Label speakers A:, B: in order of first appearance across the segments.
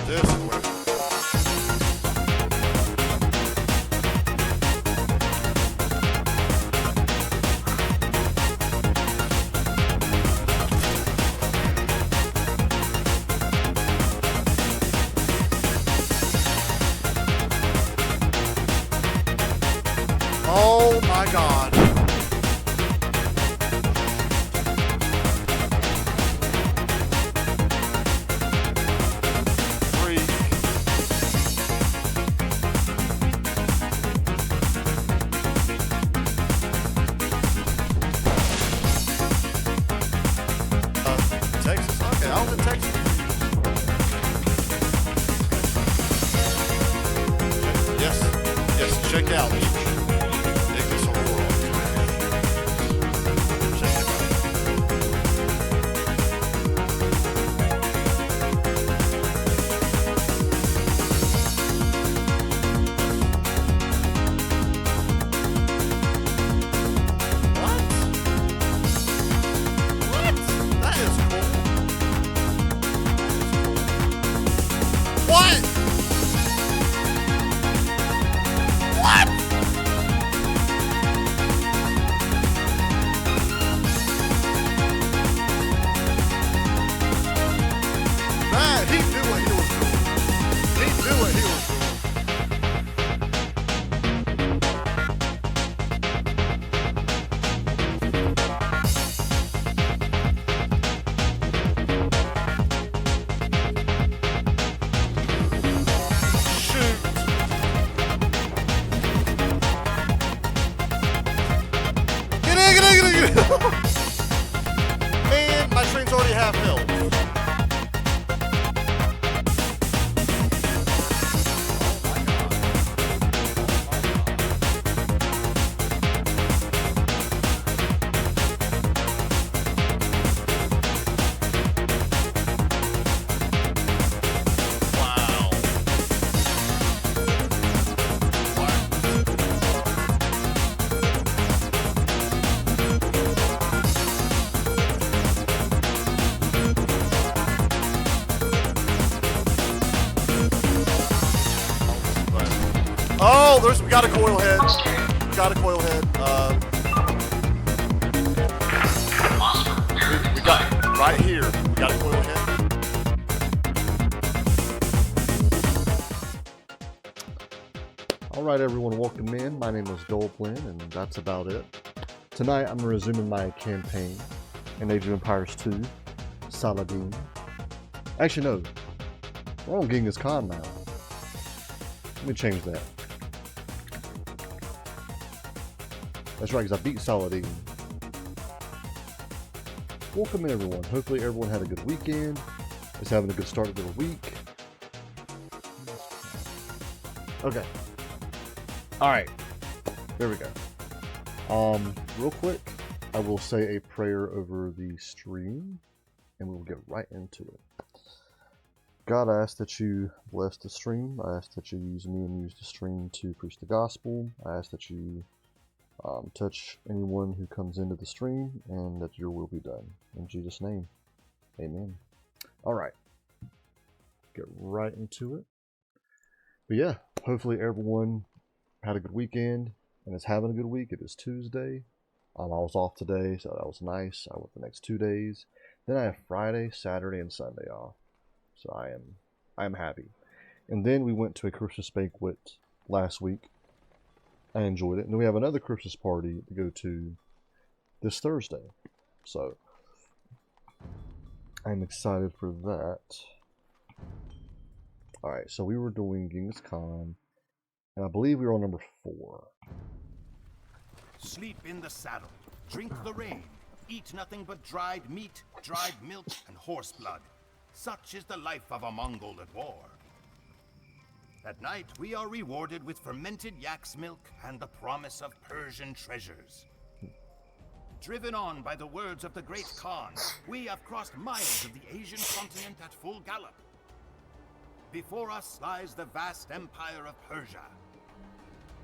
A: This way. Oh my God. Freak. Texas? Okay, I was in Texas. Yes, check out. What? What? Man, he knew what he was doing. He knew what he was doing. Man, my train's already half filled. Oh, we got a coil head. We got a coil head. We got it right here. We got a coil head. All right, everyone, welcome in. My name is Dullblend, and that's about it. Tonight, I'm resuming my campaign in Age of Empires 2, Saladin. Actually, no. We're on Genghis Khan now. Let me change that. That's right, because I beat Saladin. Welcome in, everyone. Hopefully everyone had a good weekend. Is having a good start to the week. Okay. Alright. There we go. Real quick, I will say a prayer over the stream, and we'll get right into it. God, I ask that you bless the stream. I ask that you use me and use the stream to preach the gospel. I ask that you touch anyone who comes into the stream, and that your will be done. In Jesus' name, amen. Alright, get right into it. But yeah, hopefully everyone had a good weekend and is having a good week. It is Tuesday. I was off today, so that was nice. I work the next 2 days. Then I have Friday, Saturday, and Sunday off. So I am happy. And then we went to a Christmas banquet last week. I enjoyed it. And then we have another Christmas party to go to this Thursday. So I'm excited for that. Alright, so we were doing Genghis Khan, and I believe we were on number 4.
B: Sleep in the saddle, drink the rain, eat nothing but dried meat, dried milk, and horse blood. Such is the life of a Mongol at war. At night, we are rewarded with fermented yak's milk and the promise of Persian treasures. Driven on by the words of the great Khan, we have crossed miles of the Asian continent at full gallop. Before us lies the vast empire of Persia.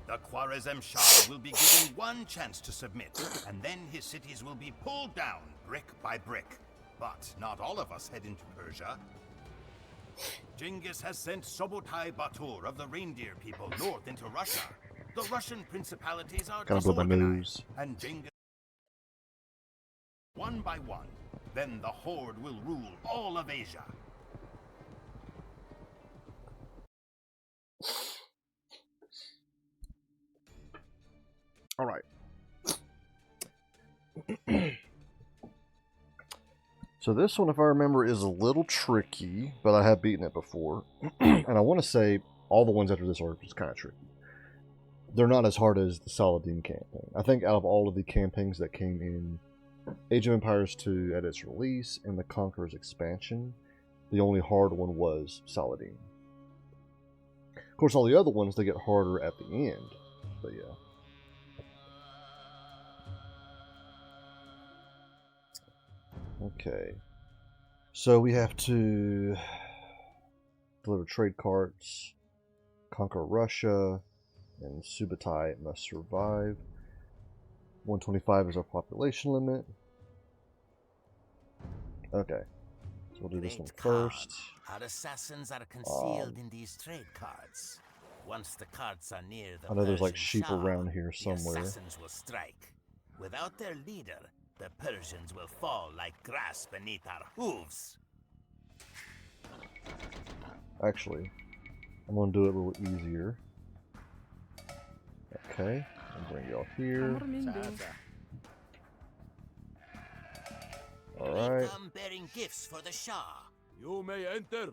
B: The Khwarezm Shah will be given one chance to submit, and then his cities will be pulled down brick by brick. But not all of us head into Persia. Genghis has sent Sobotai Batur of the reindeer people north into Russia. The Russian principalities are
A: Kind of blow my
B: disorganized,
A: nose.
B: and Genghis, one by one, then the Horde will rule all of Asia.
A: All right. So this one, if I remember, is a little tricky, but I have beaten it before. And I want to say all the ones after this are just kind of tricky. They're not as hard as the Saladin campaign. I think out of all of the campaigns that came in Age of Empires 2 at its release and the Conqueror's expansion, the only hard one was Saladin. Of course, all the other ones, they get harder at the end. But yeah. Okay. So we have to deliver trade carts, conquer Russia, and Subutai must survive. 125 is our population limit. Okay. So we'll do this one first.
B: Our assassins are concealed in these trade carts. Once the carts are near the
A: I know there's like
B: Persian
A: sheep
B: Shah,
A: around here
B: the
A: somewhere.
B: assassins will strike. Without their leader, the Persians will fall like grass beneath our hooves.
A: Actually, I'm going to do it a little easier. Okay. I'll bring y'all here. Alright.
B: We come bearing gifts for the Shah.
C: You may enter.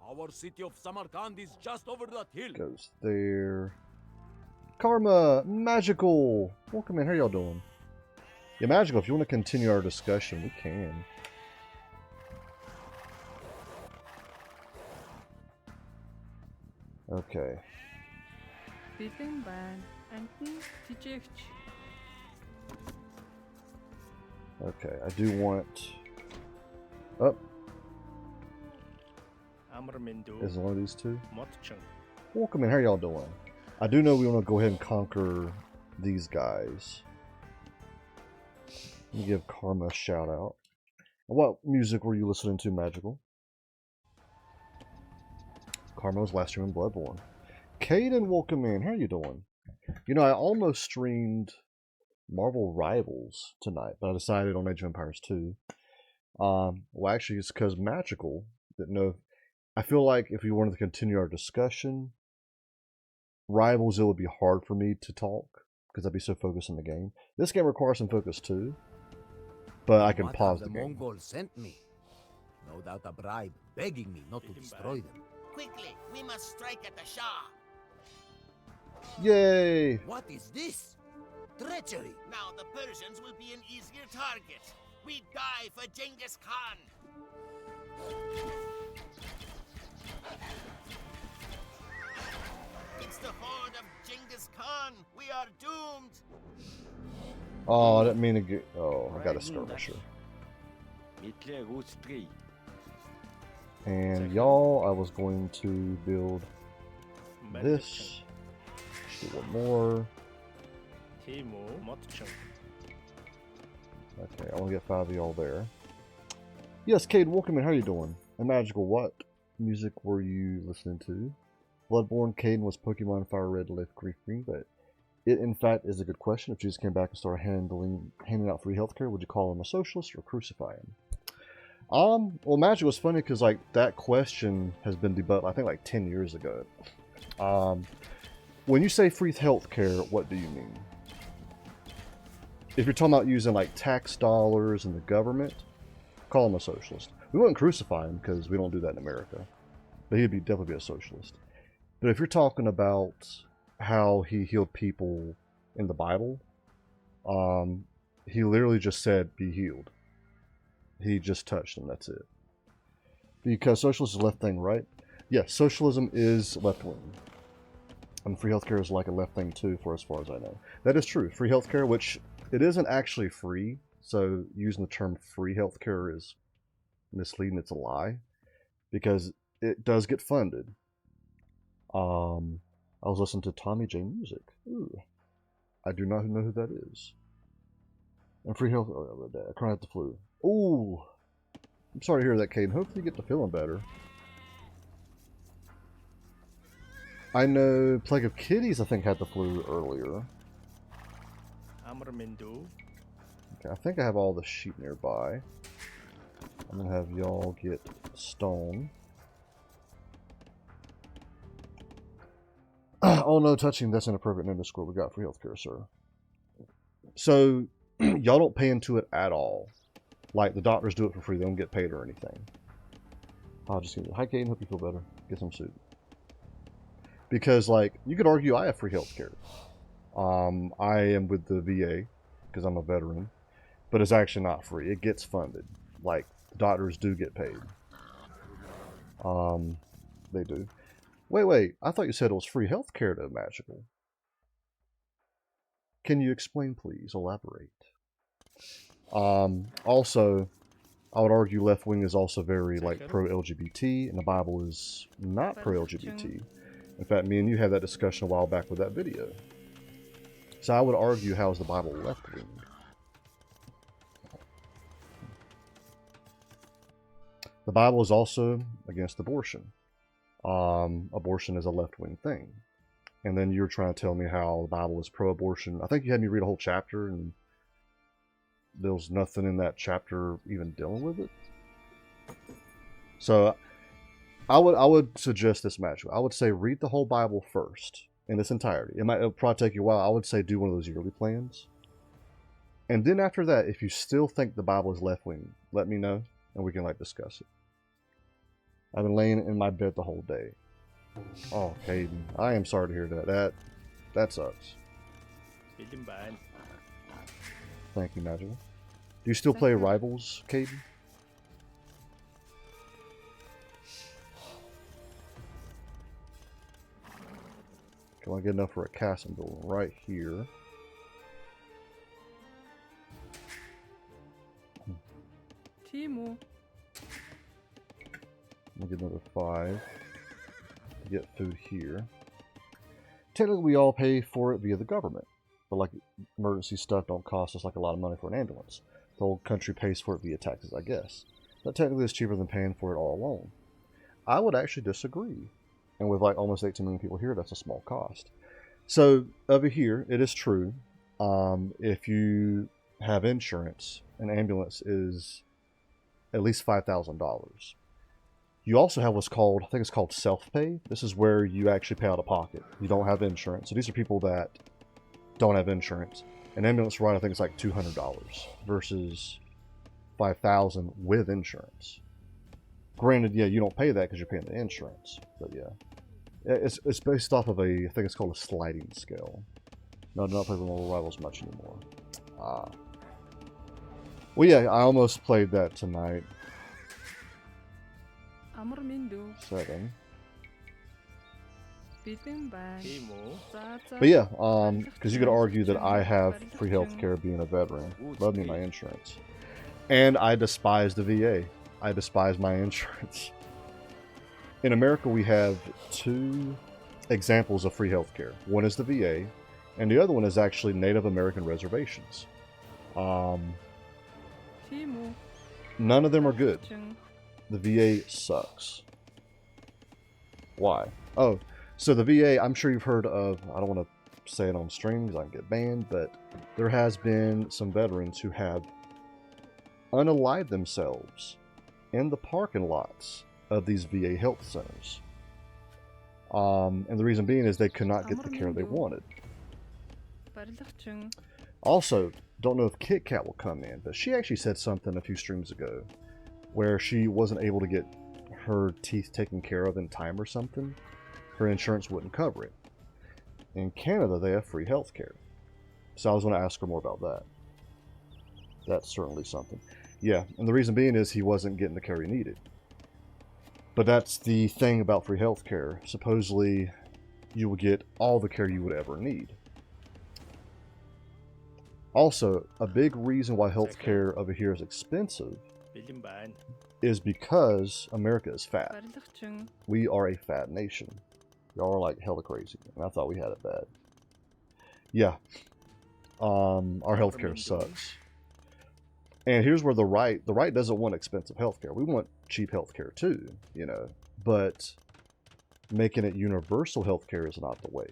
C: Our city of Samarkand is just over that hill.
A: Goes there. Karma! Magical! Welcome in. How y'all doing? Yeah, Magical, if you want to continue our discussion, we can. Okay.
D: Bitin ben Anthony Tijekch.
A: Okay, I do want... Oh, is one of these two? Welcome in. How y'all doing? I do know we want to go ahead and conquer these guys. Let me give Karma a shout out. What music were you listening to, Magical? Karma was last stream in Bloodborne. Caden, welcome in. How are you doing? You know, I almost streamed Marvel Rivals tonight, but I decided on Age of Empires 2. Well, actually, it's because Magical didn't know. I feel like if we wanted to continue our discussion, Rivals, it would be hard for me to talk because I'd be so focused on the game. This game requires some focus too, but I can pause the game.
C: Mongols sent me. No doubt a bribe, begging me not to destroy them.
B: Quickly, we must strike at the Shah.
A: Yay!
C: What is this? Treachery!
B: Now the Persians will be an easier target. We die for Genghis Khan. It's the horde of Genghis Khan. We are doomed.
A: Oh, I didn't mean to get... Oh, I got a skirmisher. And y'all, I was going to build this. Do one more. Okay, I want to get 5 of y'all there. Yes, Cade, welcome in. How are you doing? And Magical, what music were you listening to? Bloodborne, Caden was Pokemon Fire Red, Leaf Green, but it in fact is a good question. If Jesus came back and started handing out free healthcare, would you call him a socialist or crucify him? Well, Magic was funny because like that question has been debunked, I think like 10 years ago. When you say free healthcare, what do you mean? If you're talking about using like tax dollars and the government, call him a socialist. We wouldn't crucify him because we don't do that in America, but he'd definitely be a socialist. But if you're talking about how he healed people in the Bible, he literally just said, be healed. He just touched them, that's it. Because socialism is left thing, right? Yes, socialism is left wing. And free healthcare is like a left thing too, for as far as I know. That is true. Free healthcare, which it isn't actually free, so using the term free healthcare is misleading, it's a lie. Because it does get funded. I was listening to Tommy J Music. Ooh. I do not know who that is. And free health. Oh, I crying out the flu. Ooh. I'm sorry to hear that, Caden. Hopefully you get to feeling better. I know Plague of Kitties, I think, had the flu earlier. Okay, I think I have all the sheep nearby. I'm gonna have y'all get stone. Oh no, touching, that's inappropriate. No score we got for healthcare, sir. So, y'all don't pay into it at all. Like, the doctors do it for free. They don't get paid or anything. I'll just get it. Hi, Caden. Hope you feel better. Get some soup. Because, like, you could argue I have free healthcare. I am with the VA because I'm a veteran. But it's actually not free. It gets funded. Like, doctors do get paid. They do. Wait. I thought you said it was free healthcare to Magical. Can you explain, please? Elaborate. Also, I would argue left wing is also very, like, pro-LGBT, and the Bible is not pro-LGBT. In fact, me and you had that discussion a while back with that video. So I would argue, how is the Bible left wing? The Bible is also against abortion. Abortion is a left-wing thing. And then you're trying to tell me how the Bible is pro-abortion. I think you had me read a whole chapter, and there was nothing in that chapter even dealing with it. So I would suggest this match. I would say read the whole Bible first in its entirety. It'll probably take you a while. I would say do one of those yearly plans. And then after that, if you still think the Bible is left-wing, let me know, and we can, like, discuss it. I've been laying in my bed the whole day. Oh, Caden. I am sorry to hear that. That sucks. Thank you, Nigel. Do you still play Rivals, Caden? Can I get enough for a castle building right here?
D: Timo.
A: I'll get another 5 to get food here. Technically, we all pay for it via the government, but like emergency stuff don't cost us like a lot of money for an ambulance. The whole country pays for it via taxes, I guess. But technically, it's cheaper than paying for it all alone. I would actually disagree, and with like almost 18 million people here, that's a small cost. So over here, it is true. If you have insurance, an ambulance is at least $5,000. You also have what's called, I think it's called self-pay. This is where you actually pay out of pocket. You don't have insurance. So these are people that don't have insurance. An ambulance ride, I think it's like $200 versus $5,000 with insurance. Granted, yeah, you don't pay that because you're paying the insurance. But yeah, it's based off of I think it's called a sliding scale. No, not playing Marvel Rivals much anymore. Well, yeah, I almost played that tonight. 7. But yeah, because you could argue that I have free healthcare being a veteran. Love me my insurance. And I despise the VA. I despise my insurance. In America, we have 2 examples of free healthcare. One is the VA, and the other one is actually Native American reservations. None of them are good. The VA sucks. Why? Oh, so the VA, I'm sure you've heard of, I don't want to say it on stream because I can get banned, but there has been some veterans who have unalived themselves in the parking lots of these VA health centers. And the reason being is they could not get the care they wanted. Also, don't know if Kit Kat will come in, but she actually said something a few streams ago where she wasn't able to get her teeth taken care of in time or something. Her insurance wouldn't cover it. In Canada, they have free health care. So I was going to ask her more about that. That's certainly something. Yeah, and the reason being is he wasn't getting the care he needed. But that's the thing about free health care. Supposedly, you will get all the care you would ever need. Also, a big reason why health care over here is expensive is because America is fat. We are a fat nation. Y'all are like hella crazy, and I thought we had it bad. Yeah. Our healthcare sucks. And here's where the right doesn't want expensive healthcare. We want cheap healthcare too, you know. But making it universal healthcare is not the way.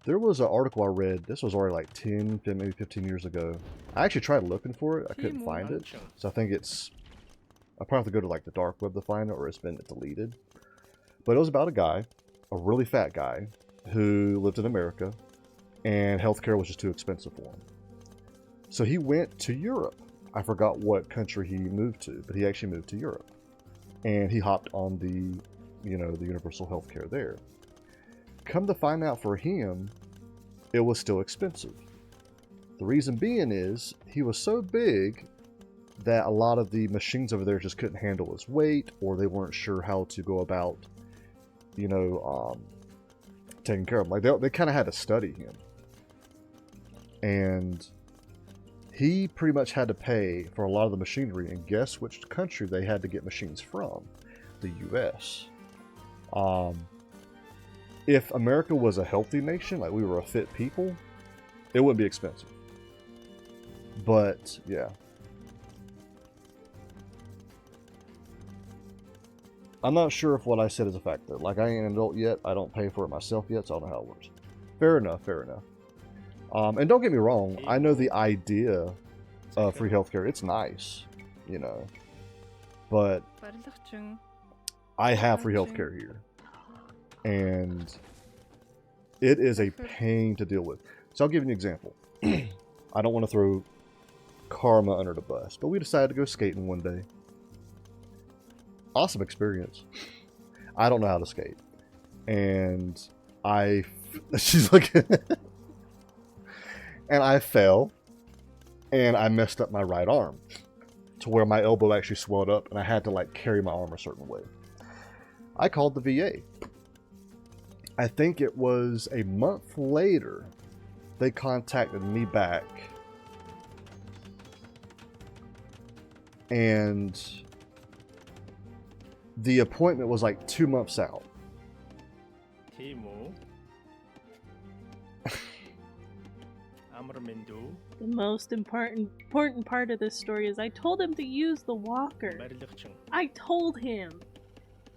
A: There was an article I read, this was already like 10, maybe 15 years ago. I actually tried looking for it, I couldn't find it. So I think I probably have to go to like the dark web to find it, or it's been deleted. But it was about a guy, a really fat guy, who lived in America, and healthcare was just too expensive for him. So he went to Europe. I forgot what country he moved to, but he actually moved to Europe. And he hopped on the universal healthcare there. Come to find out for him, it was still expensive. The reason being is he was so big that a lot of the machines over there just couldn't handle his weight, or they weren't sure how to go about, taking care of him. Like they kind of had to study him. And he pretty much had to pay for a lot of the machinery, and guess which country they had to get machines from? The US. If America was a healthy nation, like we were a fit people, it wouldn't be expensive. But, yeah. I'm not sure if what I said is a fact, though. Like, I ain't an adult yet. I don't pay for it myself yet, so I don't know how it works. Fair enough, fair enough. And don't get me wrong. I know the idea of free healthcare. It's nice, But I have free healthcare here. And it is a pain to deal with. So I'll give you an example. I don't want to throw karma under the bus, but we decided to go skating one day. Awesome experience. I don't know how to skate. And she's looking, and I fell, and I messed up my right arm to where my elbow actually swelled up, and I had to like carry my arm a certain way. I called the VA. I think it was a month later, they contacted me back, and the appointment was like 2 months out.
E: The most important part of this story is I told him to use the walker. I told him.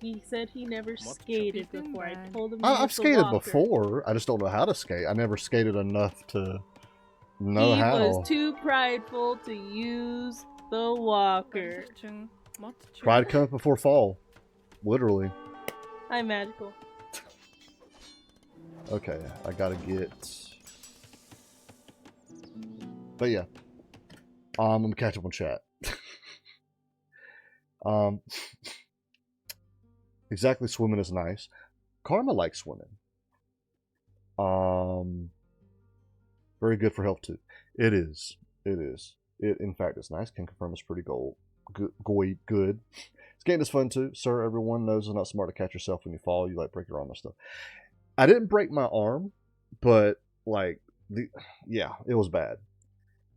E: He said he never skated before. I told him
A: I've skated before. I just don't know how to skate. I never skated enough to know how.
E: He was too prideful to use the walker.
A: Pride comes before fall. Literally.
E: I'm magical.
A: Okay, I gotta get... But yeah. I'm gonna catch up on chat. Exactly, swimming is nice. Karma likes swimming. Very good for health too. It is. It is. It, in fact, it's nice. Can confirm it's pretty good. Skating is fun too. Sir, everyone knows it's not smart to catch yourself when you fall. You like break your arm and stuff. I didn't break my arm, but like, yeah, it was bad.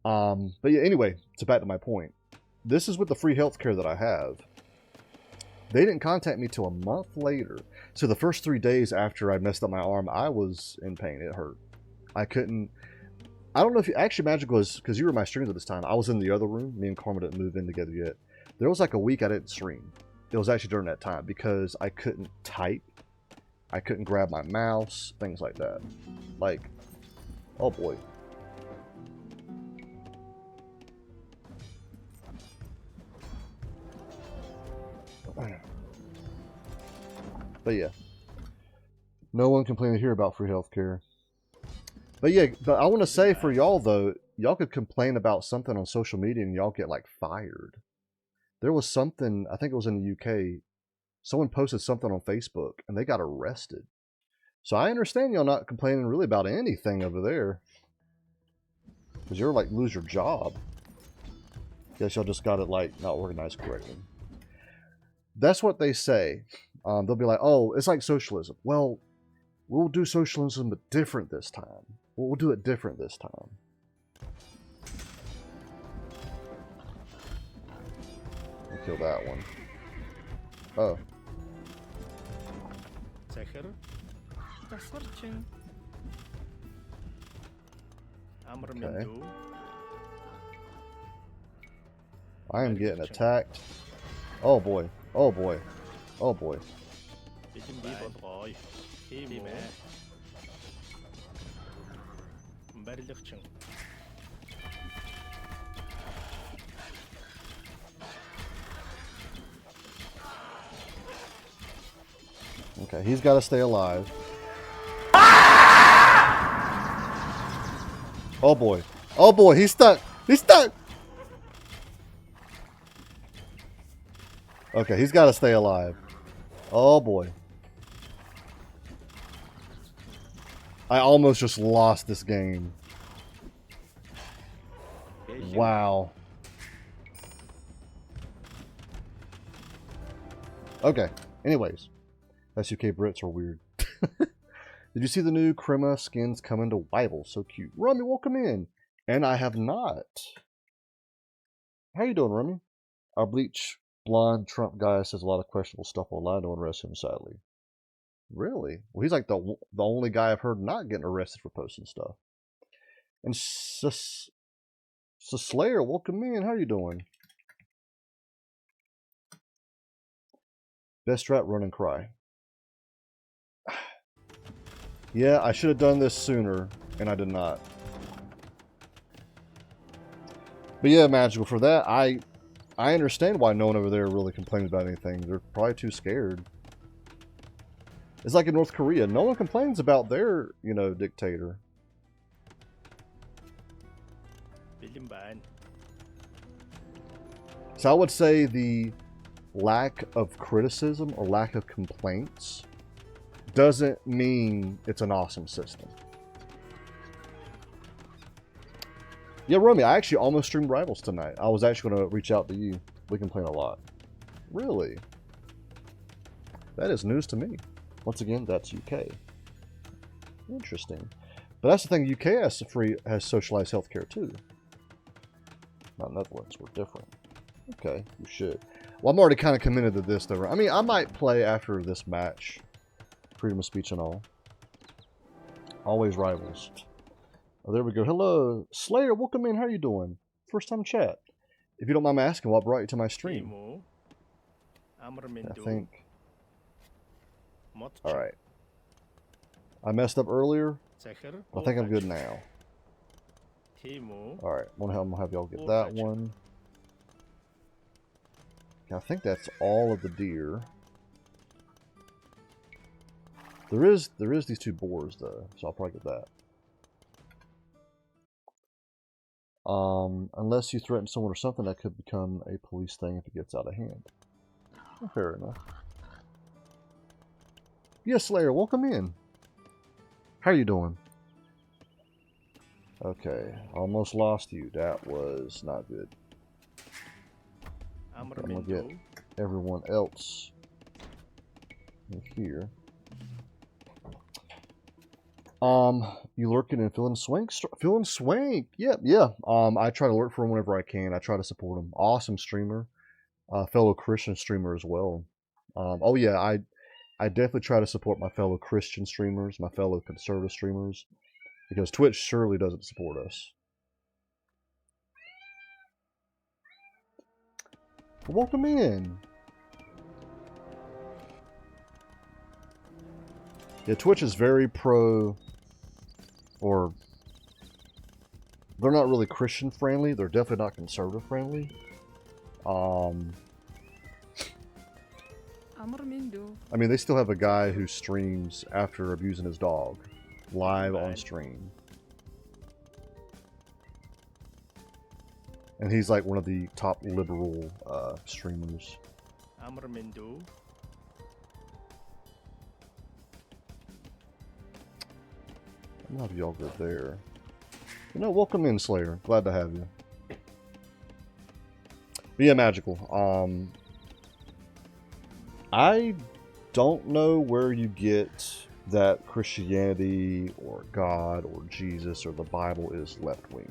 A: But yeah, anyway, so back to my point. This is with the free healthcare that I have. They didn't contact me till a month later. So the first 3 days after I messed up my arm, I was in pain. It hurt. I couldn't... I don't know if you... Actually, Magic was... Because you were my streams at this time. I was in the other room. Me and Karma didn't move in together yet. There was like a week I didn't stream. It was actually during that time because I couldn't type. I couldn't grab my mouse. Things like that. Like... Oh boy. But yeah, no one complaining here about free healthcare. But yeah, but I want to say for y'all though, y'all could complain about something on social media and y'all get like fired. There was something, I think it was in the UK, someone posted something on Facebook and they got arrested. So I understand y'all not complaining really about anything over there, because you're like lose your job. Guess y'all just got it like not organized correctly. That's what they say. They'll be like, oh, it's like socialism. Well, we'll do socialism, but different this time. We'll do it different this time. I'll kill that one. Oh. Okay. I am getting attacked. Oh boy. Oh boy. Oh boy. Okay, he's got to stay alive. Oh boy. Oh boy, he's stuck. He's stuck. Okay, he's got to stay alive. Oh boy. I almost just lost this game. Wow. Okay, anyways. SUK Brits are weird. Did you see the new Crema skins coming to Weibel? So cute. Rummy, welcome in. And I have not. How you doing, Rummy? Our bleach blonde Trump guy says a lot of questionable stuff online. Don't arrest him, sadly. Really? Well, he's like the only guy I've heard not getting arrested for posting stuff. And Slayer, welcome in. How you doing? Best rat, run and cry. Yeah, I should have done this sooner, and I did not. But yeah, Magical, for that, I understand why no one over there really complains about anything. They're probably too scared. It's like in North Korea. No one complains about their, you know, dictator. So I would say the lack of criticism or lack of complaints doesn't mean it's an awesome system. Yeah, Romy, I actually almost streamed Rivals tonight. I was actually going to reach out to you. We complain a lot. Really? That is news to me. Once again, that's UK. Interesting. But that's the thing, UK has socialized healthcare too. Not Netherlands, we're different. Okay, you should. Well, I'm already kind of committed to this though. I mean, I might play after this match. Freedom of speech and all. Always Rivals. Oh, there we go. Hello, Slayer, welcome in. How you doing? First time chat. If you don't mind me asking, what brought you to my stream? I think... Alright. I messed up earlier. I think I'm good now. Alright, I'm gonna have y'all get that one. Okay, I think that's all of the deer. There is these two boars though, so I'll probably get that. Unless you threaten someone or something, that could become a police thing if it gets out of hand. Oh, fair enough. Yes, Slayer, welcome in. How are you doing? Okay, almost lost you. That was not good. I'm gonna get everyone else in here. You lurking and feeling swank? Feeling swank? Yep, yeah. I try to lurk for him whenever I can. I try to support him. Awesome streamer. Fellow Christian streamer as well. Oh yeah, I definitely try to support my fellow Christian streamers, my fellow conservative streamers, because Twitch surely doesn't support us. Welcome in. Yeah, Twitch is very pro, or they're not really Christian friendly. They're definitely not conservative friendly. I mean, they still have a guy who streams after abusing his dog, live on stream. And he's like one of the top liberal streamers. I'm gonna have y'all go there. You know, welcome in, Slayer. Glad to have you. But yeah, Magical. I don't know where you get that Christianity or God or Jesus or the Bible is left-wing.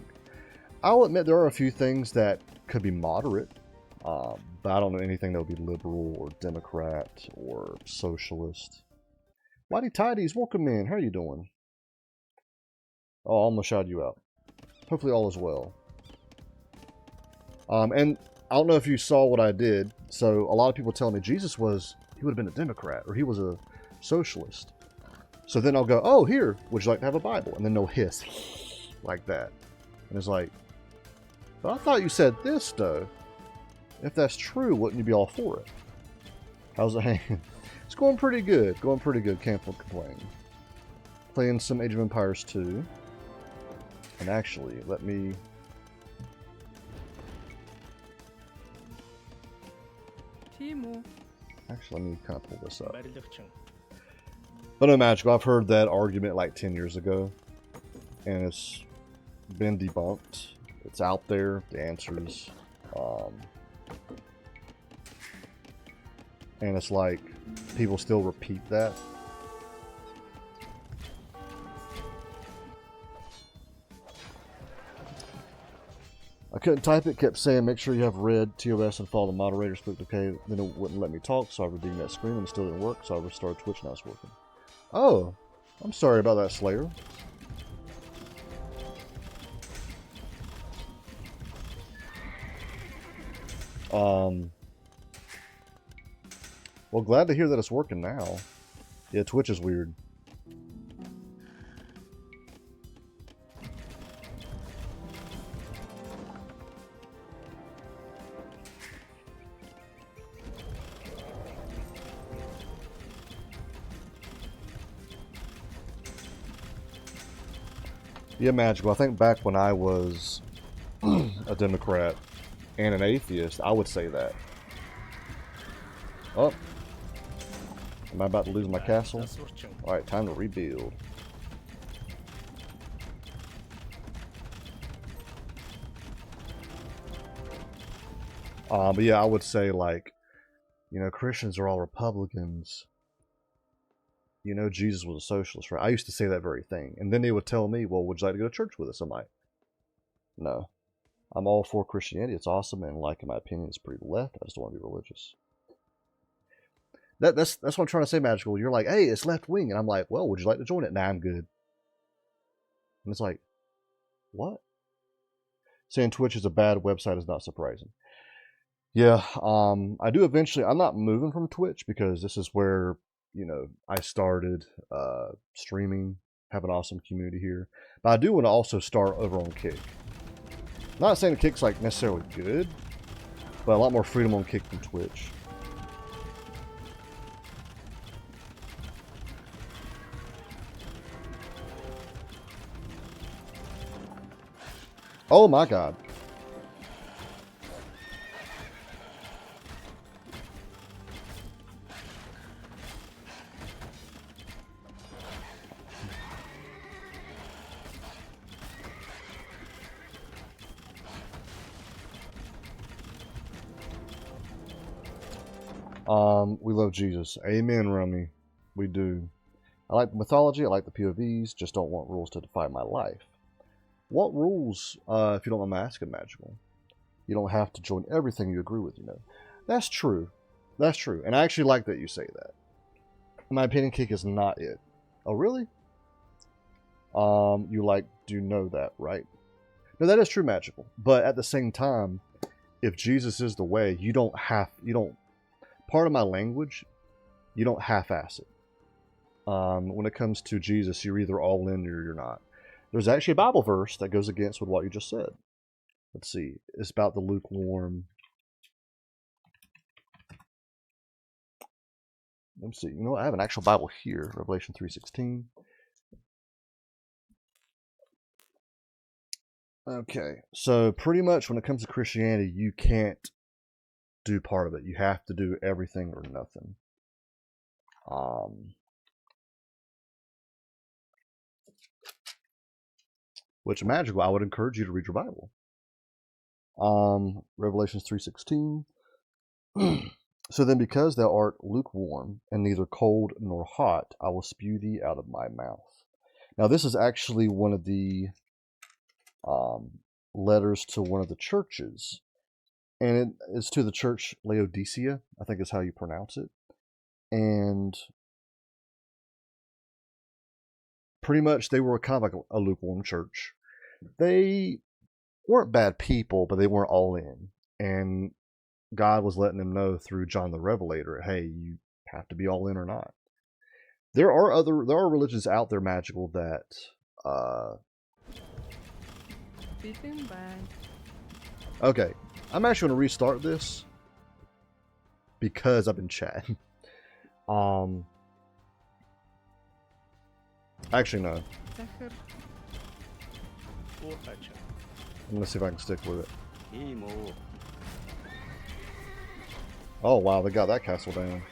A: I'll admit there are a few things that could be moderate, but I don't know anything that would be liberal or Democrat or socialist. Whitey Tidies, welcome in. How are you doing? Oh, I almost shouted you out. Hopefully all is well. And I don't know if you saw what I did. So a lot of people tell me Jesus was he would have been a Democrat, or he was a socialist. So then I'll go, oh, here, would you like to have a Bible? And then they'll hiss like that. And it's like, but I thought you said this, though. If that's true, wouldn't you be all for it? How's it hanging? It's going pretty good. Going pretty good. Can't complain. Playing some Age of Empires 2. And actually, let me...
D: Timo.
A: Actually, let me kind of pull this up. But no, Magical, I've heard that argument like 10 years ago. And it's been debunked. It's out there. The answers. And it's like, people still repeat that. I couldn't type it, kept saying make sure you have red TOS and follow the moderators, clicked OK, then it wouldn't let me talk, so I redeemed that screen and it still didn't work, so I restarted Twitch, now it's working. Oh, I'm sorry about that, Slayer. Well, glad to hear that it's working now. Yeah, Twitch is weird. Yeah, Magical. I think back when I was a Democrat and an atheist, I would say that. Oh. Am I about to lose my castle? Alright, time to rebuild. But yeah, I would say, like, you know, Christians are all Republicans. You know, Jesus was a socialist, right? I used to say that very thing. And then they would tell me, well, would you like to go to church with us? I'm like, no. I'm all for Christianity. It's awesome. And, like, in my opinion, it's pretty left. I just don't want to be religious. That's what I'm trying to say, Magical. You're like, hey, it's left wing. And I'm like, well, would you like to join it? Nah, I'm good. And it's like, what? Saying Twitch is a bad website is not surprising. Yeah, I do eventually. I'm not moving from Twitch because this is where, you know, I started streaming, have an awesome community here. But I do want to also start over on Kick. Not saying Kick's like necessarily good, but a lot more freedom on Kick than Twitch. Oh my god. We love Jesus. Amen, Rummy. We do. I like the mythology, I like the POVs, just don't want rules to define my life. What rules, if you don't mind my asking, Magical? You don't have to join everything you agree with, you know. That's true. That's true. And I actually like that you say that. In my opinion, Kick is not it. Oh, really? You like, do know that, right? No, that is true, Magical. But at the same time, if Jesus is the way, you don't, part of my language, you don't half-ass it. When it comes to Jesus, you're either all in or you're not. There's actually a Bible verse that goes against with what you just said. Let's see. It's about the lukewarm. Let's see. You know what? I have an actual Bible here. Revelation 3:16. Okay. So pretty much when it comes to Christianity, you can't do part of it. You have to do everything or nothing. Which, Magical, I would encourage you to read your Bible. Revelations 3:16. So then, because thou art lukewarm, and neither cold nor hot, I will spew thee out of my mouth. Now, this is actually one of the letters to one of the churches. And it's to the church Laodicea, I think is how you pronounce it. And pretty much they were kind of like a lukewarm church. They weren't bad people, but they weren't all in. And God was letting them know through John the Revelator, hey, have to be all in or not. There are religions out there magical that
D: Beating bad.
A: okay. I'm actually gonna restart this because I've been chatting. Actually no.
D: Zachar.
A: I'm gonna see if I can stick with it. Oh wow, they got that castle down.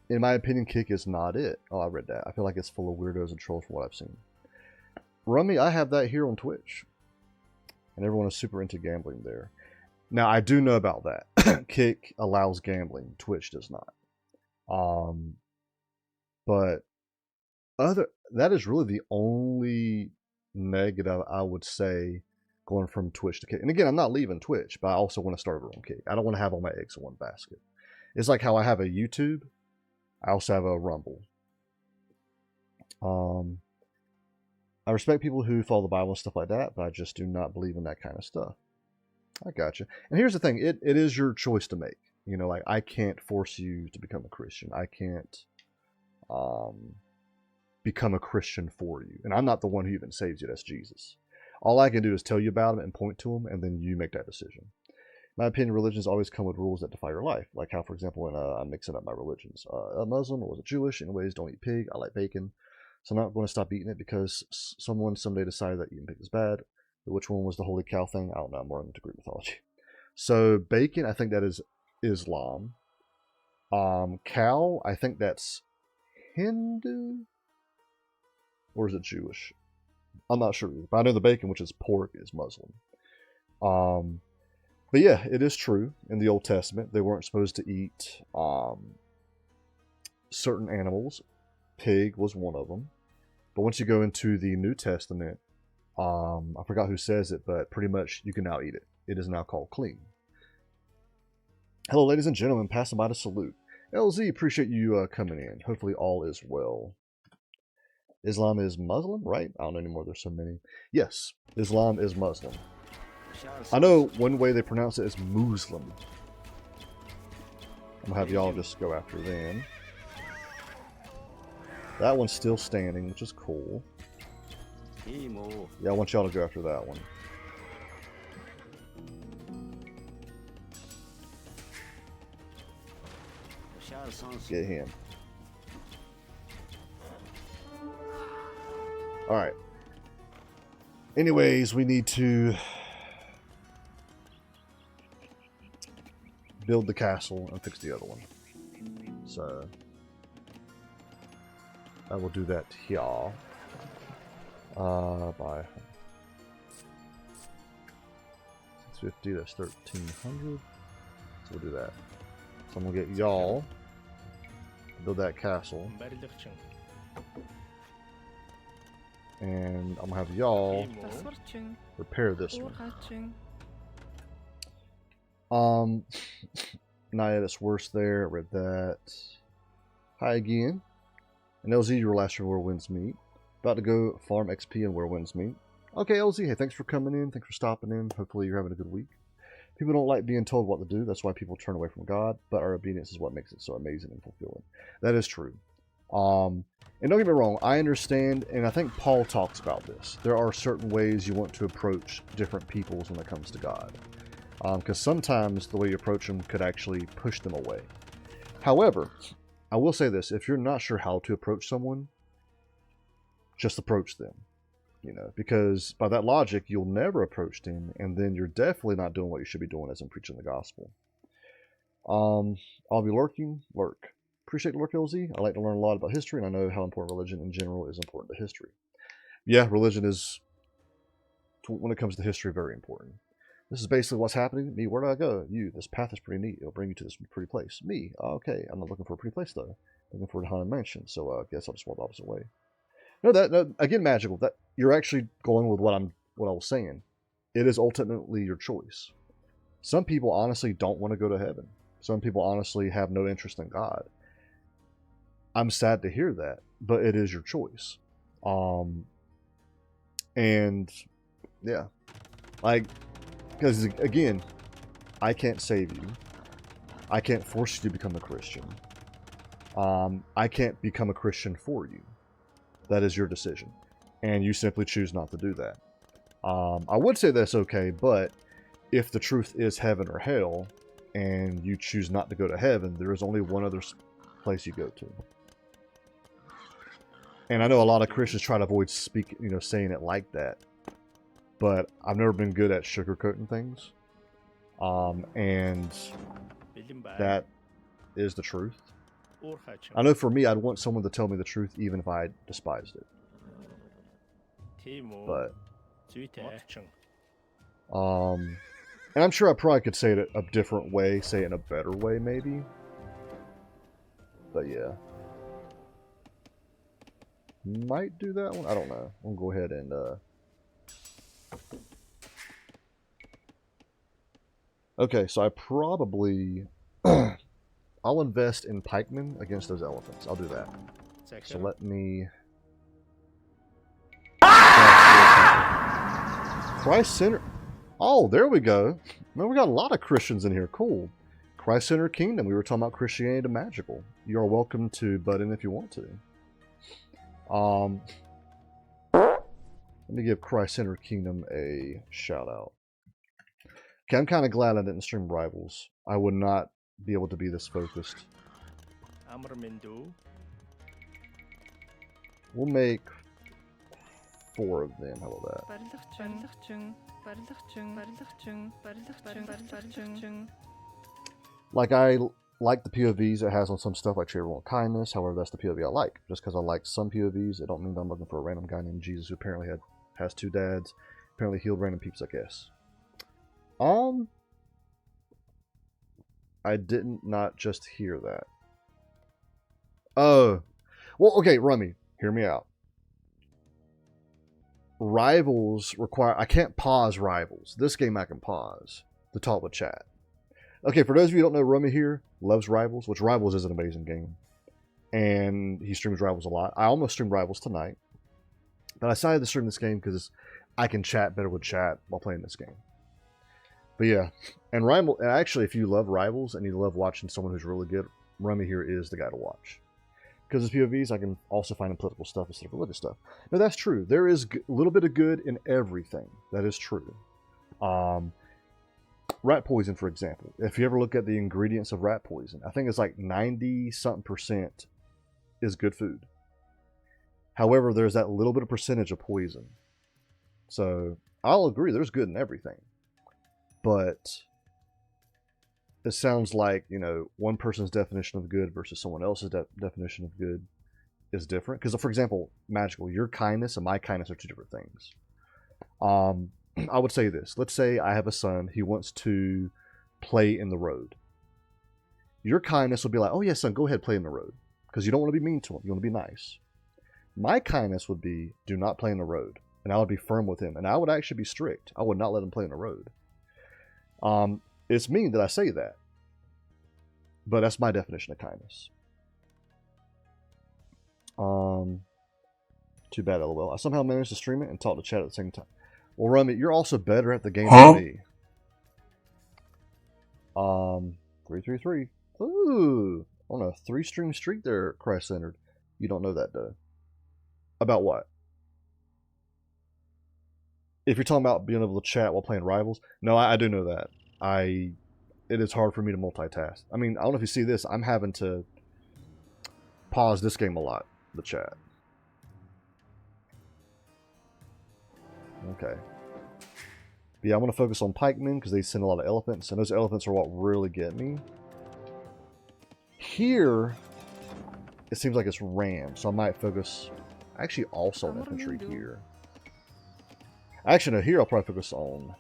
A: In my opinion, Kick is not it. Oh, I read that. I feel like it's full of weirdos and trolls from what I've seen. Rummy, I have that here on Twitch. And everyone is super into gambling there. Now, I do know about that. Kick allows gambling. Twitch does not. But that is really the only negative I would say going from Twitch to Kick. And again, I'm not leaving Twitch, but I also want to start over on Kick. I don't want to have all my eggs in one basket. It's like how I have a YouTube. I also have a Rumble. I respect people who follow the Bible and stuff like that, but I just do not believe in that kind of stuff. I gotcha. And here's the thing. It is your choice to make. You know, like, I can't force you to become a Christian. I can't become a Christian for you. And I'm not the one who even saves you. That's Jesus. All I can do is tell you about him and point to him, and then you make that decision. In my opinion, religions always come with rules that defy your life. Like how, for example, when I'm mixing up my religions. A Muslim, or was it Jewish? Anyways, don't eat pig. I like bacon. So I'm not going to stop eating it because someone someday decided that eating pig is bad. But which one was the holy cow thing? I don't know. I'm more into Greek mythology. So bacon, I think that is Islam. Cow, I think that's Hindu? Or is it Jewish? I'm not sure. But I know the bacon, which is pork, is Muslim. But yeah, it is true. In the Old Testament, they weren't supposed to eat certain animals. Pig was one of them. But once you go into the New Testament, I forgot who says it, but pretty much you can now eat it. It is now called clean. Hello, ladies and gentlemen. Passing by to salute. LZ, appreciate you coming in. Hopefully all is well. Islam is Muslim, right? I don't know anymore. There's so many. Yes, Islam is Muslim. I know one way they pronounce it is Muslim. I'm gonna have y'all just go after them. That one's still standing, which is cool. Yeah, I want y'all to go after that one. Get him. Alright. Anyways, we need to build the castle and fix the other one. So I will do that here. By 650, that's 1300. So we'll do that. So I'm gonna get y'all to build that castle. And I'm gonna have y'all repair this one. Not yet, it's worse there. Read that. Hi again. And LZ, you were last year where winds meet. About to go farm XP and where winds meet. Okay, LZ, hey, thanks for coming in. Thanks for stopping in. Hopefully you're having a good week. People don't like being told what to do. That's why people turn away from God. But our obedience is what makes it so amazing and fulfilling. That is true. And don't get me wrong, I understand, and I think Paul talks about this. There are certain ways you want to approach different peoples when it comes to God. Because sometimes the way you approach them could actually push them away. However, I will say this, if you're not sure how to approach someone, just approach them. You know, because by that logic, you'll never approach them, and then you're definitely not doing what you should be doing as in preaching the gospel. I'll be lurking, lurk. Appreciate the lurk, LZ. I like to learn a lot about history, and I know how important religion in general is important to history. Yeah, religion is, when it comes to history, very important. This is basically what's happening. Me, where do I go? You, this path is pretty neat. It'll bring you to this pretty place. Me, okay, I'm not looking for a pretty place, though. I'm looking for a haunted mansion, so I guess I'll just walk the opposite way. No, that again, magical. That you're actually going with what I was saying. It is ultimately your choice. Some people honestly don't want to go to heaven. Some people honestly have no interest in God. I'm sad to hear that, but it is your choice. And yeah, like, because again, I can't save you. I can't force you to become a Christian. I can't become a Christian for you. That is your decision. And you simply choose not to do that. I would say that's okay, but if the truth is heaven or hell, and you choose not to go to heaven, there is only one other place you go to. And I know a lot of Christians try to avoid saying it like that, but I've never been good at sugarcoating things. And that is the truth. I know for me, I'd want someone to tell me the truth even if I despised it. But, and I'm sure I probably could say it a different way, say it in a better way maybe. But yeah. Might do that one. I don't know. We'll go ahead and okay, so I probably I'll invest in pikemen against those elephants. I'll do that. So let me Christ Center. Oh, there we go. Man, we got a lot of Christians in here. Cool. Christ Center Kingdom. We were talking about Christianity to magical. You are welcome to butt in if you want to. Let me give Christ Center Kingdom a shout out. Okay, I'm kind of glad I didn't stream Rivals. I would not be able to be this focused. We'll make 4 of them. How about that? Like, I like the POVs it has on some stuff, like Share One Kindness. However, that's the POV I like. Just because I like some POVs, it don't mean that I'm looking for a random guy named Jesus who apparently has 2 dads. Apparently healed random peeps, I guess. I didn't not just hear that. Oh. Well, okay, Rummy, hear me out. Rivals require... I can't pause Rivals. This game I can pause to talk with chat. Okay, for those of you who don't know, Rummy here loves Rivals, which Rivals is an amazing game. And he streams Rivals a lot. I almost streamed Rivals tonight. But I decided to stream this game because I can chat better with chat while playing this game. But yeah, and actually, if you love Rivals and you love watching someone who's really good, Rummy here is the guy to watch. Because his POVs, I can also find in political stuff instead of religious stuff. Now, that's true. There is a little bit of good in everything. That is true. Rat poison, for example. If you ever look at the ingredients of rat poison, I think it's like 90-something% is good food. However, there's that little bit of percentage of poison. So, I'll agree, there's good in everything. But it sounds like, one person's definition of good versus someone else's definition of good is different. Because, for example, magical, your kindness and my kindness are 2 different things. I would say this. Let's say I have a son. He wants to play in the road. Your kindness would be like, oh, yeah, son, go ahead, play in the road. Because you don't want to be mean to him. You want to be nice. My kindness would be, do not play in the road. And I would be firm with him. And I would actually be strict. I would not let him play in the road. It's mean that I say that, but that's my definition of kindness. Too bad, LOL. I somehow managed to stream it and talk to chat at the same time. Well, Rummy, you're also better at the game than me. 333. Ooh, on a 3-stream streak there, Christ-centered. You don't know that, though. About what? If you're talking about being able to chat while playing Rivals, no, I do know that. It is hard for me to multitask. I mean, I don't know if you see this. I'm having to pause this game a lot, the chat. Okay. But yeah, I'm going to focus on pikemen because they send a lot of elephants, and those elephants are what really get me. Here, it seems like it's ram, so I might focus actually also on infantry here. Actually, no, here I'll probably focus on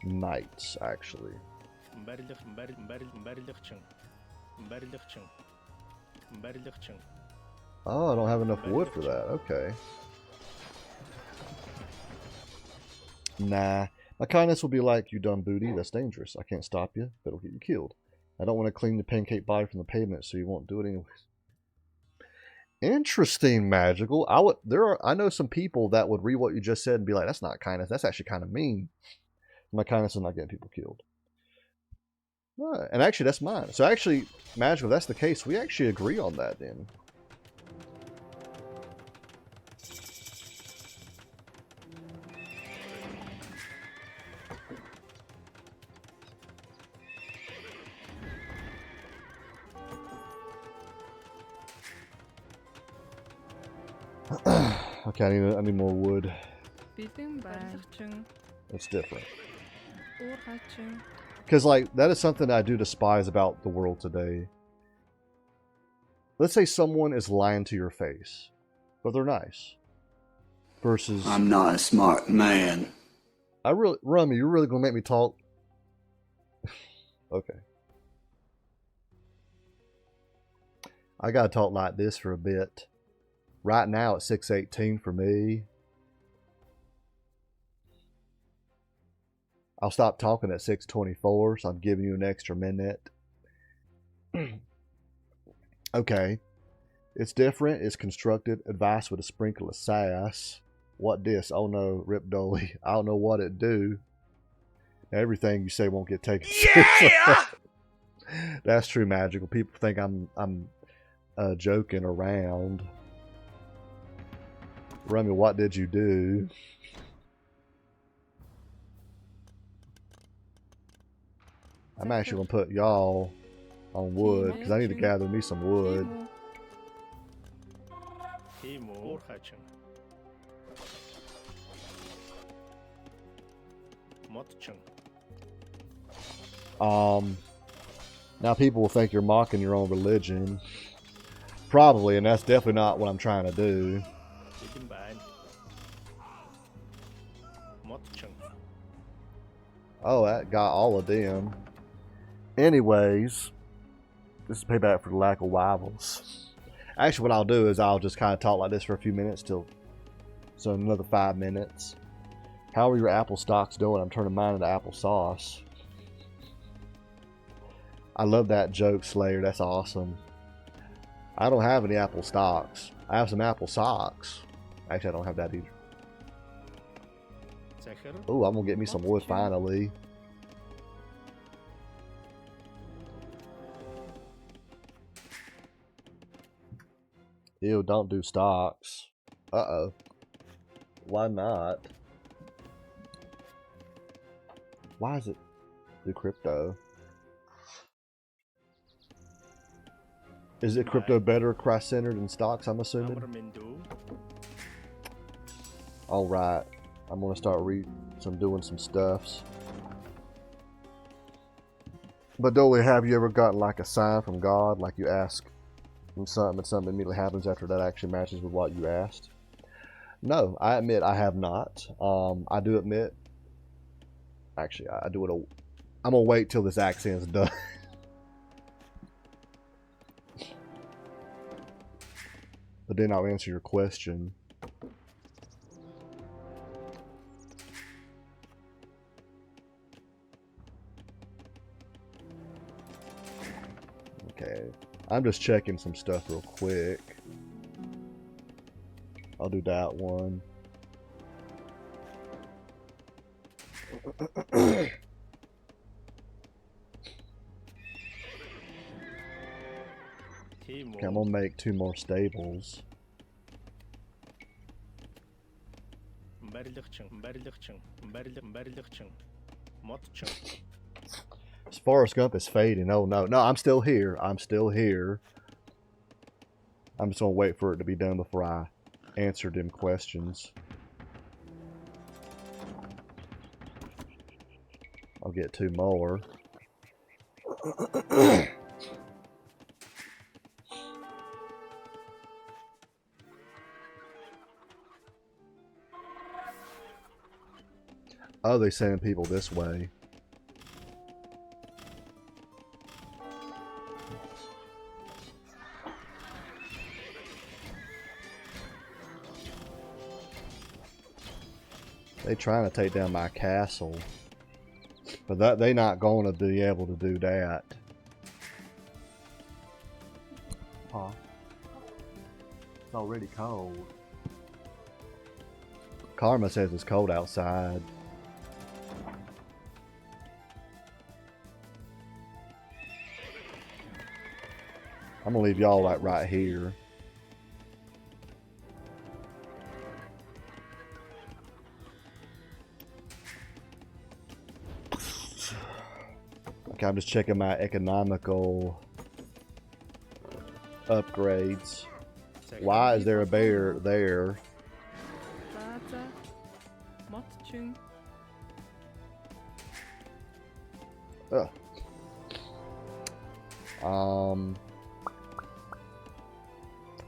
A: knights, actually. Oh, I don't have enough wood for that. Okay. Nah. My kindness will be like, you dumb booty, that's dangerous. I can't stop you, but it'll get you killed. I don't want to clean the pancake body from the pavement, so you won't do it anyways. Interesting, Magical. I know some people that would read what you just said and be like, that's not kindness, that's actually kind of mean. My kindness is not getting people killed. And actually, that's mine. So actually, Magical, if that's the case, we actually agree on that then. Okay, I need more wood. It's different. Because, like, that is something I do despise about the world today. Let's say someone is lying to your face, but they're nice. Versus...
F: I'm not a smart man.
A: Rummy, you're really going to make me talk? Okay. I got to talk like this for a bit. Right now, it's 6:18 for me. I'll stop talking at 6:24, so I'm giving you an extra minute. Okay. It's different. It's constructed. Advice with a sprinkle of sass. What this? Oh no, Rip Dolly. I don't know what it do. Everything you say won't get taken seriously. That's true, Magical. People think I'm joking around. Rummy, what did you do? I'm actually going to put y'all on wood, because I need to gather me some wood. Now people will think you're mocking your own religion. Probably, and that's definitely not what I'm trying to do. Oh, that got all of them. Anyways, this is payback for the lack of rivals. Actually, what I'll do is I'll just kind of talk like this for a few minutes so another 5 minutes. How are your apple stocks doing? I'm turning mine into apple sauce. I love that joke, Slayer. That's awesome. I don't have any apple stocks. I have some apple socks. Actually, I don't have that either. Oh, I'm gonna get me some wood finally. Ew, don't do stocks. Uh-oh. Why not? Why is it do crypto? Is it crypto better Christ-centered than stocks, I'm assuming? Alright. I'm gonna start doing some stuffs. But Dolly, have you ever gotten like a sign from God, like you ask him something and something immediately happens after that actually matches with what you asked? No, I admit I have not. I do admit, actually I do it. I'm gonna wait till this accent's done. But then I'll answer your question. Okay, I'm just checking some stuff real quick. I'll do that one. Okay, I'm gonna make 2 more stables. As Forrest Gump is fading. Oh no, no, I'm still here. I'm still here. I'm just gonna wait for it to be done before I answer them questions. I'll get 2 more. Oh, they sending people this way. They trying to take down my castle. But they not going to be able to do that. Huh? It's already cold. Karma says it's cold outside. I'm gonna leave y'all like right here. Okay, I'm just checking my economical upgrades. Why is there a bear there?
D: Plaza. Motchung.
A: Ugh.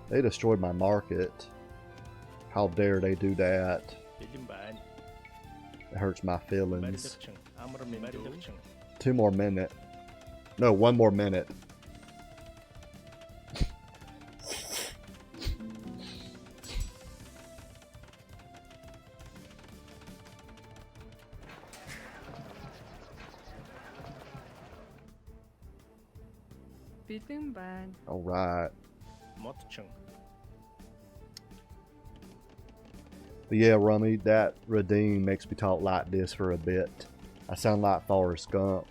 A: They destroyed my market. How dare they do that? It hurts my feelings. 2 more minutes. No, 1 more minute.
D: Feeling bad.
A: All right. But yeah, Rummy, that redeem makes me talk like this for a bit. I sound like Forrest Gump.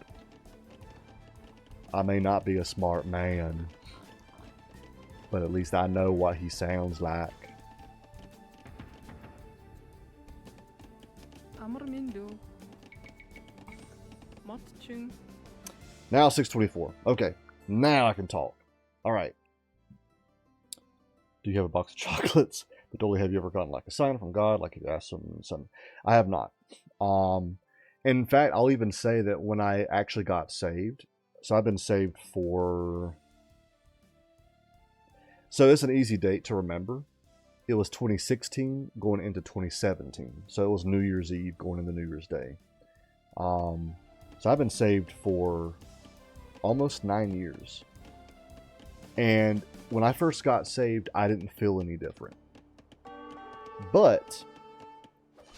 A: I may not be a smart man, but at least I know what he sounds like.
D: Amormindo. Motchung.
A: Now 6:24. Okay, now I can talk. All right. Do you have a box of chocolates? But Dolly, have you ever gotten like a sign from God, like you asked something? I have not. In fact, I'll even say that when I actually got saved, so I've been saved for. So it's an easy date to remember. It was 2016 going into 2017, so it was New Year's Eve going into New Year's Day. So I've been saved for almost 9 years. And when I first got saved, I didn't feel any different. But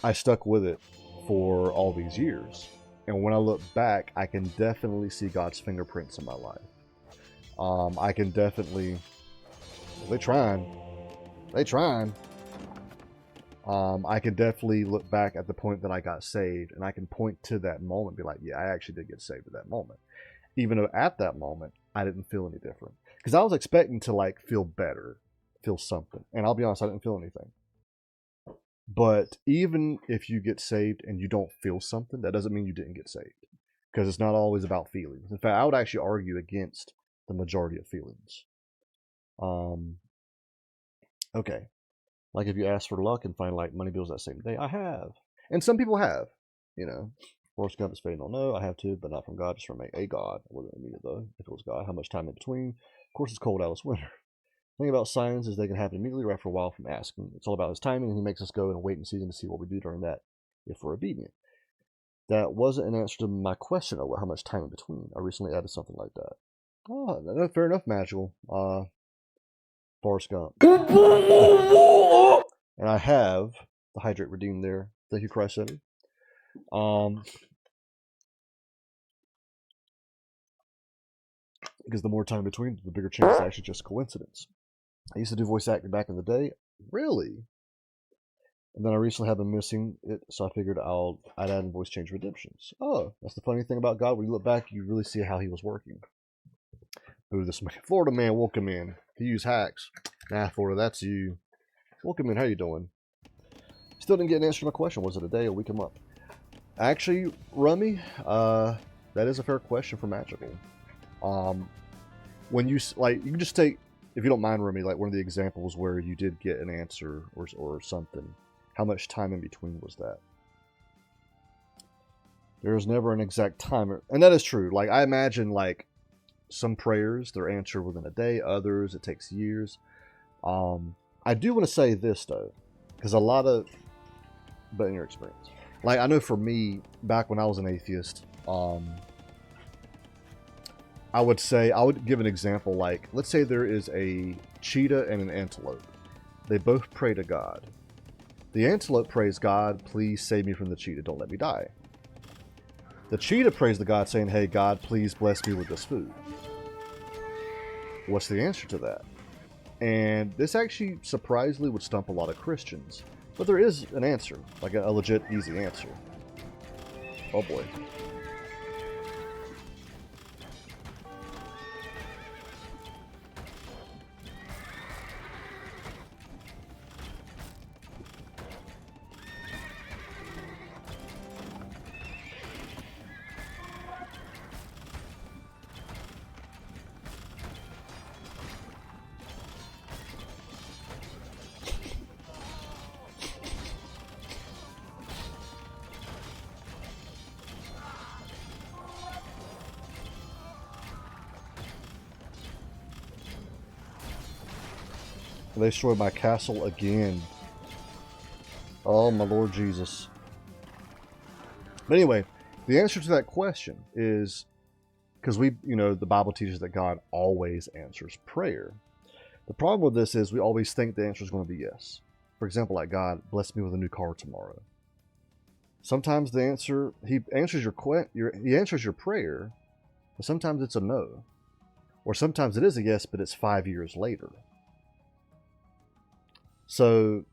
A: I stuck with it for all these years. And when I look back, I can definitely see God's fingerprints in my life. I can definitely... They're trying. They trying. I can definitely look back at the point that I got saved, and I can point to that moment and be like, yeah, I actually did get saved at that moment. Even though at that moment, I didn't feel any different. Because I was expecting to like feel better, feel something. And I'll be honest, I didn't feel anything. But even if you get saved and you don't feel something, that doesn't mean you didn't get saved. Because it's not always about feelings. In fact, I would actually argue against the majority of feelings. Okay. Like if you ask for luck and find like money bills that same day, I have. And some people have, you know. Forrest Gump is fading on no, I have to, but not from God, just from a God. I wasn't immediate though. If it was God, how much time in between? Of course it's cold out, it's winter. The thing about signs is they can happen immediately or after a while from asking. It's all about his timing, and he makes us go and wait and season to see what we do during that, if we're obedient. That wasn't an answer to my question of how much time in between. I recently added something like that. Oh, no, fair enough, Magical. Forrest Gump. And I have the Hydrate redeemed there. Thank you, Christ Center. Because the more time between, the bigger chance it's actually just coincidence. I used to do voice acting back in the day. Really? And then I recently have been missing it, so I figured I'd add in voice change redemptions. Oh, that's the funny thing about God. When you look back, you really see how he was working. Ooh, this man, Florida man, welcome in. He used hacks. Nah, Florida, that's you. Welcome in. How you doing? Still didn't get an answer to my question. Was it a day, a week, a month? Actually, Rummy, that is a fair question for Magical. When you like, you can just take, if you don't mind, Rummy, like one of the examples where you did get an answer or something. How much time in between was that? There is never an exact time, and that is true. Like I imagine, like some prayers they're answered within a day, others it takes years. I do want to say this though, because a lot of, but in your experience, like I know for me, back when I was an atheist, I would give an example. Like, let's say there is a cheetah and an antelope. They both pray to God. The antelope prays, God, please save me from the cheetah. Don't let me die. The cheetah prays to God saying, hey, God, please bless me with this food. What's the answer to that? And this actually surprisingly would stump a lot of Christians. But there is an answer, like a legit easy answer. Oh boy. They destroyed my castle again. Oh, my Lord Jesus. But anyway, the answer to that question is, because the Bible teaches that God always answers prayer. The problem with this is we always think the answer is going to be yes. For example, like, God, bless me with a new car tomorrow. Sometimes the answer, he answers your prayer, but sometimes it's a no. Or sometimes it is a yes, but it's 5 years later. So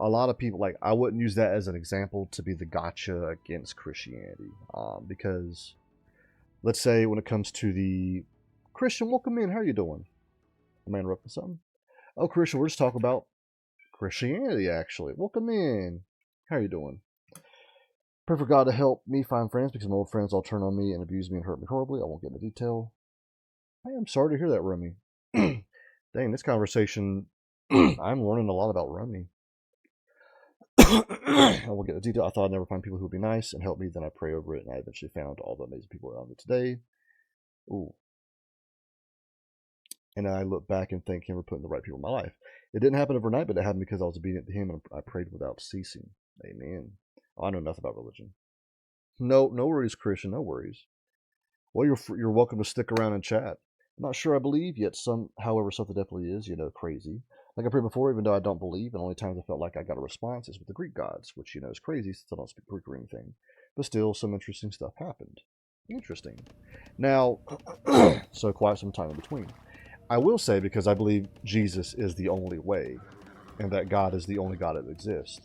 A: a lot of people, like, I wouldn't use that as an example to be the gotcha against Christianity. Because let's say when it comes to the Christian, welcome in, how are you doing? Am I interrupting something? Oh, Christian, we're just talking about Christianity, actually. Welcome in. How are you doing? Pray for God to help me find friends because my old friends all turn on me and abuse me and hurt me horribly. I won't get into detail. I am sorry to hear that, Rummy. Dang, this conversation, I'm learning a lot about Rummy. I won't get into detail. I thought I'd never find people who would be nice and help me. Then I pray over it, and I eventually found all the amazing people around me today. Ooh. And then I look back and thank him for putting the right people in my life. It didn't happen overnight, but it happened because I was obedient to him and I prayed without ceasing. Amen. Oh, I know nothing about religion. No worries, Christian. No worries. Well, you're welcome to stick around and chat. I'm not sure I believe yet. However, something definitely is, crazy. Like I prayed before, even though I don't believe, and the only times I felt like I got a response is with the Greek gods, which is crazy since I don't speak Greek or anything. But still, some interesting stuff happened. Interesting. Now, so quite some time in between. I will say, because I believe Jesus is the only way, and that God is the only God that exists,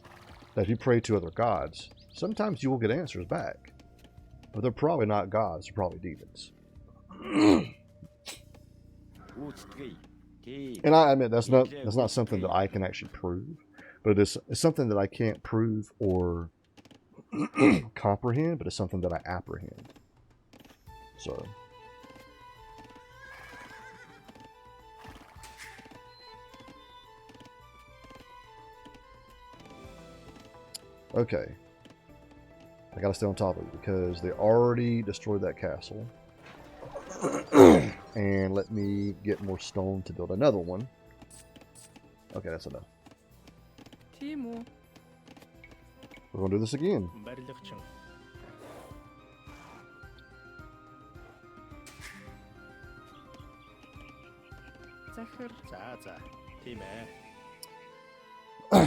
A: that if you pray to other gods, sometimes you will get answers back. But they're probably not gods, they're probably demons. And I admit that's not something that I can actually prove, but it's something that I can't prove or comprehend, but it's something that I apprehend. So... Okay. I gotta stay on top of it because they already destroyed that castle. And let me get more stone to build another one. Okay, that's enough.
D: Timo.
A: We're gonna do this again.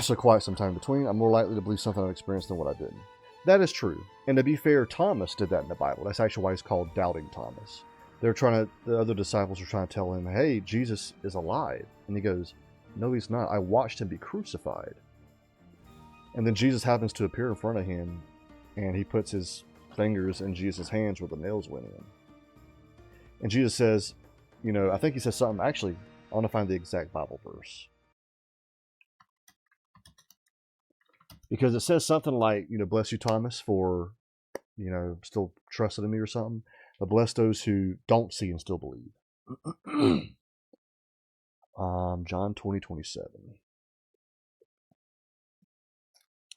A: So quite some time between, I'm more likely to believe something I've experienced than what I didn't. That is true. And to be fair, Thomas did that in the Bible. That's actually why he's called Doubting Thomas. The other disciples are trying to tell him, hey, Jesus is alive. And he goes, no, he's not. I watched him be crucified. And then Jesus happens to appear in front of him, and he puts his fingers in Jesus' hands where the nails went in. And Jesus says, I think he says something, actually, I want to find the exact Bible verse. Because it says something like, bless you, Thomas, for, still trusting in me or something. But bless those who don't see and still believe. John 20:27.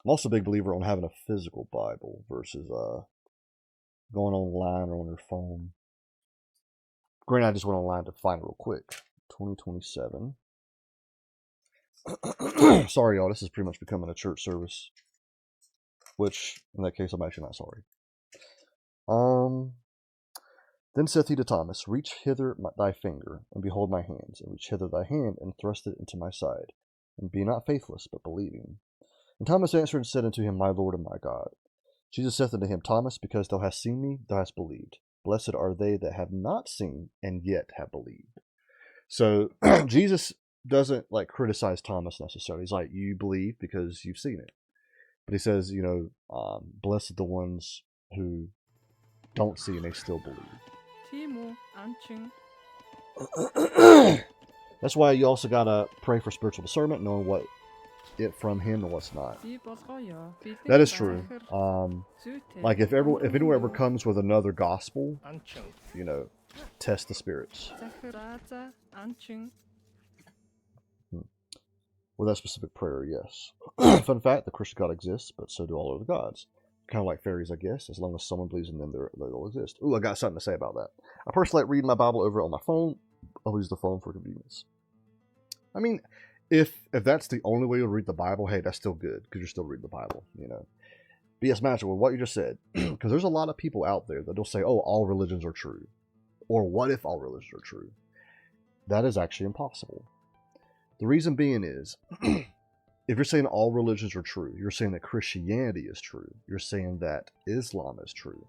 A: I'm also a big believer on having a physical Bible versus going online or on your phone. Granted, I just went online to find it real quick. 20:27. Sorry, y'all. This is pretty much becoming a church service. Which, in that case, I'm actually not sorry. Then saith he to Thomas, reach hither thy finger, and behold my hands, and reach hither thy hand, and thrust it into my side. And be not faithless, but believing. And Thomas answered and said unto him, my Lord and my God. Jesus saith unto him, Thomas, because thou hast seen me, thou hast believed. Blessed are they that have not seen, and yet have believed. So, Jesus doesn't criticize Thomas necessarily. He's like, you believe because you've seen it. But he says, blessed the ones who don't see and they still believe.
D: Timo, Anching.
A: That's why you also gotta pray for spiritual discernment, knowing what it from him and what's not. That is true. Like if anyone ever comes with another gospel, test the spirits. With that specific prayer, yes. Fun fact, the Christian God exists, but so do all other gods. Kind of like fairies, I guess. As long as someone believes in them, they'll exist. Ooh, I got something to say about that. I personally like reading my Bible over on my phone. I'll use the phone for convenience. I mean, if that's the only way you'll read the Bible, hey, that's still good because you're still reading the Bible, you know. But yes, Magical, what you just said, because there's a lot of people out there that'll say, oh, all religions are true, or what if all religions are true? That is actually impossible. The reason being is, if you're saying all religions are true, you're saying that Christianity is true. You're saying that Islam is true.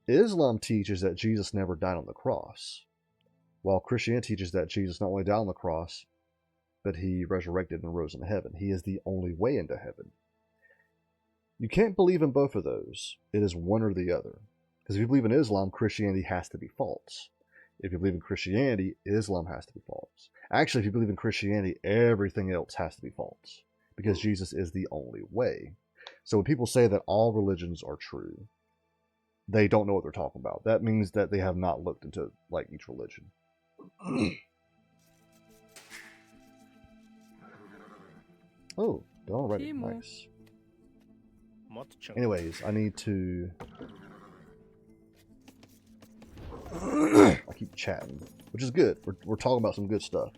A: Islam teaches that Jesus never died on the cross, while Christianity teaches that Jesus not only died on the cross, but he resurrected and rose into heaven. He is the only way into heaven. You can't believe in both of those. It is one or the other. Because if you believe in Islam, Christianity has to be false. If you believe in Christianity, Islam has to be false. Actually, if you believe in Christianity, everything else has to be false. Because Jesus is the only way. So when people say that all religions are true, they don't know what they're talking about. That means that they have not looked into like each religion. Oh, they're already nice. Anyways, I need to... I keep chatting, which is good. We're talking about some good stuff.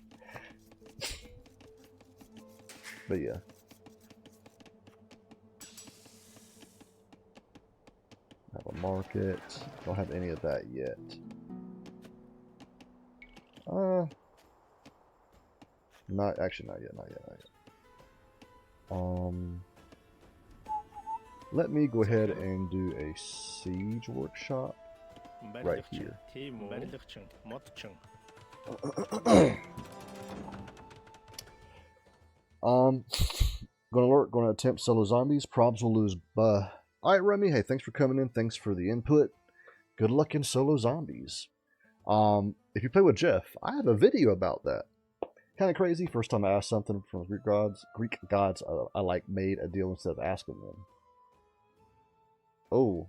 A: But yeah. Have a market. Don't have any of that yet. Not yet. Let me go ahead and do a siege workshop right here. Gonna attempt solo zombies. Probs will lose. Alright, Remy. Hey, thanks for coming in. Thanks for the input. Good luck in solo zombies. If you play with Jeff, I have a video about that. Kind of crazy. First time I asked something from Greek gods, I like made a deal instead of asking them. Oh.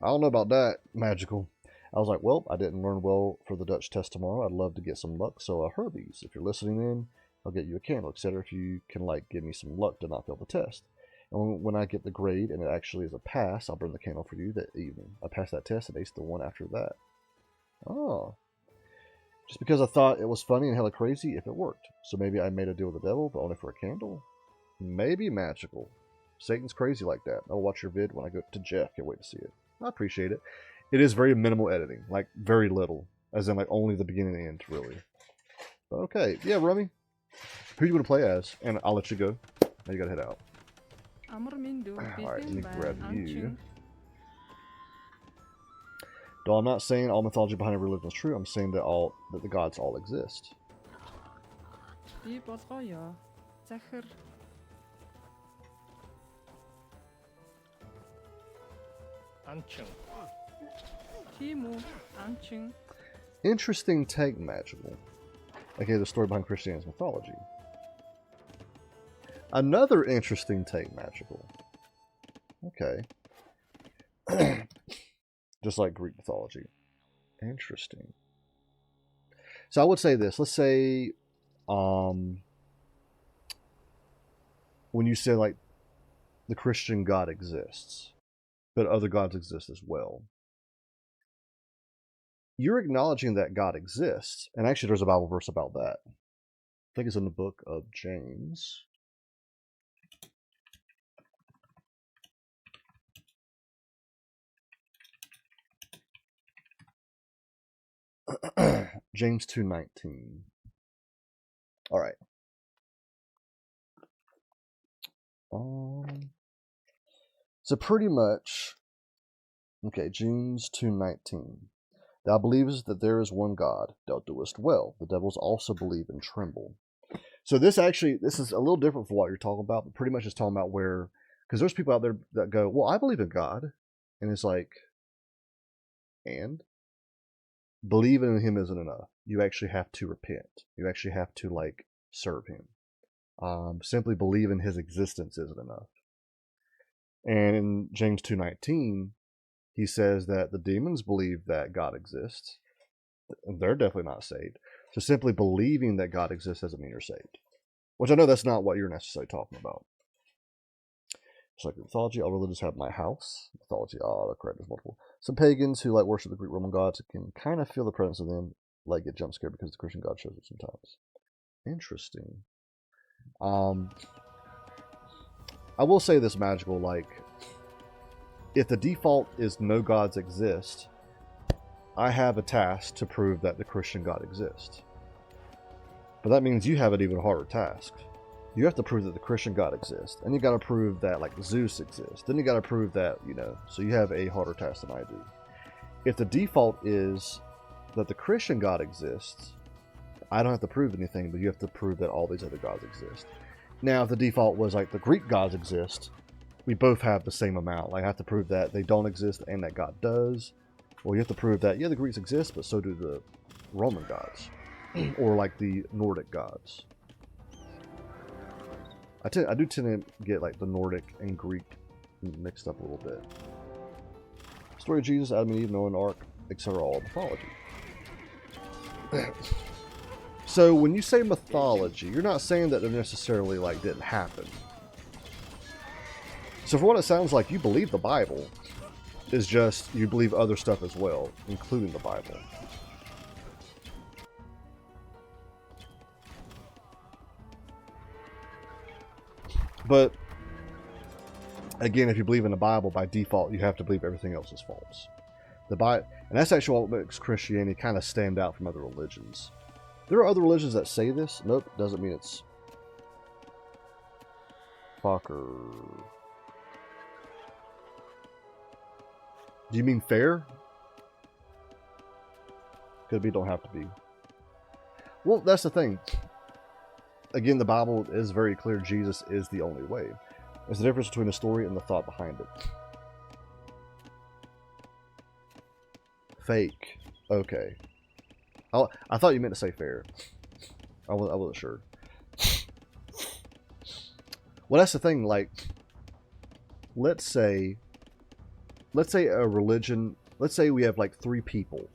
A: I don't know about that, Magical. I was like, well, I didn't learn well for the Dutch test tomorrow. I'd love to get some luck. So, Herbies, if you're listening in, I'll get you a candle, etc. If you can, like, give me some luck to not fail the test. And when I get the grade and it actually is a pass, I'll burn the candle for you that evening. I passed that test and aced the one after that. Oh. Just because I thought it was funny and hella crazy if it worked. So maybe I made a deal with the devil, but only for a candle? Maybe Magical. Satan's crazy like that. I'll watch your vid when I go to Jeff. Can't wait to see it. I appreciate it. It is very minimal editing. Like, very little. As in, like, only the beginning and the end, really. But okay. Yeah, Rummy. Who are you going to play as? And I'll let you go. Now you got to head out. Alright, let me grab you. Though I'm not saying all mythology behind every religion is true, I'm saying that the gods all exist. Interesting take, Magical. Okay, the story behind Christianity's mythology. Another interesting take, Magical. Okay. Just like Greek mythology. Interesting. So I would say this. Let's say, when you say, like, the Christian God exists, but other gods exist as well, you're acknowledging that God exists. And actually, there's a Bible verse about that. I think it's in the book of James. James 2:19. All right. So pretty much, okay, James 2:19. Thou believest that there is one God, thou doest well. The devils also believe and tremble. So this is a little different from what you're talking about, but pretty much it's talking about where, because there's people out there that go, well, I believe in God. And it's like, and? Believing in him isn't enough. You actually have to repent. You actually have to, like, serve him. Simply believe in his existence isn't enough. And in James 2:19, he says that the demons believe that God exists. And they're definitely not saved. So simply believing that God exists doesn't mean you're saved. Which I know that's not what you're necessarily talking about. Just like mythology, all religions have my house. Mythology, correct, there's multiple. Some pagans who like worship the Greek Roman gods can kind of feel the presence of them, like get jump scared because the Christian God shows it sometimes. Interesting. I will say this, Magical, like, if the default is no gods exist, I have a task to prove that the Christian God exists. But that means you have an even harder task. You have to prove that the Christian God exists, and you got to prove that, like, Zeus exists. Then you got to prove that, you know, so you have a harder task than I do. If the default is that the Christian God exists, I don't have to prove anything, but you have to prove that all these other gods exist. Now, if the default was like the Greek gods exist, we both have the same amount. Like, I have to prove that they don't exist and that God does. Or you have to prove that, yeah, the Greeks exist, but so do the Roman gods. Or like the Nordic gods. I do tend to get like the Nordic and Greek mixed up a little bit. Story of Jesus, Adam and Eve, Noah and the Ark, etc. all mythology. So when you say mythology, you're not saying that it necessarily like didn't happen. So for what it sounds like, you believe the Bible. Is just you believe other stuff as well, including the Bible. But again, if you believe in the Bible, by default, you have to believe everything else is false. The Bible, and that's actually what makes Christianity kind of stand out from other religions. There are other religions that say this. Nope, doesn't mean it's fucker. Do you mean fair? Could be, don't have to be. Well, that's the thing. Again, the Bible is very clear. Jesus is the only way. There's a difference between the story and the thought behind it. Fake. Okay. I thought you meant to say fair. I wasn't sure. Well, that's the thing. Like, let's say a religion. Let's say we have like 3 people.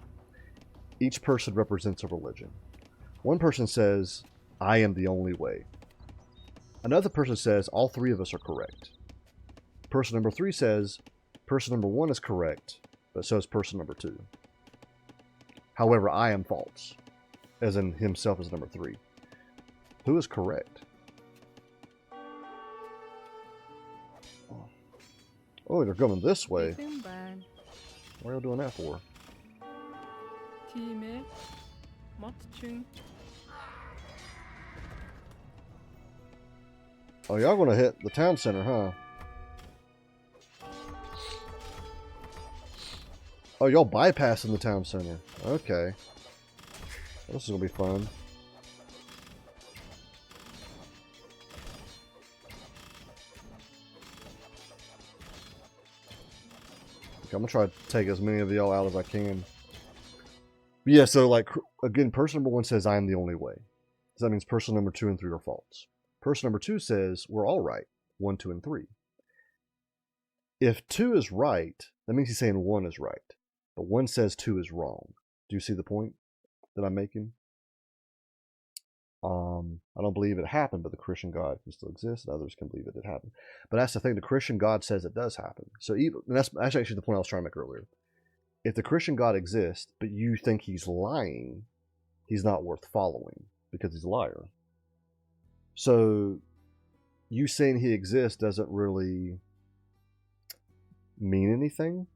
A: Each person represents a religion. One person says, I am the only way. Another person says, all 3 of us are correct. Person number 3 says, person number 1 is correct, but so is person number 2. However, I am false, as in himself is number 3. Who is correct? Oh, they're coming this way. What are you doing that for?
D: 팀의 멋진
A: Oh, y'all gonna hit the town center, huh? Oh, y'all bypassing the town center. Okay. This is gonna be fun. Okay, I'm gonna try to take as many of y'all out as I can. But yeah, so like, again, person number 1 says, I am the only way. So that means person number 2 and 3 are false. Person number 2 says, we're all right. 1, 2, and 3. If 2 is right, that means he's saying 1 is right. But 1 says 2 is wrong. Do you see the point that I'm making? I don't believe it happened, but the Christian God can still exist, and others can believe it did happen. But that's the thing, the Christian God says it does happen. So even, and that's actually the point I was trying to make earlier. If the Christian God exists, but you think he's lying, he's not worth following, because he's a liar. So you saying he exists doesn't really mean anything.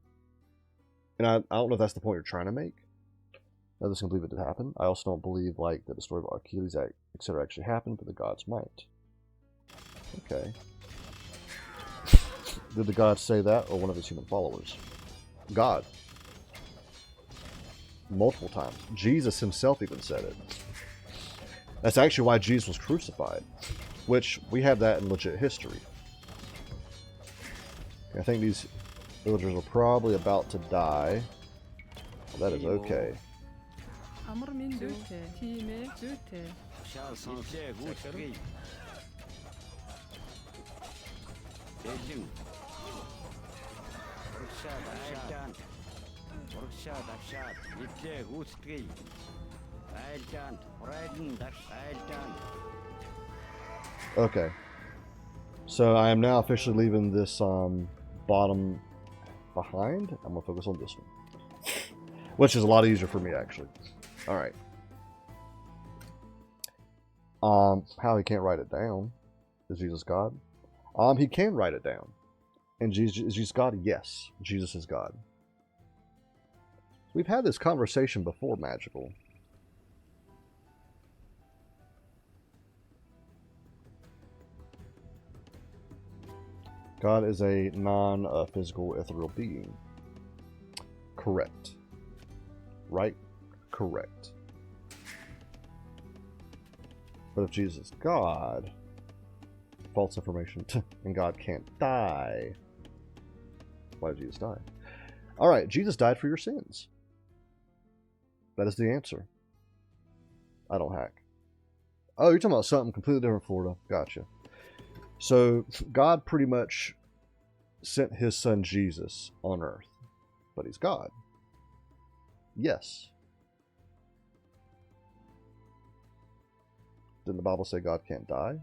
A: And I don't know if that's the point you're trying to make. Others can believe it did happen. I also don't believe like that the story of Achilles, etc. actually happened, but the gods might. Okay. Did the gods say that, or one of his human followers? God. Multiple times. Jesus himself even said it. That's actually why Jesus was crucified, which we have that in legit history. I think these villagers are probably about to die. Well, that is okay.
D: 아무르민도 팀의 주태
A: Okay. So I am now officially leaving this bottom behind. I'm going to focus on this one. Which is a lot easier for me, actually. Alright. How he can't write it down? Is Jesus God? He can write it down. And is Jesus God? Yes, Jesus is God. We've had this conversation before, Magical. God is a non-physical ethereal being. Correct. Right? Correct. But if Jesus is God, false information, and God can't die, why did Jesus die? Alright, Jesus died for your sins. That is the answer. I don't hack. Oh, you're talking about something completely different, Florida. Gotcha. So, God pretty much sent his son Jesus on earth. But he's God. Yes. Didn't the Bible say God can't die?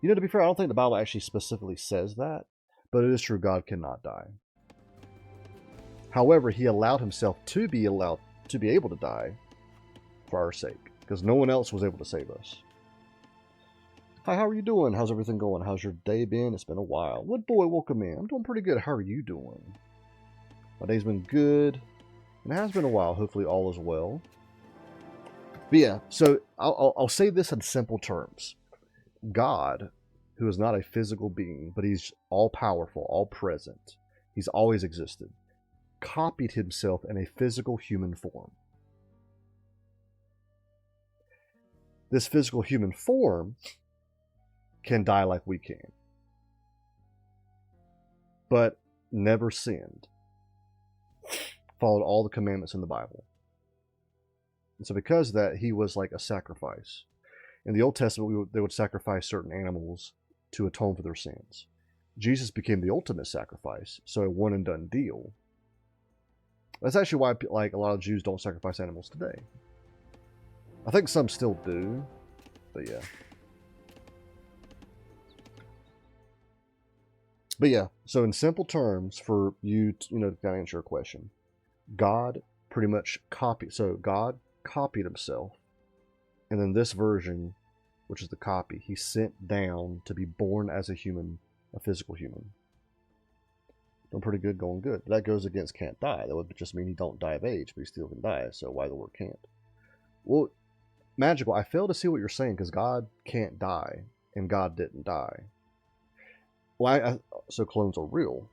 A: You know, to be fair, I don't think the Bible actually specifically says that. But it is true, God cannot die. However, he allowed himself to be able to die for our sake. Because no one else was able to save us. Hi, how are you doing? How's everything going? How's your day been? It's been a while. What boy, welcome in. I'm doing pretty good. How are you doing? My day's been good. And it has been a while. Hopefully all is well. But yeah, so I'll say this in simple terms. God, who is not a physical being, but he's all-powerful, all-present. He's always existed. Copied himself in a physical human form. This physical human form can die like we can. But never sinned. Followed all the commandments in the Bible. And so because of that, he was like a sacrifice. In the Old Testament, they would sacrifice certain animals to atone for their sins. Jesus became the ultimate sacrifice, so a one and done deal. That's actually why like a lot of Jews don't sacrifice animals today. I think some still do, but yeah. But yeah, so in simple terms, for you to, to answer your question, God pretty much copied. So God copied himself, and then this version, which is the copy, he sent down to be born as a human, a physical human. Doing pretty good, going good. That goes against can't die. That would just mean he don't die of age, but he still can die. So why the word can't? Well, Magical, I fail to see what you're saying because God can't die, and God didn't die. Well, so clones are real.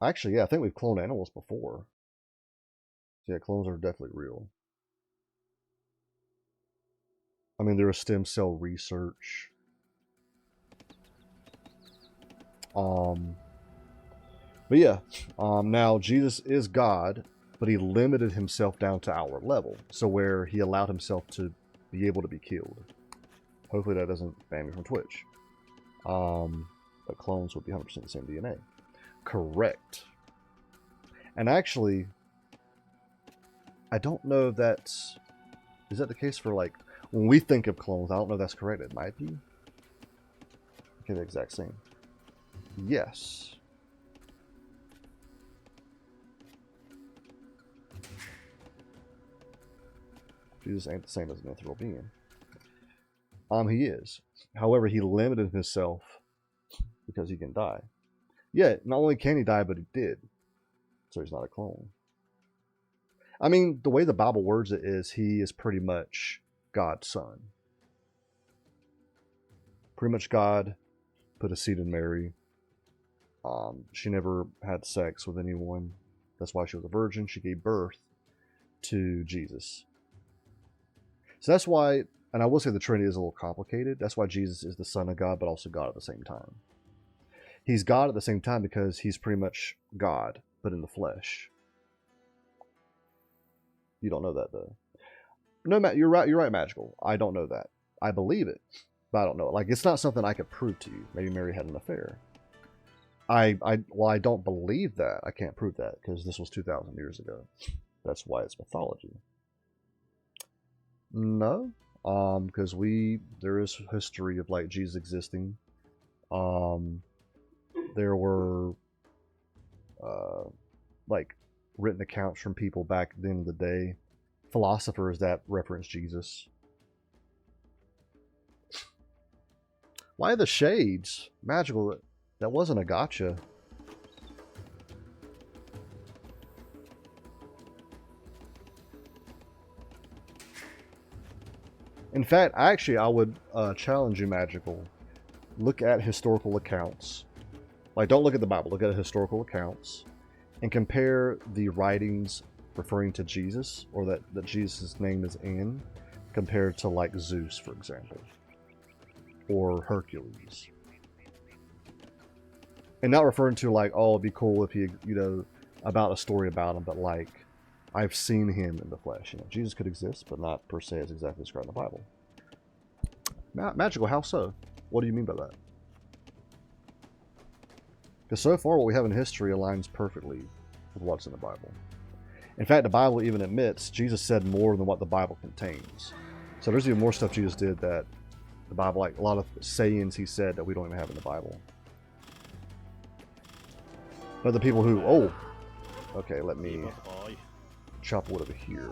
A: Actually, yeah, I think we've cloned animals before. So yeah, clones are definitely real. I mean, there is stem cell research. But yeah, now Jesus is God, but he limited himself down to our level. So where he allowed himself to be able to be killed. Hopefully that doesn't ban me from Twitch. But clones would be 100% the same DNA. Correct. And actually, I don't know if that's... Is that the case for, like, when we think of clones? I don't know if that's correct. It might be. Okay, the exact same. Yes. Jesus ain't the same as an ethereal being. He is. However, he limited himself because he can die. Yeah, not only can he die, but he did. So he's not a clone. I mean, the way the Bible words it is, he is pretty much God's son. Pretty much God put a seed in Mary. She never had sex with anyone. That's why she was a virgin. She gave birth to Jesus. So that's why, and I will say the Trinity is a little complicated. That's why Jesus is the Son of God, but also God at the same time. He's God at the same time because he's pretty much God, but in the flesh. You don't know that, though. No, Matt, you're right, Magical. I don't know that. I believe it, but I don't know it. Like, it's not something I could prove to you. Maybe Mary had an affair. I don't believe that. I can't prove that because this was 2,000 years ago. That's why it's mythology. No, because there is history of like Jesus existing. There were like written accounts from people back then in the day philosophers that reference Jesus. Why the shades? Magical. That wasn't a gotcha. In fact, actually, I would challenge you, Magical. Look at historical accounts. Like, don't look at the Bible. Look at historical accounts. And compare the writings referring to Jesus, or that Jesus' name is in, compared to, like, Zeus, for example. Or Hercules. And not referring to, like, oh, it'd be cool if he, you know, about a story about him, but, like, I've seen him in the flesh. You know, Jesus could exist, but not per se as exactly described in the Bible. Magical, how so? What do you mean by that? Because so far what we have in history aligns perfectly with what's in the Bible. In fact, the Bible even admits Jesus said more than what the Bible contains. So there's even more stuff Jesus did that the Bible, like a lot of sayings he said that we don't even have in the Bible. But the people who, oh, okay, let me chop wood over here.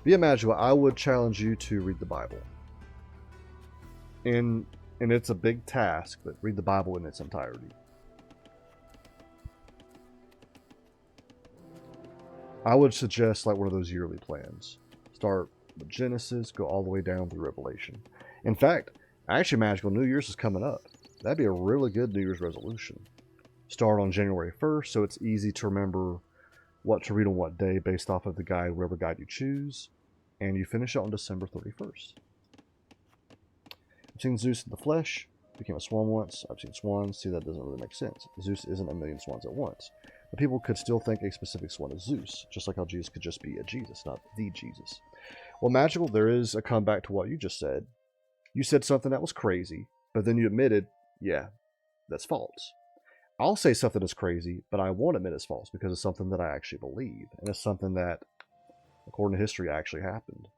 A: Be Magical, I would challenge you to read the Bible. And it's a big task, but read the Bible in its entirety. I would suggest like one of those yearly plans. Start with Genesis, go all the way down through Revelation. In fact, actually Magical, New Year's is coming up. That'd be a really good New Year's resolution. Start on January 1st, so it's easy to remember what to read on what day based off of the guide, whatever guide you choose, and you finish it on December 31st. I've seen Zeus in the flesh, became a swan once. I've seen swans. See, that doesn't really make sense. Zeus isn't a million swans at once. But people could still think a specific swan is Zeus, just like how Jesus could just be a Jesus, not the Jesus. Well, Magical, there is a comeback to what you just said. You said something that was crazy, but then you admitted, yeah, that's false. I'll say something is crazy, but I won't admit it's false because it's something that I actually believe. And it's something that, according to history, actually happened.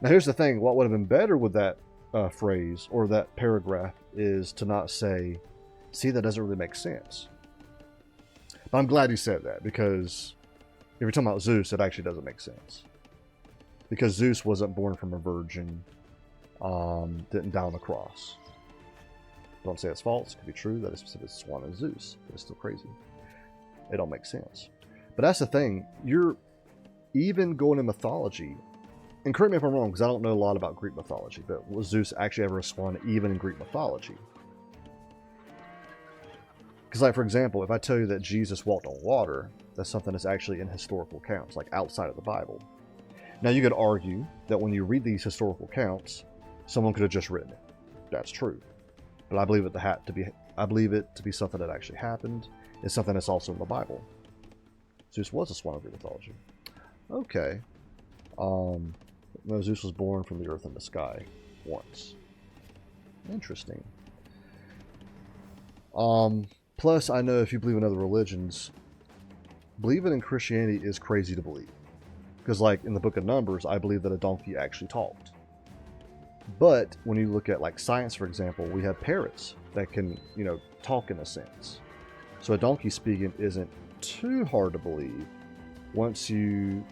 A: Now here's the thing, what would have been better with that phrase, or that paragraph, is to not say, see, that doesn't really make sense. But I'm glad you said that, because if you're talking about Zeus, it actually doesn't make sense. Because Zeus wasn't born from a virgin, didn't die on the cross. Don't say it's false. It could be true that a specific swan is Zeus, but it's still crazy. It don't make sense. But that's the thing. You're even going in mythology, and correct me if I'm wrong, because I don't know a lot about Greek mythology, but was Zeus actually ever a swan even in Greek mythology? Because, like, for example, if I tell you that Jesus walked on water, that's something that's actually in historical accounts, like outside of the Bible. Now, you could argue that when you read these historical accounts, someone could have just written it. That's true. But I believe it to be something that actually happened. It's something that's also in the Bible. Zeus was a swan of Greek mythology. Okay. No, Zeus was born from the earth and the sky once. Interesting. Plus, I know if you believe in other religions, believing in Christianity is crazy to believe. Because, like, in the book of Numbers, I believe that a donkey actually talked. But when you look at, like, science, for example, we have parrots that can, you know, talk in a sense. So a donkey speaking isn't too hard to believe once you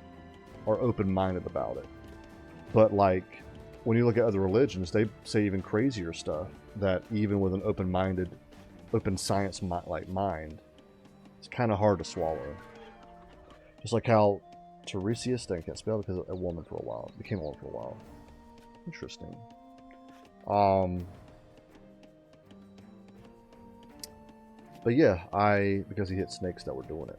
A: are open-minded about it. But, like, when you look at other religions, they say even crazier stuff that even with an open-minded, open science mind, it's kind of hard to swallow. Just like how Tiresias, I can't spell because a woman for a while, became a woman for a while. Interesting. But yeah, because he hit snakes that were doing it.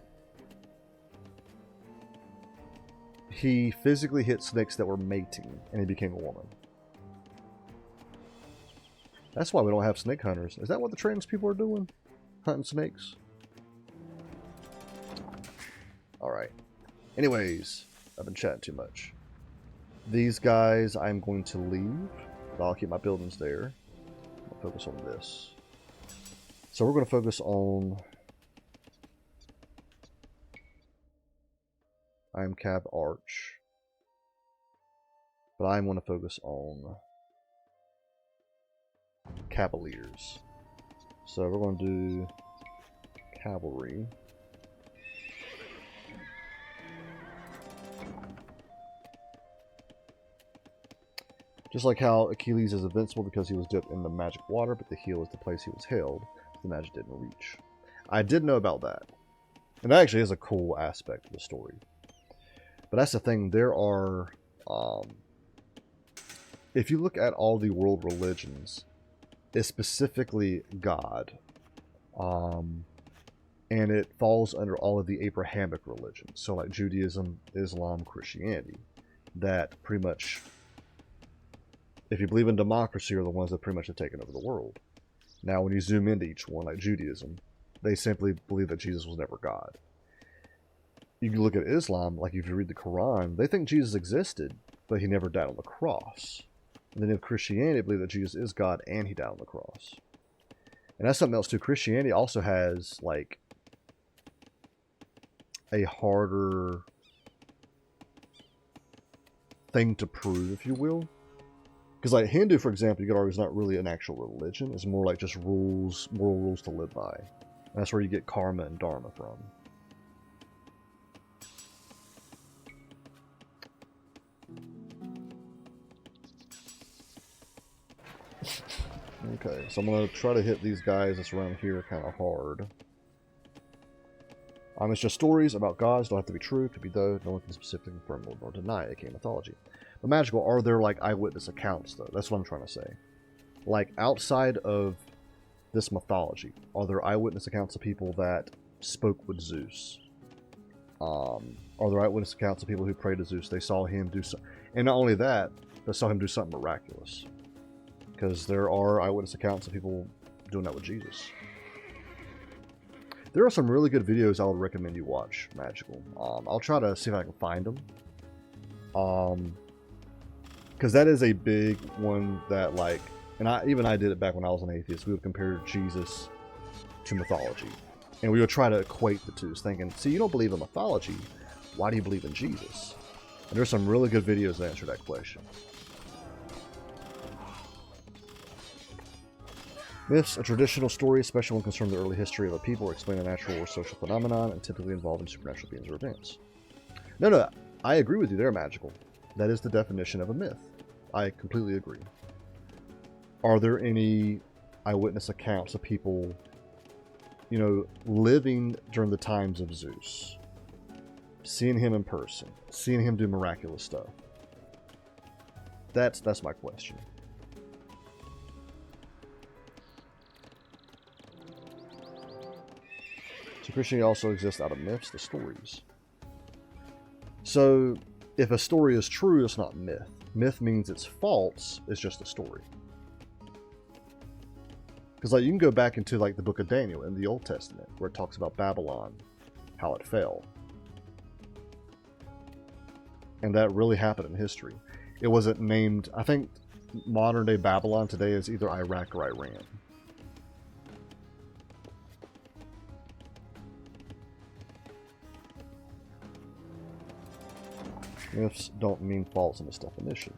A: He physically hit snakes that were mating, and he became a woman. That's why we don't have snake hunters. Is that what the trans people are doing? Hunting snakes? Alright. Anyways, I've been chatting too much. These guys I'm going to leave, but I'll keep my buildings there. focus on this. So we're going to focus on I am Cab Arch. But I'm going to focus on Cavaliers. So we're going to do Cavalry. Just like how Achilles is invincible because he was dipped in the magic water, but the heel is the place he was held. The magic didn't reach. I did know about that. And that actually is a cool aspect of the story. But that's the thing, there are... if you look at all the world religions, it's specifically God. And it falls under all of the Abrahamic religions. So like Judaism, Islam, Christianity. That pretty much... if you believe in democracy, are the ones that pretty much have taken over the world. Now, when you zoom into each one, like Judaism, they simply believe that Jesus was never God. You can look at Islam, like if you read the Quran, they think Jesus existed, but he never died on the cross. And then in Christianity, they believe that Jesus is God and he died on the cross. And that's something else too. Christianity also has, like, a harder thing to prove, if you will. Because, like, Hindu, for example, you could argue is not really an actual religion. It's more like just rules, moral rules to live by. And that's where you get karma and dharma from. Okay, so I'm going to try to hit these guys that's around here kind of hard. It's just stories about gods. Don't have to be true. Could be though. No one can specifically confirm nor deny it. aka mythology. But magical, are there like eyewitness accounts though? That's what I'm trying to say. Like outside of this mythology, are there eyewitness accounts of people that spoke with Zeus? Are there eyewitness accounts of people who prayed to Zeus? They saw him do something. And not only that, they saw him do something miraculous. Because there are eyewitness accounts of people doing that with Jesus. There are some really good videos I would recommend you watch, Magical. I'll try to see if I can find them. Because that is a big one that, like, and I did it back when I was an atheist. We would compare Jesus to mythology. And we would try to equate the two, thinking, see, you don't believe in mythology. Why do you believe in Jesus? And there's some really good videos that answer that question. Myths, a traditional story, especially when concerned with the early history of a people, or explain a natural or social phenomenon, and typically involving supernatural beings or events. No, I agree with you there, Magical. That is the definition of a myth. I completely agree. Are there any eyewitness accounts of people, you know, living during the times of Zeus? Seeing him in person. Seeing him do miraculous stuff. That's my question. So Christianity also exists out of myths, the stories. So if a story is true, it's not myth. Myth means it's false, it's just a story. Because like you can go back into like the book of Daniel in the Old Testament, where it talks about Babylon, how it fell. And that really happened in history. It wasn't named, I think modern day Babylon today is either Iraq or Iran. Myths don't mean false in this definition.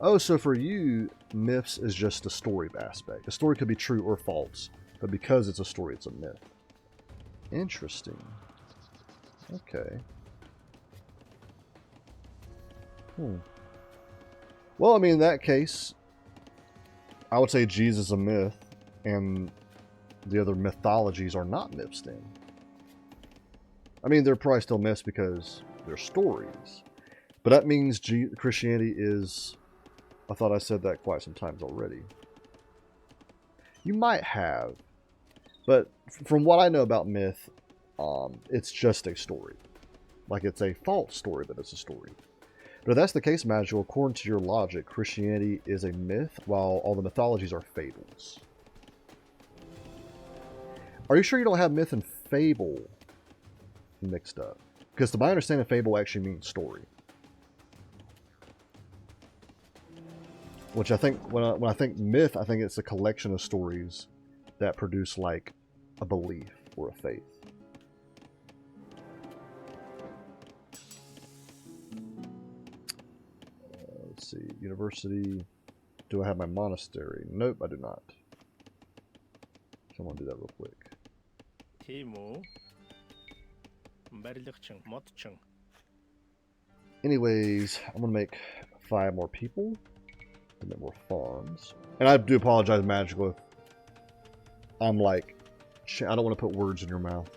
A: Oh, so for you, myths is just a story aspect. A story could be true or false, but because it's a story, it's a myth. Interesting. Okay. Well, I mean, in that case, I would say Jesus is a myth, and the other mythologies are not myths then. I mean, they're probably still myths because they're stories. But that means Christianity is... I thought I said that quite some times already. You might have. But from what I know about myth, it's just a story. Like it's a false story, but it's a story. But if that's the case, Magical, according to your logic, Christianity is a myth, while all the mythologies are fables. Are you sure you don't have myth and fable mixed up? Because to my understanding, fable actually means story. which I think when I think myth, I think it's a collection of stories that produce like a belief or a faith. Let's see, university. Do I have my monastery? Nope, I do not. So I'm gonna do that real quick. Anyways, I'm gonna make 5 more people. Make more farms. And I do apologize, Magical. I'm like, I don't want to put words in your mouth.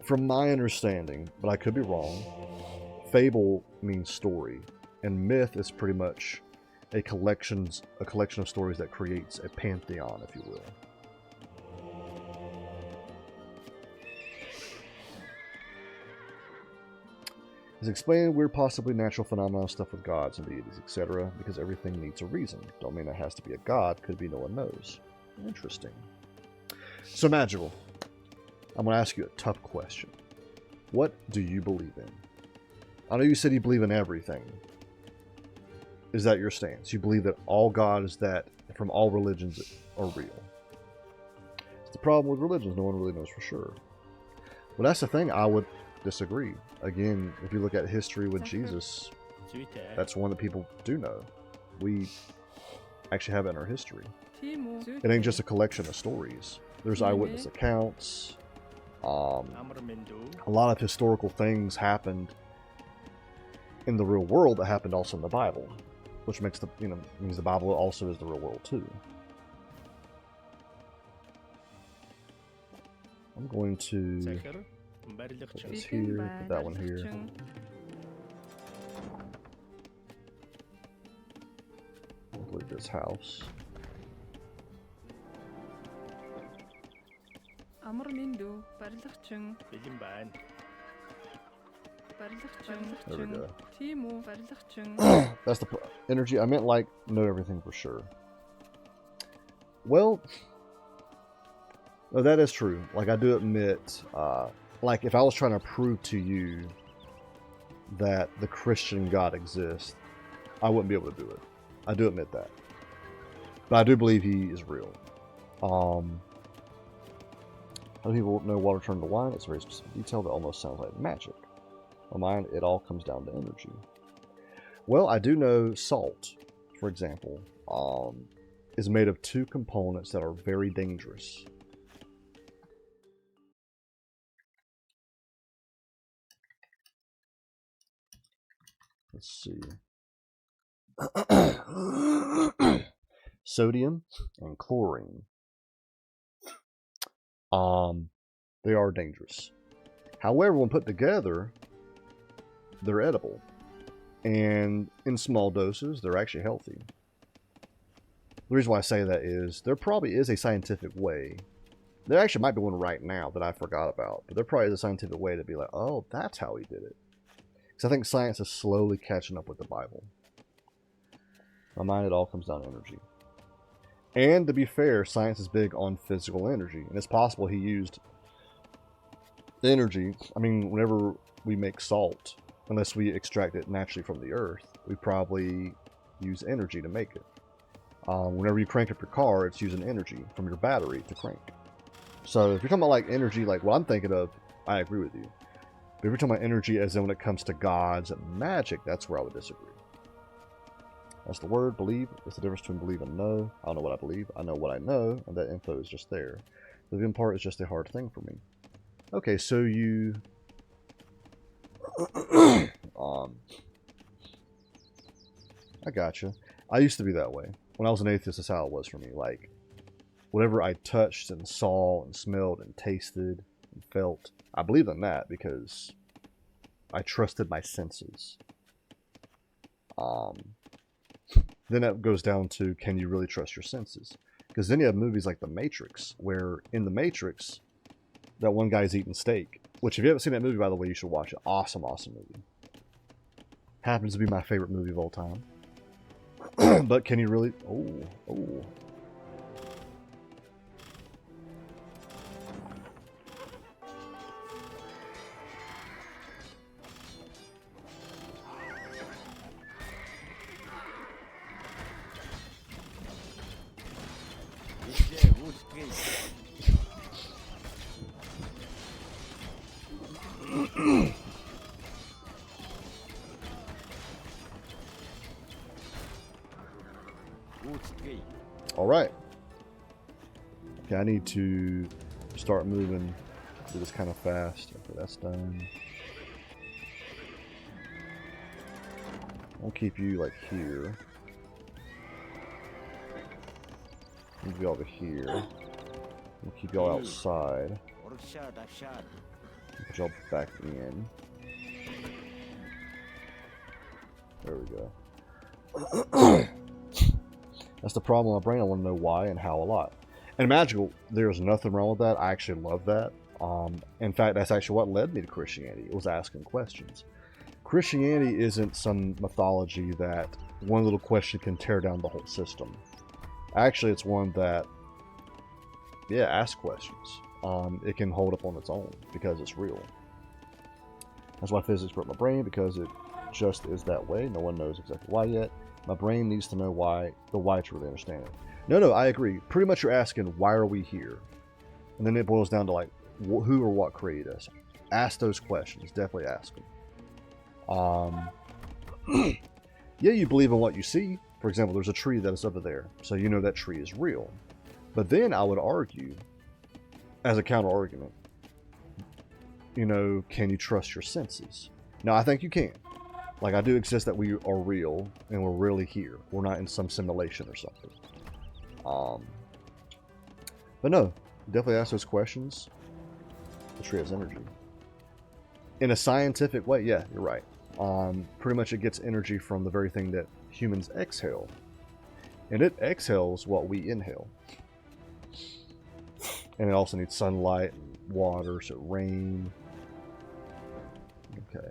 A: From my understanding, but I could be wrong, fable means story, and myth is pretty much a collection of stories that creates a pantheon, if you will. Is explaining weird, possibly natural phenomena, stuff with gods and deities, etc. Because everything needs a reason. Don't mean it has to be a god. Could be no one knows. Interesting. So, Magical, I'm going to ask you a tough question. What do you believe in? I know you said you believe in everything. Is that your stance? You believe that all gods that from all religions are real? It's the problem with religions. No one really knows for sure. Well, that's the thing. I would disagree. Again, if you look at history with Jesus, that's one that people do know. We actually have it in our history. It ain't just a collection of stories. There's eyewitness accounts. A lot of historical things happened in the real world that happened also in the Bible, which makes means the Bible also is the real world too. I'm going to put this here, put that one here. Complete this house. There we go. That's the energy. I meant like know everything for sure. Well, no, that is true. Like I do admit, like if I was trying to prove to you that the Christian God exists, I wouldn't be able to do it. I do admit that. But I do believe he is real. Other people know water turned to wine. It's a very specific detail that almost sounds like magic. On mine, it all comes down to energy. Well, I do know salt, for example, is made of 2 components that are very dangerous. Let's see. Sodium and chlorine. They are dangerous. However, when put together, they're edible. And in small doses, they're actually healthy. The reason why I say that is there probably is a scientific way. There actually might be one right now that I forgot about. But there probably is a scientific way to be like, oh, that's how he did it. Because I think science is slowly catching up with the Bible. In my mind, it all comes down to energy. And to be fair, science is big on physical energy. And it's possible he used energy. I mean, whenever we make salt, unless we extract it naturally from the earth, we probably use energy to make it. Whenever you crank up your car, it's using energy from your battery to crank. So if you're talking about like energy, like what I'm thinking of, I agree with you. But if you're talking about energy as in when it comes to gods and magic, that's where I would disagree. That's the word, believe. It's the difference between believe and know. I don't know what I believe. I know what I know, and that info is just there. The living part is just a hard thing for me. Okay, so you... I gotcha. I used to be that way. When I was an atheist, that's how it was for me. Like, whatever I touched and saw and smelled and tasted and felt, I believed in that because I trusted my senses. Then that goes down to, can you really trust your senses? Because then you have movies like The Matrix, where in The Matrix, that one guy's eating steak. Which, if you haven't seen that movie, by the way, you should watch it. Awesome, awesome movie. Happens to be my favorite movie of all time. But can you really... Oh. Alright. Okay, I need to start moving. Do this kind of fast. Okay, that's done. I'll keep you like here. Move you over here. We'll keep y'all outside. Put y'all back in. There we go. That's the problem with my brain. I want to know why and how a lot. And magical, there's nothing wrong with that. I actually love that. In fact, that's actually what led me to Christianity. It was asking questions. Christianity isn't some mythology that one little question can tear down the whole system. Actually, it's one that, yeah, asks questions. It can hold up on its own because it's real. That's why physics broke my brain, because it just is that way. No one knows exactly why yet. My brain needs to know why, the why to really understand it. No, I agree. Pretty much you're asking, why are we here? And then it boils down to like, who or what created us? Ask those questions. Definitely ask them. Yeah, you believe in what you see. For example, there's a tree that is over there, so you know that tree is real. But then I would argue, as a counter argument, you know, can you trust your senses? Now, I think you can. Like, I do exist that we are real, and we're really here. We're not in some simulation or something. But no, definitely ask those questions. The tree has energy. In a scientific way, yeah, you're right. Pretty much it gets energy from the very thing that humans exhale. And it exhales what we inhale. And it also needs sunlight and water, so rain. Okay.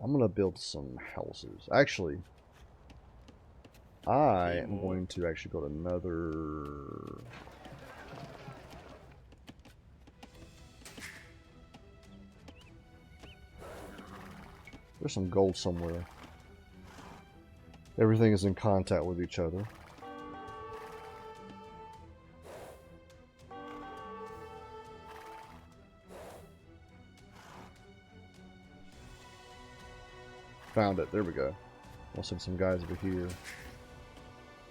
A: I'm going to build some houses. Actually, I am going to actually build another... There's some gold somewhere. Everything is in contact with each other. Found it. There we go. I'll send some guys over here.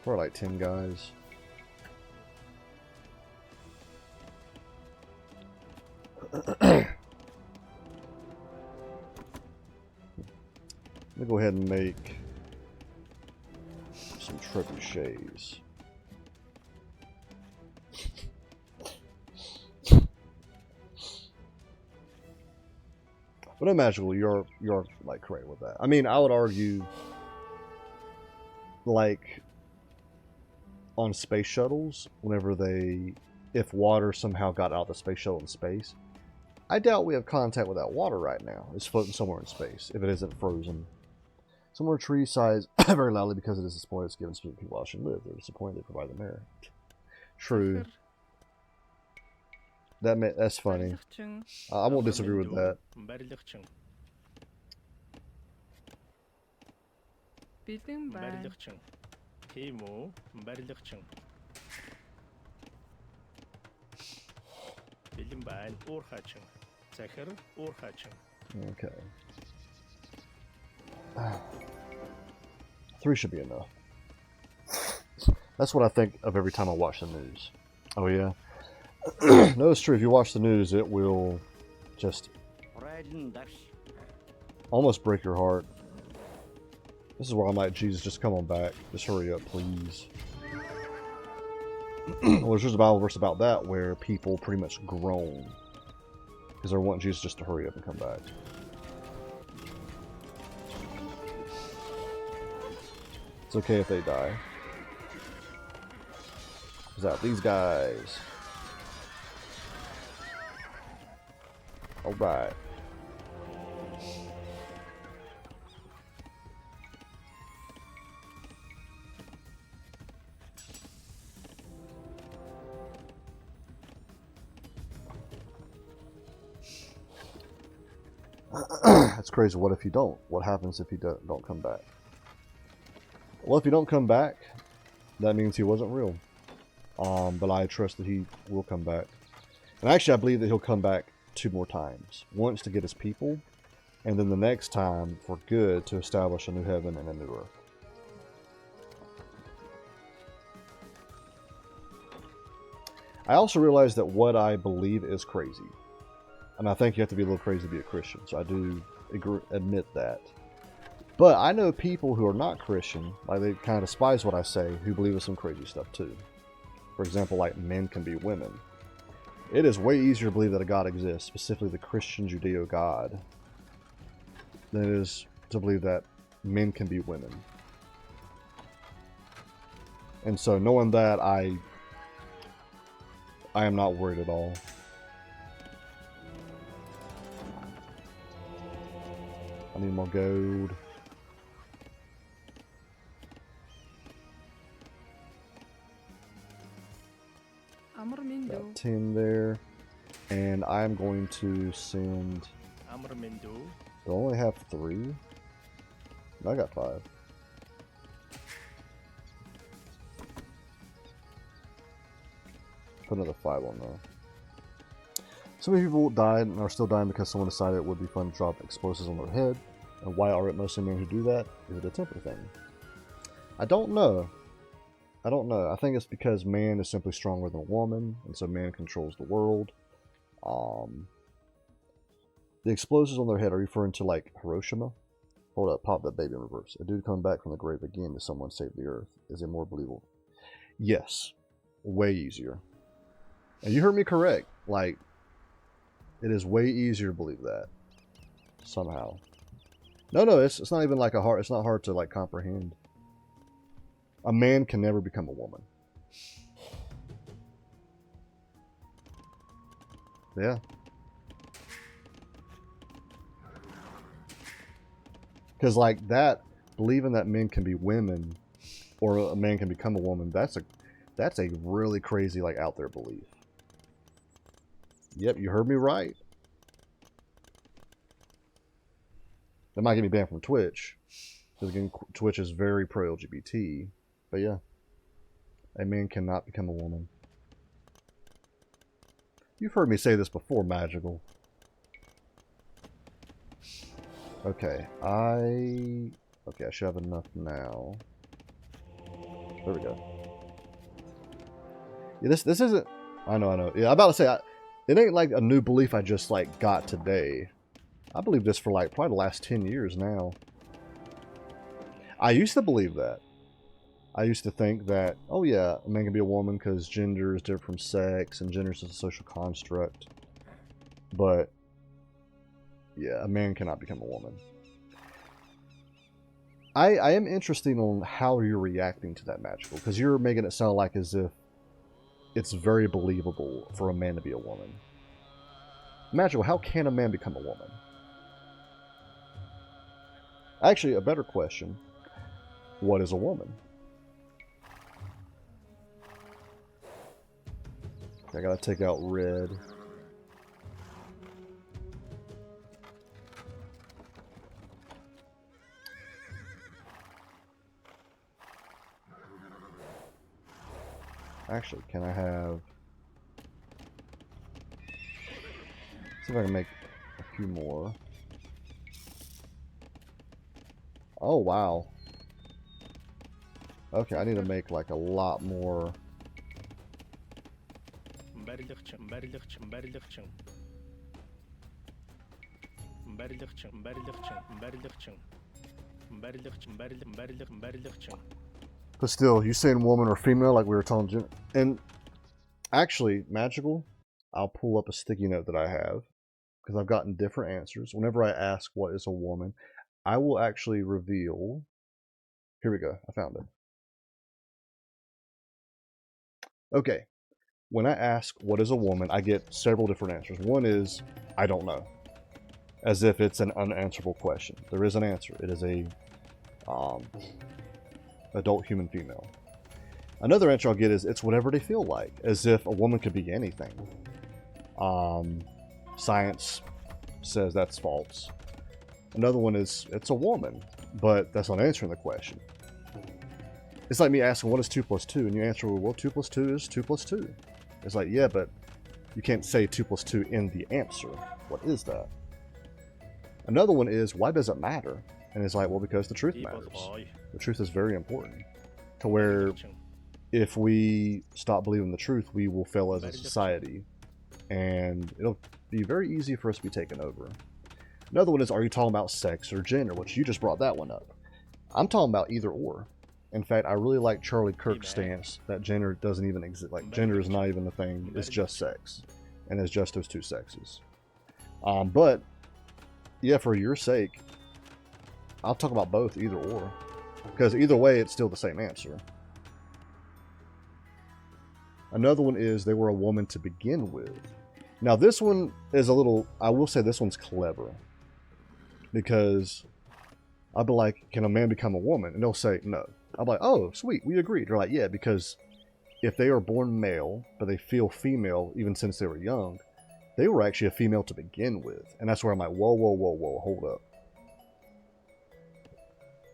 A: Probably like 10 guys. Let me go ahead and make some trebuchets. But no, magical, you're like correct with that. I mean, I would argue, like on space shuttles, whenever if water somehow got out of the space shuttle in space, I doubt we have contact with that water right now. It's floating somewhere in space, if it isn't frozen. Somewhere trees sighs very loudly because it is disappointed it's given to people while should live. They're disappointed they provide them air. True. That's funny. I won't disagree with that. Okay. 3 should be enough. That's what I think of every time I watch the news. Oh yeah? No, it's true. If you watch the news, it will just almost break your heart. This is where I'm like, Jesus, just come on back. Just hurry up, please. Well, there's just a Bible verse about that where people pretty much groan because they want Jesus just to hurry up and come back. It's okay if they die. Is that these guys? Alright. That's crazy. What if you don't? What happens if you don't come back? Well, if you don't come back, that means he wasn't real. But I trust that he will come back. And actually, I believe that he'll come back 2 more times. Once to get his people, and then the next time for good to establish a new heaven and a new earth. I also realize that what I believe is crazy. And I think you have to be a little crazy to be a Christian. So I do admit that. But I know people who are not Christian, like they kind of despise what I say, who believe in some crazy stuff too. For example, like men can be women. It is way easier to believe that a God exists, specifically the Christian Judeo God, than it is to believe that men can be women. And so knowing that, I am not worried at all. I need more gold. Got 10 there. And I'm going to send... Do I only have 3? No, I got 5. Put another 5 on there. So many people died and are still dying because someone decided it would be fun to drop explosives on their head. And why are it mostly men who do that? Is it a temper thing? I don't know. I don't know. I think it's because man is simply stronger than a woman, and so man controls the world. The explosives on their head are referring to like Hiroshima. Hold up, pop that baby in reverse. A dude coming back from the grave again to someone save the earth. Is it more believable? Yes. Way easier. And you heard me correct. Like, it is way easier to believe that. Somehow. No, it's not even like it's not hard to like comprehend. A man can never become a woman. Yeah. Because like that, believing that men can be women, or a man can become a woman, that's a really crazy, like, out there belief. Yep, you heard me right. That might get me banned from Twitch, because again, Twitch is very pro-LGBT. But yeah, a man cannot become a woman. You've heard me say this before, Magical. Okay, I should have enough now. There we go. Yeah, this isn't... I know. Yeah, I'm about to say, it ain't like a new belief I just, like, got today. I believe this for, like, probably the last 10 years now. I used to believe that. I used to think that, oh yeah, a man can be a woman because gender is different from sex, and gender is a social construct. But, yeah, a man cannot become a woman. I am interested on how you're reacting to that, Magical, because you're making it sound like as if it's very believable for a man to be a woman. Magical, how can a man become a woman? Actually, a better question. What is a woman? I gotta take out red. Actually, can I have... See if I can make a few more. Oh, wow. Okay, I need to make like a lot more. But still, you saying woman or female like we were telling Jim. And actually, Magical, I'll pull up a sticky note that I have, because I've gotten different answers. Whenever I ask what is a woman, I will actually reveal. Here we go. I found it. Okay. When I ask what is a woman, I get several different answers. One is, I don't know. As if it's an unanswerable question. There is an answer. It is a adult human female. Another answer I'll get is, it's whatever they feel like. As if a woman could be anything. Science says that's false. Another one is, it's a woman. But that's not answering the question. It's like me asking, what is 2 plus 2? And you answer, well, 2 plus 2 is 2 plus 2. It's like, yeah, but you can't say 2 plus 2 in the answer. What is that? Another one is, why does it matter? And it's like, well, because the truth matters. The truth is very important. To where if we stop believing the truth, we will fail as a society, and it'll be very easy for us to be taken over. Another one is, are you talking about sex or gender? Which you just brought that one up. I'm talking about either or. In fact, I really like Charlie Kirk's stance that gender doesn't even exist. Like, gender is not even a thing. It's just sex. And it's just those two sexes. But, yeah, for your sake, I'll talk about both, either or. Because either way, it's still the same answer. Another one is, they were a woman to begin with. Now, this one is a little... I will say this one's clever. Because I'll be like, can a man become a woman? And they'll say, no. I'm like, oh, sweet, we agreed. They're like, yeah, because if they are born male, but they feel female even since they were young, they were actually a female to begin with. And that's where I'm like, whoa, whoa, whoa, whoa, hold up.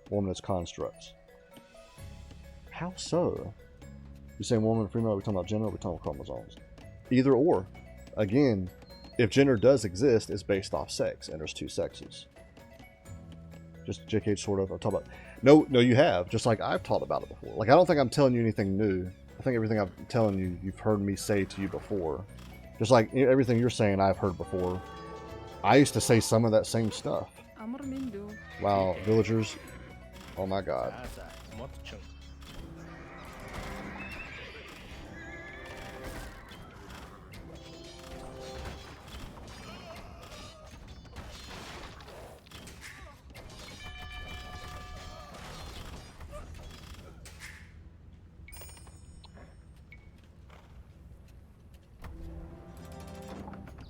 A: Woman is constructs. How so? You saying woman or female? Are we talking about gender or are we talking about chromosomes? Either or. Again, if gender does exist, it's based off sex, and there's two sexes. Just JK sort of. I'm talking about... No, you have. Just like I've taught about it before. Like, I don't think I'm telling you anything new. I think everything I'm telling you, you've heard me say to you before. Just like everything you're saying, I've heard before. I used to say some of that same stuff. Wow, villagers. Oh my god.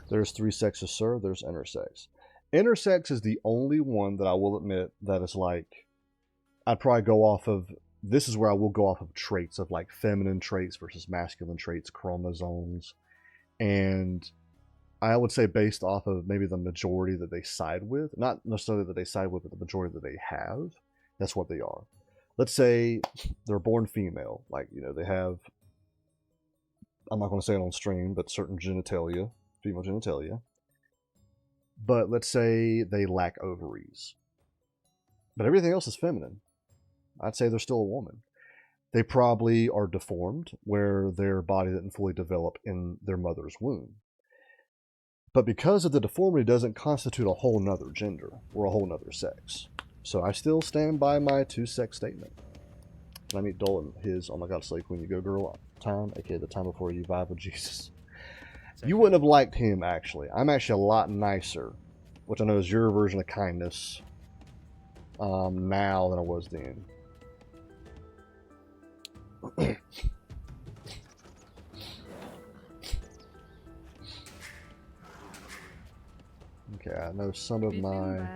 A: There's three sexes, sir. There's intersex. Intersex is the only one that I will admit that is like, I'd probably go off of, this is where I will go off of traits of like feminine traits versus masculine traits, chromosomes. And I would say based off of maybe the majority that they side with, not necessarily that they side with, but the majority that they have, that's what they are. Let's say they're born female, like, you know, they have, I'm not going to say it on stream, but certain genitalia, female genitalia. But let's say they lack ovaries. But everything else is feminine. I'd say they're still a woman. They probably are deformed, where their body didn't fully develop in their mother's womb. But because of the deformity, doesn't constitute a whole nother gender, or a whole nother sex. So I still stand by my two-sex statement. Can I meet Dolan, his, oh my god, Slave Queen, you go girl time, aka the time before you vibe with Jesus. You wouldn't have liked him, actually. I'm actually a lot nicer, which I know is your version of kindness, now than I was then. Okay, I know some of my...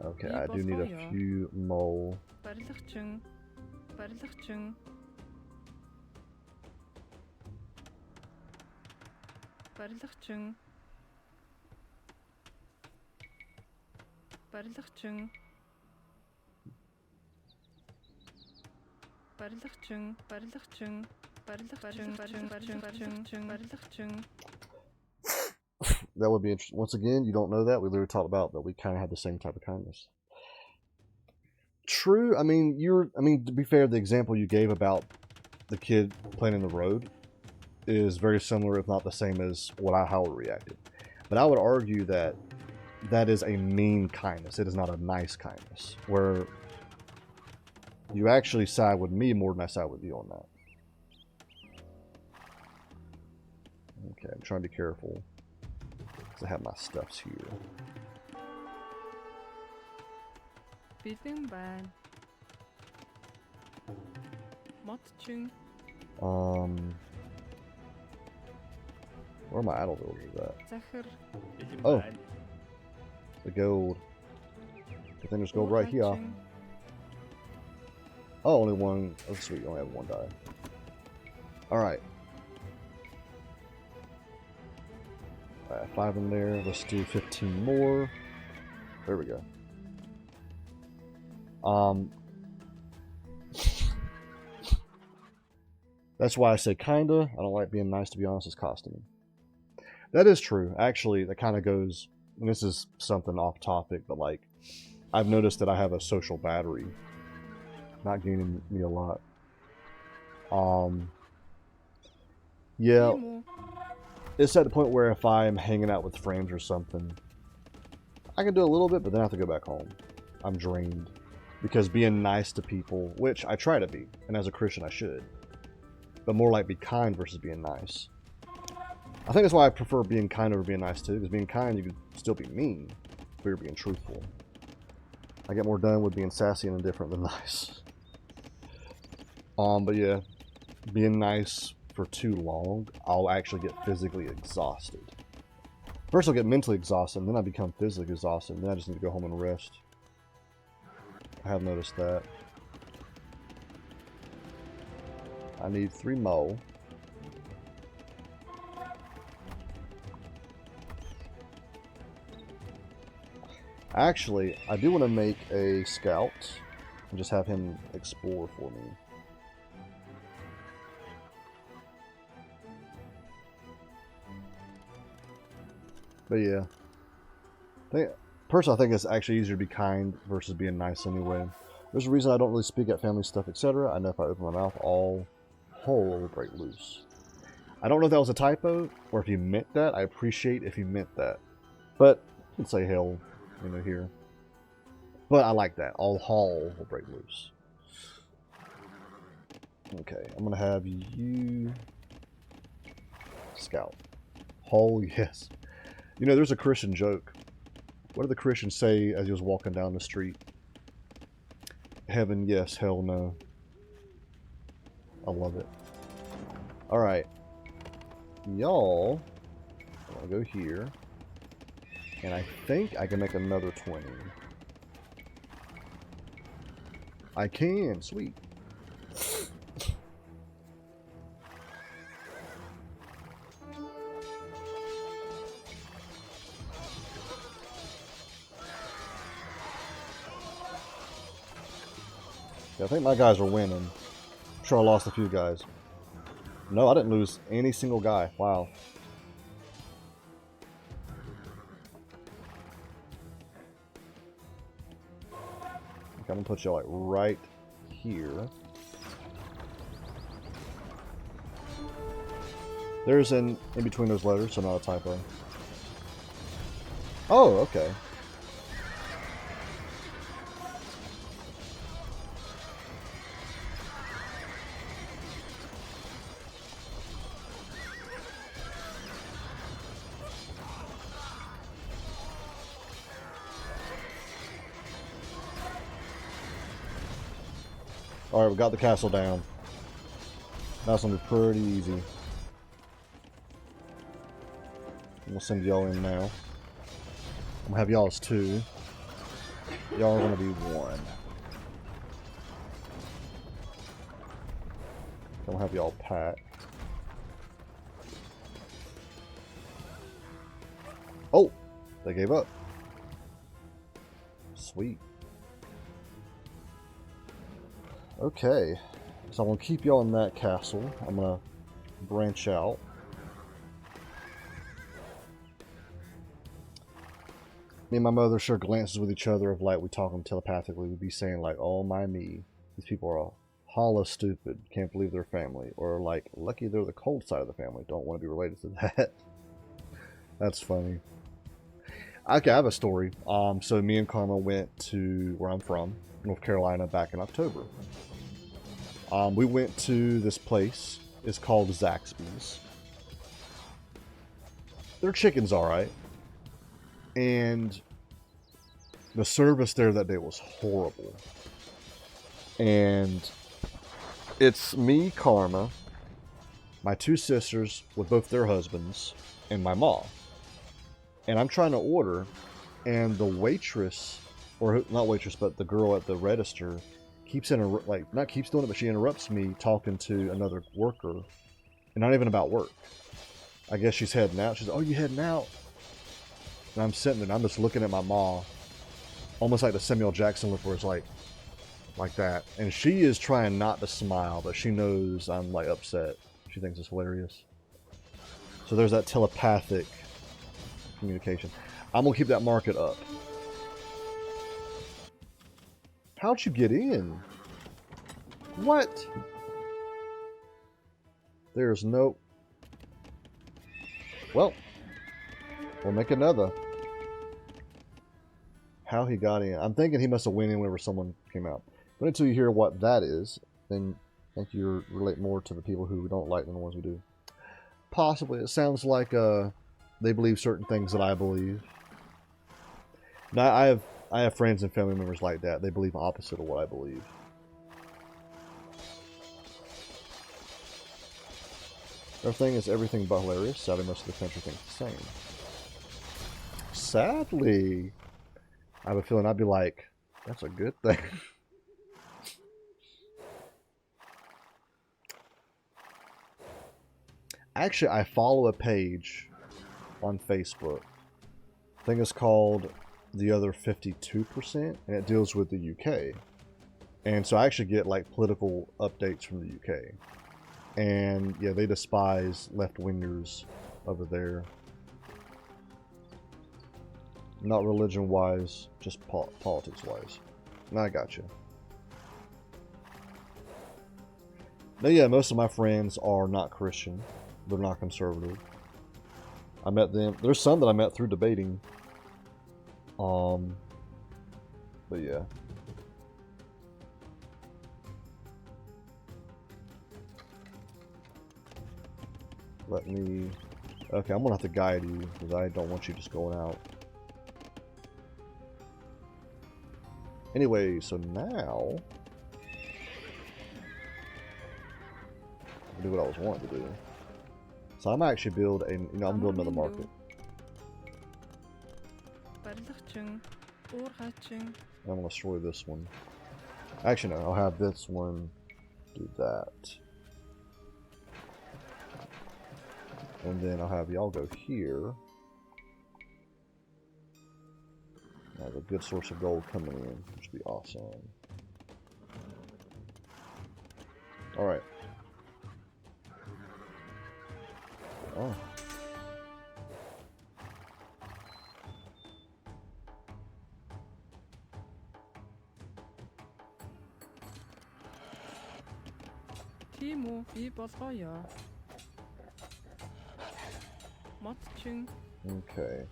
A: Okay, I do need a few mole. That would be interesting. Once again, you don't know that. We literally talked about that we kind of have the same type of kindness. True. I mean, to be fair, the example you gave about the kid playing in the road is very similar, if not the same, as how I reacted. But I would argue that that is a mean kindness. It is not a nice kindness, where you actually side with me more than I side with you on that. Okay, I'm trying to be careful, because I have my stuffs here. Where are my idle villagers at? Oh, the gold. I think there's gold right here. Oh, only one. Oh, sweet, you only have one die. Alright. Alright, 5 in there. Let's do 15 more. There we go. That's why I say kinda. I don't like being nice, to be honest, it's costuming. That is true. Actually, that kind of goes, and this is something off topic, but like, I've noticed that I have a social battery. Not gaining me a lot. Yeah,
D: Emo.
A: it's at the point where if I'm hanging out with friends or something, I can do a little bit, but then I have to go back home. I'm drained. Because being nice to people, which I try to be, and as a Christian I should, but more like be kind versus being nice. I think that's why I prefer being kind over being nice too, because being kind you can still be mean, but you're being truthful. I get more done with being sassy and indifferent than nice. But yeah, being nice for too long, I'll actually get physically exhausted. First I'll get mentally exhausted, and then I become physically exhausted, and then I just need to go home and rest. I have noticed that. I need 3 more. Actually, I do want to make a scout and just have him explore for me. But yeah, personally, I think it's actually easier to be kind versus being nice anyway. There's a reason I don't really speak at family stuff, etc. I know if I open my mouth, all hell will break loose. I don't know if that was a typo or if you meant that. I appreciate if you meant that, but let's say hell, you know, here. But I like that. All hell will break loose. Okay, I'm gonna have you scout. Hell, yes. You know, there's a Christian joke. What did the Christian say as he was walking down the street? Heaven, yes. Hell, no. I love it. Alright. Y'all, I'm going to go here. And I think I can make another 20. I can. Sweet. Yeah, I think my guys are winning. I'm sure I lost a few guys. No, I didn't lose any single guy. Wow. Okay, I'm gonna put y'all like right here. There's an in between those letters, so not a typo. Oh, okay. Alright, we got the castle down. That's gonna be pretty easy. We'll send y'all in now. I'm gonna have y'all as 2. Y'all are gonna be 1. I'm gonna have y'all packed. Oh! They gave up. Sweet. Okay, so I'm going to keep y'all in that castle. I'm going to branch out. Me and my mother share glances with each other of like we talk them telepathically. We'd be saying like, oh my me, these people are all holla stupid, can't believe they're family. Or like, lucky they're the cold side of the family, don't want to be related to that. That's funny. Okay, I have a story. So me and Karma went to where I'm from, North Carolina, back in October. We went to this place. It's called Zaxby's. Their chicken's alright. And the service there that day was horrible. And it's me, Karma, my 2 sisters with both their husbands, and my mom. And I'm trying to order, and the waitress, or not waitress, but the girl at the register, keeps not keeps doing it, but she interrupts me talking to another worker, and not even about work. I guess she's heading out. She's, oh, you heading out? And I'm sitting there, and I'm just looking at my mom, almost like the Samuel Jackson look, where it's like that. And she is trying not to smile, but she knows I'm like upset. She thinks it's hilarious. So there's that telepathic communication. I'm gonna keep that market up. How'd you get in? What? There's no... Well, we'll make another. How he got in. I'm thinking he must have went in whenever someone came out. But until you hear what that is, then I think you relate more to the people who don't like than the ones who do. Possibly. It sounds like they believe certain things that I believe. Now, I have friends and family members like that. They believe opposite of what I believe. Their thing is everything but hilarious. Sadly, most of the country thinks the same. Sadly, I have a feeling I'd be like, that's a good thing. Actually, I follow a page on Facebook. I think it's called The Other 52%, and it deals with the UK. And so I actually get like political updates from the UK. And yeah, they despise left-wingers over there. Not religion-wise, just politics-wise. And I got you. Now, yeah, most of my friends are not Christian. They're not conservative. I met them. There's some that I met through debating. But yeah. Let me... Okay, I'm gonna have to guide you, because I don't want you just going out. Anyway, so now... I'll do what I was wanting to do. So I'm actually build a... You know, I'm building another market. And I'm gonna destroy this one. Actually, no, I'll have this one do that. And then I'll have y'all go here. I have a good source of gold coming in, which would be awesome. Alright. Oh.
D: Timo, wie Bosroya. Matching.
A: Okay.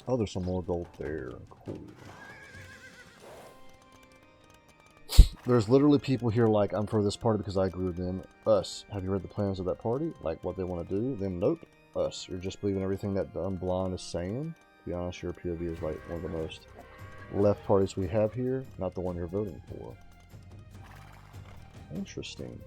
A: Oh, there's some more gold there. Cool. There's literally people here like, I'm for this party because I agree with them. Us. Have you read the plans of that party? Like what they want to do? Then nope. Us. You're just believing everything that Dullblend is saying. To be honest, your POV is right one of the most left parties we have here, not the one you're voting for. Interesting.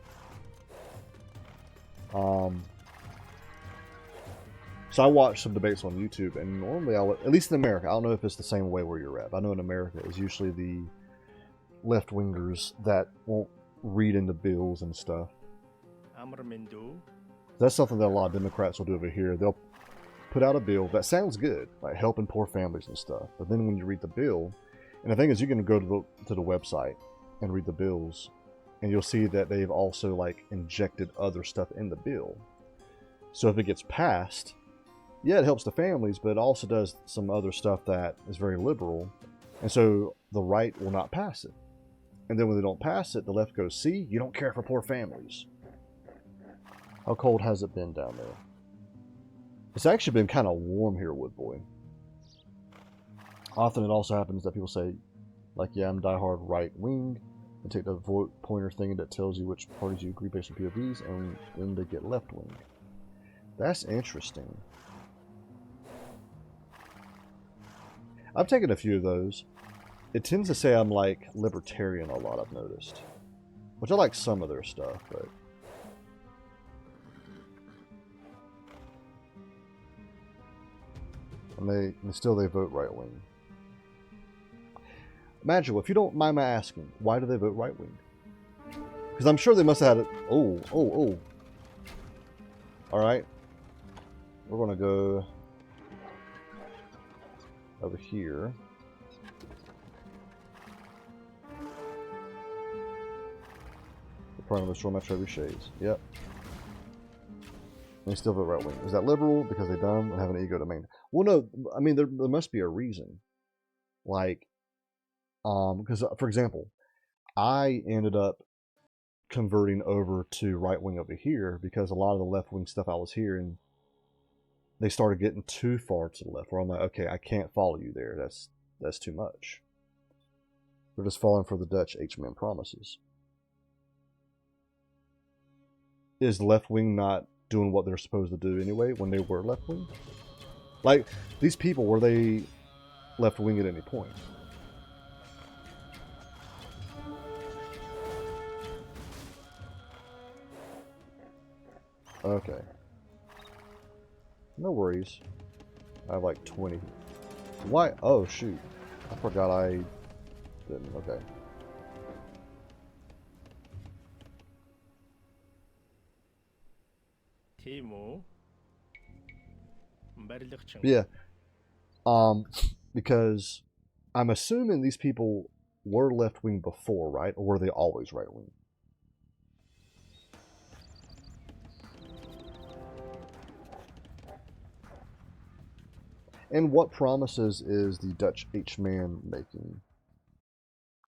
A: So I watch some debates on YouTube, and normally at least in America, I don't know if it's the same way where you're at, but I know in America it's usually the left-wingers that won't read into bills and stuff. That's something that a lot of Democrats will do over here. They'll put out a bill that sounds good, like helping poor families and stuff, but then when you read the bill, and the thing is, you can go to the website and read the bills, and you'll see that they've also like injected other stuff in the bill. So if it gets passed, yeah, it helps the families, but it also does some other stuff that is very liberal, and so the right will not pass it. And then when they don't pass it, the left goes, see, you don't care for poor families. How cold has it been down there? It's actually been kind of warm here, Woodboy. Often it also happens that people say, like, yeah, I'm diehard right-wing, and take the vote pointer thing that tells you which parties you agree based on POVs, and then they get left-wing. That's interesting. I've taken a few of those. It tends to say I'm like libertarian a lot, I've noticed. Which I like some of their stuff, but... And still they vote right-wing. Magical, if you don't mind my asking, why do they vote right-wing? Because I'm sure they must have had it... Oh. Alright. We're going to go... over here. The prime of the destroy my trebuchets. Yep. They still vote right wing. Is that liberal because they dumb and have an ego to maintain? Well, no. I mean, there must be a reason. Like, because for example, I ended up converting over to right wing over here because a lot of the left wing stuff I was hearing, they started getting too far to the left, where I'm like, okay, I can't follow you there. That's too much. They're just falling for the Dutch H-man promises. Is left wing not doing what they're supposed to do anyway when they were left wing? Like, these people, were they left wing at any point? Okay. No worries. I have like 20. Why? Oh, shoot. I forgot I didn't. Okay. Yeah. Because I'm assuming these people were left wing before, right? Or were they always right wing? And what promises is the Dutch H-man making?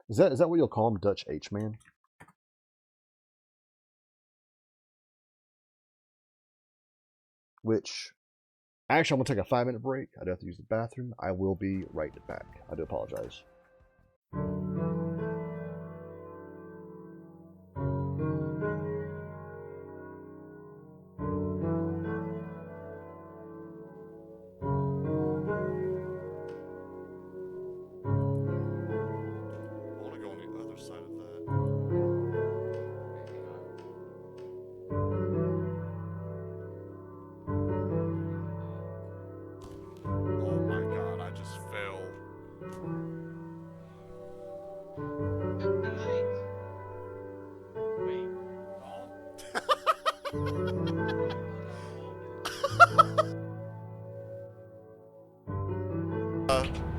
A: Is that what you'll call him, Dutch H-man? Which, actually, I'm going to take a 5-minute break. I do have to use the bathroom. I will be right back. I do apologize.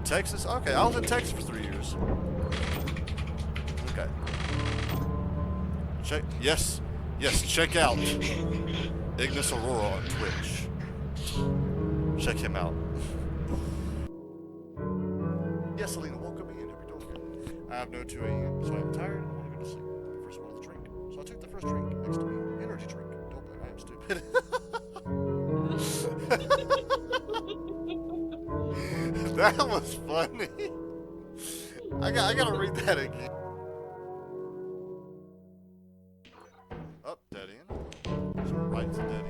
G: Texas? Okay, I was in Texas for 3 years. Okay. Yes, check out Ignis Aurora on Twitch. Check him out. Yes, Selena, welcome in. Hope you're doing good. I have no 2 a.m., so I'm tired and I want to go to sleep. The first one was a drink. So I took the first drink next to me. Energy drink. Dullblend. I am stupid. That was funny. I gotta read that again. Up, dead end. So right to dead end.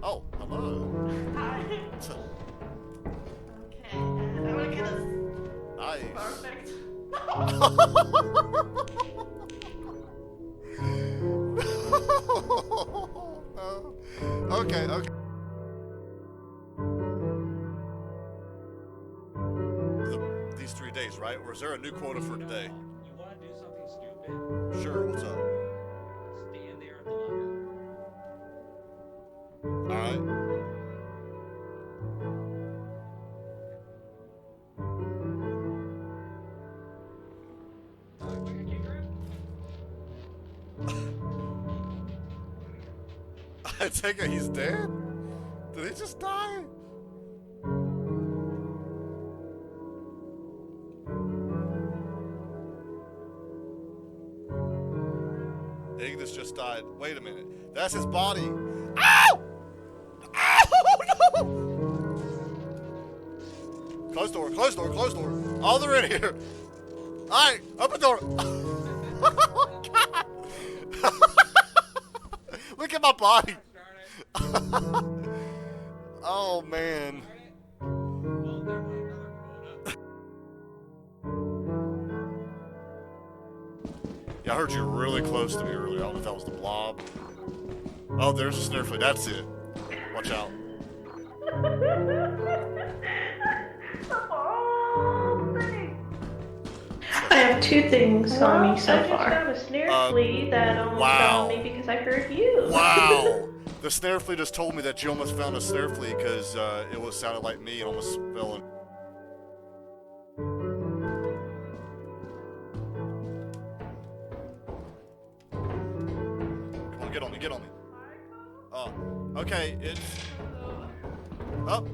G: Oh, hello.
H: Hi. Okay, and I want to get us.
G: Nice.
H: Perfect.
G: Okay. These 3 days, right? Or is there a new quota for today?
I: You want to do something stupid?
G: Sure, what's up?
I: Stand there at the ladder.
G: Alright. I take it he's dead? Did he just die? Ignis just died. Wait a minute. That's his body. Ow! Ow! No! Close door. Oh, they're in here. Alright, open door. Oh, God. Look at my body. Oh, man. Yeah, I heard you really close to me earlier. I don't know if that was the blob. Oh, there's a snare flea. That's it. Watch out.
H: I have 2 things on me so far.
E: I just got a snare flea that almost
G: wow.
E: found me because I heard you.
G: Wow. The snare flea just told me that you almost found a snare flea because it sounded like me and almost fell in. Come on, get on me. Oh, okay, it's up.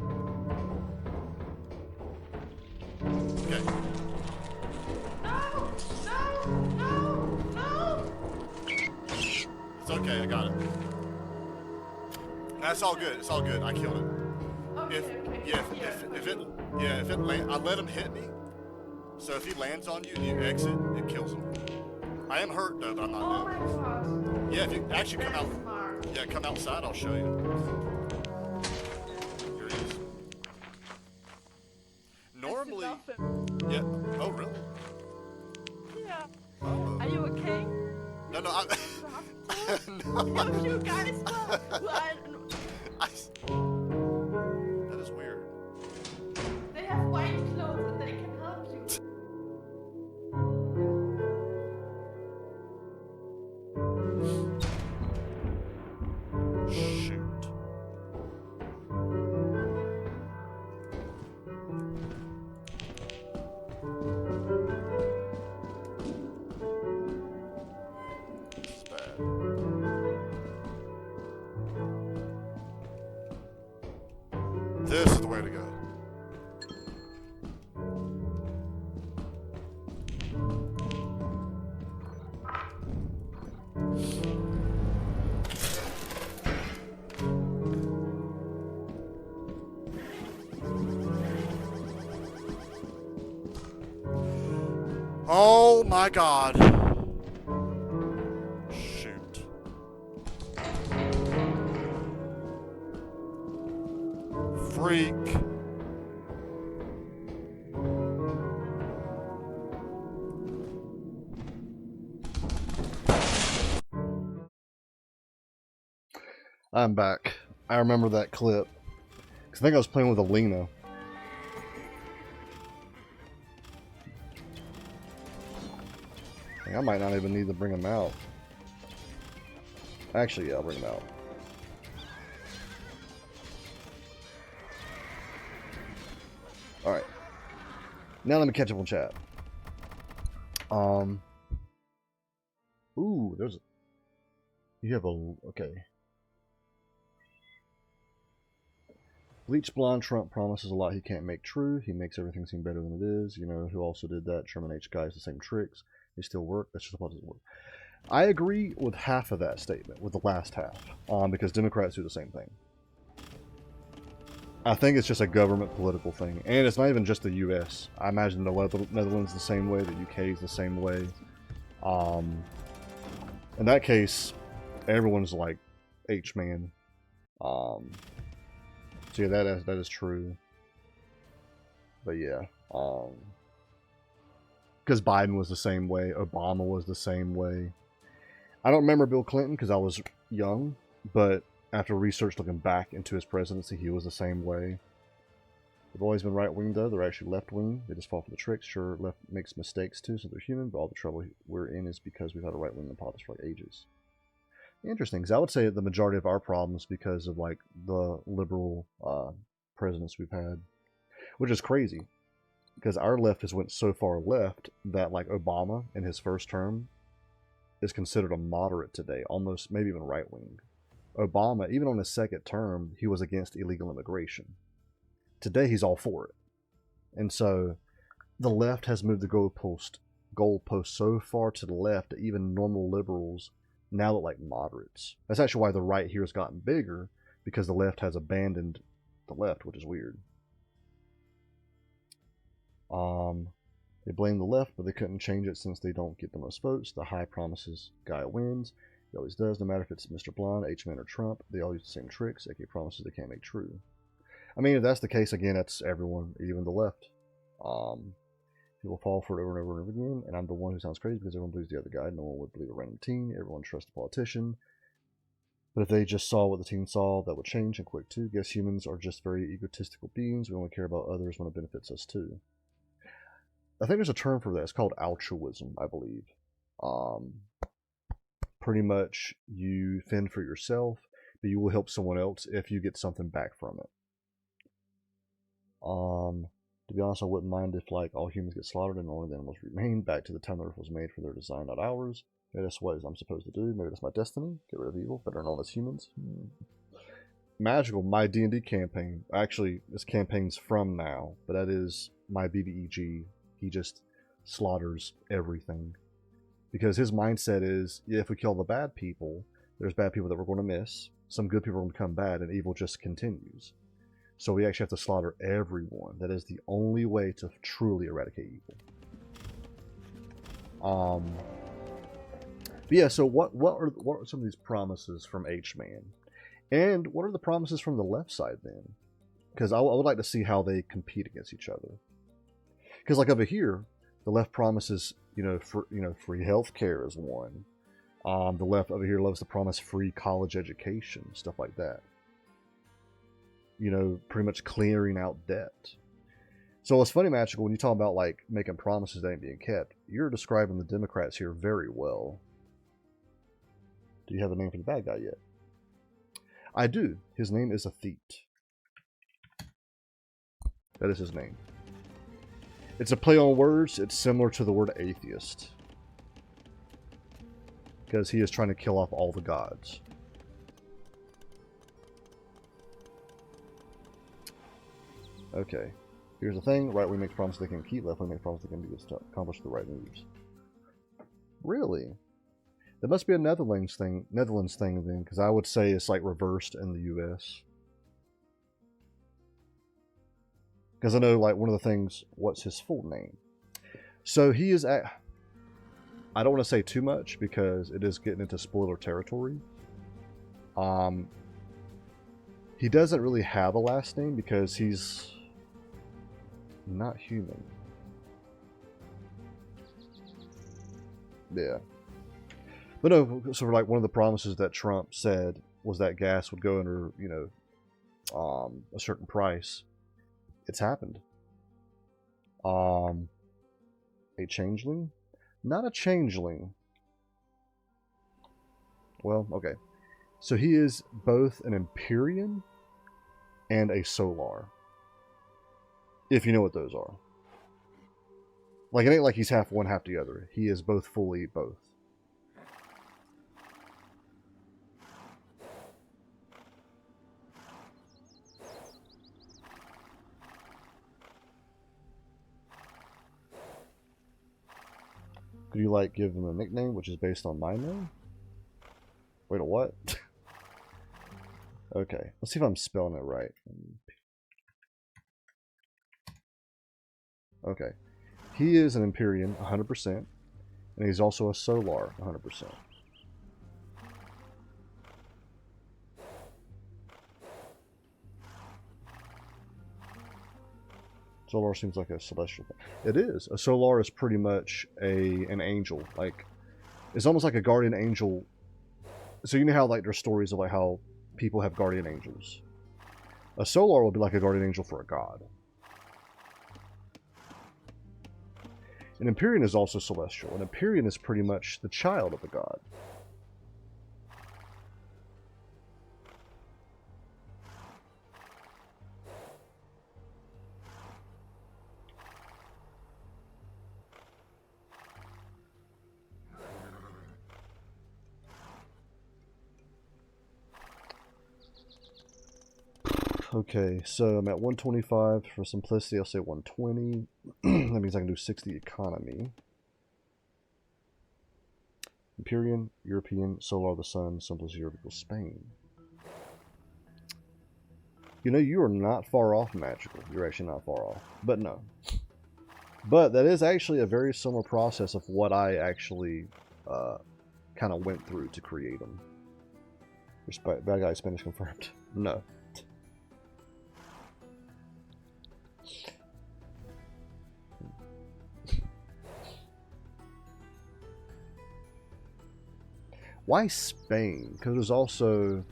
G: It's okay, I got it. That's all good. It's all good. I killed it. If it I let him hit me. So if he lands on you and you exit, it kills him. I am hurt though, but I'm not dead.
H: my god.
G: Yeah, if you actually come out.
H: Smart.
G: Yeah, come outside. I'll show you. Here he is. Normally. Yeah. Oh really?
H: Yeah.
G: Oh.
H: Are you okay?
G: No, no.
H: No, you guys.
G: That is weird.
H: They have white clothes and they can help you.
G: Shoot. This is bad. This is the way to go. Oh my god. Shoot. Freak.
A: I'm back. I remember that clip. 'Cause I think I was playing with Alina. I might not even need to bring him out. Actually, yeah, I'll bring him out. Alright. Now let me catch up on chat. Ooh, there's a... You have a... Okay. Bleach Blonde Trump promises a lot he can't make true. He makes everything seem better than it is. You know who also did that? Sherman H. Guys, the same tricks. They still work. That's just what doesn't work. I agree with half of that statement, with the last half, because Democrats do the same thing. I think it's just a government political thing, and it's not even just the U.S. I imagine the Netherlands the same way, the U.K. is the same way. In that case, everyone's like H-man. So yeah, that is true. But yeah, because Biden was the same way, Obama was the same way. I don't remember Bill Clinton because I was young, but after research looking back into his presidency, he was the same way. They've always been right-wing though. They're actually left-wing. They just fall for the tricks. Sure, left makes mistakes too, so they're human, but all the trouble we're in is because we've had a right-wing in politics for like ages. Interesting, because I would say the majority of our problems because of like the liberal presidents we've had, which is crazy, because our left has went so far left that like Obama in his first term is considered a moderate today, almost maybe even right-wing. Obama, even on his second term, he was against illegal immigration. Today he's all for it, and so the left has moved the goalpost so far to the left that even normal liberals now look like moderates. That's actually why the right here has gotten bigger, because the left has abandoned the left, which is weird. They blame the left, but they couldn't change it since they don't get the most votes. The high promises guy wins. He always does, no matter if it's Mr. Blonde, H-Man, or Trump. They all use the same tricks, aka promises they can't make true. I mean, if that's the case, again, that's everyone, even the left. People fall for it over and over and over again, and I'm the one who sounds crazy because everyone believes the other guy. No one would believe a random teen. Everyone trusts a politician. But if they just saw what the teen saw, that would change, and quick too. Guess humans are just very egotistical beings. We only care about others when it benefits us too. I think there's a term for that. It's called altruism, I believe. Pretty much, you fend for yourself, but you will help someone else if you get something back from it. To be honest, I wouldn't mind if like all humans get slaughtered and only the animals remain. Back to the time the earth was made for their design, not ours. Maybe that's what I'm supposed to do. Maybe that's my destiny. Get rid of evil, better known as humans. Magical, my D&D campaign. Actually, this campaign's from now, but that is my BBEG. He just slaughters everything. Because his mindset is, yeah, if we kill the bad people, There's bad people that we're going to miss. Some good people are going to become bad, and evil just continues. So we actually have to slaughter everyone. That is the only way to truly eradicate evil. But yeah, so what are some of these promises from H-Man? And what are the promises from the left side then? Because I would like to see how they compete against each other. Because like over here, the left promises, free health care is one. The left over here loves to promise free college education, stuff like that. Pretty much clearing out debt. So it's funny, Magical, when you talk about like making promises that ain't being kept, you're describing the Democrats here very well. Do you have a name for the bad guy yet? I do. His name is Athete. That is his name. It's a play on words. It's similar to the word atheist. Because he is trying to kill off all the gods. Okay. Here's the thing. Right, we make promises they can keep. Left, we make promises they can do this to accomplish the right moves. Really? There must be a Netherlands thing then, because I would say it's like reversed in the US. Because I know, like, one of the things, what's his full name? So he is at... I don't want to say too much because it is getting into spoiler territory. He doesn't really have a last name because he's not human. Yeah. But no, so like one of the promises that Trump said was that gas would go under, a certain price. It's happened. A changeling? Not a changeling. Well, okay. So he is both an Empyrean and a Solar. If you know what those are. Like, it ain't like he's half one, half the other. He is both fully both. Could you, like, give him a nickname, which is based on my name? Wait, a what? Okay, let's see if I'm spelling it right. Okay. He is an Empyrean, 100%, and he's also a Solar, 100%. Solar seems like a celestial thing. It is. A Solar is pretty much an angel. Like, it's almost like a guardian angel. So you know how, like, there's stories of like how people have guardian angels. A Solar will be like a guardian angel for a god. An Empyrean is also celestial. An Empyrean is pretty much the child of a god. Okay, so I'm at 125. For simplicity, I'll say 120. That means I can do 60 economy. Empyrean, European, Solar the Sun, simplicity Europe equals Spain. You know, you are not far off, Magical. You're actually not far off. But no. But that is actually a very similar process of what I actually kind of went through to create them. Bad guy Spanish confirmed. No. Why Spain? Because there's also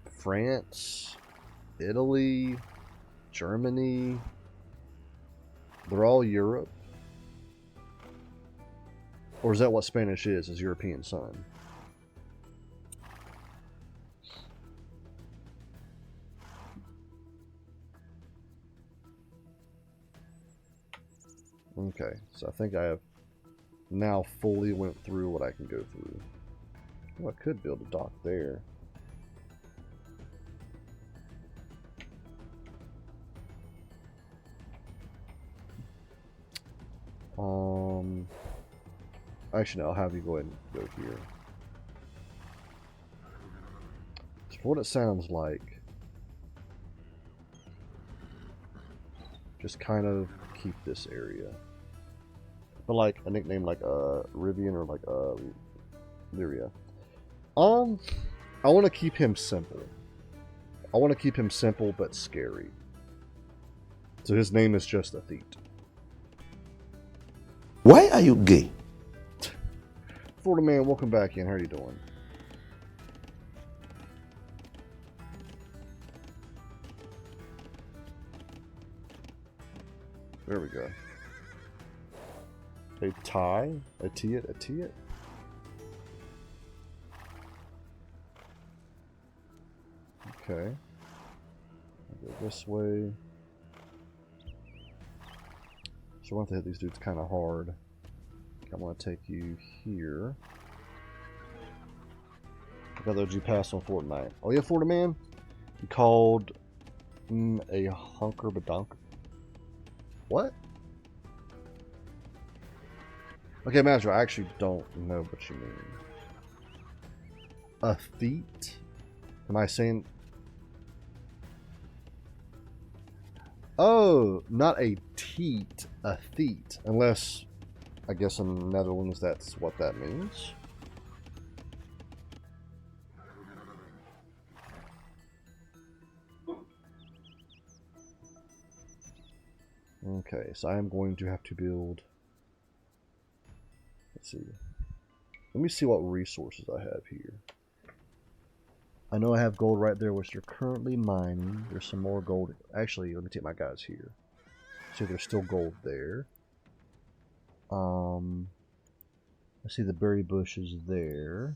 A: France, Italy, Germany. They're all Europe. Or is that what Spanish is European Sun? Okay, so I think I have now fully went through what I can go through. Oh, I could build a dock there. Actually, no, I'll have you go ahead and go here. For what it sounds like, just kind of keep this area. But like a nickname like Rivian or like Lyria. I want to keep him simple. I want to keep him simple but scary. So his name is just Athete.
F: Why are you gay?
A: Florida man, welcome back in. How are you doing? There we go. A tie? A tiet? A tiet? Okay. I'll go this way. So I want to hit these dudes kind of hard. I want to take you here. I got those you passed on Fortnite. Oh yeah, Florida man? You called a hunker badonker. What? Okay, Master, I actually don't know what you mean. A feet? Am I saying... Oh, not a teat, a theat. Unless, I guess in the Netherlands that's what that means. Okay, so I am going to have to build... Let's see. Let me see what resources I have here. I know I have gold right there, which you're currently mining. There's some more gold. Actually, let me take my guys here. See, there's still gold there. I see the berry bushes there.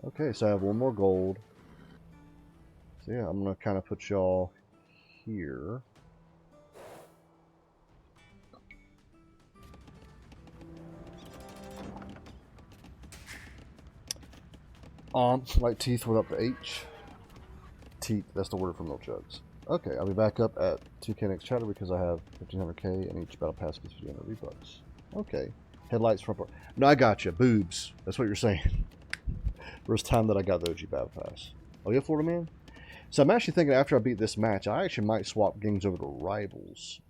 A: Okay, so I have one more gold. So yeah, I'm gonna kind of put y'all here. Like teeth without the H. Teeth, that's the word for milk jugs. Okay, I'll be back up at 2K next chatter because I have 1500K and each battle pass gets 300 V-Bucks. Okay. Headlights, front part. No, I got you. Boobs. That's what you're saying. First time that I got the OG battle pass. Oh yeah, Florida man? So I'm actually thinking after I beat this match, I actually might swap games over to Rivals.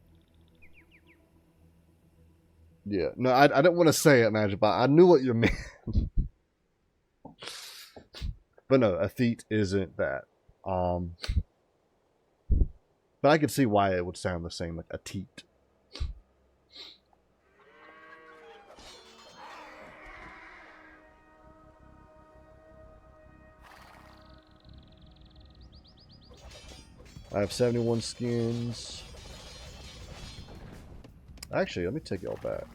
A: Yeah. No, I didn't want to say it, Magic, but I knew what you meant. But no, a theat isn't that. But I could see why it would sound the same, like a teat. I have 71 skins. Actually, let me take y'all back.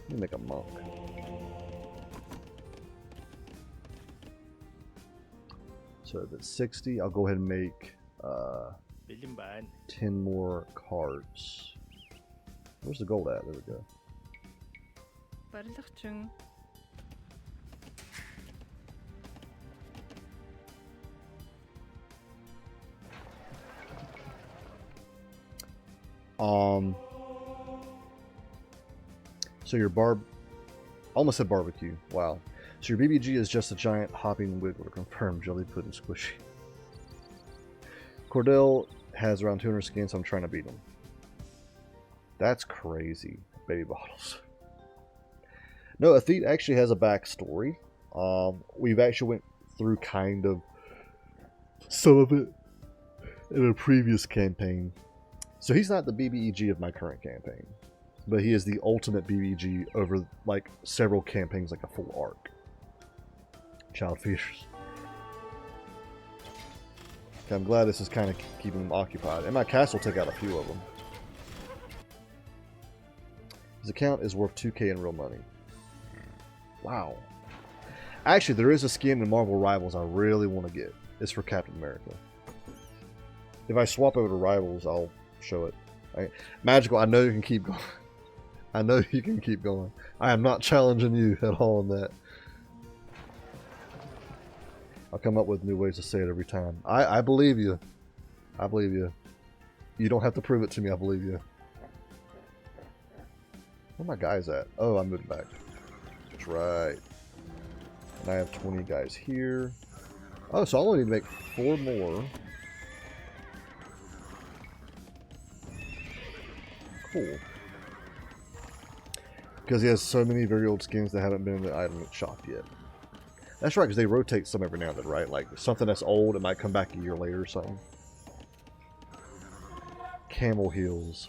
A: Let me make a monk. So that's 60. I'll go ahead and make 10 more cards. Where's the gold at? There we go.
D: Барилгачин.
A: So your almost said barbecue. Wow. So your BBG is just a giant hopping wiggler. Confirmed. Jelly pudding squishy. Cordell has around 200 skins, so I'm trying to beat him. That's crazy. Baby bottles. No, Athete actually has a backstory. We've actually went through kind of some of it in a previous campaign. So he's not the BBEG of my current campaign, but he is the ultimate BBG over like several campaigns, like a full arc. Child feeders. Okay, I'm glad this is kind of keeping him occupied. And my castle took out a few of them. His account is worth 2K in real money. Wow. Actually, there is a skin in Marvel Rivals I really want to get. It's for Captain America. If I swap over to Rivals, I'll show it. Magical, I know you can keep going. I know you can keep going. I am not challenging you at all on that. I'll come up with new ways to say it every time. I believe you. I believe you. You don't have to prove it to me. I believe you. Where my guys at? Oh, I moved back. That's right. And I have 20 guys here. Oh, so I only need to make 4 more. Cool. Because he has so many very old skins that haven't been in the item shop yet. That's right, because they rotate some every now and then, right? Like, something that's old, it might come back a year later or something. Camel heels.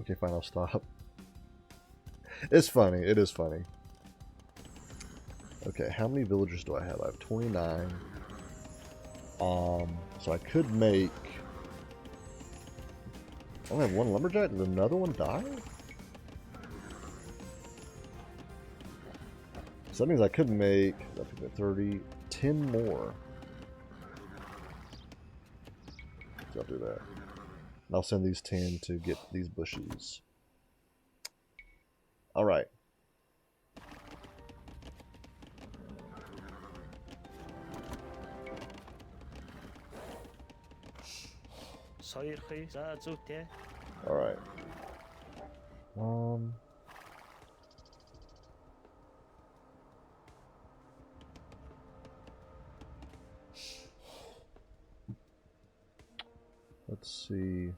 A: Okay, fine, I'll stop. It's funny. It is funny. Okay, how many villagers do I have? I have 29. So I could make... I only have 1 lumberjack. Did another one die? So that means I could make 30, 10 more. So I'll do that. And I'll send these 10 to get these bushes. Alright. Alright. Let's see.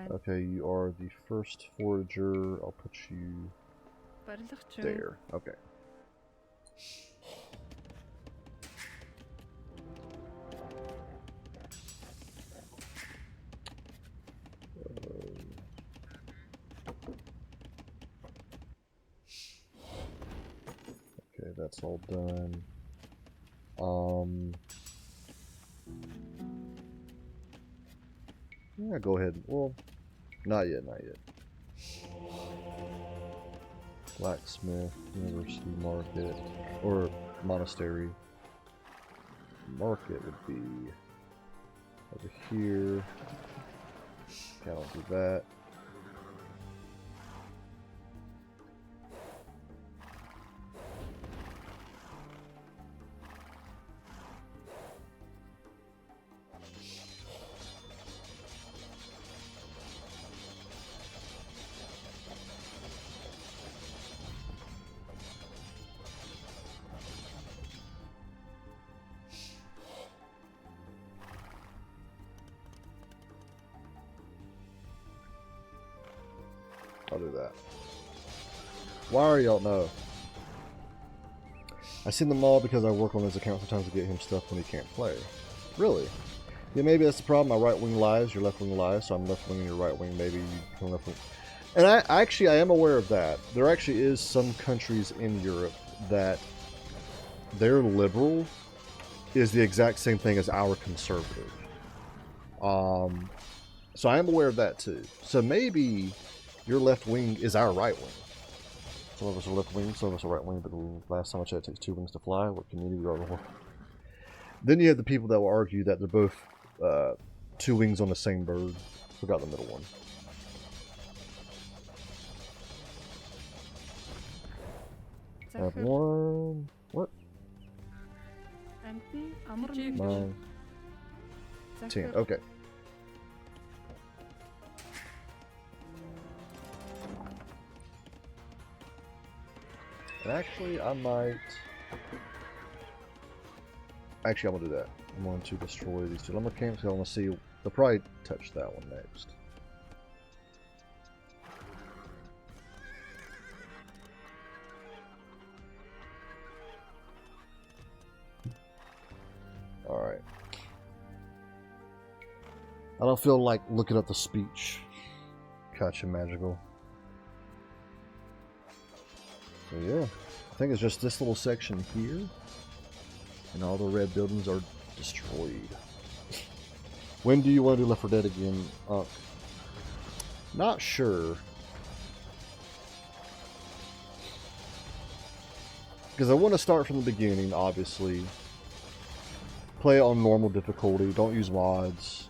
A: Okay, you are the first forager. I'll put you there. Okay. Okay, that's all done. Yeah, go ahead. Well, not yet, not yet. Blacksmith, University Market, or Monastery. Market would be over here. Okay, I'll do that. I'll do that. Why are y'all? No. I send them all because I work on his account sometimes to get him stuff when he can't play. Really? Yeah, maybe that's the problem. My right wing lies, your left wing lies, so I'm left wing and your right wing. Maybe you come left wing. And I am aware of that. There actually is some countries in Europe that their liberal is the exact same thing as our conservative. So I am aware of that too. So maybe your left wing is our right wing. Some of us are left wing, some of us are right wing, but the last time I checked, it takes 2 wings to fly. What community we are the whole. Then you have the people that will argue that they're both 2 wings on the same bird. Forgot the middle one. I have 1. What? 9. 10. Okay. And actually, I might... Actually, I'm going to do that. I'm going to destroy these 2 lumber camps. I want to see... They'll probably touch that one next. Alright. I don't feel like looking up the speech. Gotcha, magical. So yeah, I think it's just this little section here, and all the red buildings are destroyed. When do you want to do Left 4 Dead again? Not sure. Because I want to start from the beginning, obviously. Play it on normal difficulty, don't use mods.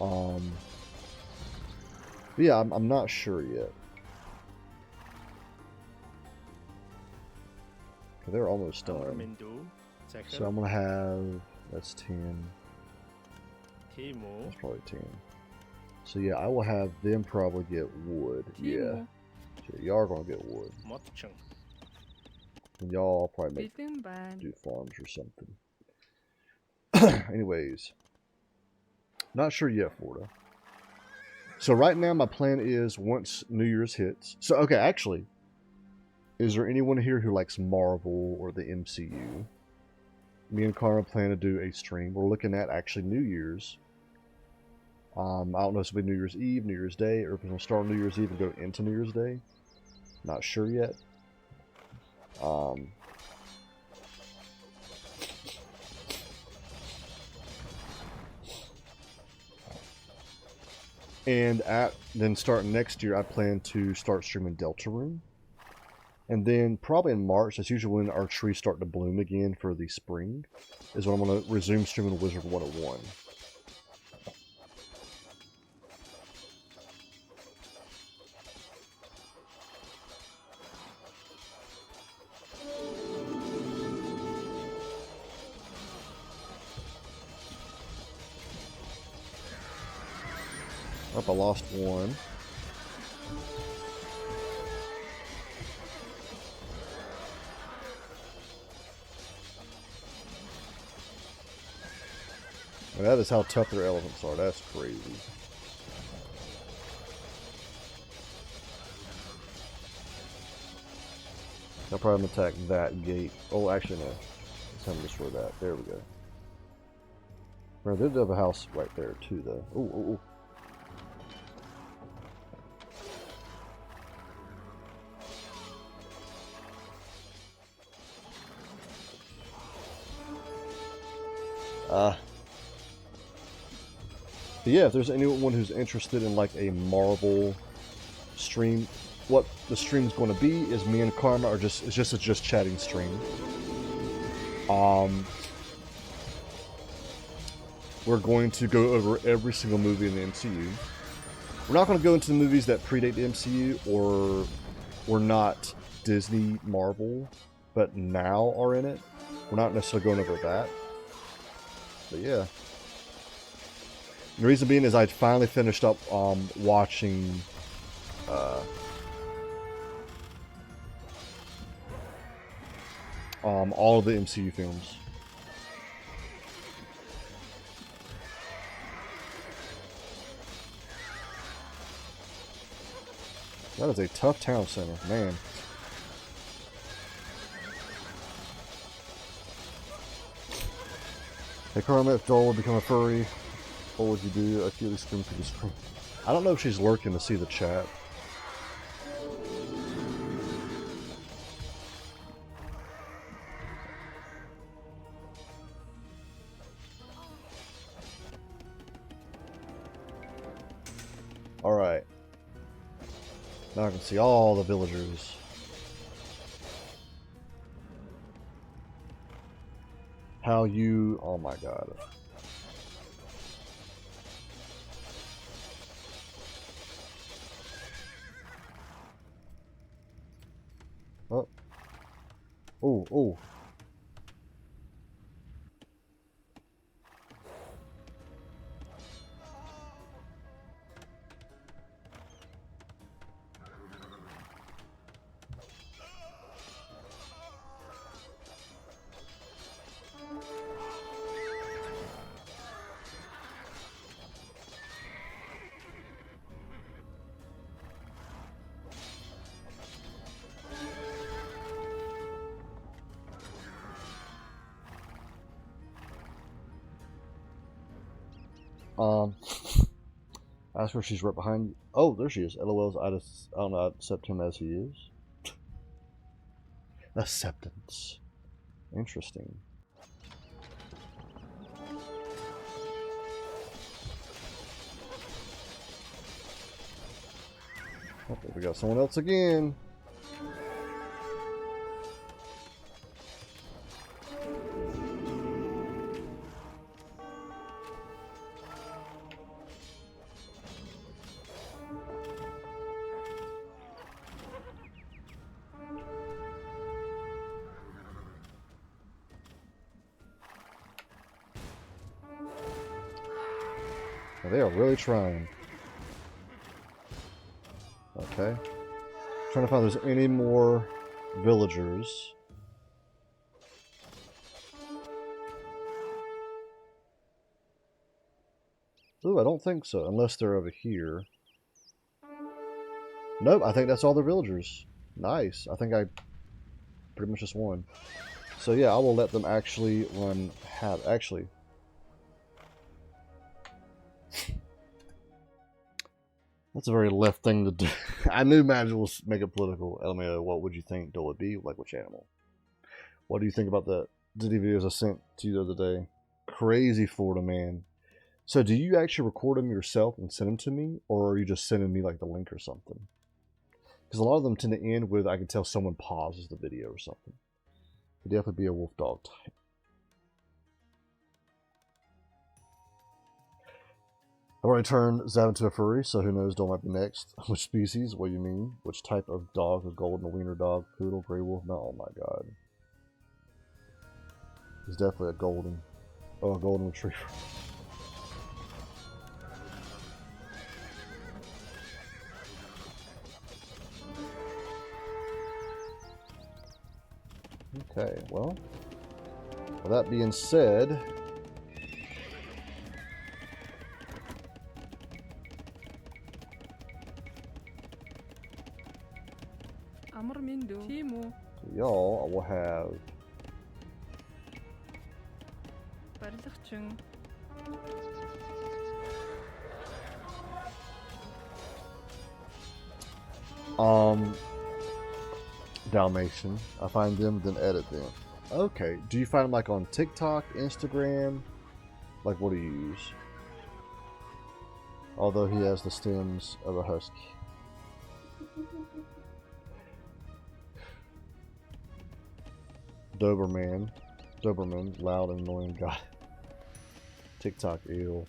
A: But yeah, I'm not sure yet. Okay, they're almost done. So I'm gonna have, that's 10. That's probably 10. So yeah, I will have them probably get wood. Yeah. So y'all are gonna get wood. And y'all probably do farms or something. Anyways. Not sure yet, Florida. So right now my plan is once New Year's hits. So okay, actually, is there anyone here who likes Marvel or the MCU? Me and Cara plan to do a stream. We're looking at actually New Year's. I don't know if it'll be New Year's Eve, New Year's Day, or if we're gonna start on New Year's Eve and go into New Year's Day. Not sure yet. And then starting next year, I plan to start streaming Deltarune. And then probably in March, that's usually when our trees start to bloom again for the spring, is when I'm going to resume streaming Wizard 101. Oh, I lost one. And that is how tough their elephants are. That's crazy. I'll probably attack that gate. Oh, actually, no. Let's have them destroy that. There we go. Right, there's a house right there, too, though. Ooh, ooh, ooh. But yeah, if there's anyone who's interested in like a Marvel stream, what the stream's going to be is me and Karma are it's just a chatting stream. We're going to go over every single movie in the MCU. We're not going to go into the movies that predate the MCU or were not Disney Marvel, but now are in it. We're not necessarily going over that. But yeah. The reason being is I finally finished up watching all of the MCU films. That is a tough town center, man. Hey Karma, if Joel would become a furry, what would you do? I feel scream for the screen. I don't know if she's lurking to see the chat. Alright. Now I can see all the villagers. How you... Oh my god. Oh. Oh, oh. That's where she's right behind you. Oh, there she is. LOL's I don't know, I accept him as he is. Acceptance. Interesting. Oh, we got someone else again. Now, they are really trying. Okay. Trying to find if there's any more villagers. Ooh, I don't think so, unless they're over here. Nope, I think that's all the villagers. Nice. I think I pretty much just won. So yeah, I will let them actually run actually. That's a very left thing to do. I knew Magic will make it political. LMAO, what would you think Dole would be? Like which animal? What do you think about the Diddy videos I sent to you the other day? Crazy Florida man. So do you actually record them yourself and send them to me? Or are you just sending me like the link or something? Because a lot of them tend to end with I can tell someone pauses the video or something. It'd definitely be a wolf dog type. I've already turned Zav into a furry, so who knows, Dole might be next. Which species? What do you mean? Which type of dog? A golden wiener dog, poodle, gray wolf? No, oh my god. He's definitely a golden. Oh, a golden retriever. Okay, well, with that being said,
D: Amormindo. Timo.
A: y'all will have
D: Барилгачин.
A: Dalmatian. I find them, then edit them. Okay. Do you find them like on TikTok, Instagram? Like what do you use? Although he has the stems of a husky. Doberman, loud and annoying guy. TikTok eel.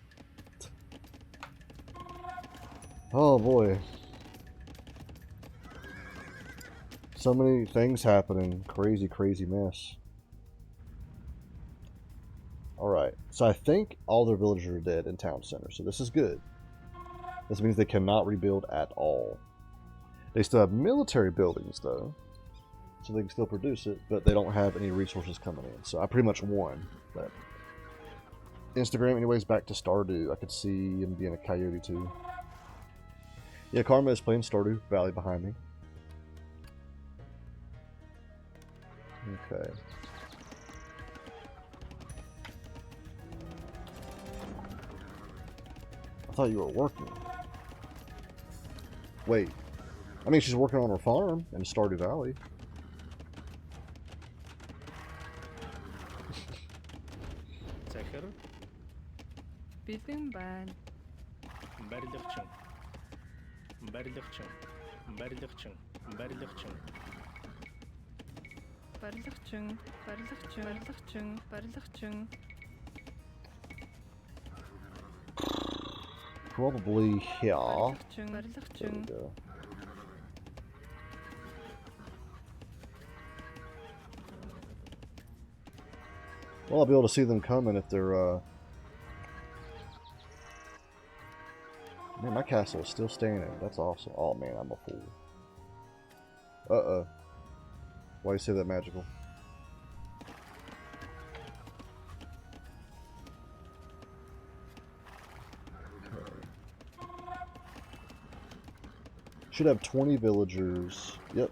A: Oh boy. So many things happening. Crazy, crazy mess. Alright, so I think all their villagers are dead in town center, so this is good. This means they cannot rebuild at all. They still have military buildings though, so they can still produce it, but they don't have any resources coming in. So I pretty much won. But Instagram, anyways, back to Stardew. I could see him being a coyote too. Yeah, Karma is playing Stardew Valley behind me. Okay. I thought you were working. Wait. I mean, she's working on her farm in Stardew Valley.
D: Bizim ben.
J: Барилгачин. Барилгачин. Барилгачин. Барилгачин.
D: Барилгачин. Барилгачин. Барилгачин. Барилгачин.
A: Probably here.
D: Барилгачин.
A: There
D: Барилгачин.
A: we go. Well, I'll be able to see them coming if they're, Man, my castle is still standing. That's awesome. Oh, man, I'm a fool. Uh-oh. Why do you say that, Magical? Okay. Should have 20 villagers. Yep.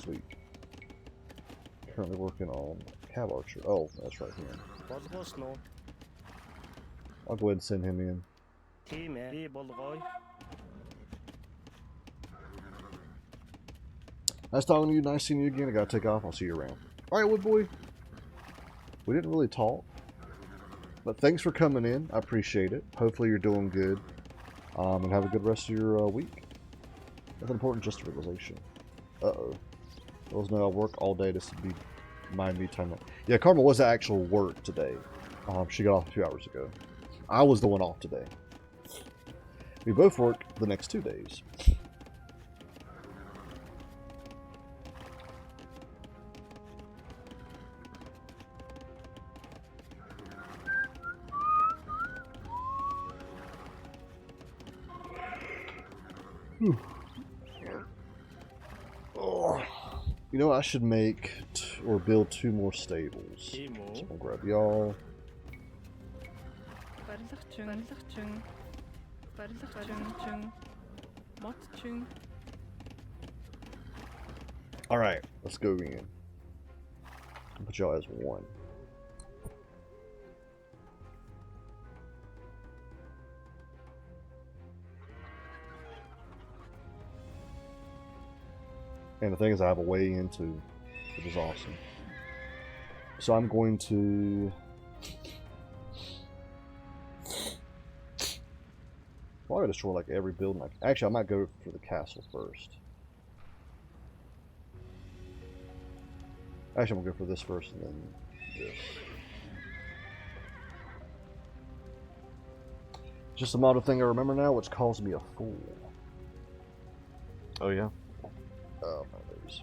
A: Sweet. Currently working on Cav Archer. Oh, that's right here. I'll go ahead and send him in. Nice talking to you. Nice seeing you again. I gotta take off. I'll see you around. Alright, Woodboy. We didn't really talk. But thanks for coming in. I appreciate it. Hopefully you're doing good. And have a good rest of your week. Nothing important, just a realization. Uh-oh. Those know I work all day. This would be my me time. Yeah, Karma was actual work today. She got off 2 hours ago. I was the one off today. We both work the next 2 days. Oh. You know, I should make or build 2 more stables.
J: Timo.
A: So I'll grab y'all. Alright, let's go in. I'll put y'all as 1. And the thing is, I have a way into, which is awesome. So I'm going to... probably destroy like every building. Actually, I might go for the castle first. Actually, I'm gonna go for this first and then this. Just a model thing I remember now, which calls me a fool. Oh yeah. Oh my days.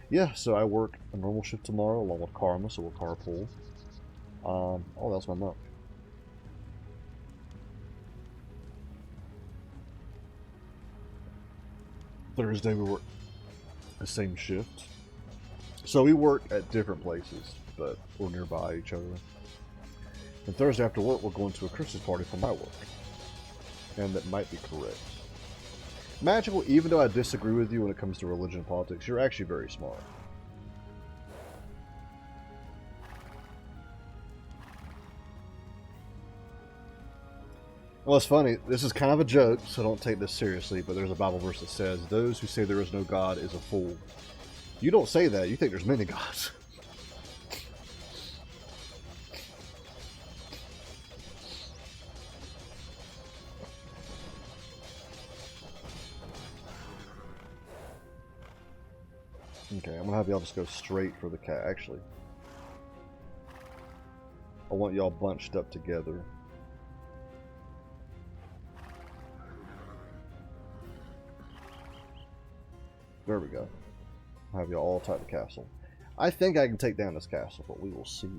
A: Yeah, so I work a normal shift tomorrow along with Karma, so we'll carpool. Oh, that's my monk. Thursday we work the same shift. So we work at different places, but we're nearby each other. And Thursday after work, we're going to a Christmas party for my work. And that might be correct. Magical, even though I disagree with you when it comes to religion and politics, you're actually very smart. Well, it's funny. This is kind of a joke, so don't take this seriously, but there's a Bible verse that says, "Those who say there is no God is a fool." You don't say that. You think there's many gods. Okay, I'm going to have y'all just go straight for the cat. Actually, I want y'all bunched up together. There we go. I'll have y'all all type the castle. I think I can take down this castle, but we will see.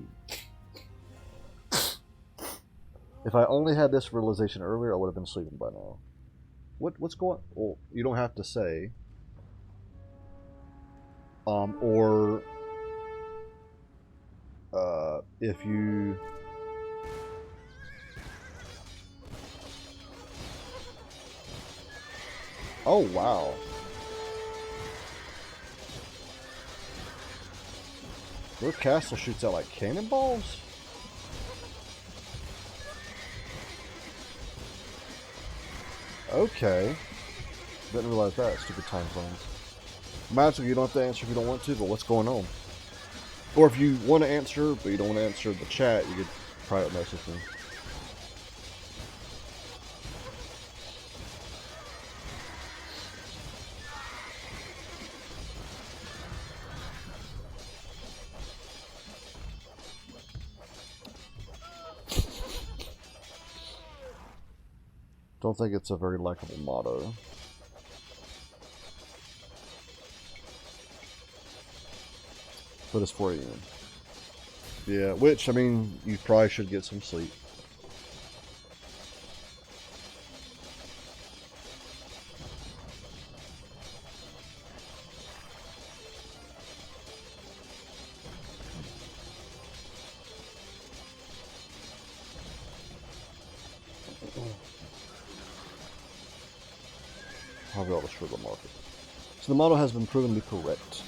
A: If I only had this realization earlier, I would have been sleeping by now. What's going on? Well, you don't have to say. Or if you... Oh, wow. Your castle shoots out like cannonballs? Okay. Didn't realize that. Stupid time zones. Magical, you don't have to answer if you don't want to, but what's going on? Or if you want to answer, but you don't want to answer the chat, you could private message me. Don't think it's a very likable motto. But it's 4 a.m. Yeah, which, I mean, you probably should get some sleep. I'll be able to destroy the market. So the model has been proven to be correct.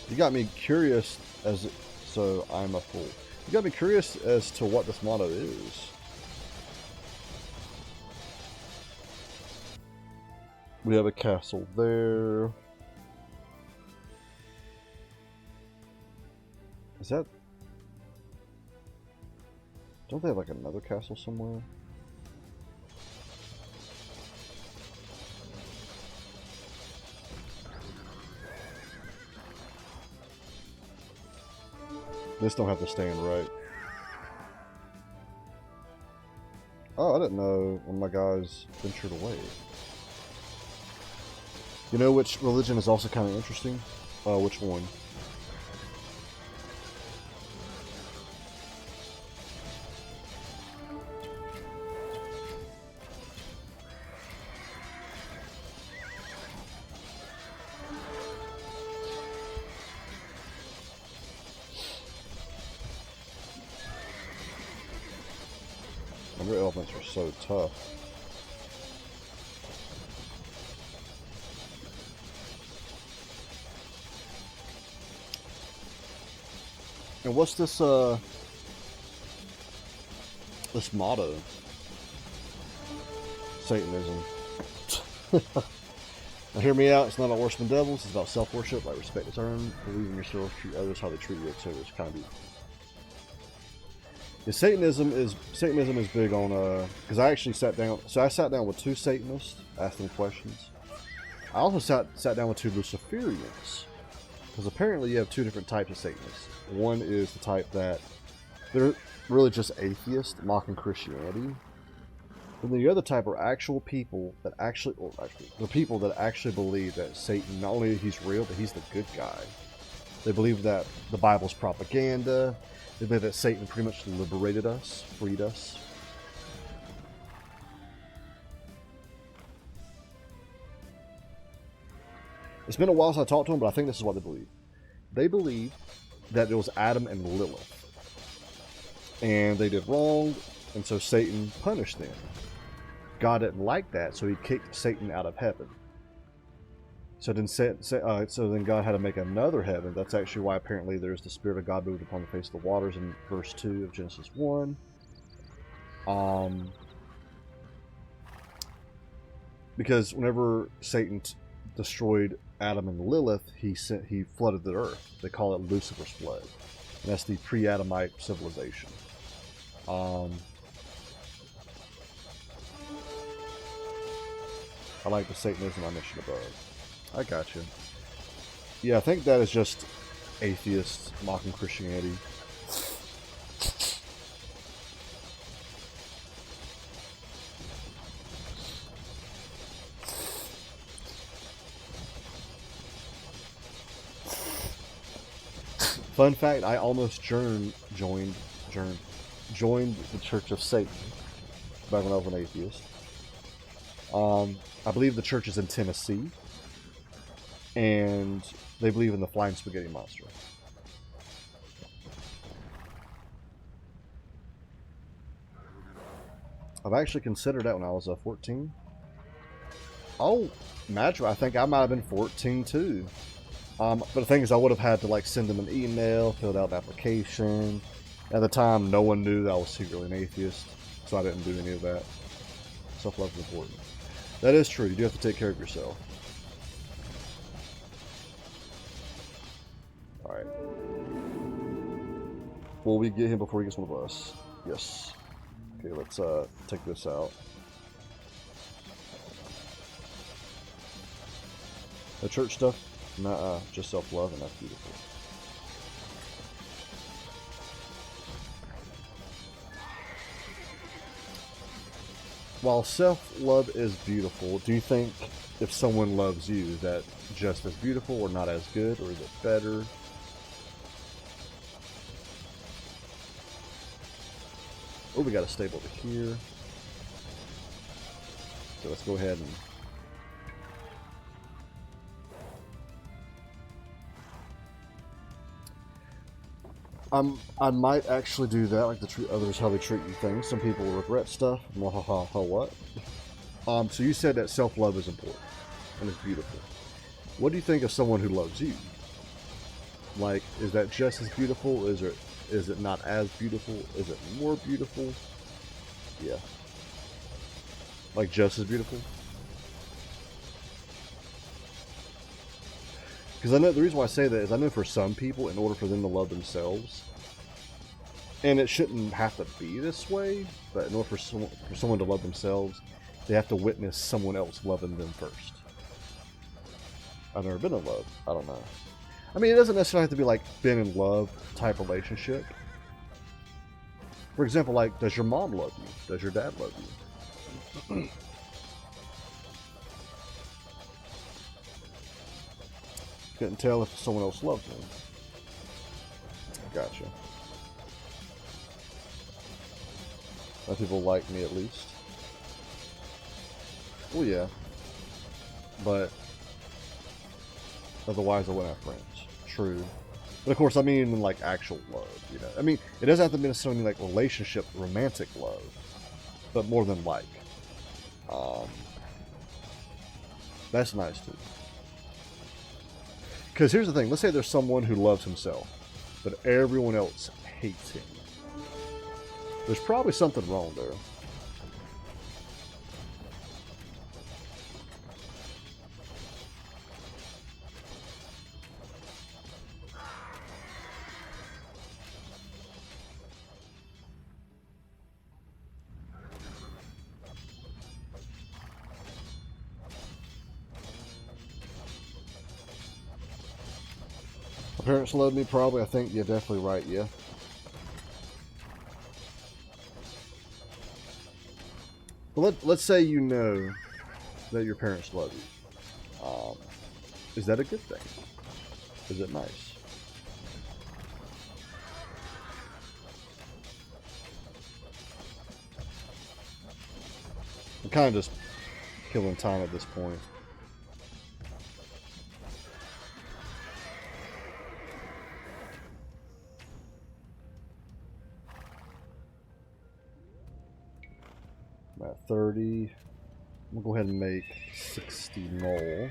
A: You got me curious as so I'm a fool. You got me curious as to what this motto is. We have a castle there. Is that... Don't they have like another castle somewhere? This don't have to stand right. Oh, I didn't know one of my guys ventured away. You know which religion is also kind of interesting? Which one? And their elements are so tough. And what's this this motto? Satanism. Now hear me out, it's not about worshiping devils, it's about self-worship, like respect is earned, believe in yourself, treat others how they treat you, etc. It's kind of deep. Yeah, Satanism is big on because I actually sat down with two Satanists, asked them questions. I also sat down with two Luciferians. Because apparently you have two different types of Satanists. One is the type that they're really just atheists, mocking Christianity. And the other type are actual people that they're people that actually believe that Satan, not only he's real, but he's the good guy. They believe that the Bible's propaganda. They believe that Satan pretty much liberated us, freed us. It's been a while since I talked to them, but I think this is what they believe. They believe that it was Adam and Lilith. And they did wrong, and so Satan punished them. God didn't like that, so he kicked Satan out of heaven. So then God had to make another heaven. That's actually why apparently there's the Spirit of God moved upon the face of the waters in verse 2 of Genesis 1. Because whenever Satan destroyed Adam and Lilith, he flooded the earth. They call it Lucifer's flood. And that's the pre-Adamite civilization. I like the Satanism I mentioned above. I got you. Yeah, I think that is just atheists mocking Christianity. Fun fact, I almost joined the Church of Satan back when I was an atheist. I believe the church is in Tennessee, and they believe in the flying spaghetti monster. I've actually considered that when I was 14. Oh, imagine, I think I might have been 14 too. But the thing is, I would have had to like send them an email, fill out an application. At the time, no one knew that I was secretly an atheist, so I didn't do any of that. Self-love is important. That is true. You do have to take care of yourself. Alright. Will we get him before he gets one of us? Yes. Okay, let's take this out. The church stuff? Nuh-uh. Just self-love, and that's beautiful. While self-love is beautiful, do you think if someone loves you, is that just as beautiful or not as good, or is it better? Oh, we got a stable over here. So let's go ahead and... I might actually do that, like to treat others how they treat you things. Some people regret stuff. What? So you said that self-love is important and it's beautiful. What do you think of someone who loves you? Like, is that just as beautiful? Is it not as beautiful? Is it more beautiful? Yeah. Like just as beautiful? Because I know the reason why I say that is I know for some people, in order for them to love themselves, and it shouldn't have to be this way, but in order for someone to love themselves, they have to witness someone else loving them first. I've never been in love. I don't know. I mean, it doesn't necessarily have to be like been in love type relationship. For example, like, does your mom love you? Does your dad love you? Couldn't tell if someone else loved me. Gotcha. Some people like me at least. Well, yeah. But otherwise I wouldn't have friends. True. But of course, I mean like actual love, you know. I mean, it doesn't have to be necessarily like relationship, romantic love. but more than like. That's nice too. Because here's the thing, let's say there's someone who loves himself, but everyone else hates him. There's probably something wrong there. My parents love me, probably. I think you're definitely right, yeah. But let's say you know that your parents love you. Is that a good thing? Is it nice? I'm kind of just killing time at this point. I'm at 30. I'm going to go ahead and make 60 null.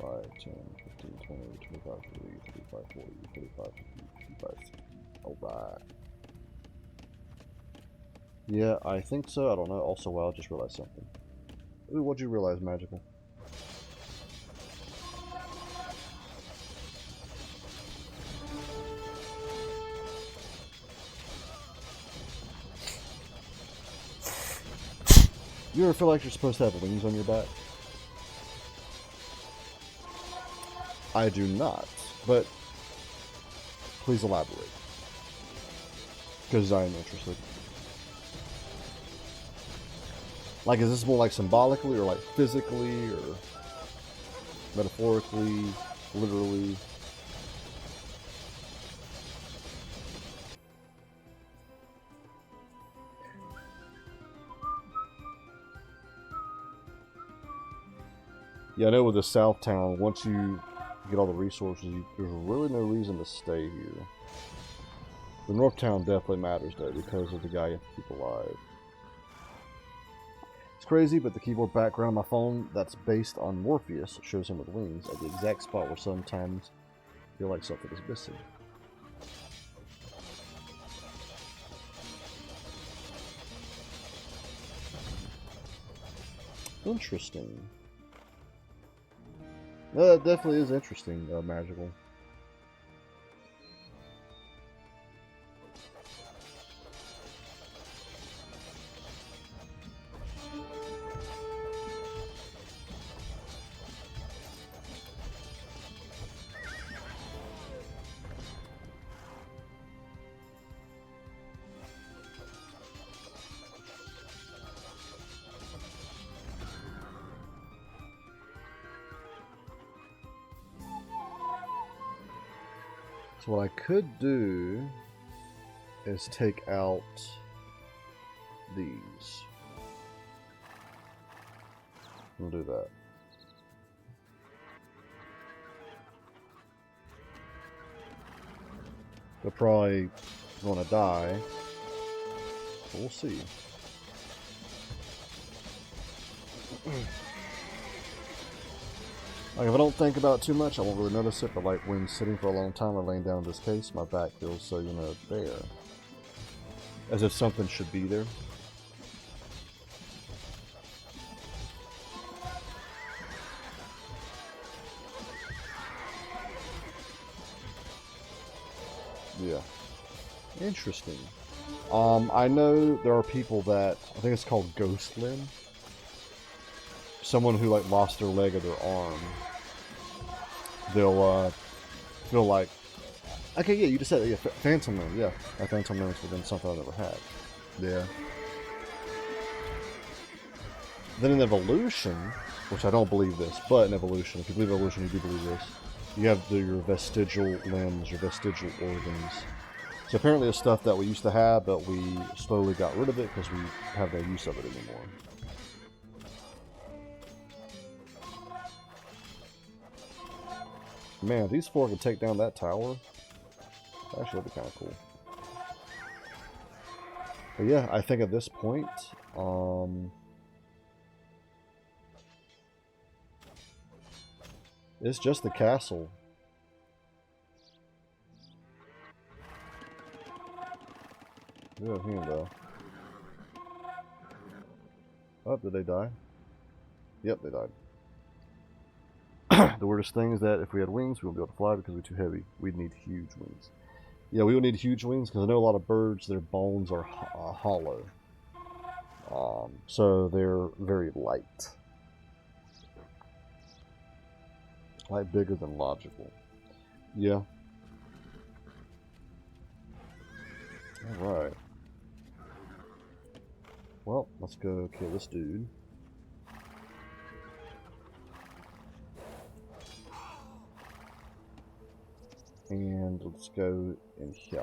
A: 5, 10, 15, 20, 25, 30, 35, 40, 45, 50, 55, 60. Alright. Yeah, I think so. I don't know. Also, wow, I just realized something. Ooh, what'd you realize, Magical? You ever feel like you're supposed to have wings on your back? I do not, but please elaborate, because I am interested. Like, is this more like symbolically, or like physically, or metaphorically, literally? Yeah, I know with the South Town, once you get all the resources, there's really no reason to stay here. The North Town definitely matters though, because of the guy you have to keep alive. It's crazy, but the keyboard background on my phone that's based on Morpheus shows him with wings at the exact spot where sometimes I feel like something is missing. Interesting. No, that definitely is interesting, Magical. So what I could do is take out these. We'll do that. They're probably gonna die. We'll see. Like, if I don't think about it too much, I won't really notice it, but like when sitting for a long time or laying down in this case, my back feels so, you know, bare. As if something should be there. Yeah. Interesting. I know there are people that, I think it's called Ghostland. Someone who like lost their leg or their arm. They'll feel like, okay, yeah, you just said it, yeah, Phantom Limb, yeah. My Phantom Limbs have been something I've never had. Yeah. Then in Evolution, which I don't believe this, but in Evolution, if you believe Evolution, you do believe this. You have your vestigial limbs, your vestigial organs. So apparently it's stuff that we used to have, but we slowly got rid of it because we have no use of it anymore. Man, if these four can take down that tower, that actually would be kind of cool. But yeah, I think at this point, it's just the castle. Yeah, here though. Oh, did they die? Yep, they died. The weirdest thing is that if we had wings, we wouldn't be able to fly because we're too heavy. We'd need huge wings. Yeah, we would need huge wings because I know a lot of birds, their bones are hollow. So they're very light. Like bigger than logical. Yeah. Alright. Well, let's go kill this dude. And let's go in here.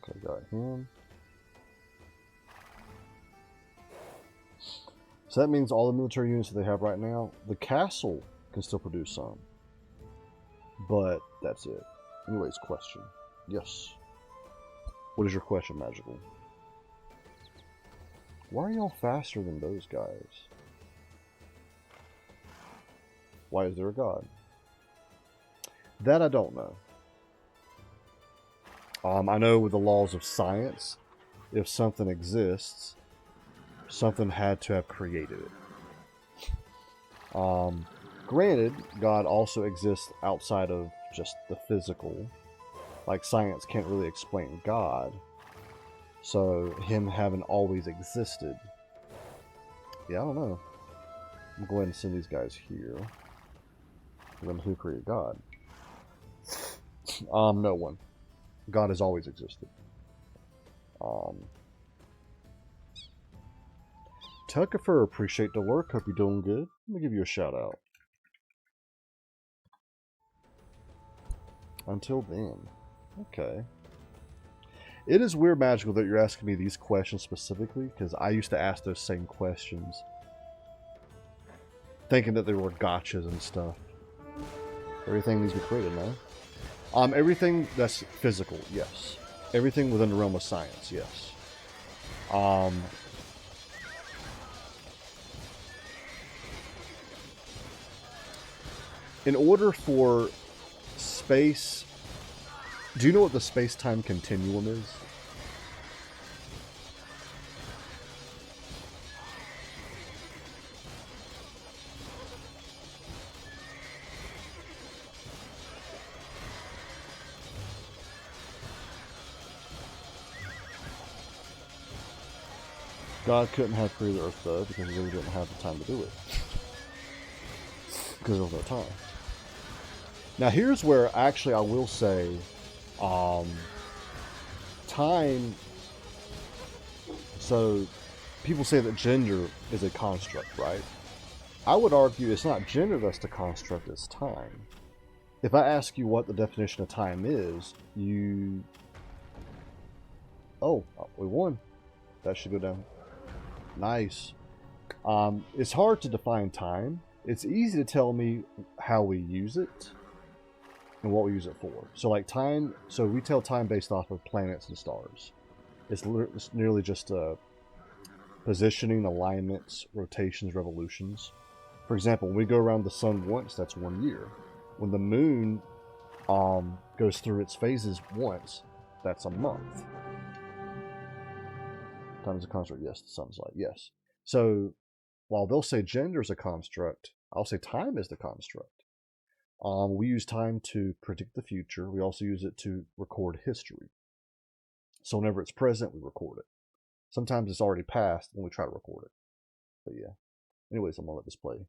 A: Okay, got him. So that means all the military units that they have right now, the castle can still produce some. But that's it. Anyways, question. Yes. What is your question, Magical? Why are y'all faster than those guys? Why is there a god? That I don't know. I know with the laws of science, if something exists, something had to have created it. Granted, God also exists outside of just the physical. Like, science can't really explain God. So, him having always existed. Yeah, I don't know. I'm going to send these guys here. Then who created God? No one. God has always existed. Tuckifer, appreciate the work. Hope you're doing good. Let me give you a shout out. Until then. Okay. It is weird, Magical, that you're asking me these questions specifically, because I used to ask those same questions. Thinking that they were gotchas and stuff. Everything needs to be created, man. Everything that's physical, yes. Everything within the realm of science, yes. In order for space... Do you know what the space-time continuum is? God couldn't have created Earth, though, because he really didn't have the time to do it. Because there was no time. Now, here's where, actually, I will say, time... So, people say that gender is a construct, right? I would argue it's not gender that's the construct, it's time. If I ask you what the definition of time is, you... Oh, we won. That should go down. Nice. It's hard to define time. It's easy to tell me how we use it and what we use it for. So like time, so we tell time based off of planets and stars. It's nearly just positioning, alignments, rotations, revolutions. For example, when we go around the sun once, that's 1 year. When the moon goes through its phases once, that's a month. Time is a construct, yes, the sun's light, yes. So, while they'll say gender is a construct, I'll say time is the construct. We use time to predict the future. We also use it to record history. So whenever it's present, we record it. Sometimes it's already past when we try to record it. But yeah. Anyways, I'm going to let this play.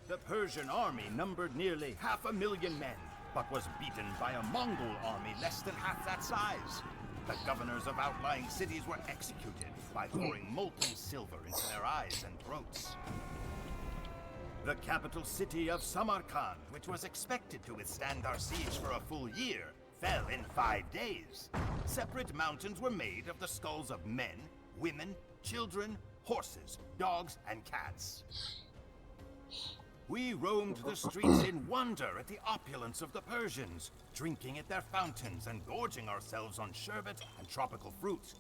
B: The Persian army numbered nearly 500,000 men, but was beaten by a Mongol army less than half that size. The governors of outlying cities were executed by pouring molten silver into their eyes and throats. The capital city of Samarkand, which was expected to withstand our siege for a full year, fell in 5 days. Separate mountains were made of the skulls of men, women, children, horses, dogs, and cats. We roamed the streets in wonder at the opulence of the Persians, drinking at their fountains and gorging ourselves on sherbet and tropical fruit.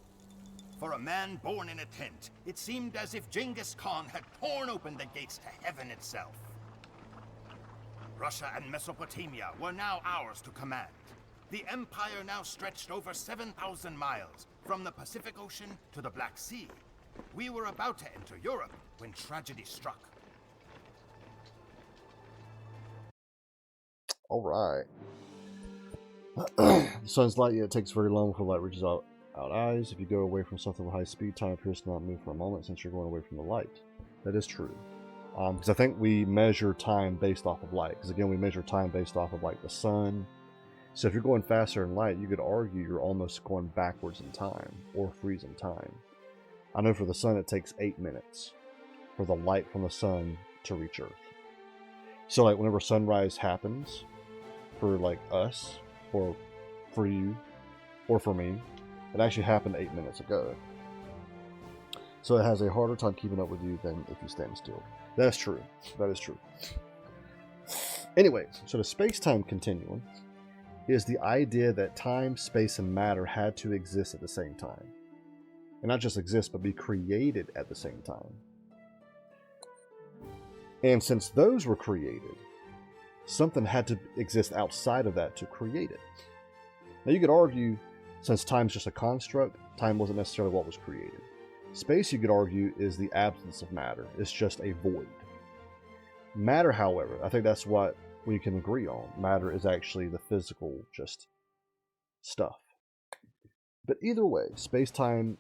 B: For a man born in a tent, it seemed as if Genghis Khan had torn open the gates to heaven itself. Russia and Mesopotamia were now ours to command. The empire now stretched over 7,000 miles, from the Pacific Ocean to the Black Sea. We were about to enter Europe when tragedy struck.
A: All right. The sun's light, yet it takes very long before light reaches out eyes. If you go away from something with high speed, time appears to not move for a moment since you're going away from the light. That is true. Because I think we measure time based off of light. Because again, we measure time based off of like the sun. So if you're going faster in light, you could argue you're almost going backwards in time or freezing time. I know for the sun it takes 8 minutes for the light from the sun to reach Earth. So like whenever sunrise happens, for like us, or for you, or for me, it actually happened 8 minutes ago. So it has a harder time keeping up with you than if you stand still. That is true. That is true. Anyway, so the space-time continuum is the idea that time, space, and matter had to exist at the same time. And not just exist, but be created at the same time. And since those were created, something had to exist outside of that to create it. Now you could argue, since time's just a construct, time wasn't necessarily what was created. Space, you could argue, is the absence of matter. It's just a void. Matter, however, I think that's what we can agree on. Matter is actually the physical, just stuff. But either way, space-time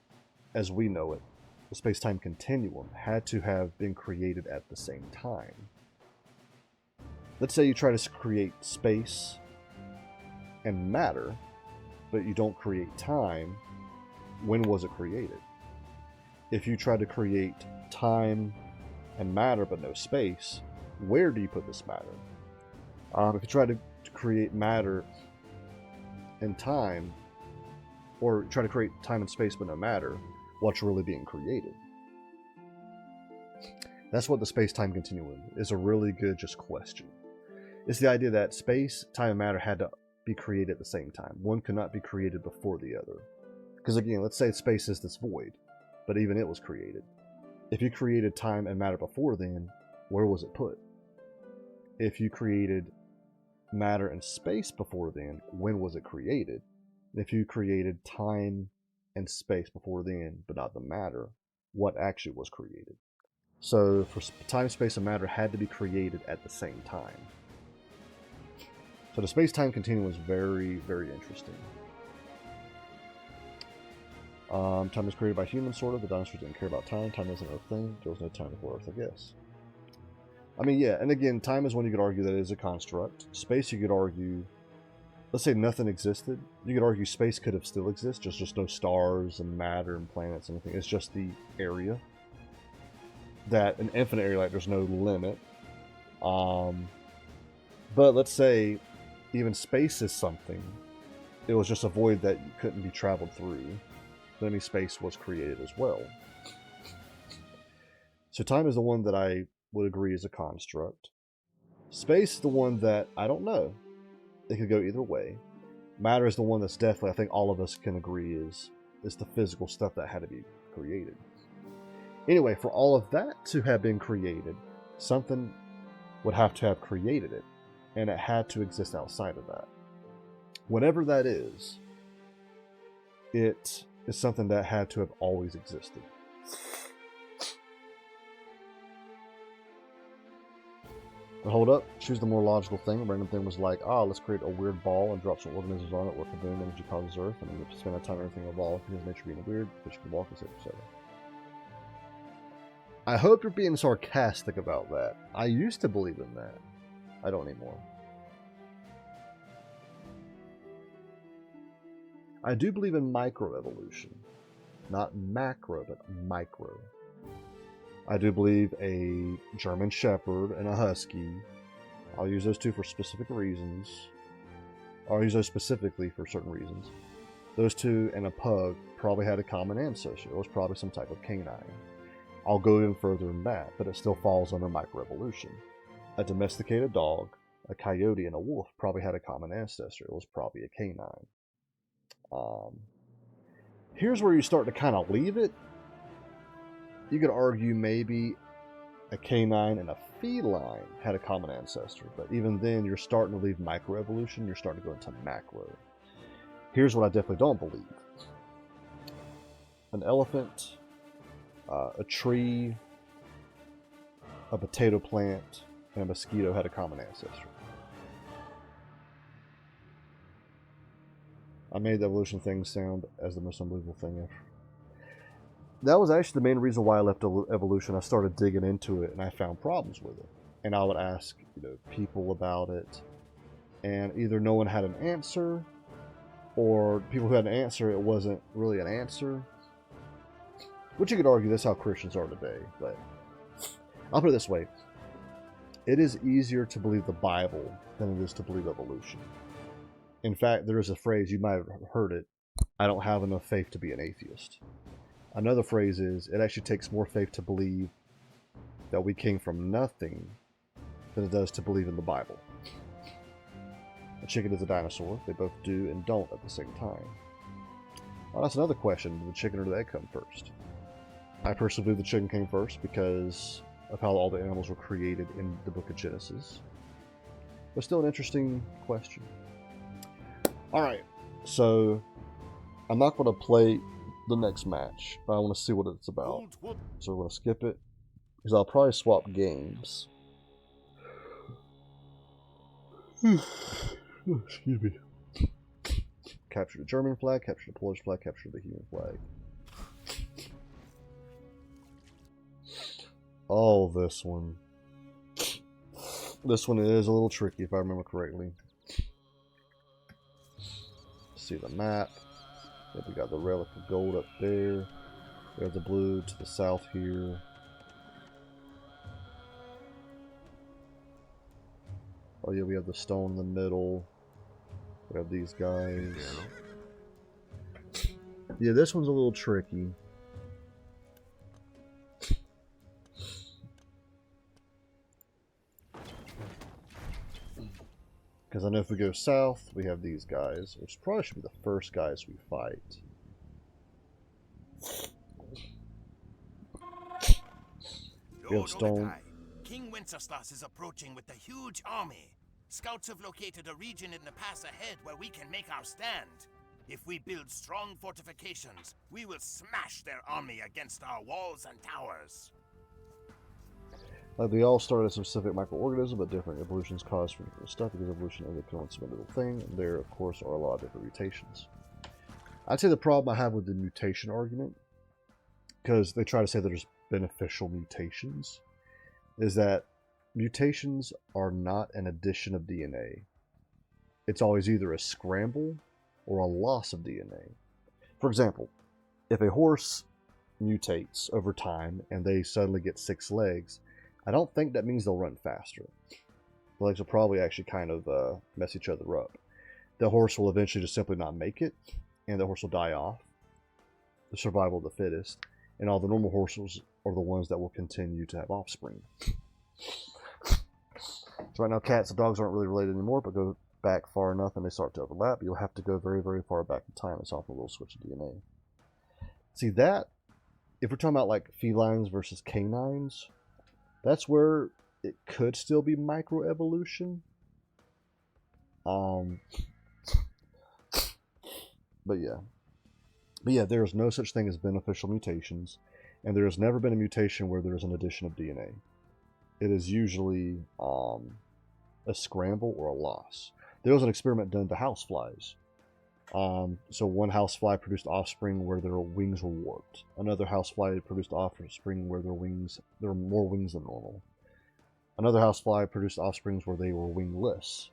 A: as we know it, the space-time continuum, had to have been created at the same time. Let's say you try to create space and matter, but you don't create time. When was it created? If you try to create time and matter but no space, where do you put this matter? If you try to create matter and time, or try to create time and space but no matter, what's really being created? That's what the space-time continuum is. A really good just question. It's the idea that space, time, and matter had to be created at the same time. One could not be created before the other. Because again, let's say space is this void, but even it was created. If you created time and matter before then, where was it put? If you created matter and space before then, when was it created? And if you created time and space before then, but not the matter, what actually was created? So for time, space, and matter had to be created at the same time. So the space-time continuum is very, very interesting. Time was created by humans, sort of. The dinosaurs didn't care about time. Time isn't a thing. There was no time before Earth, I guess. I mean, yeah, and again, time is one you could argue that it is a construct. Space, you could argue, let's say nothing existed. You could argue space could have still existed, just no stars and matter and planets and anything. It's just the area. That an infinite area, like there's no limit. But let's say even space is something. It was just a void that couldn't be traveled through. Then any space was created as well. So time is the one that I would agree is a construct. Space is the one that I don't know. It could go either way. Matter is the one that's definitely, I think all of us can agree is the physical stuff that had to be created. Anyway, for all of that to have been created, something would have to have created it, and it had to exist outside of that. Whatever that is, it is something that had to have always existed. But hold up, choose the more logical thing. A random thing was like, let's create a weird ball and drop some organisms on it where kaboom, energy causes Earth, and then spend that time everything evolved because nature being weird, fish can walk, etc., etc. I hope you're being sarcastic about that. I used to believe in that. I don't anymore. I do believe in microevolution. Not macro, but micro. I do believe a German Shepherd and a Husky. I'll use those two for specific reasons. I'll use those specifically for certain reasons. Those two and a pug probably had a common ancestor. It was probably some type of canine. I'll go even further than that, but it still falls under microevolution. A domesticated dog, a coyote, and a wolf probably had a common ancestor. It was probably a canine. Here's where you start to kind of leave it. You could argue maybe a canine and a feline had a common ancestor, but even then you're starting to leave microevolution, you're starting to go into macro. Here's what I definitely don't believe. An elephant, a tree, a potato plant, and a mosquito had a common ancestor. I made the evolution thing sound as the most unbelievable thing ever. That was actually the main reason why I left evolution. I started digging into it and I found problems with it. And I would ask, people about it, and either no one had an answer, or people who had an answer, it wasn't really an answer. Which you could argue that's how Christians are today, but I'll put it this way. It is easier to believe the Bible than it is to believe evolution. In fact, there is a phrase, you might have heard it, I don't have enough faith to be an atheist. Another phrase is, it actually takes more faith to believe that we came from nothing than it does to believe in the Bible. A chicken is a dinosaur. They both do and don't at the same time. Well, that's another question. Did the chicken or the egg come first? I personally believe the chicken came first because of how all the animals were created in the book of Genesis. But still an interesting question. Alright, so I'm not going to play the next match, but I want to see what it's about. So we're going to skip it, because I'll probably swap games. Excuse me. Capture the German flag, capture the Polish flag, capture the human flag. Oh, this one. This one is a little tricky if I remember correctly. See the map. Yep, we got the relic of gold up there. We have the blue to the south here. Oh yeah, we have the stone in the middle. We have these guys. Yeah, this one's a little tricky. Because I know if we go south, we have these guys, which probably should be the first guys we fight. We have stone.
B: King Wenceslas is approaching with a huge army. Scouts have located a region in the pass ahead where we can make our stand. If we build strong fortifications, we will smash their army against our walls and towers.
A: They all start as a specific microorganism, but different evolutions cause for different stuff, because evolution is a coincidental thing, and there, of course, are a lot of different mutations. I'd say the problem I have with the mutation argument, because they try to say that there's beneficial mutations, is that mutations are not an addition of DNA. It's always either a scramble or a loss of DNA. For example, if a horse mutates over time and they suddenly get 6 legs, I don't think that means they'll run faster. The legs will probably actually kind of mess each other up. The horse will eventually just simply not make it, and the horse will die off. The survival of the fittest. And all the normal horses are the ones that will continue to have offspring. So right now cats and dogs aren't really related anymore, but go back far enough and they start to overlap. You'll have to go very, very far back in time. It's often a little switch of DNA. See that, if we're talking about like felines versus canines, that's where it could still be microevolution. But yeah, there is no such thing as beneficial mutations, and there has never been a mutation where there is an addition of DNA. It is usually a scramble or a loss. There was an experiment done to houseflies. So one housefly produced offspring where their wings were warped. Another housefly produced offspring where there were more wings than normal. Another housefly produced offsprings where they were wingless.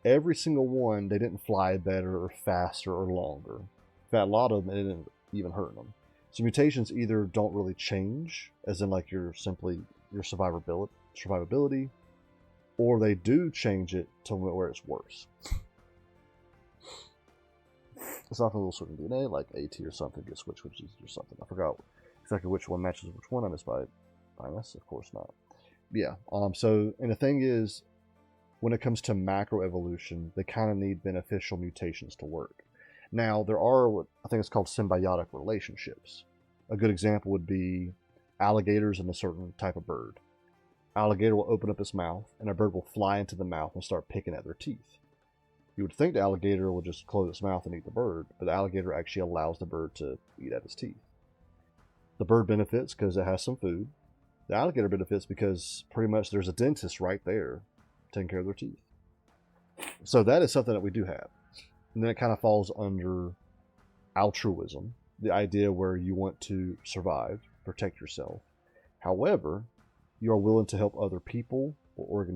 A: Every single one, they didn't fly better or faster or longer. fact, a lot of them, it didn't even hurting them. So mutations either don't really change, as in like your survivability, or they do change it to where it's worse. It's often a little switching DNA, like AT or something gets switched or something. I forgot exactly which one matches which one. I missed by minus, of course not. Yeah. So, and the thing is, when it comes to macroevolution, they kind of need beneficial mutations to work. Now, there are what I think it's called symbiotic relationships. A good example would be alligators and a certain type of bird. Alligator will open up its mouth, and a bird will fly into the mouth and start picking at their teeth. You would think the alligator will just close its mouth and eat the bird, but the alligator actually allows the bird to eat at its teeth. The bird benefits because it has some food. The alligator benefits because pretty much there's a dentist right there taking care of their teeth. So that is something that we do have. And then it kind of falls under altruism, the idea where you want to survive, protect yourself. However, you are willing to help other people or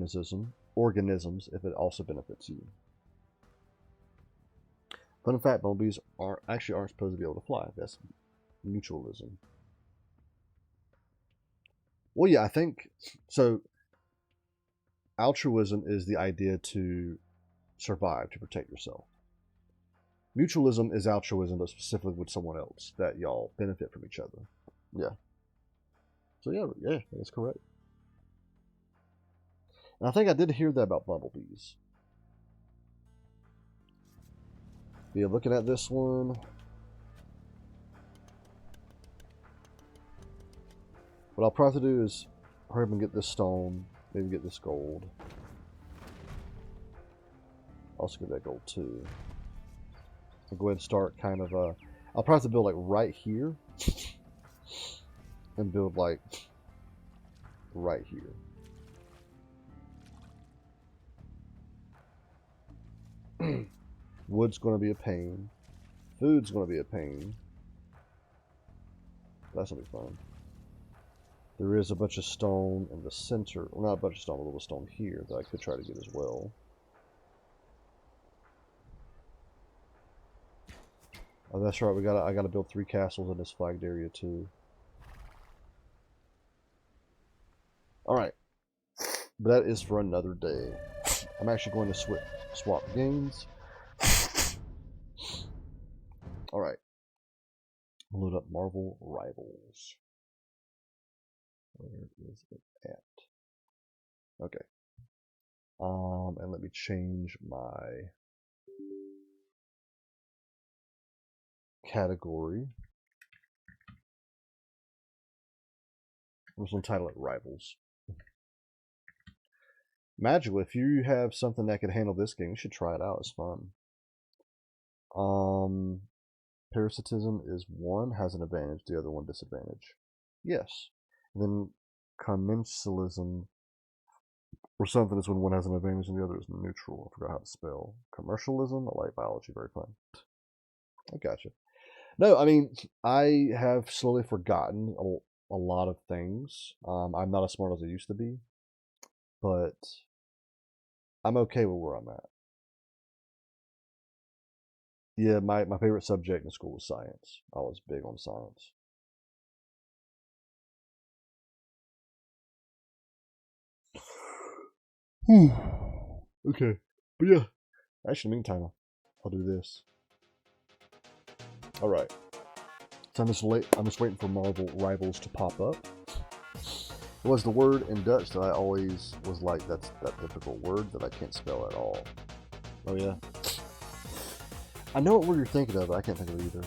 A: organisms if it also benefits you. Fun fact, bumblebees aren't supposed to be able to fly. That's mutualism. Well, yeah, I think so. Altruism is the idea to survive, to protect yourself. Mutualism is altruism, but specifically with someone else, that y'all benefit from each other. Yeah. So yeah, that's correct. And I think I did hear that about bumblebees. Yeah, looking at this one. What I'll probably do is hurry up and get this stone, maybe get this gold. Also get that gold too. I'll go ahead and start kind of I'll probably have to build like right here. And build like right here. Wood's going to be a pain. Food's going to be a pain. That's going to be fun. There is a bunch of stone in the center. Well, not a bunch of stone, a little stone here that I could try to get as well. Oh, that's right. I gotta build 3 castles in this flagged area too. All right, but that is for another day. I'm actually going to swap games. All right, load up Marvel Rivals. Where is it at? Okay. And let me change my category. I'm just going to title it Rivals. Magically, if you have something that could handle this game, you should try it out. It's fun. Parasitism is 1, has an advantage, the other one disadvantage. Yes. And then commensalism or something is when one has an advantage and the other is neutral. I forgot how to spell. Commercialism? I like biology, very fun. I gotcha. No, I mean, I have slowly forgotten a lot of things. I'm not as smart as I used to be, but I'm okay with where I'm at. Yeah, my favorite subject in school was science. I was big on science. Okay, but yeah. Actually, in the meantime, I'll do this. All right. So I'm just waiting for Marvel Rivals to pop up. It was the word in Dutch that I always was like, that's that difficult word that I can't spell at all. Oh yeah. I know what word you're thinking of, but I can't think of it either.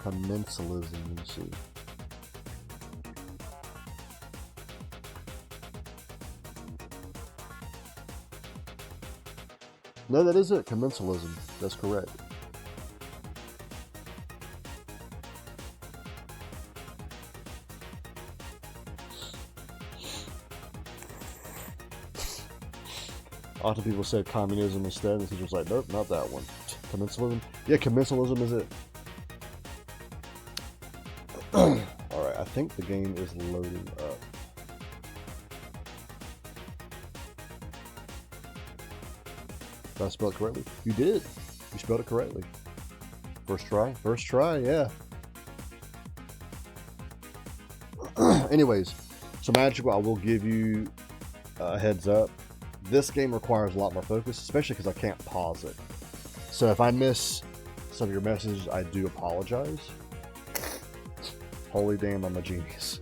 A: Commensalism, let me see. No, that is it. Commensalism. That's correct. Often people said communism instead, and the teacher was like, nope, not that one. Commensalism? Yeah, commensalism is it. Alright, I think the game is loading up. Did I spell it correctly? You did. You spelled it correctly. First try? First try, yeah. Anyways, so Magical, I will give you a heads up. This game requires a lot more focus, especially because I can't pause it. So if I miss some of your messages, I do apologize. Holy damn, I'm a genius.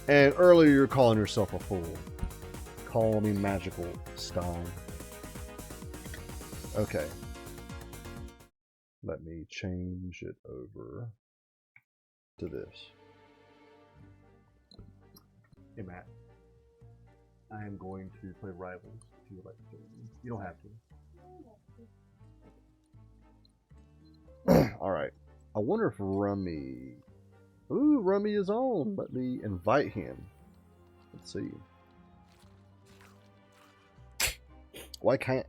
A: And earlier you're calling yourself a fool. Call me Magical Stein. Okay. Let me change it over to this. Hey Matt, I am going to play Rivals if you would like to join me. You don't have to. Alright. I wonder if Rummy... Ooh, Rummy is on. Let me invite him. Let's see. Why can't...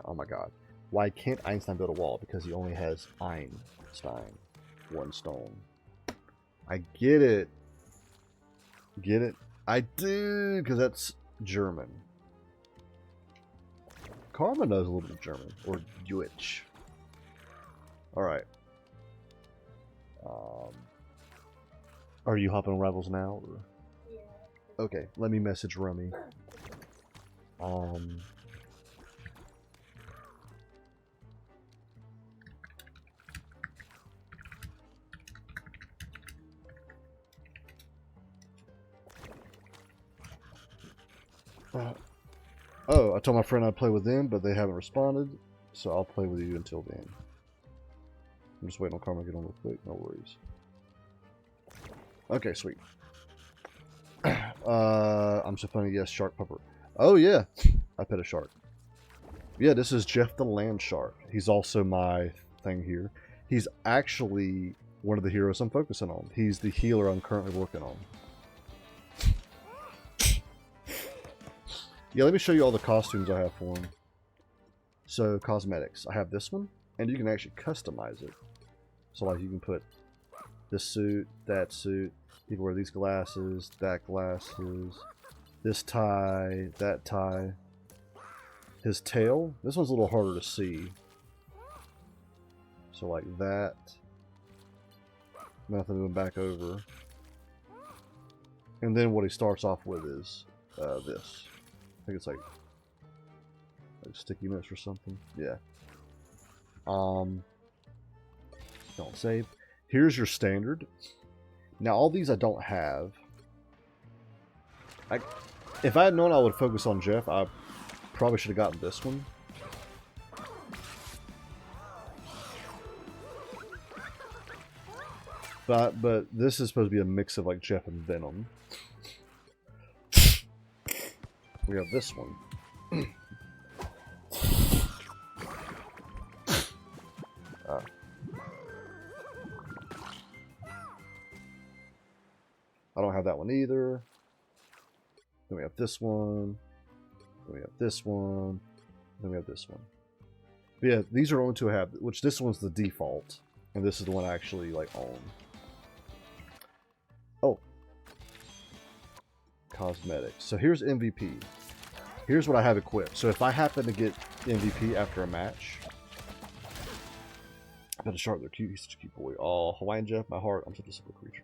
A: Oh my god. Why can't Einstein build a wall? Because he only has Einstein. One stone. I get it. Get it? I do, because that's German. Karma knows a little bit of German. Or Deutsch. Alright. Are you hopping on Rivals now? Or? Yeah. Okay, let me message Rummy. Oh, I told my friend I'd play with them, but they haven't responded, so I'll play with you until then. I'm just waiting on Karma to get on real quick, no worries. Okay, sweet. I'm so funny, yes, Shark Pupper. Oh yeah, I pet a shark. Yeah, this is Jeff the Land Shark. He's also my thing here. He's actually one of the heroes I'm focusing on. He's the healer I'm currently working on. Yeah, let me show you all the costumes I have for him. So, cosmetics. I have this one, and you can actually customize it. So, like, you can put this suit, that suit. You can wear these glasses, that glasses, this tie, that tie. His tail. This one's a little harder to see. So, like that. Nothing moving back over. And then what he starts off with is this. I think it's like sticky notes or something. Yeah. Don't save. Here's your standard. Now all these I don't have. If I had known I would focus on Jeff, I probably should have gotten this one. But this is supposed to be a mix of like Jeff and Venom. We have this one. I don't have that one either. Then we have this one. Then we have this one. Then we have this one. But yeah, these are only two I have, which this one's the default. And this is the one I actually like own. Oh. Cosmetics. So here's MVP. Here's what I have equipped. So if I happen to get MVP after a match, I bet a shark, they're cute. He's such a cute boy. Oh, Hawaiian Jeff, my heart. I'm such a simple creature.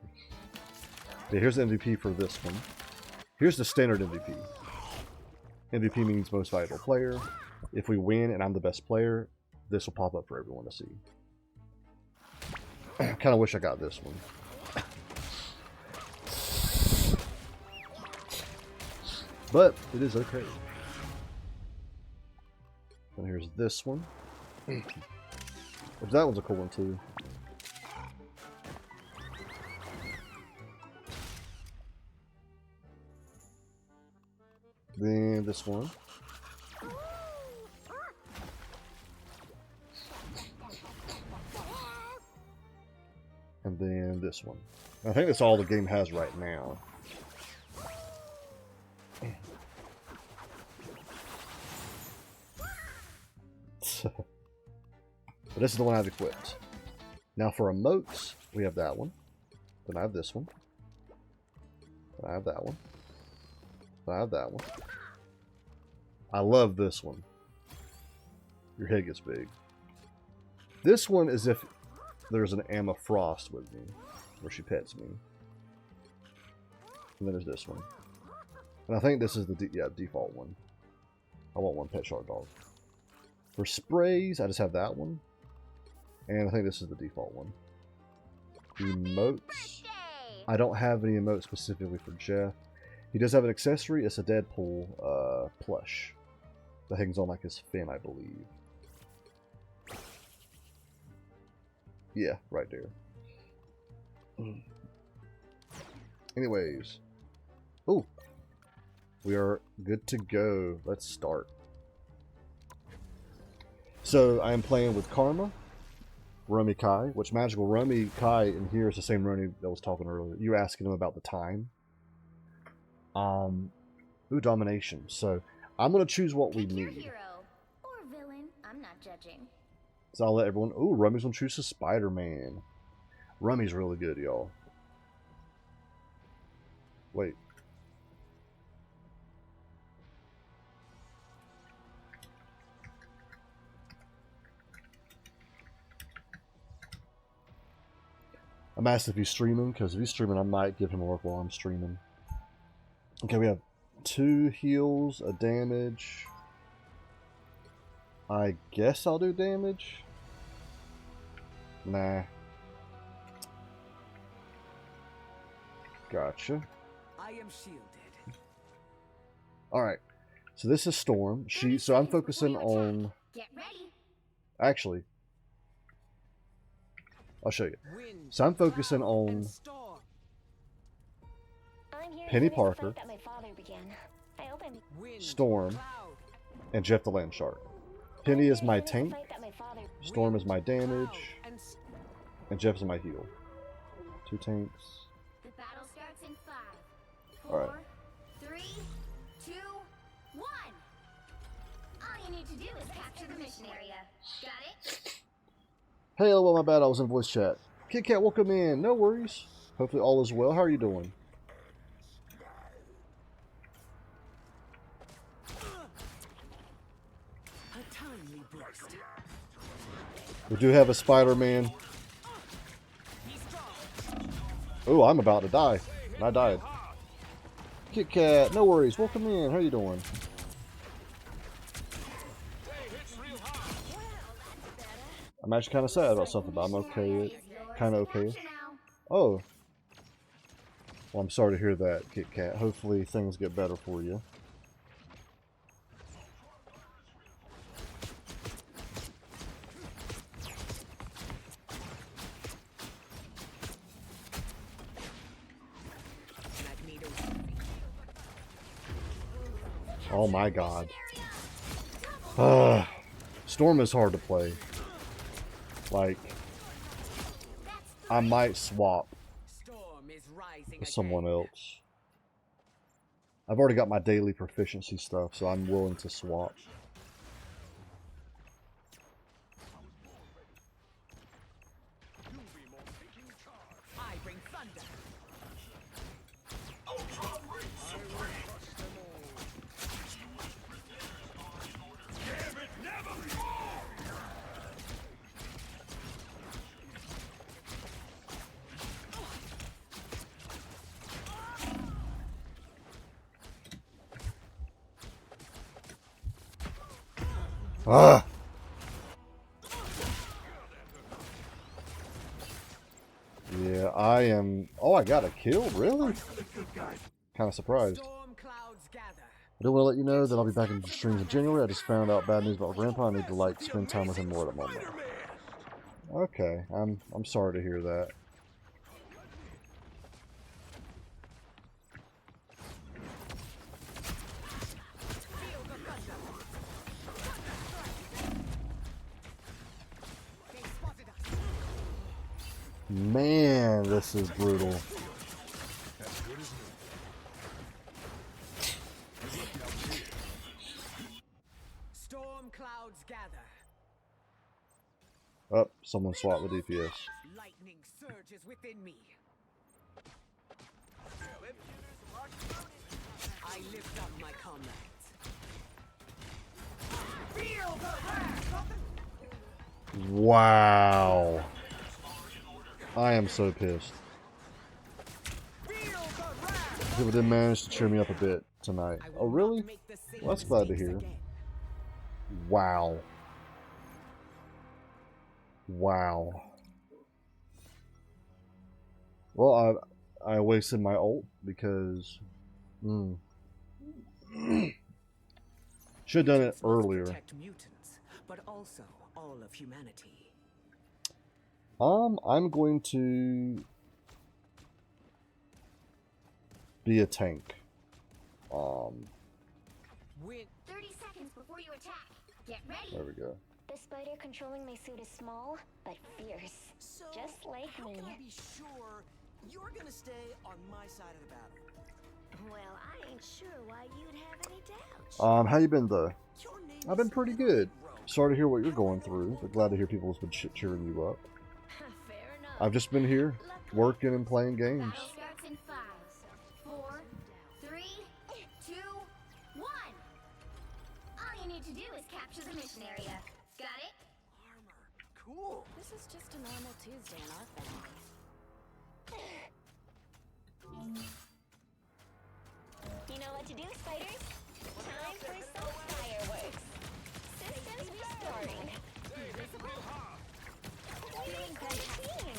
A: Yeah, here's the MVP for this one. Here's the standard MVP. MVP means most valuable player. If we win and I'm the best player, this will pop up for everyone to see. I kind of wish I got this one. But it is okay. And here's this one. Which that one's a cool one too. Then this one. And then this one. I think that's all the game has right now. But this is the one I've equipped. Now for emotes, we have that one. Then I have this one. Then I have that one. Then I have that one. I love this one. Your head gets big. This one is if there's an Amma Frost with me, where she pets me. And then there's this one. And I think this is the default one. I want one pet shark dog. For sprays, I just have that one. And I think this is the default one. Emotes. I don't have any emotes specifically for Jeff. He does have an accessory. It's a Deadpool plush that hangs on like his fin, I believe. Yeah, right there. Anyways. Ooh. We are good to go. Let's start. So, I am playing with Karma, Romy Kai, which magical Romy Kai in here is the same Romy that was talking earlier. You asking him about the time. Ooh, domination. So, I'm going to choose what we need.
K: Hero or villain, I'm not judging.
A: So I'll let everyone... Ooh, Rumy's going to choose a Spider-Man. Rumy's really good, y'all. Wait. I'm asked if he's streaming, because if he's streaming, I might give him a work while I'm streaming. Okay, we have 2 heals, a damage. I guess I'll do damage. Nah. Gotcha.
L: I am shielded.
A: Alright. So this is Storm. So I'm focusing on...
K: Get ready.
A: Actually, I'll show you. So I'm focusing on Penny Parker, Storm, and Jeff the Land Shark. Penny is my tank, Storm is my damage, and Jeff is my heal. 2 tanks.
K: The battle starts in 5,
A: All right.
K: 4, 3, 2, 1. All you need to do is capture the mission area. Got it?
A: Hey, hello, my bad, I was in voice chat. Kit Kat, welcome in. No worries. Hopefully all is well. How are you doing? We do have a Spider-Man. Oh, I'm about to die. And I died. Kit Kat, no worries. Welcome in. How are you doing? I'm actually kind of sad about something, but I'm okay. Kind of okay. Oh. Well, I'm sorry to hear that, Kit Kat. Hopefully things get better for you. Oh my god. Storm is hard to play. Like, I might swap with someone else. I've already got my daily proficiency stuff, so I'm willing to swap. Ah! Yeah, I am... Oh, I got a kill? Really? Kind of surprised. I do want to let you know that I'll be back in streams in January. I just found out bad news about my grandpa. I need to, like, spend time with him more at the moment. Okay, I'm sorry to hear that. Man, this is brutal.
L: Storm clouds gather.
A: Oh, someone swapped the DPS.
L: Lightning surges within me. I lift up my comrades. Feel the wrath of the...
A: Wow. I am so pissed. People did manage to cheer me up a bit tonight. Oh, really? Well, that's glad to hear. Wow. Wow. Well, I wasted my ult because... Should have done it earlier.
L: Protect mutants, but also all of humanity.
A: I'm going to be a tank.
K: 30 seconds before you attack. Get ready.
A: There we go.
K: The spider controlling my suit is small, but fierce.
M: So,
K: just like
M: how
K: me.
M: can I be sure you're gonna stay on my side of the battle?
K: Well, I ain't sure why you'd have any doubts.
A: How you been though? I've been pretty good. Sorry to hear what you're going through, but glad to hear people have been cheering you up.
K: Fair enough.
A: I've just been here, working and playing games.
K: Battle starts in 5, 4, 3, 2, 1. All you need to do is capture the mission area. Got it?
M: Cool.
H: This is just a normal Tuesday in our family.
K: You know what to do, spiders? Time for some fireworks. Systems restoring. Feeling good team.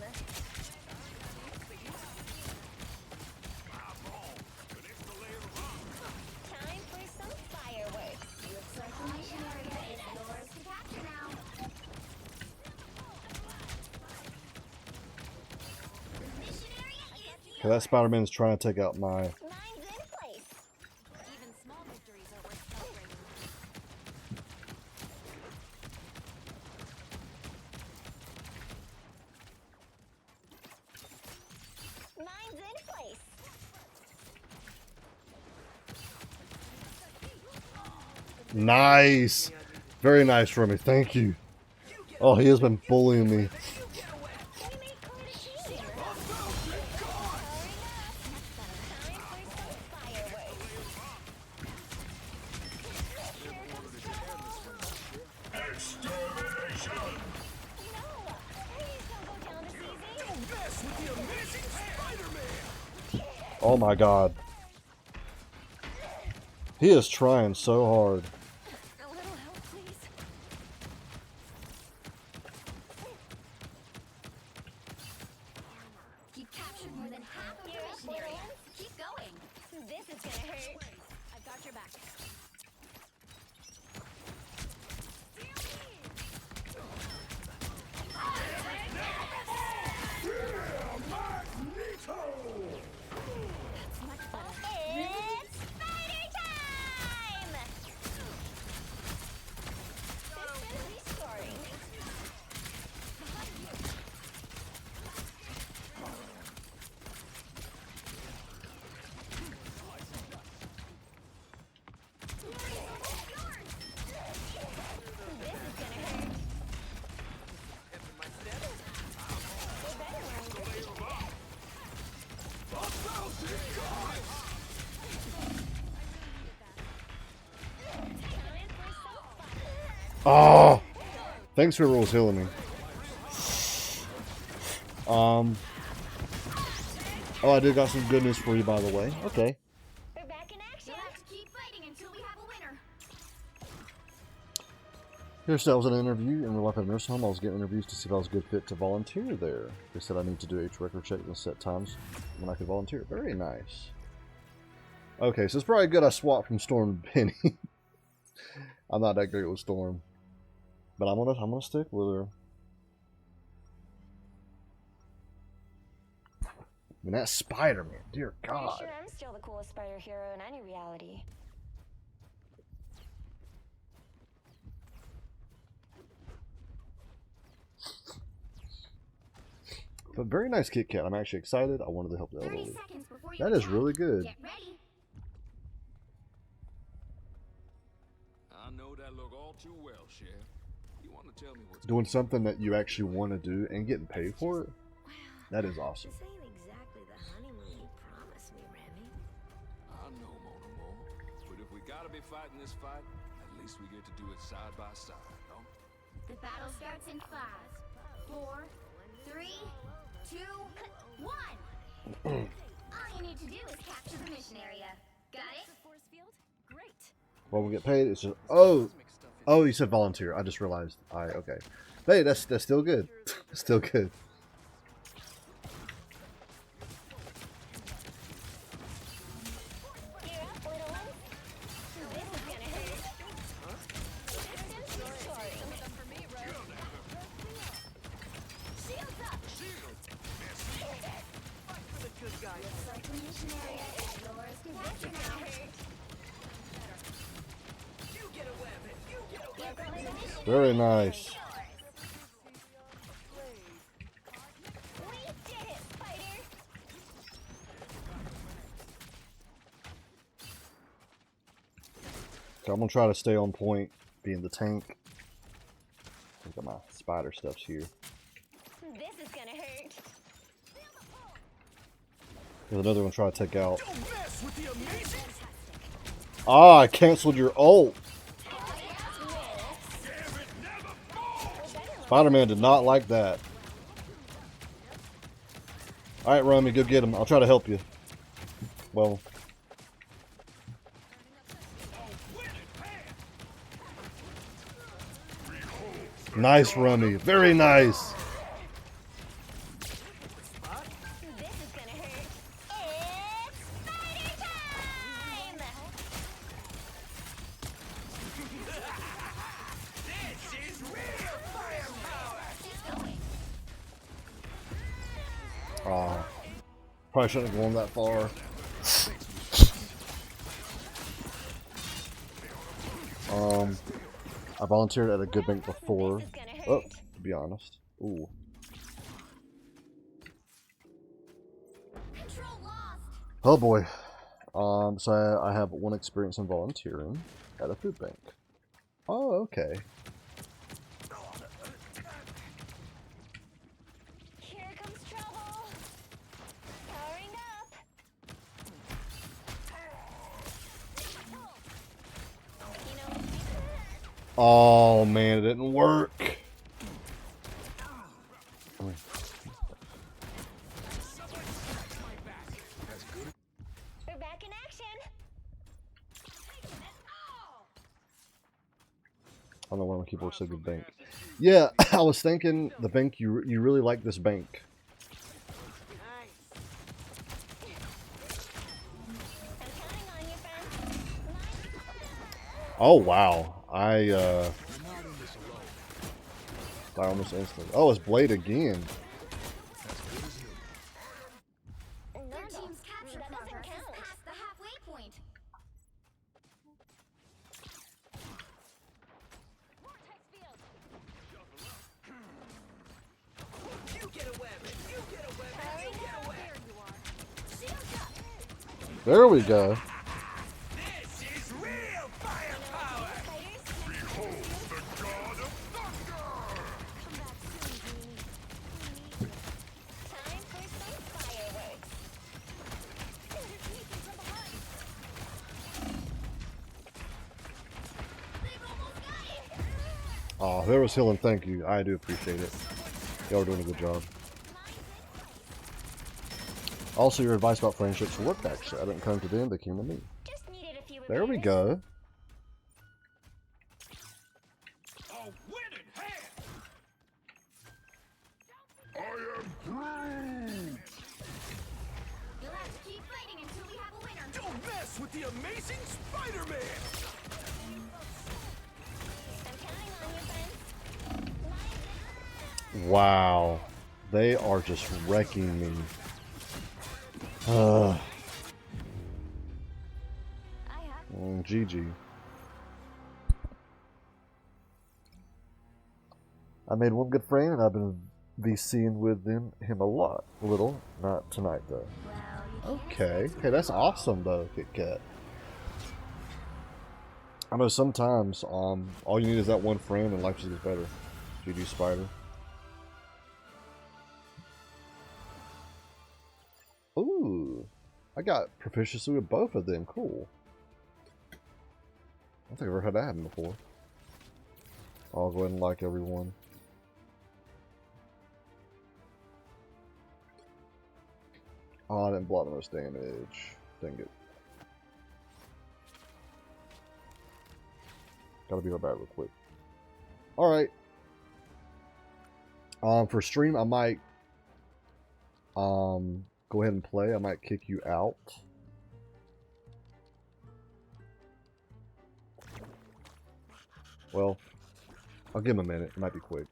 K: Time for some fireworks. Looks like the mission area is yours to capture now. Mission area is yours.
A: Okay, that Spider-Man's trying to take out my...
K: Mine's in place.
H: Even small victories are worth celebrating.
K: Mine's in place.
A: Nice! Very nice for me, thank you. Oh, he has been bullying me. Oh my god. He is trying so hard.
H: A little help, please.
K: You've captured more than half of the mission area. Keep going. This is gonna hurt.
H: I've got your back.
K: That's much better. It's spider time! Systems restoring. This is gonna hurt. They better learn to reach the deck.
A: Oh! Thanks whoever was healing me. Oh, I did got some good news for you, by the way. Okay.
K: We're back in action. You'll have to keep fighting until we have a winner.
A: Here's that was an interview in real life at a nursing home. I was getting interviews to see if I was a good fit to volunteer there. They said I need to do age record checks and set times when I could volunteer. Very nice. Okay, so it's probably good I swapped from Storm to Penny. I'm not that great with Storm. But I'm gonna stick with her. I mean, that Spider-Man, dear God.
K: Pretty sure I'm still the coolest spider hero in any reality.
A: But very nice Kit Kat. I'm actually excited. I wanted to help the
K: 30
A: elderly.
K: seconds before you
A: That is
K: attack.
A: really good.
K: Get ready.
C: I know that look all too well, Sheriff. You want to tell me what's
A: Doing something that you actually want to do and getting paid for it, that is awesome.
K: This ain't exactly the honeymoon you promised me, Remy.
C: I know, mon amour. But if we gotta be fighting this fight, at least we get to do it side by side, no?
K: The battle starts in 5, 4, 3, 2, 1. All you need to do is capture the mission area. Got it? Force field? Great.
A: Well, we get paid. It's just oh, you said volunteer. I just realized. Okay. Hey, that's still good. Still good. Very nice. So I'm gonna try to stay on point, being the tank. Look at my spider stuffs here.
K: This is gonna hurt.
A: There's another one trying to take out. Ah, I canceled your ult. Spider-Man did not like that. Alright, Rummy, go get him. I'll try to help you. Well. Nice, Rummy. Very nice. Probably shouldn't have gone that far. I volunteered at a good bank before. Oh, to be honest. Ooh. Oh boy. So I have one experience in volunteering at a food bank. Oh, okay. Oh man, it didn't work.
K: We're back in action.
A: I don't know why my keyboard said good bank. Yeah, I was thinking the bank you really like this bank. Oh wow. I almost instantly. Oh, it's Blade again.
K: Their team's capture progress is past the halfway point. Vortex field.
M: You get a weapon. You get a weapon. You get a weapon.
K: There you are. Shields up.
A: There we go. Oh, whoever's healing, thank you. I do appreciate it. Y'all are doing a good job. Also, your advice about friendships worked, actually. I didn't come to them, they came to me. There we go.
K: I am Groot! You'll have to keep fighting until we have a winner.
M: Don't mess with the amazing Spider-Man!
A: Wow. They are just wrecking me. GG. I made one good friend and I've been VCing with him a lot. Little. Not tonight though. Okay. Hey, that's awesome though, Kit Kat. I know sometimes all you need is that one friend and life just gets better. GG Spider. Ooh. I got proficiency with both of them. Cool. I don't think I've ever had that happen before. I'll go ahead and like everyone. Oh, I didn't block the most damage. Dang it. Gotta be right back real quick. Alright. For stream, I might go ahead and play. I might kick you out. Well, I'll give him a minute. It might be quick.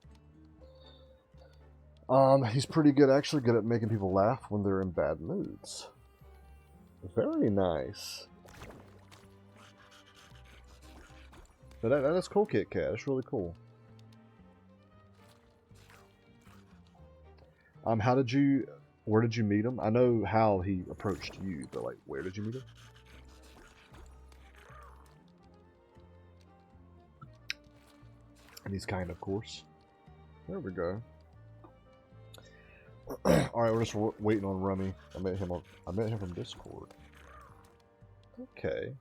A: He's pretty good, actually, good at making people laugh when they're in bad moods. Very nice. But that is cool, Kit Kat. That's really cool. Where did you meet him? I know how he approached you, but like, where did you meet him? And he's kind, of course. There we go. Alright, we're just waiting on Rummy. I met him from Discord. Okay.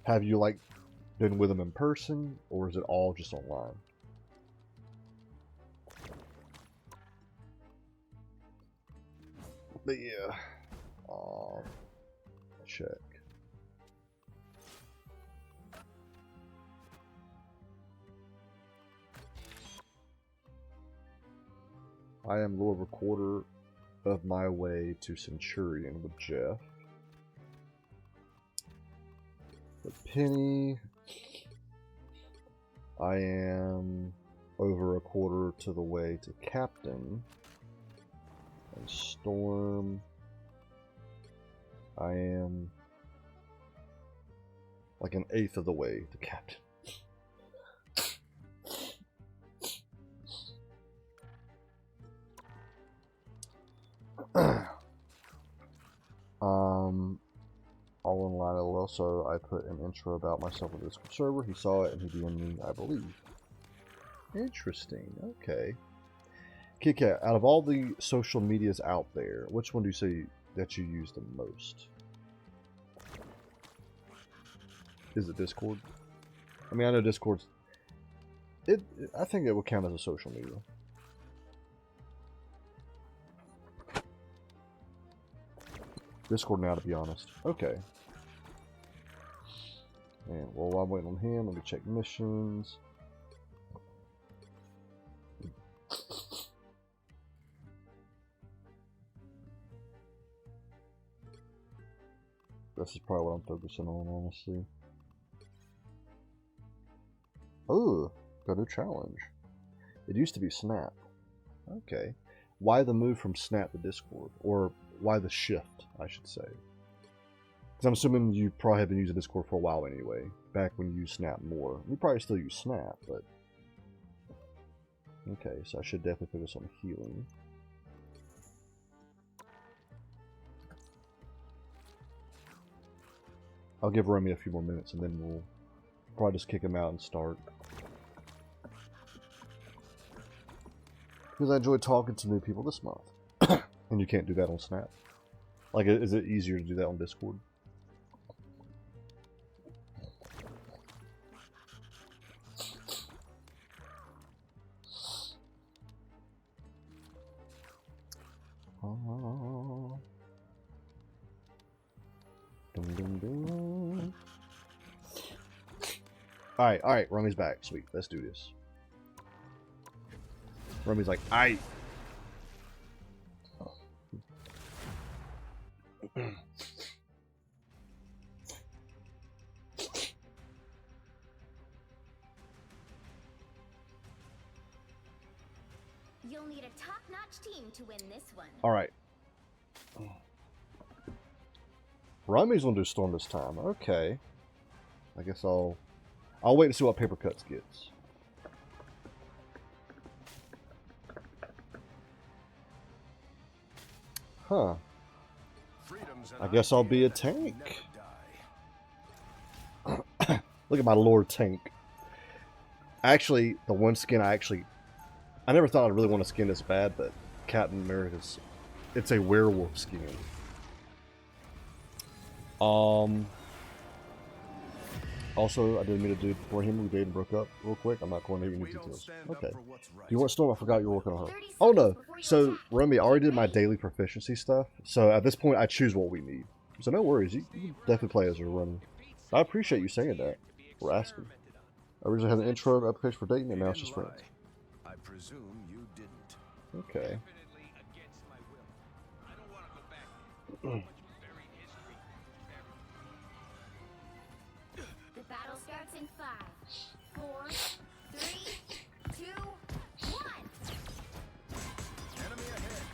A: Have you, like, been with him in person, or is it all just online? But yeah. Check. I am Lord Recorder of my way to Centurion with Jeff. With Penny, I am over a quarter to the way to Captain. And Storm, I am like an eighth of the way to Captain. All in line LOL, so I put an intro about myself on the Discord server. He saw it and he DM'd me, I believe. Interesting, okay. Kit Kat, out of all the social medias out there, which one do you say that you use the most? Is it Discord? I mean, I know Discord's... I think it would count as a social media. Discord now, to be honest. Okay. And while I'm waiting on him, let me check missions. This is probably what I'm focusing on, honestly. Oh, got a challenge. It used to be Snap. Okay. Why the move from Snap to Discord? Or why the shift, I should say? Because I'm assuming you probably have been using Discord for a while anyway. Back when you used Snap more. You probably still use Snap, but... Okay, so I should definitely focus on healing. I'll give Remy a few more minutes and then we'll probably just kick him out and start. Because I enjoy talking to new people this month. And you can't do that on Snap. Like, is it easier to do that on Discord? Alright, Rummy's back. Sweet, let's do this. Rummy's like, aight.
K: You'll need a top-notch team to win this one.
A: Alright. Rummy's gonna do Storm this time. Okay. I guess I'll wait and see what Paper Cuts gets. Huh. I guess I'll be a tank. Look at my Lord Tank. Actually, the one skin I never thought I'd really want to skin this bad, but Captain America's, it's a werewolf skin. Also, I didn't mean to do before him. We dated and broke up real quick. I'm not going into any details. Okay. You want Storm? I forgot you were working on her. Oh no. So, Remy, I already did my daily proficiency stuff. So at this point, I choose what we need. So no worries. You can definitely play as her, Remy. I appreciate you saying that. Or asking. I originally had an intro application for dating, and now it's just friends.
N: I presume you didn't.
A: Okay.
K: The battle starts in 5, 4, 3, 2, 1.
N: Enemy ahead.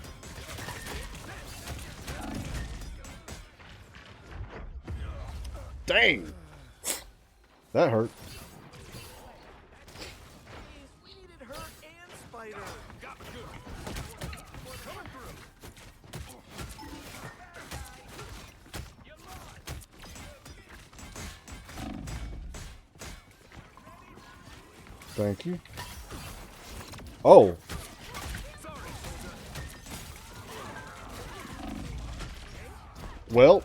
A: Dang! That hurt.
M: We needed her and Spider.
A: Thank you. Oh! Well.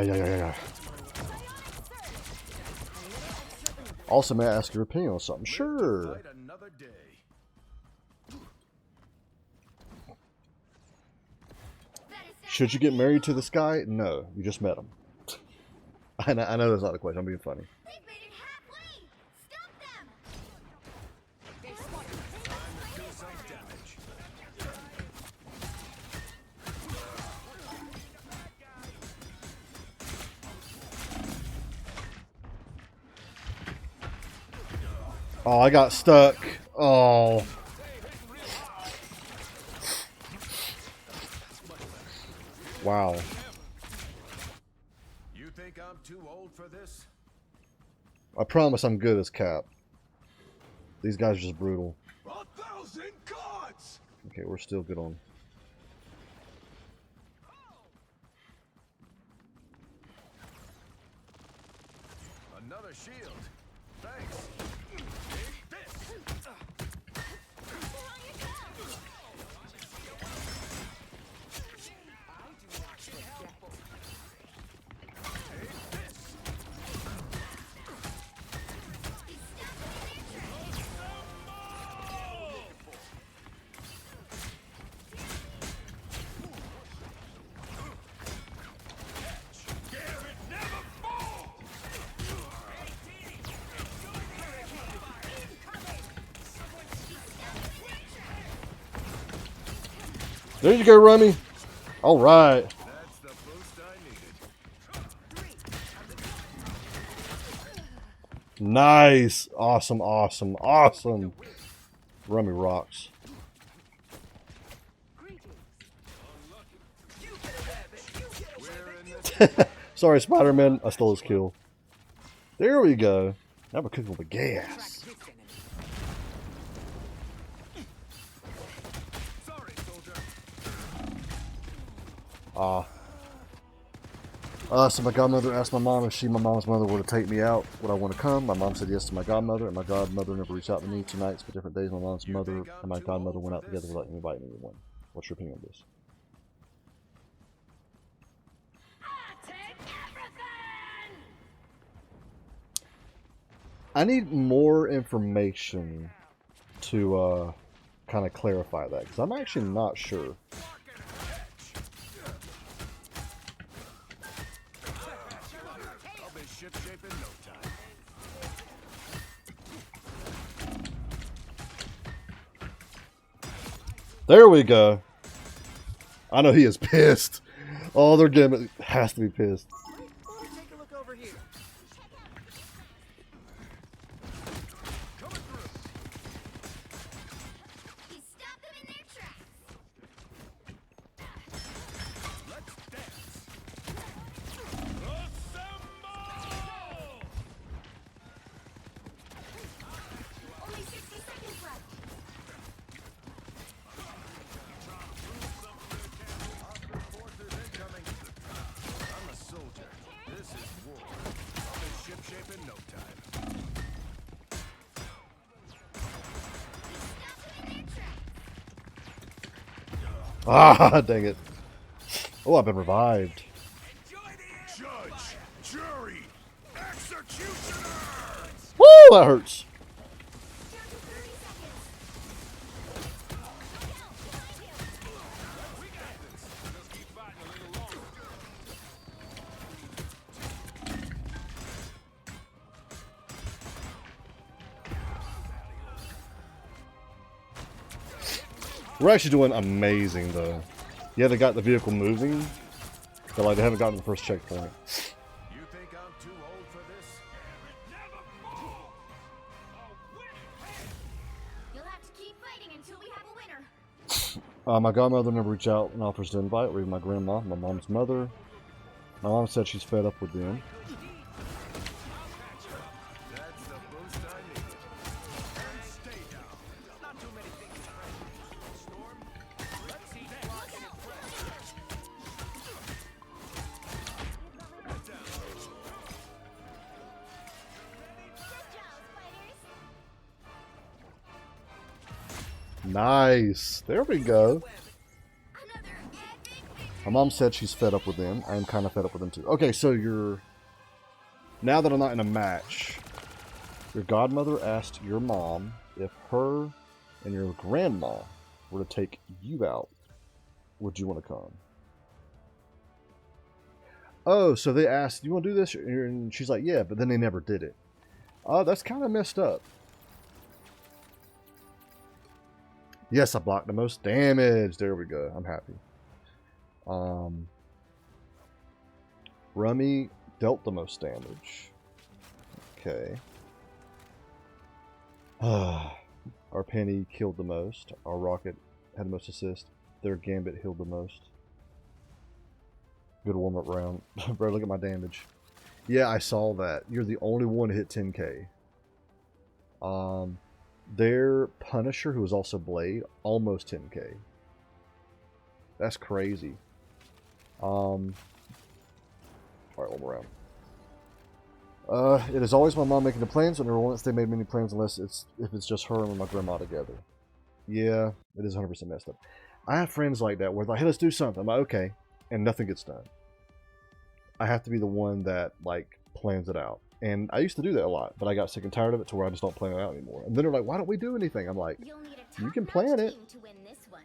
A: Yeah. Also, may I ask your opinion on something? Sure. Should you get married to this guy? No, you just met him. I know that's not a question. I'm being funny. Oh, I got stuck. Oh. Wow.
N: You think I'm too old for this?
A: I promise I'm good as Cap. These guys are just brutal.
N: 1,000 gods!
A: Okay, we're still good on.
N: Another shield. Thanks.
A: There you go, Rummy. All right.
N: That's the boost I needed.
A: Nice. Awesome. Rummy rocks. Sorry, Spider-Man. I stole his kill. There we go. Now we're cooking with gas. So my godmother asked my mom if she, my mom's mother, were to take me out, would I want to come? My mom said yes to my godmother, and my godmother never reached out to me. 2 nights, but different days. My mom's mother and my godmother went out together without inviting anyone. What's your opinion on this? I need more information to kind of clarify that, because I'm actually not sure. There we go. I know he is pissed. Oh, their game has to be pissed.
M: Take a look over here.
K: He stopped them in their tracks.
N: Let's dance.
K: Only 60 seconds left.
N: Forces incoming. I'm a soldier. This is war. I'll be ship-shape in no time.
A: Ah, dang it. Oh, I've been revived. that hurts. We're actually doing amazing, though. Yeah, they got the vehicle moving, but like they haven't gotten to the first checkpoint.
N: You think I'm too old for this?
K: You'll have to keep fighting until we have a winner.
A: My godmother never reached out and offers to invite, or even my grandma, my mom's mother. My mom said she's fed up with them.
N: That's the boost I need. And stay down. Not too many things to Storm. Let's see block and impress. Get down.
A: Nice. There we go. My mom said she's fed up with them. I am kind of fed up with them too. Okay, so you're... Now that I'm not in a match, your godmother asked your mom if her and your grandma were to take you out. Would you want to come? Oh, so they asked, you want to do this? And she's like, yeah, but then they never did it. Oh, that's kind of messed up. Yes, I blocked the most damage. There we go. I'm happy. Rummy dealt the most damage. Okay. Our Penny killed the most. Our Rocket had the most assist. Their Gambit healed the most. Good warm-up round. Bro, look at my damage. Yeah, I saw that. You're the only one to hit 10k. Their Punisher, who was also Blade, almost 10k. That's crazy. Alright, one more round. It is always my mom making the plans, and never once they made many plans unless if it's just her and my grandma together. Yeah, it is 100% messed up. I have friends like that where they're like, hey, let's do something. I'm like, okay, and nothing gets done. I have to be the one that like plans it out. And I used to do that a lot, but I got sick and tired of it to where I just don't plan it out anymore. And then they're like, why don't we do anything? I'm like, you can plan it.
K: To win this one.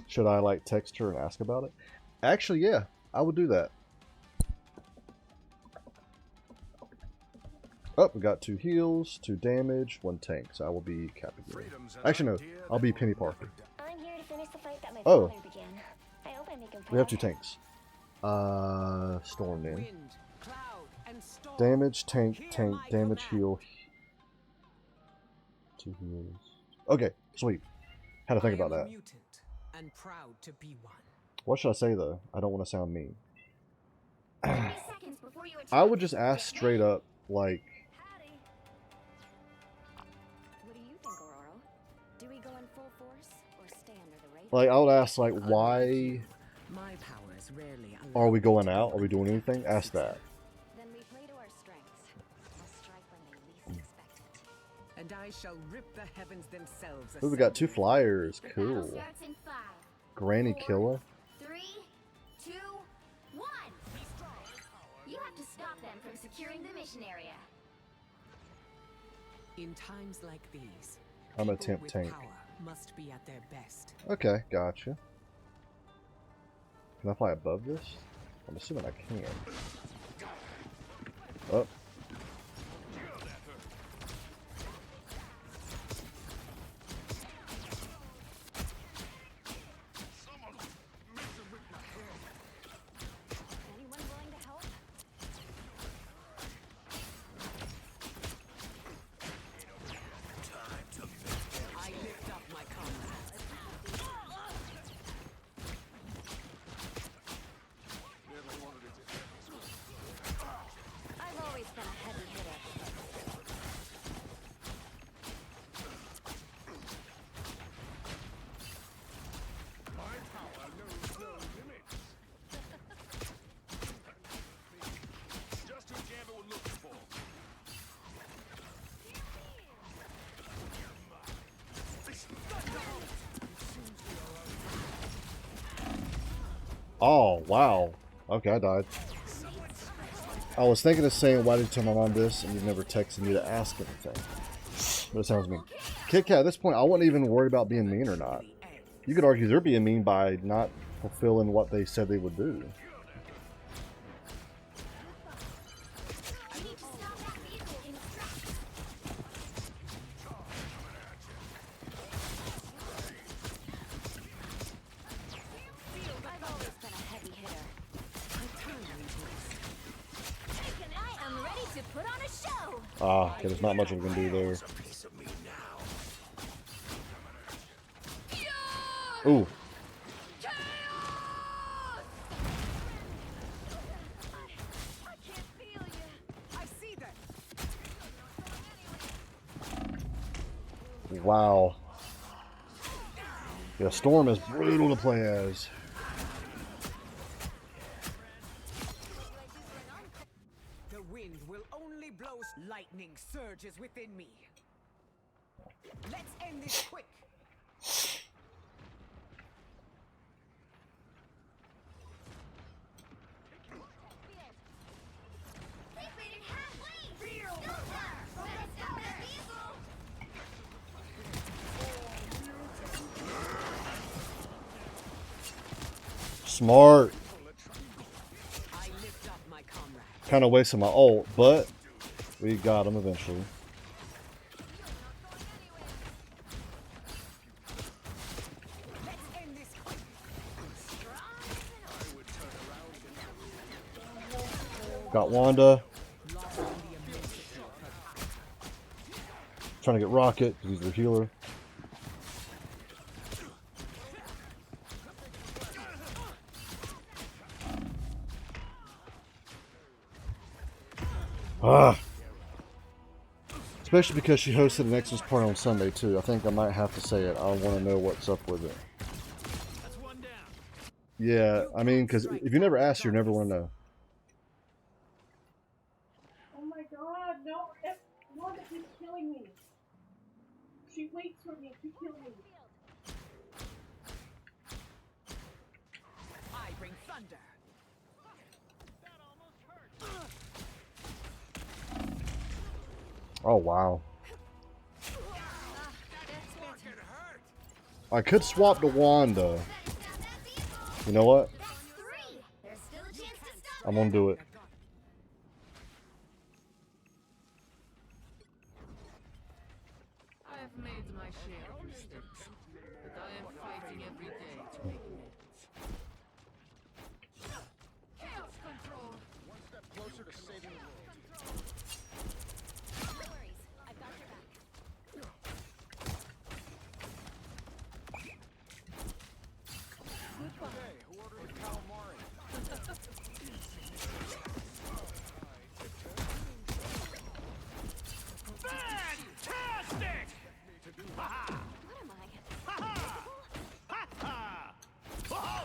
A: Should I like text her and ask about it? Actually, yeah, I would do that. Oh, we got 2 heals, 2 damage, 1 tank, so I will be Captain. Actually, no, I'll be Penny Parker.
K: I'm here to finish the fight that my
A: Oh,
K: father began. I hope I make him
A: we have 2
K: proud.
A: tanks. Storm in. Damage, tank, damage, heal. 2 heals. Okay, sweet. Had to think about that.
L: And proud to be one.
A: What should I say though? I don't want to sound mean.
K: 30 seconds before you
A: I would just ask straight up, like,
K: What do you think, Aurora? Do we go in full force or stay under the radar?
A: I would ask, like, why
L: My powers rarely
A: are we going out? Are we doing anything? Ask that.
K: Then we play to our strengths. We'll strike when they least expect it.
L: And I shall rip the heavens themselves.
A: Ooh, we got 2 flyers.
K: The battle
A: Cool.
K: starts in 5,
A: Granny
K: 4,
A: Killer.
K: 3, 2, 1. You have to stop them from securing the mission area.
L: In times like these,
A: I'm a
L: people
A: temp
L: with
A: tank.
L: power must be at their best.
A: Okay, gotcha. Can I fly above this? I'm assuming I can. Oh.
K: Anyone willing to help?
L: I lift up my comrades.
K: I've always
A: Oh, wow. Okay, I died. I was thinking of saying, why did you tell my mom this? And you've never texted me to ask anything. But it sounds mean. Kit Kat, at this point, I wasn't even worried about being mean or not. You could argue they're being mean by not fulfilling what they said they would do. Ah, okay, there's not much we can do there. Ooh. Wow. Yeah, Storm is brutal to play as.
M: The wind will only blow. Lightning surges within me. Let's end this quick.
A: Smart. Kind of wasted my ult, but we got him eventually. Got Wanda. Trying to get Rocket because he's the healer. Ah. Especially because she hosted an Xmas party on Sunday too. I think I might have to say it. I want to know what's up with it. Yeah, I mean, because if you never ask, you never want to know.
E: Oh my god, no, Wanda keeps killing me. She waits for me to kill me.
M: I bring thunder.
A: Oh, wow. I could swap to Wanda. You know what? I'm gonna do it.
O: I have made my share of mistakes, but I am fighting every day to make amends. Chaos control!
N: One step closer to saving the world.
K: No worries, I've got your back.
N: Hey, who ordered the calamari?
B: Fantastic! Ha-ha!
K: What am I?
B: Ha-ha! Ha-ha! Whoa!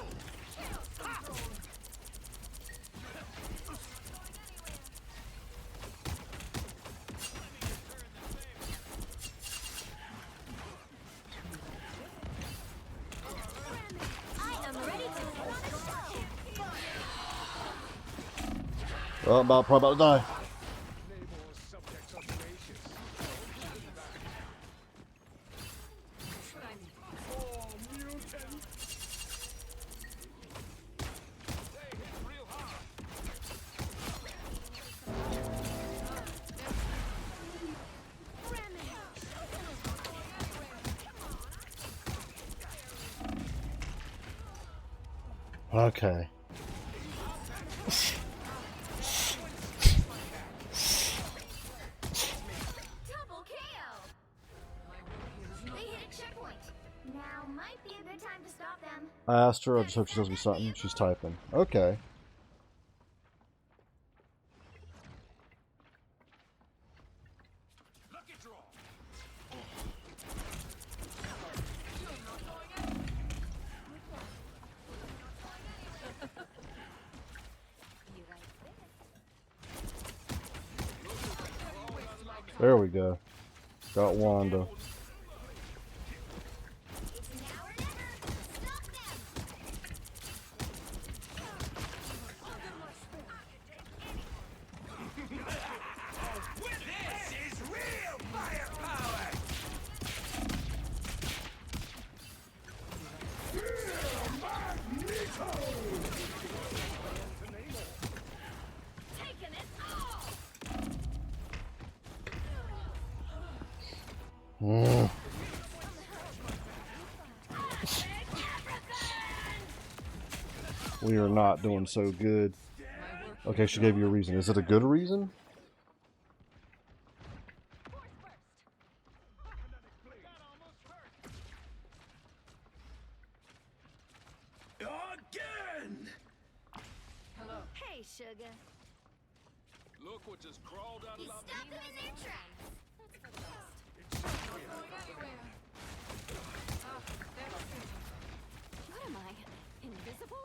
K: I am ready to put on a show.
A: Well, probably about to die. Okay.
K: Double KO. They hit a checkpoint. Now might be a good time to stop them.
A: I asked her, I just hope she tells me something. She's typing. Okay. There we go. Got Wanda. Mm. We are not doing so good. Okay, she gave you a reason. Is it a good reason?
N: Again!
O: Hello.
K: Hey, sugar.
C: Look what just crawled out
K: You
C: of
K: stopped them in their tracks. What am I? Invisible?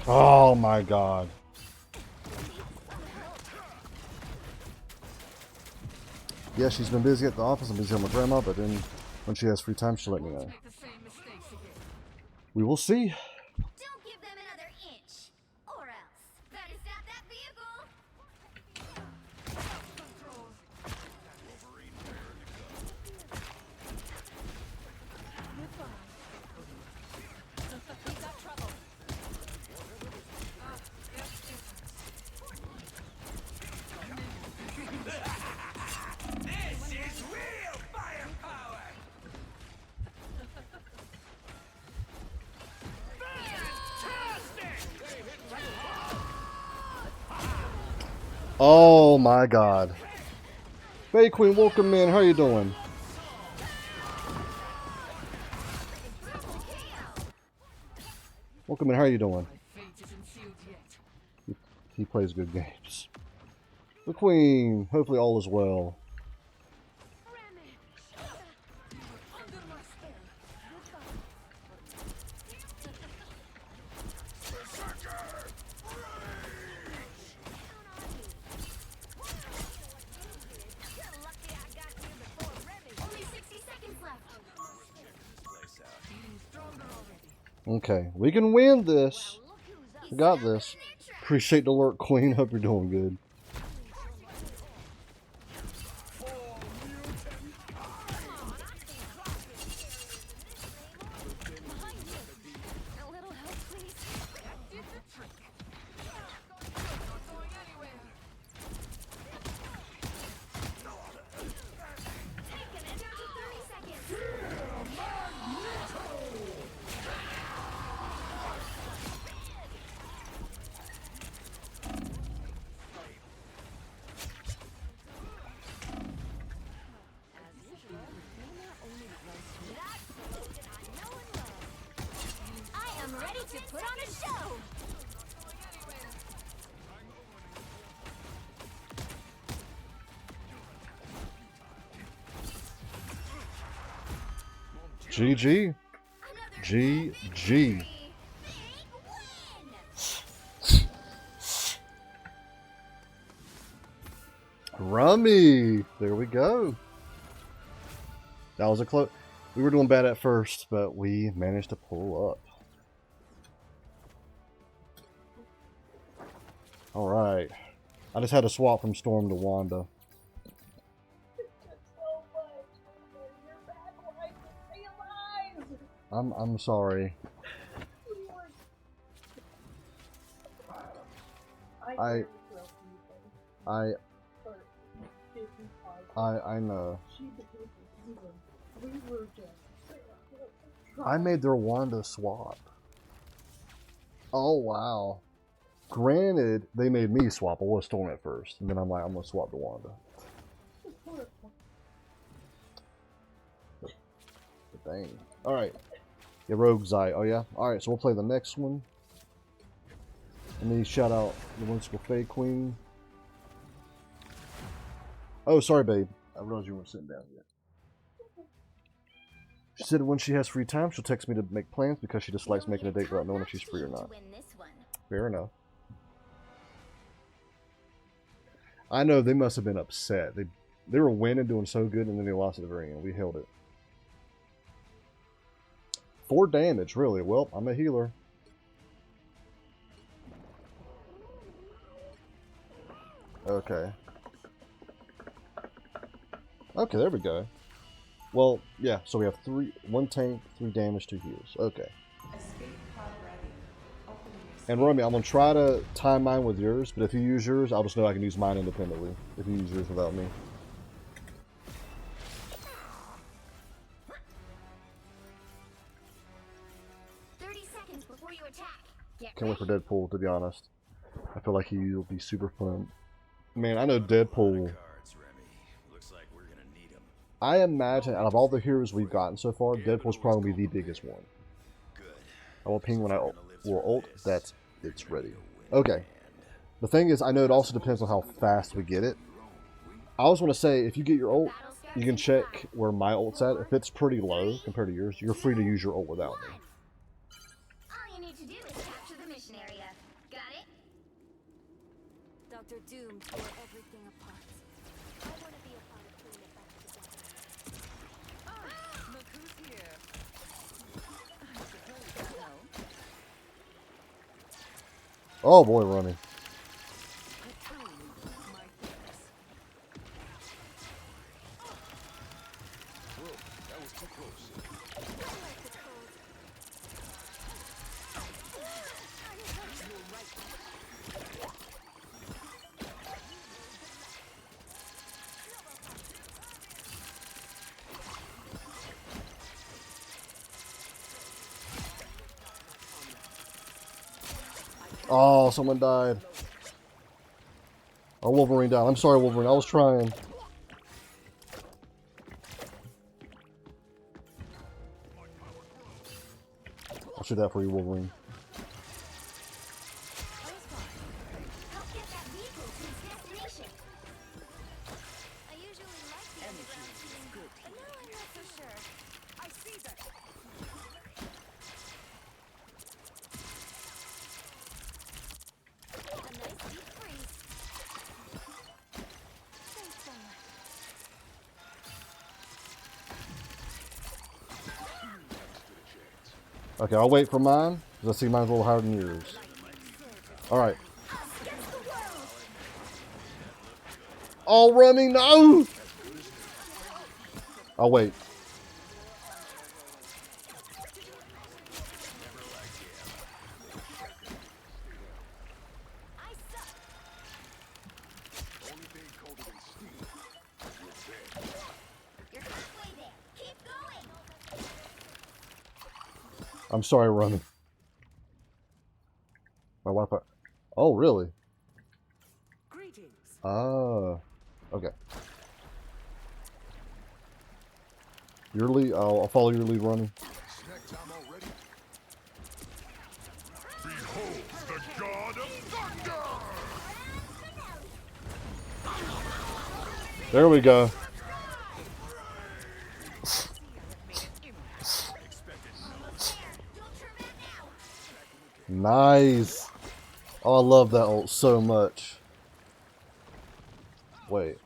A: Oh my god. Yeah, she's been busy at the office and busy with my grandma, but then when she has free time, she'll let me know. We will see.
K: Don't give them another inch, or else. Better stop that vehicle.
O: We got trouble.
N: This is real firepower!
A: Oh my god. Bay Queen, welcome in. How you doing? Welcome in. How you doing? He plays good games. The Queen, hopefully all is well. Okay, we can win this. We got this. Appreciate the alert, Queen. Hope you're doing good.
K: I am ready to put on a show.
A: GG. GG. Rummy. There we go. That was a close. We were doing bad at first, but we managed to pull up. All right. I just had to swap from Storm to Wanda. I'm sorry. I know. I made their Wanda swap. Oh wow. Granted, they made me swap. I was Storm at first, and then I'm like, I'm gonna swap to Wanda. But dang. All right. Yeah, Rogue's Eye. Oh yeah. All right. So we'll play the next one. Let me shout out the Whimsical Fae Queen. Oh, sorry, babe. I realized you weren't sitting down yet. She said when she has free time, she'll text me to make plans because she dislikes making a date without knowing if she's free or not. Fair enough. I know they must have been upset. They were winning, doing so good, and then they lost at the very end. We held it. 4 damage, really. Well, I'm a healer. Okay. Okay, there we go. Well, yeah, so we have 1 tank, 3 damage, 2 heals. Okay. And Romy, I'm going to try to time mine with yours, but if you use yours, I'll just know I can use mine independently. If you use yours without me.
K: 30 seconds before you attack.
A: Can't wait for Deadpool, to be honest. I feel like he'll be super fun. Man, I know Deadpool. I imagine out of all the heroes we've gotten so far, Deadpool's probably the biggest one. I will ping when I will ult. That's it's ready. Okay. The thing is, I know it also depends on how fast we get it. I always want to say, if you get your ult, you can check where my ult's at. If it's pretty low compared to yours, you're free to use your ult without me.
K: All you need to do is capture the mission area. Got it?
P: Dr. Doom tore everything apart. I want to be a part of putting it back together.
O: Oh, look who's here. I suppose so.
A: Oh boy, Rummy. Oh, someone died. Oh, Wolverine died. I'm sorry, Wolverine. I was trying. I'll shoot that for you, Wolverine.
K: I usually like the underground feeling, but now I'm not so sure. I see that. A nice deep freeze. Thanks so much.
A: Okay, I'll wait for mine, because I see mine's a little higher than yours. Alright. Oh, Rummy, no! I'll wait. I'm sorry, Rummy. My Wi-Fi. Oh, really? Oh. Okay. Your lead. I'll follow your lead, Rummy.
N: Behold the god of thunder!
A: There we go. Nice. Oh, I love that ult so much. Wait.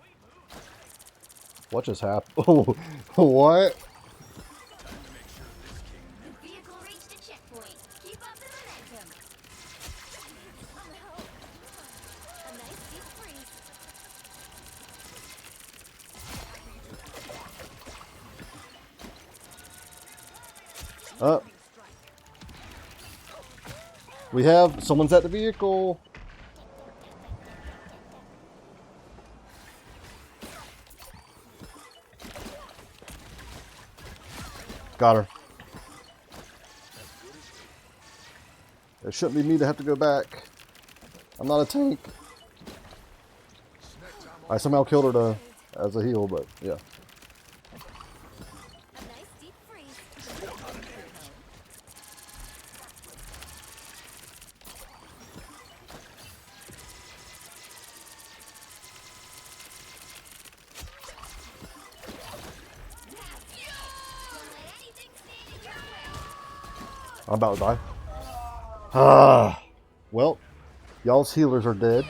A: What just happened? Oh, what?
K: The vehicle reached a checkpoint. Keep up the momentum. Oh no. A nice deep freeze.
A: Up. We have someone's at the vehicle. Got her. It shouldn't be me to have to go back. I'm not a tank. I somehow killed her to, as a heal, but yeah.
K: A nice deep freeze.
A: I'm about to die. Ah. Well, y'all's healers are dead.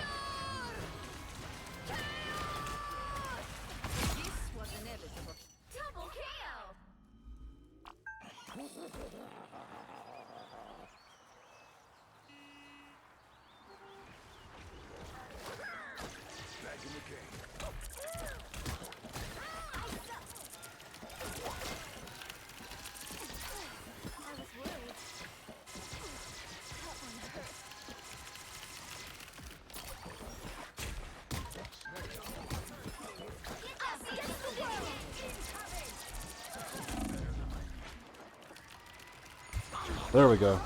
K: Double KO.
A: There we go.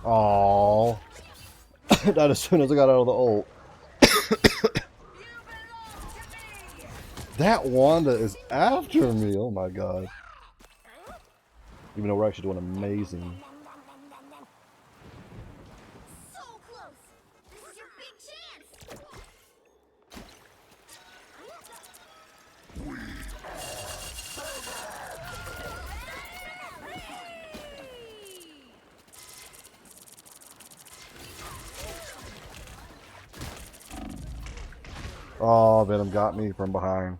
A: Oh, that as soon as I got out of the ult. That Wanda is after me. Oh my god. Even though we're actually doing amazing.
K: So close. This is your big chance.
A: Oh, Venom got me from behind.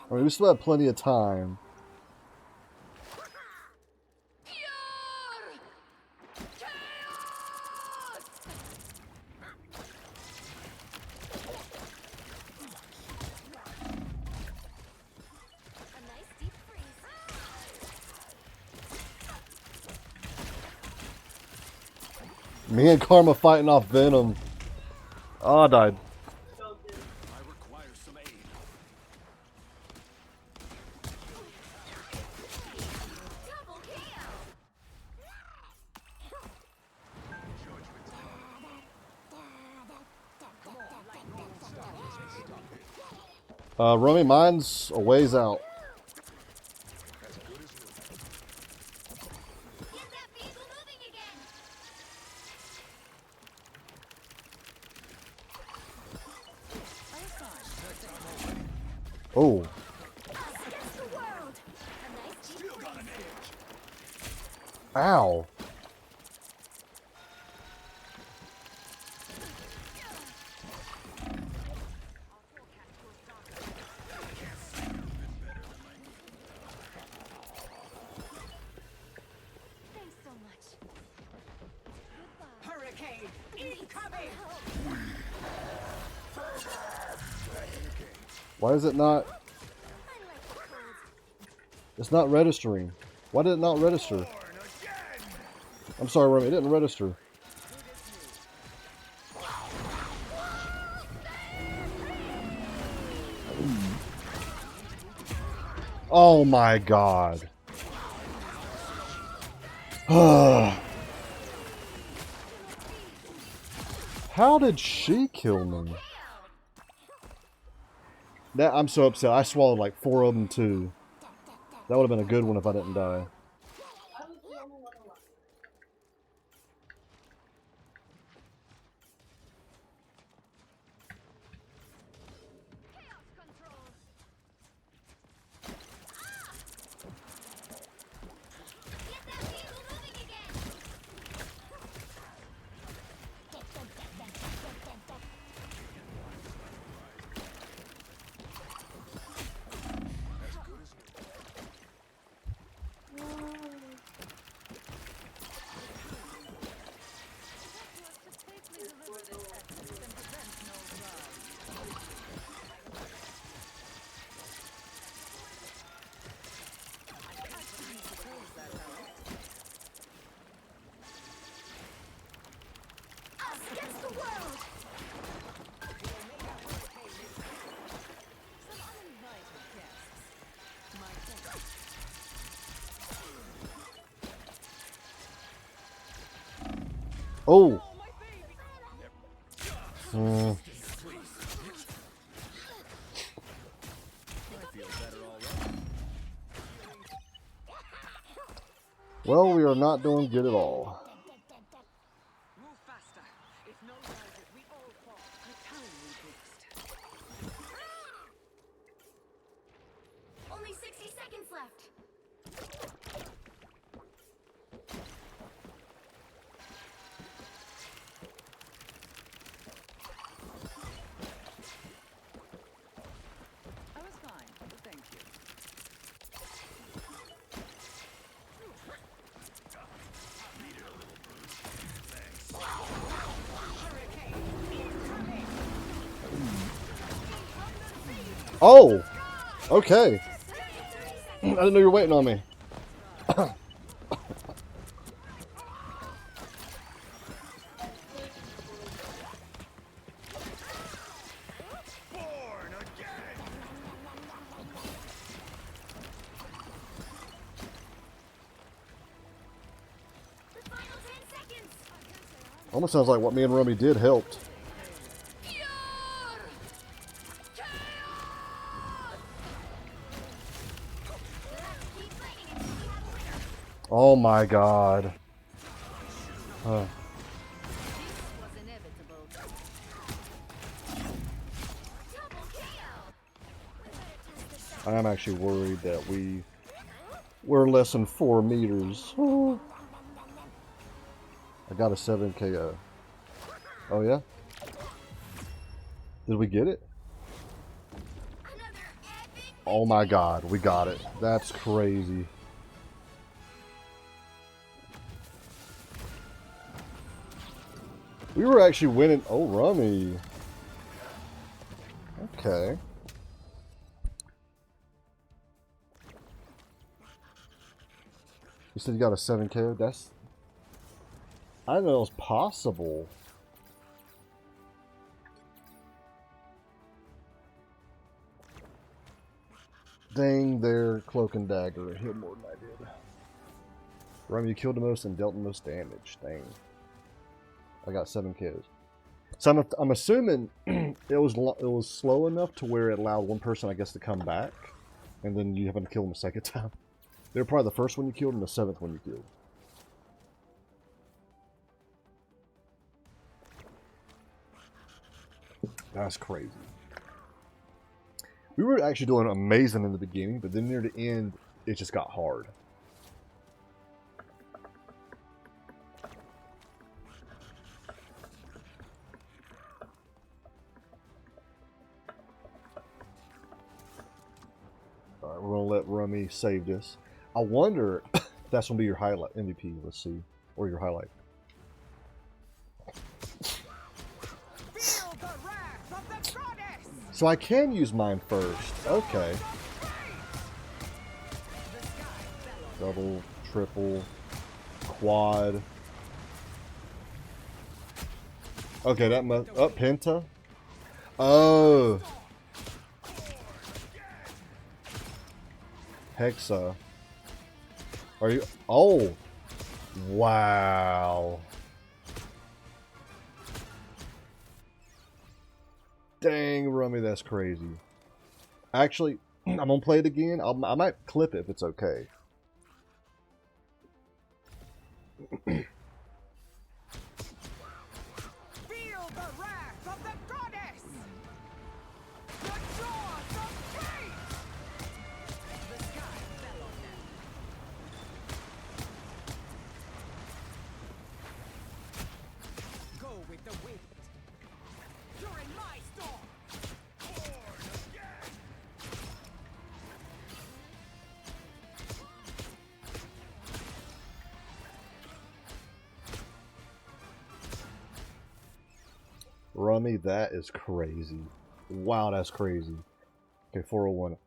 A: I mean, we still have plenty of time. Me and Karma fighting off Venom. Oh, I died. Romy, mine's a ways out. Oh. Ow.
M: Hurricane incoming.
A: Why is it not? It's not registering. Why did it not register? I'm sorry, Romy, it didn't register. Oh my god. How did she kill me? That I'm so upset. I swallowed like 4 of them too. That would have been a good one if I didn't die. Oh. Well, we are not doing good at all.
M: Move faster. If no rises, we all fall. The time we fixed.
K: Only 60 seconds left.
M: I was fine, thank you.
A: Oh! Okay. I didn't know you were waiting on me. Almost sounds like what me and Rummy did helped. Oh my god. I am actually worried that we're less than 4 meters. I got a 7 KO. Oh yeah? Did we get it? Oh my god, we got it. That's crazy. We were actually winning. Oh, Rummy. Okay. You said you got a 7 KO? That's... I didn't know it was possible. Dang, their cloak and dagger hit more than I did. Rummy, you killed the most and dealt the most damage. Dang. I got 7 KOs. So I'm assuming it was slow enough to where it allowed one person, I guess, to come back, and then you having to kill them a second time. They were probably the first one you killed and the 7th one you killed. That's crazy. We were actually doing amazing in the beginning, but then near the end, it just got hard. Alright, we're going to let Rummy save this. I wonder if that's going to be your highlight MVP. Let's see. Or your highlight. So I can use mine first. Okay. Double, triple, quad. Okay, that must... Oh, penta? Oh. Hexa. Are you... Oh. Wow. Dang, Rummy, that's crazy. Actually, I'm going to play it again. I might clip it if it's okay.
M: Feel the wrath of the goddess! The jaws of fate! The sky fell on them. Go with the wind. You're in my storm! Born again!
A: Rummy, that is crazy. Wow, that's crazy. Okay, 401.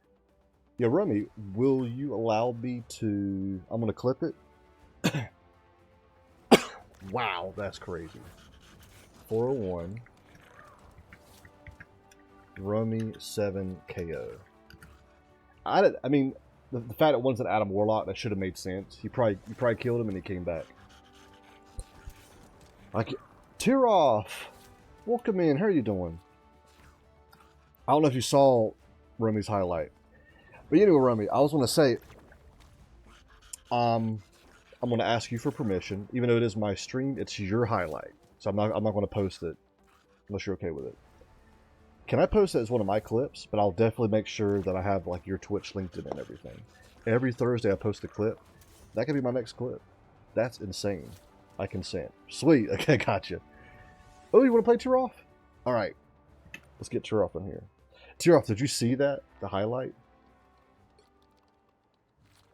A: Yeah, Rummy, will you allow me to... I'm going to clip it. Wow, that's crazy. 401. Rummy 7 KO. I mean, the fact that one's an Adam Warlock, that should have made sense. You probably killed him and he came back. Like, tear off. Welcome in. How are you doing? I don't know if you saw Rummy's highlight, but anyway, Rummy, I was going to say, I'm going to ask you for permission, even though it is my stream. It's your highlight, so I'm not going to post it unless you're okay with it. Can I post it as one of my clips? But I'll definitely make sure that I have like your Twitch linked in and everything. Every Thursday I post a clip. That could be my next clip. That's insane. I consent. Sweet. Okay, gotcha. Oh, you want to play Tiroff? All right. Let's get Tiroff in here. Tiroff, did you see that? The highlight?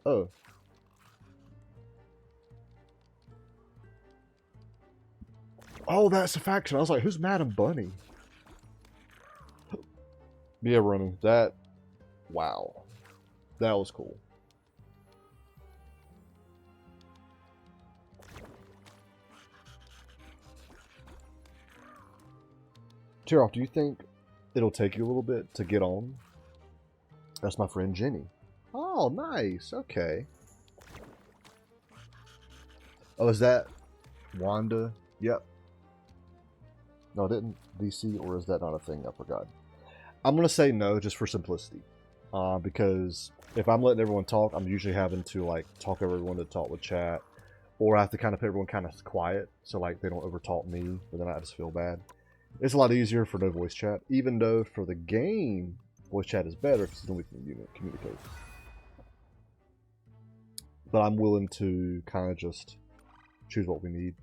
A: Oh. Oh, that's a faction. I was like, who's Madam Bunny? Yeah, Rummy. That Wow. That was cool. Tiroff, do you think it'll take you a little bit to get on? That's my friend Jenny. Oh, nice. Okay. Oh, is that Wanda? Yep. No, I didn't. DC, or is that not a thing? I forgot. I'm going to say no, just for simplicity. Because if I'm letting everyone talk, I'm usually having to, like, talk over everyone to talk with chat. Or I have to kind of put everyone kind of quiet, so, like, they don't overtalk me, but then I just feel bad. It's a lot easier for no voice chat, even though for the game, voice chat is better because then we can communicate. But I'm willing to kind of just choose what we need.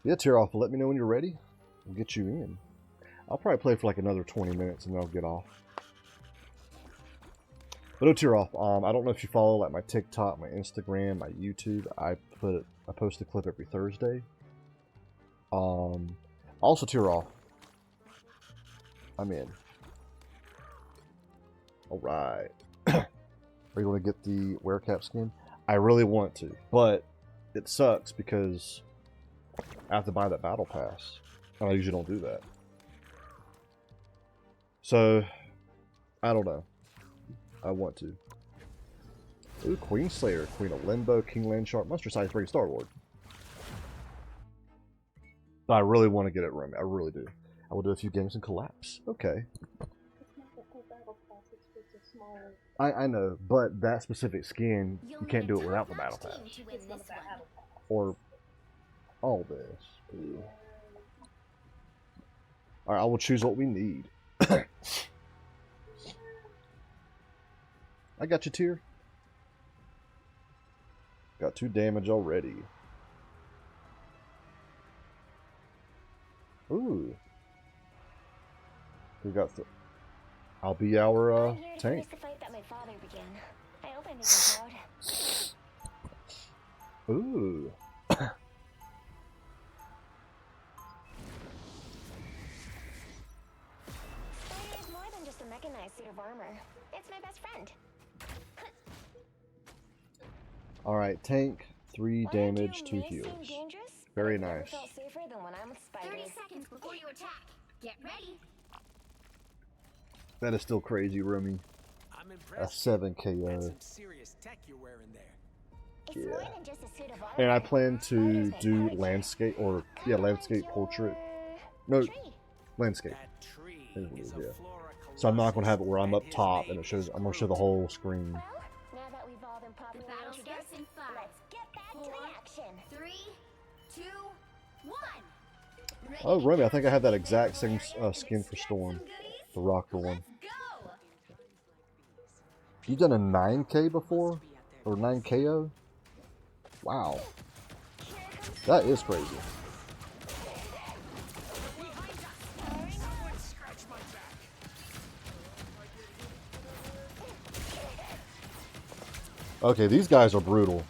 A: Yeah, Tiroff, let me know when you're ready. We'll get you in. I'll probably play for like another 20 minutes and then I'll get off. But no, Tiroff, I don't know if you follow like my TikTok, my Instagram, my YouTube. I post a clip every Thursday. Also, Tiroff, I'm in. Alright. Are you going to get the werecap skin? I really want to, but it sucks because I have to buy that battle pass. And I usually don't do that. So, I don't know. I want to. Ooh, Queen Slayer, Queen of Limbo, King Landshark, Monster Size 3, Star Lord. But I really want to get it Remy. I really do. I will do a few games and collapse. Okay. I know, but that specific skin, you can't do it without the battle pass. Or all this. Ooh. Alright, I will choose what we need. I got you, Tier. Got 2 damage already. Ooh. We got the... I'll be our tank. Ooh.
K: More than just a mechanized suit of armor. It's my best friend.
A: Alright, tank, 3 damage, 2 heals. Very nice.
K: 30 seconds before you attack. Get ready.
A: That is still crazy, Rumi. A 7 KO. Yeah. And I plan to do landscape, or, yeah, landscape portrait. No, landscape. Yeah. So I'm not going to have it where I'm up top and it shows, I'm going to show the whole screen.
K: Now that we've all been properly introduced, let's get back to the action. 3, 2, 1.
A: Oh, Remy, I think I have that exact same skin for Storm. The rocker one. You've done a 9K before? Or 9KO? Wow. That is crazy. Okay, these guys are brutal.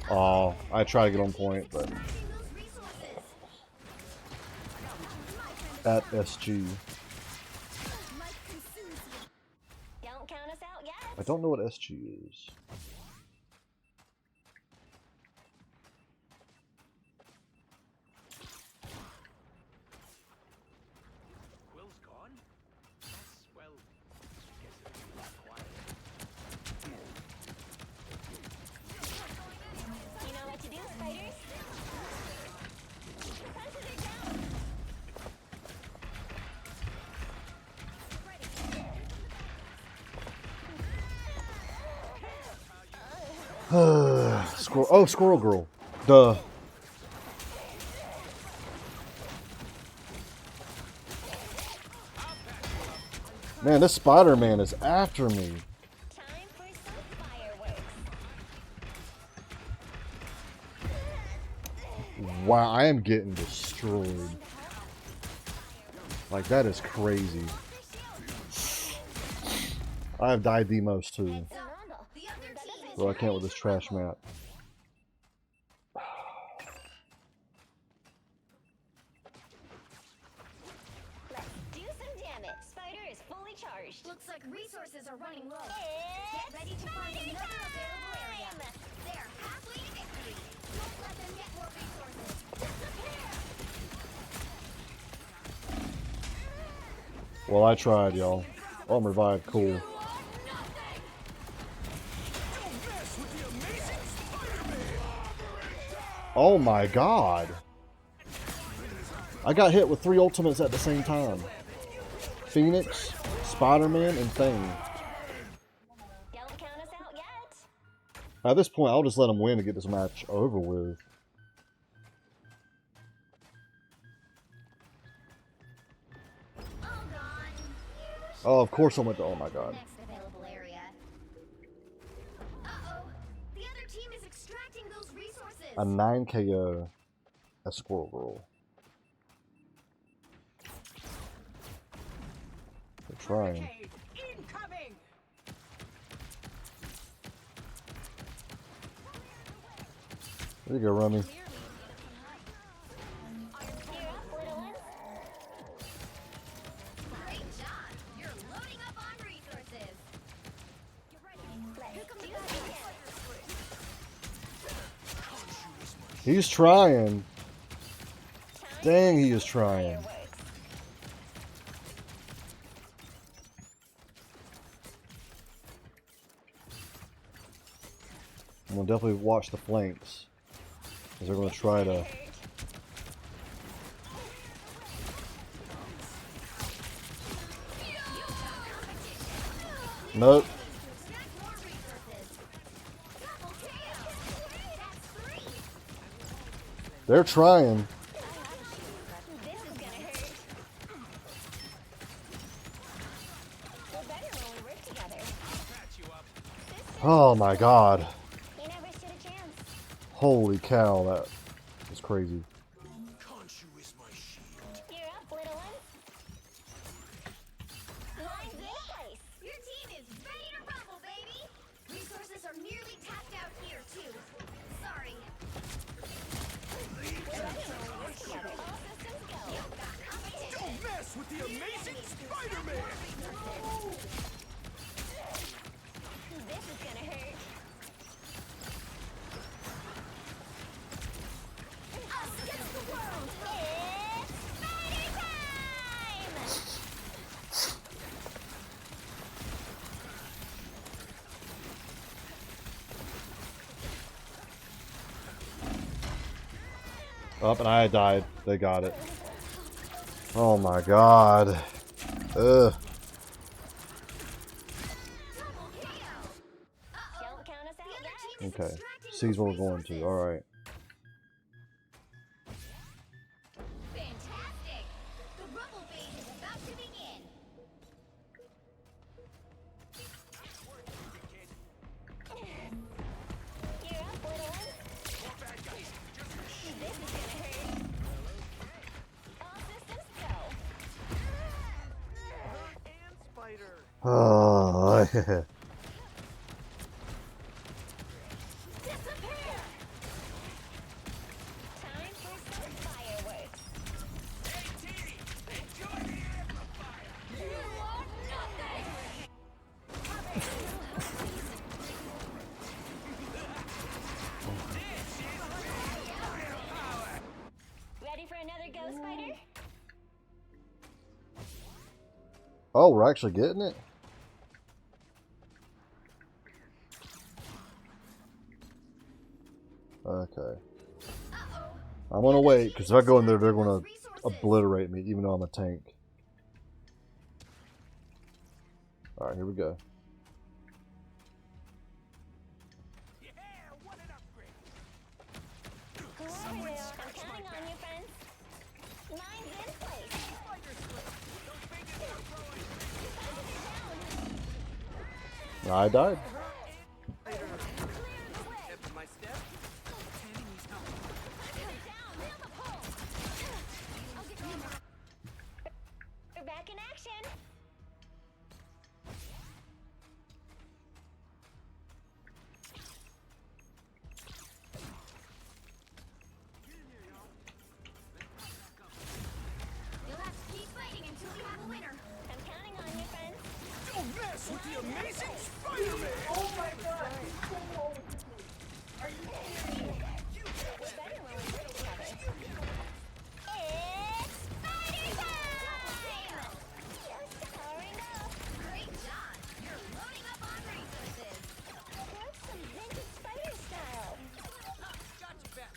A: Oh, I try to get on point, but at SG. I don't know what SG is. Squirrel. Oh, Squirrel Girl. Duh. Man, this Spider-Man is after me. Wow, I am getting destroyed. Like, that is crazy. I have died the most, too. Well, I can't with this trash map.
K: Let's do some damage. Spider is fully charged. Looks like resources are running low. Get ready to find another available area. They're halfway to victory. Don't let them get more resources. Disappear!
A: Well, I tried, y'all. Oh, I'm revived. Cool. Oh my god. I got hit with 3 ultimates at the same time. Phoenix, Spider-Man, and Thing.
K: Don't count us out yet.
A: At this point, I'll just let them win to get this match over with. Oh, of course I went to... Oh my god.
K: Next available area. Uh-oh. The other team is extracting those resources.
A: A 9 KO. A Squirrel Girl. They're trying.
M: Incoming!
A: There you go, Rummy.
K: Great job. You're loading up on resources. Get ready. Here comes the damage.
A: He's trying. Dang, he is trying. I'm gonna definitely watch the flanks, because they're gonna try to. Nope. They're trying. Oh my god. Holy cow, that is crazy.
K: You're up, little one. Line's in place. Your team is ready to rumble, baby. Resources are nearly tapped out here, too. Sorry.
N: Don't mess with the amazing Spider-Man!
K: This is gonna hurt. Us against the world! It's Spider time!
A: Up and I died. They got it. Oh my god. Ugh. Okay. Sees what we're going to. Alright.
K: Fantastic! The rumble phase is about to begin. You're up, little one. This is gonna hurt. All systems go.
N: And Spider.
A: Oh, yeah.
K: Disappear! Time for some fireworks.
N: Hey, T! Enjoy the amplifier!
K: You are nothing! Ready for another go, Spider?
A: Oh, we're actually getting it? Okay. I'm gonna wait, because if I go in there, they're gonna obliterate me, even though I'm a tank. Alright, here we go.
N: Yeah, what an upgrade!
K: I'm counting on you, friends. Line's in place.
A: I died.
N: After my step,
K: We're back in action.
N: mess with the amazing Spider-Man!
H: Oh my god, he's so old. Are you kidding me?
K: It's better when we work together. It's Spider Time! You're powering up. Great job. You're loading up on resources. What's some vintage spider style?
M: Got you back.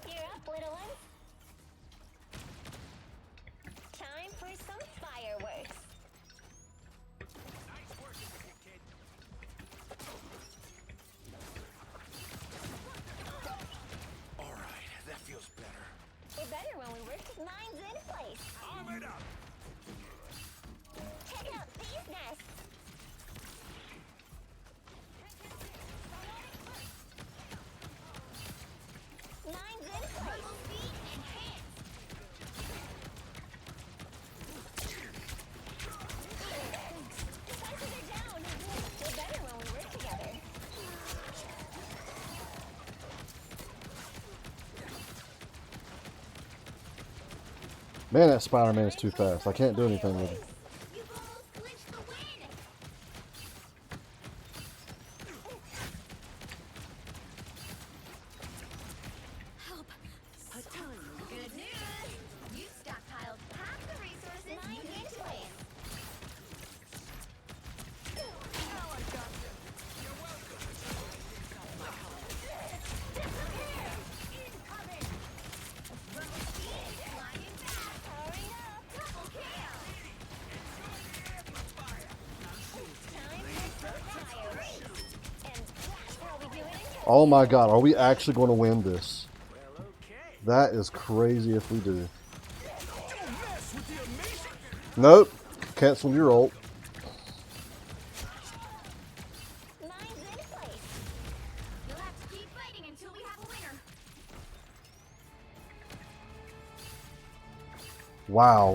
K: You're up, little ones. Time for some fireworks.
N: Nice working with you, kid. Alright, that feels better.
K: We're better when we work. Mine's in place.
N: Arm it up!
K: Check out these nests. Mine's in place. Feet and hands. Defenses are down. We're better when we work together.
A: Man, that Spider-Man is too fast. I can't do anything with it.
K: You've almost clinched the win. Help. Good news. You stockpiled half the resources you need to waste.
M: Now I got you.
N: You're welcome.
M: Incoming!
K: Flying back. Powering up. Double kill. Time for some fireworks. And that's how we do it in
A: Oh my god, are we actually going to win this?
N: Well, okay.
A: That is crazy if we do.
N: Don't mess with the amazing...
A: Nope. Cancel your ult.
K: Mine's in place. You'll have to keep fighting until we have a winner.
A: Wow,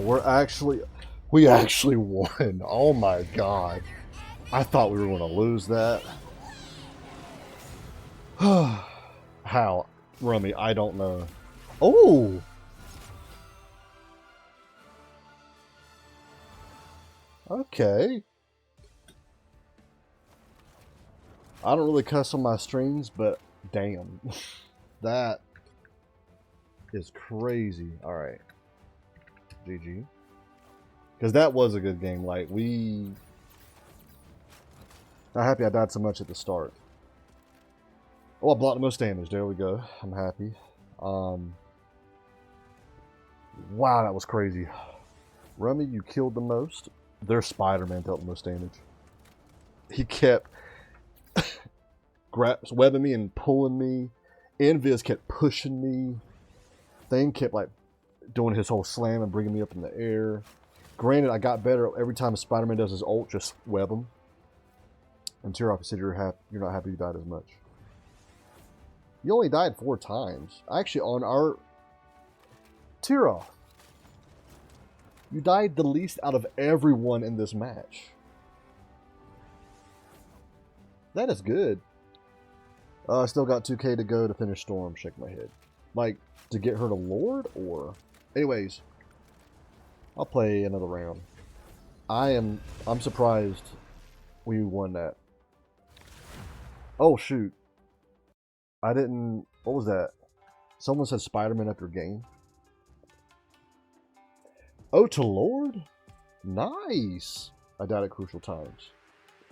A: we actually won. Oh my god. I thought we were going to lose that. How? Rummy, I don't know. Oh! Okay. I don't really cuss on my streams, but damn. That is crazy. Alright. GG. Because that was a good game. Like, not happy I died so much at the start. Oh, I blocked the most damage. There we go. I'm happy. Wow, that was crazy. Rummy, you killed the most. Their Spider-Man dealt the most damage. He kept webbing me and pulling me. Invis kept pushing me. Thing kept like doing his whole slam and bringing me up in the air. Granted, I got better every time Spider-Man does his ult. Just web him. And Tiroff said you're not happy you died as much. You only died 4 times. Actually, on our Tiroff, you died the least out of everyone in this match. That is good. I still got 2K to go to finish Storm. Shake my head. Like, to get her to Lord, or... Anyways, I'll play another round. I'm surprised we won that. Oh, shoot. I didn't... What was that? Someone said Spider-Man after game. Oh, to Lord? Nice. I died at crucial times.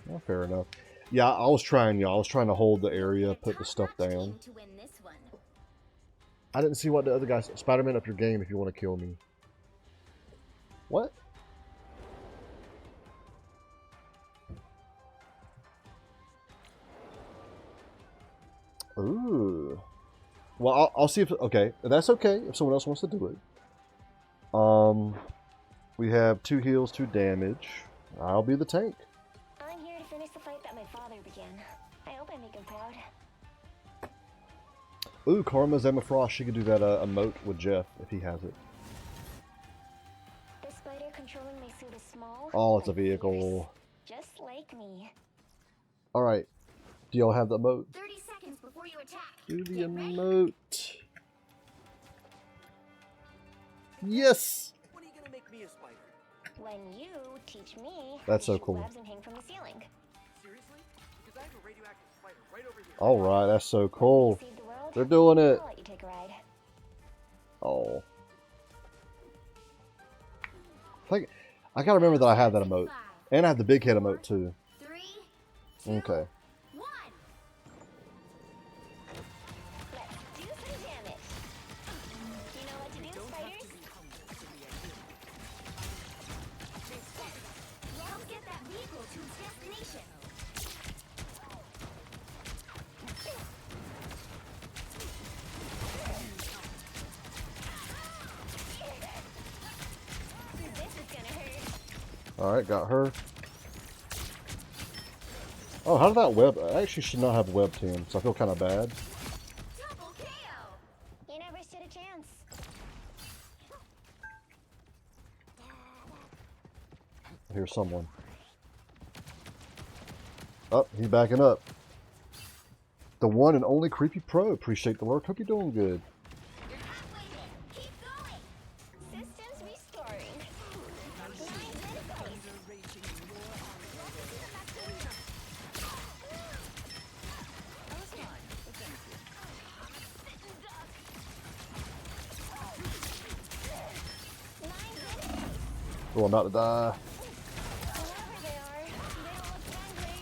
A: Well, fair enough. Yeah, I was trying, y'all. I was trying to hold the area, put the stuff down. I didn't see what the other guy said. Spider-Man up your game if you want to kill me. What? Ooh. Well, I'll see if... Okay, that's okay if someone else wants to do it. We have 2 heals, 2 damage. I'll be the tank.
K: I'm here to finish the fight that my father began. I hope I make him proud.
A: Ooh, Karma's Emma Frost. She could do that emote with Jeff if he has it.
K: The spider controlling my suit is small.
A: Oh, it's a
K: but
A: vehicle.
K: fierce, just like me.
A: Alright. Do y'all have the emote?
K: 30 seconds before you attack.
A: Do the emote. Yes!
L: When are you gonna make me a spider?
K: When you teach me
A: That's
K: how
A: so
K: to shoot
A: cool.
K: webs and hang from the ceiling.
N: Seriously? Because I have a radioactive spider right over here.
A: All right, that's so cool.
K: Save the world,
A: They're doing it.
K: I'll let you take a ride.
A: Oh. I gotta remember that I have that emote. And I have the big head emote too.
K: 3, 2,
A: Okay.
K: 1. Let's do some damage. You know what to do, spiders? Let's get that vehicle to its destination. This is gonna hurt.
A: Alright, got her. Oh, how did that web... I actually should not have web team, so I feel kind of bad.
K: Double KO. You never stood a chance.
A: Here's someone. Oh, he's backing up. The one and only Creepy Pro. Appreciate the work. Hope you're doing good.
K: You're halfway there. Keep going. Systems restoring. Lines in place.
O: That was fine, but thank you.
A: Oh, I'm about to die.
K: Whoever they are, they don't look friendly.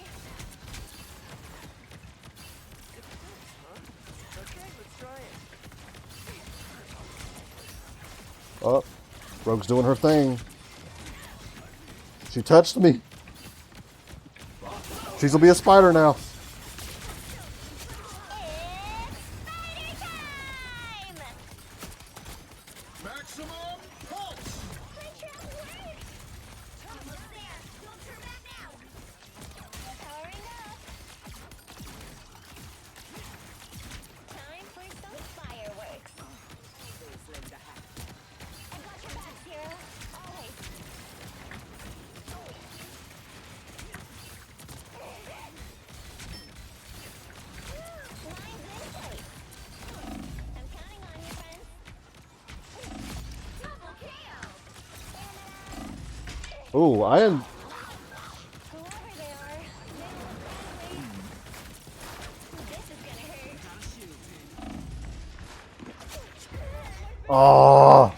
N: Okay, let's try it.
A: Oh, Rogue's doing her thing. She touched me. She's gonna be a spider now.
N: Maximum pulse!
K: Almost there. Don't turn back now. Powering up. Time for some fireworks. I got your back, Zero. Always. Lines in place. I'm counting on you, friends. Double KO.
A: Ooh, I am.
K: Whoever they are, they don't look friendly. This is gonna hurt.
A: Oh,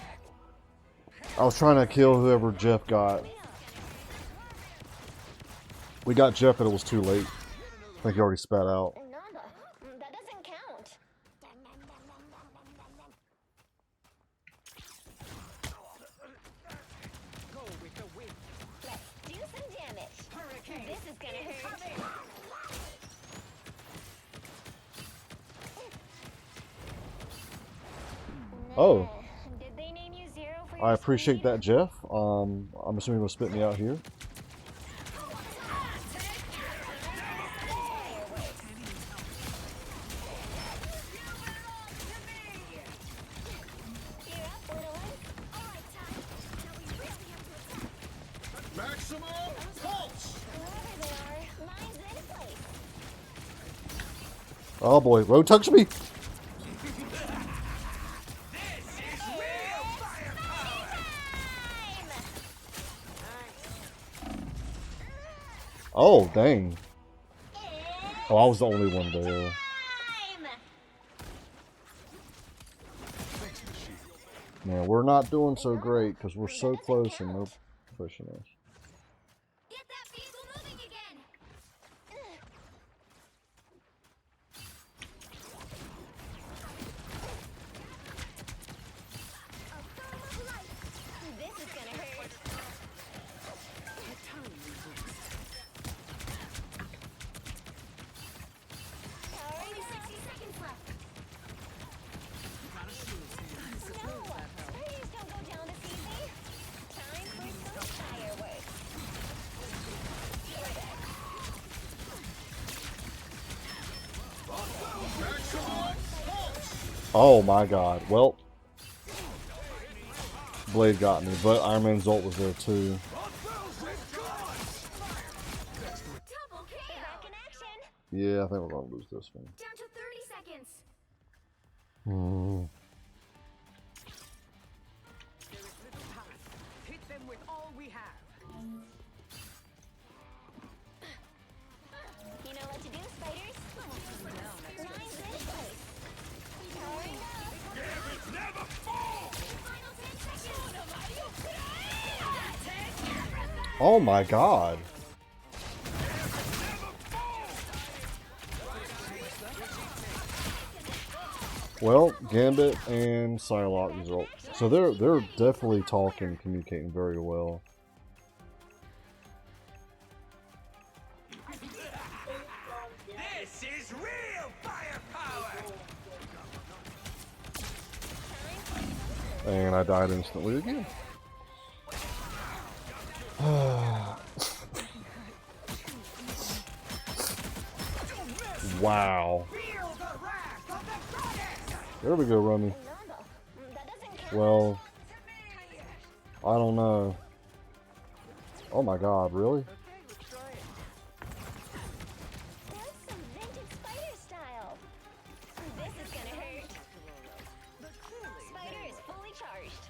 A: I was trying to kill whoever Jeff got. We got Jeff, but it was too late. I think he already spat out.
K: Nada. That doesn't count.
M: Go with the wind.
K: Let's do some damage.
M: Hurricane.
K: This is gonna hurt.
A: Oh.
K: Nah. Did they name you Zero for your
A: I appreciate
K: speed?
A: that, Jeff. I'm assuming he'll spit me out here.
K: You're up, little one. All right, Ty. Now we really have to attack.
N: Maximum pulse!
K: Whoever they are, lines in place.
A: Oh boy, Rogue touched me. Oh, dang. Oh, I was the only one there. Man, we're not doing so great because we're so close and they're pushing us.
K: Get that vehicle moving again. This is gonna hurt. Powering up. 60 seconds left. No, spiders don't go down this easy. Time for some fireworks.
A: Oh my god. Well, Blade got me, but Iron Man's ult was there too.
K: Double KO. Back in action.
A: Yeah, I think we're gonna lose this one.
K: Down to 30 seconds.
A: Hmm.
M: There is little time. Hit them with all we have.
K: You know what to do, spiders? Lines in place. Powering up.
N: Never fall!
K: Final 10 seconds.
A: Oh my god. Well, Gambit and Psylocke result. So they're definitely talking, communicating very well.
N: This is real firepower!
A: And I died instantly again. Wow. There we go, Rummy. Well, I don't know. Oh my god, really?
K: That's some vintage spider style. This is gonna hurt. Spider is fully charged.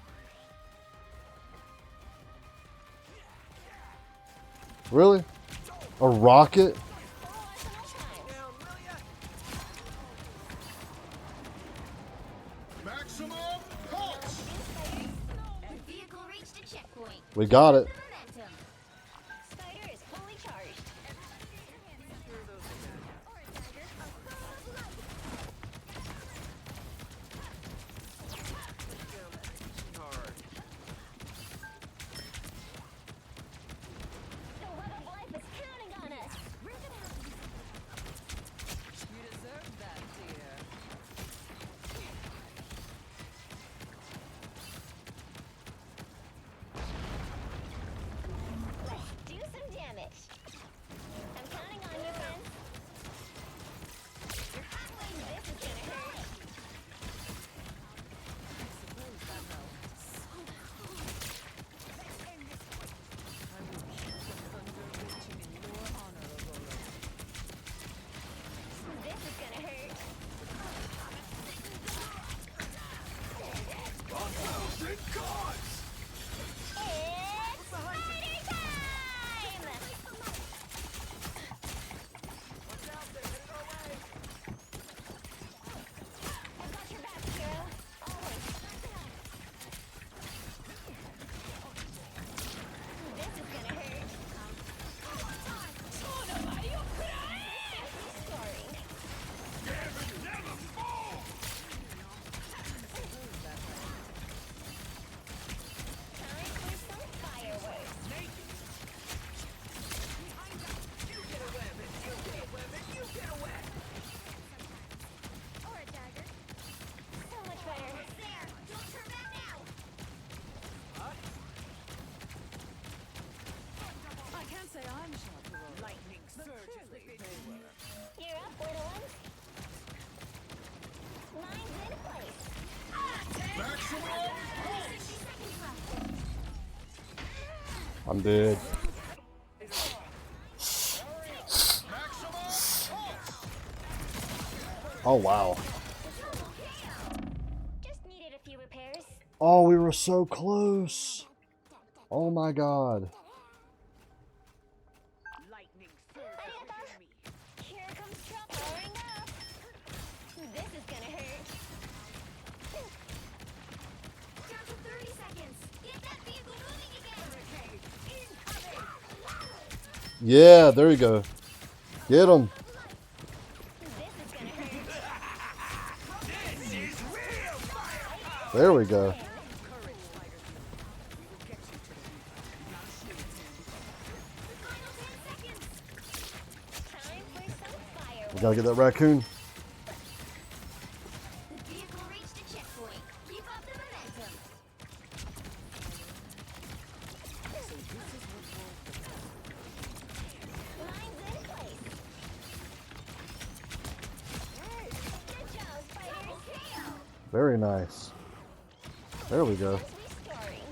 A: Really? A rocket?
N: Maximum pulse!
K: Vehicle reached a checkpoint.
A: We got it.
K: Momentum. Spider is fully charged. The web of life is counting on us. We're gonna have to
O: You deserve that, dear.
K: Let's do some damage. I'm counting on you, friends. You're halfway. This is gonna hurt. This is gonna hurt. It's spider time! I've got your back, hero. Always. This is gonna hurt. Scoring.
N: Never fall!
K: Time for some fireworks. Or a dagger. So much better. There! Don't turn back now!
O: I can't say I'm sharp to roll.
M: Lightning surges the pit.
K: You're up, little ones. Lines in place.
N: Maximum pulse!
K: 60 seconds left.
A: I'm dead. Oh wow.
K: Just needed a few repairs.
A: Oh, we were so close. Oh my god.
M: Lightning surges within me.
K: Here comes trouble. Powering up. This is gonna hurt. Down to 30 seconds. Get that vehicle moving again.
M: Hurricane incoming.
A: Yeah, there you go. Get him.
K: This is gonna hurt.
N: This is real firepower!
A: There we go.
M: Courage, spiders. We will get you to the
K: Final 10 seconds. Time for some fireworks.
A: We gotta get that raccoon.
K: The vehicle reached a checkpoint. Keep up the momentum. Lines in place. Good job, spiders.
A: Very nice. There we go.
K: Restoring.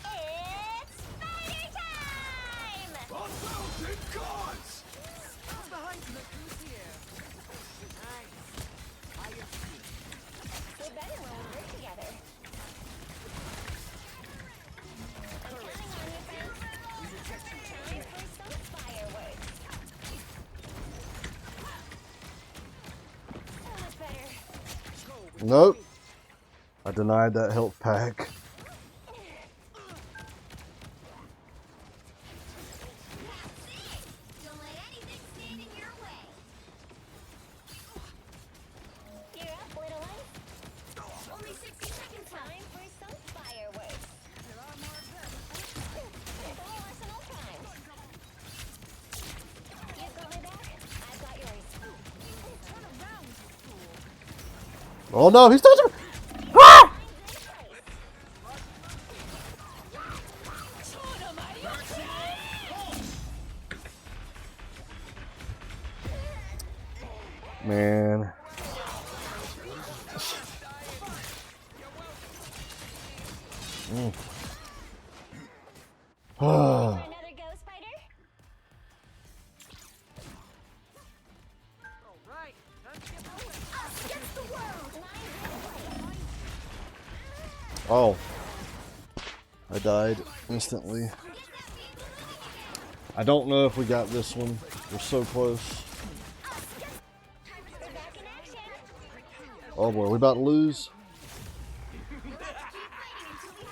K: It's spider time!
N: 1,000 gods!
M: What's behind you? Look who's here. Nice. I am
K: We're better when we work together.
A: Nope. I denied that health pack.
K: Don't let anything stand in your way. You're up, little one. Only 60 seconds time for some fireworks. There are more of them. There's a whole arsenal of crimes. You've got my back. I've got yours. Turn around, you fool.
A: Oh no, he's touching me! Ah! Man.
K: Another go, Spider?
M: Alright, time to get moving.
K: Us against the world!
A: Oh. I died instantly. I don't know if we got this one. We're so close. Oh boy, we about to lose.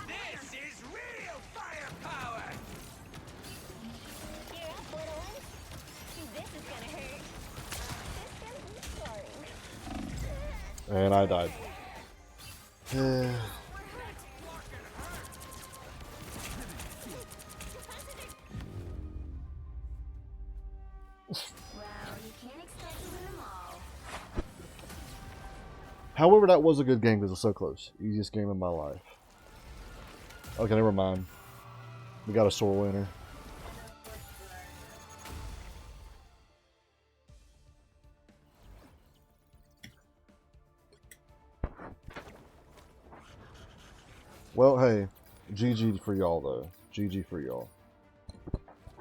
M: This is real firepower!
K: You're up, little one. This is gonna hurt. This is scarring.
A: And I died.
K: Well, you can't expect to win them all.
A: However, that was a good game because it's so close. Easiest game of my life. Okay, never mind. We got a sore winner. Well, hey, GG for y'all though. GG for y'all.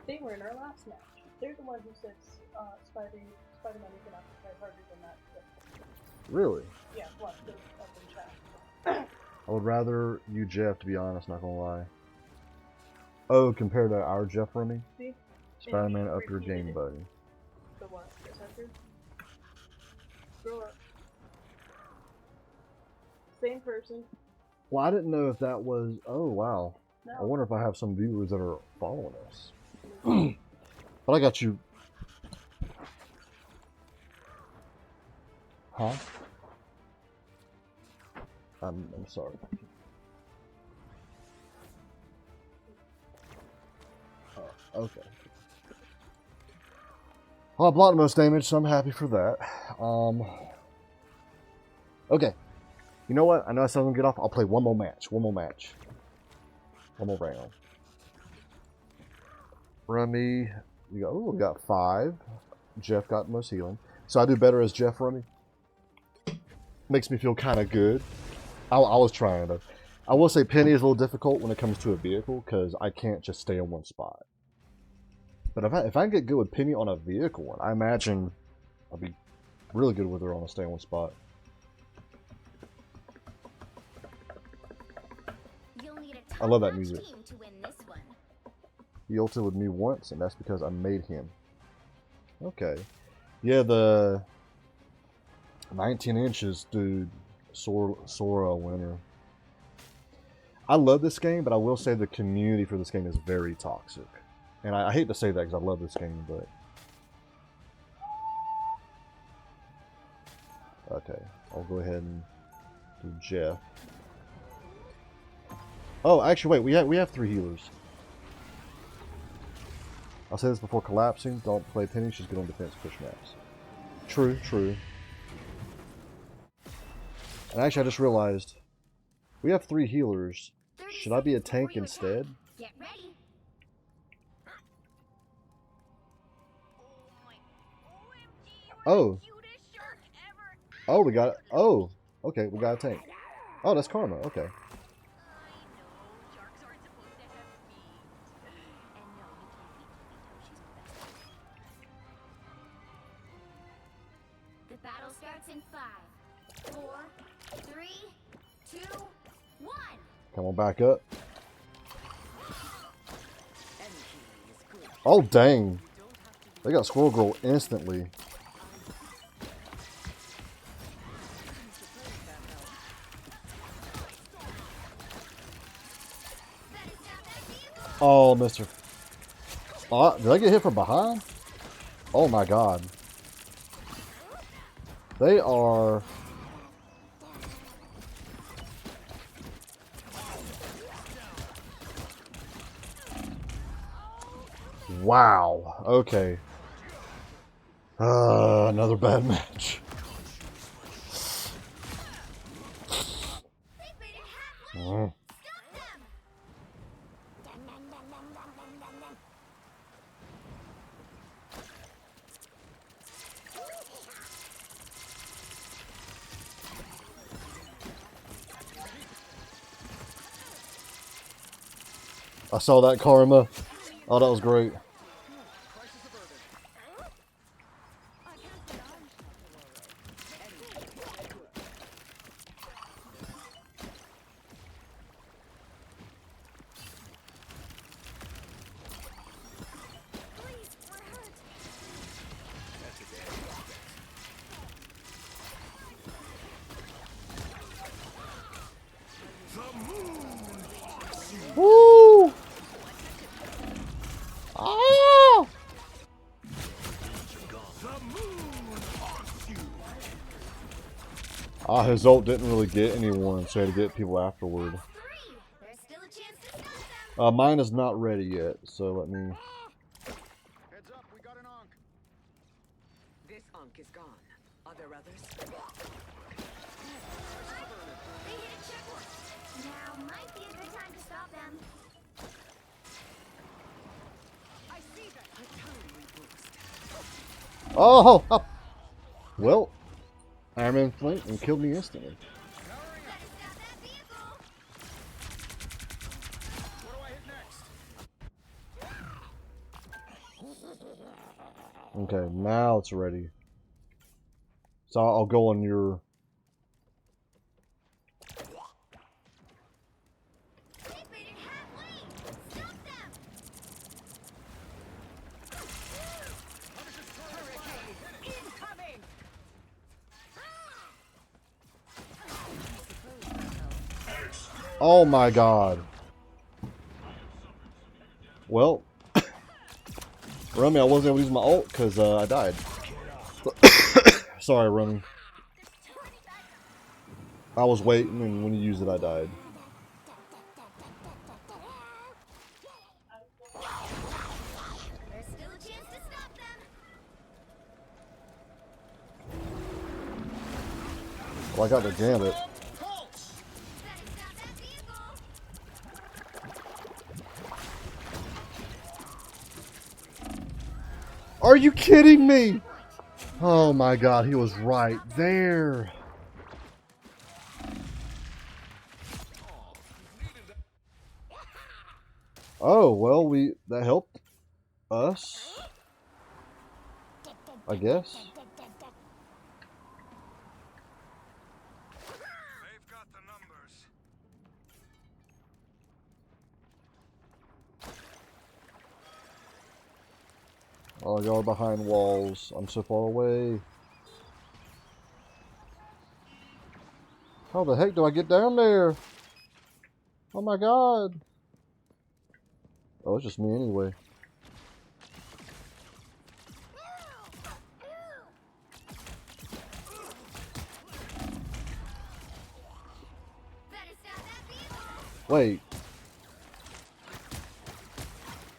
E: They were in our last match. They're the one who said Spider-Man is gonna have to try harder than that.
A: Really?
E: Yeah, what? Up in chat.
A: I would rather you Jeff, to be honest, not gonna lie. Oh, compared to our Jeff running?
E: See?
A: Spider-Man up your game, buddy.
E: The what? The center? Scroll up. Same person.
A: Well, I didn't know if that was... Oh, wow.
E: No.
A: I wonder if I have some viewers that are following us. But I got you. Huh? I'm sorry. Okay. Well, I blocked most damage, so I'm happy for that. Okay. You know what? I know I said I'm gonna get off. I'll play one more match. One more match. One more round. Rummy, we got 5. Jeff got the most healing. So I do better as Jeff Rummy. Makes me feel kind of good. I was trying to. I will say Penny is a little difficult when it comes to a vehicle because I can't just stay in one spot. But if I can get good with Penny on a vehicle, I imagine I'll be really good with her on a stay in one spot. I love that music.
K: To win this one.
A: He ulted with me once, and that's because I made him. Okay. Yeah, the 19 inches, dude. Sora winner. I love this game, but I will say the community for this game is very toxic. And I hate to say that because I love this game, but... Okay, I'll go ahead and do Jeff. Oh, actually, wait, we have 3 healers. I'll say this before collapsing. Don't play Penny, she's good on defense push maps. True, true. And actually, I just realized, we have 3 healers. Should I be a tank instead?
K: Get ready.
A: Oh. Oh, we got it. Oh, okay, we got a tank. Oh, that's Karma, okay.
K: The battle starts in 5, 4, 3, 2, 1.
A: Come on back up. Oh, dang. They got Squirrel Girl instantly. Oh, mister. Oh, did I get hit from behind? Oh my god. They are... Wow. Okay. Another bad match. Mm. I saw that, Karma. Oh, that was great. Woo! Oh! Ah, his ult didn't really get anyone, so he had to get people afterward. Mine is not ready yet, so let me...
M: Heads up, we got an Ankh.
L: This Ankh is gone. Are there others?
K: Now might be a good time to stop them.
M: I see them.
A: Oh! Oh. Well, Iron Man flanked and killed me instantly.
M: What do I hit next?
A: Okay, now it's ready. So I'll go on your... Oh my god. Well, Rummy, I wasn't able to use my ult because I died. Sorry, Rummy. I was waiting, and when you used it, I died.
K: There's still a chance to stop them.
A: Well, I got the gambit. Are you kidding me? Oh my god, he was right there. Oh, well, that helped us, I guess.
N: They've got the numbers.
A: Oh, y'all are behind walls. I'm so far away. How the heck do I get down there? Oh my god. Oh, it's just me anyway. Wait.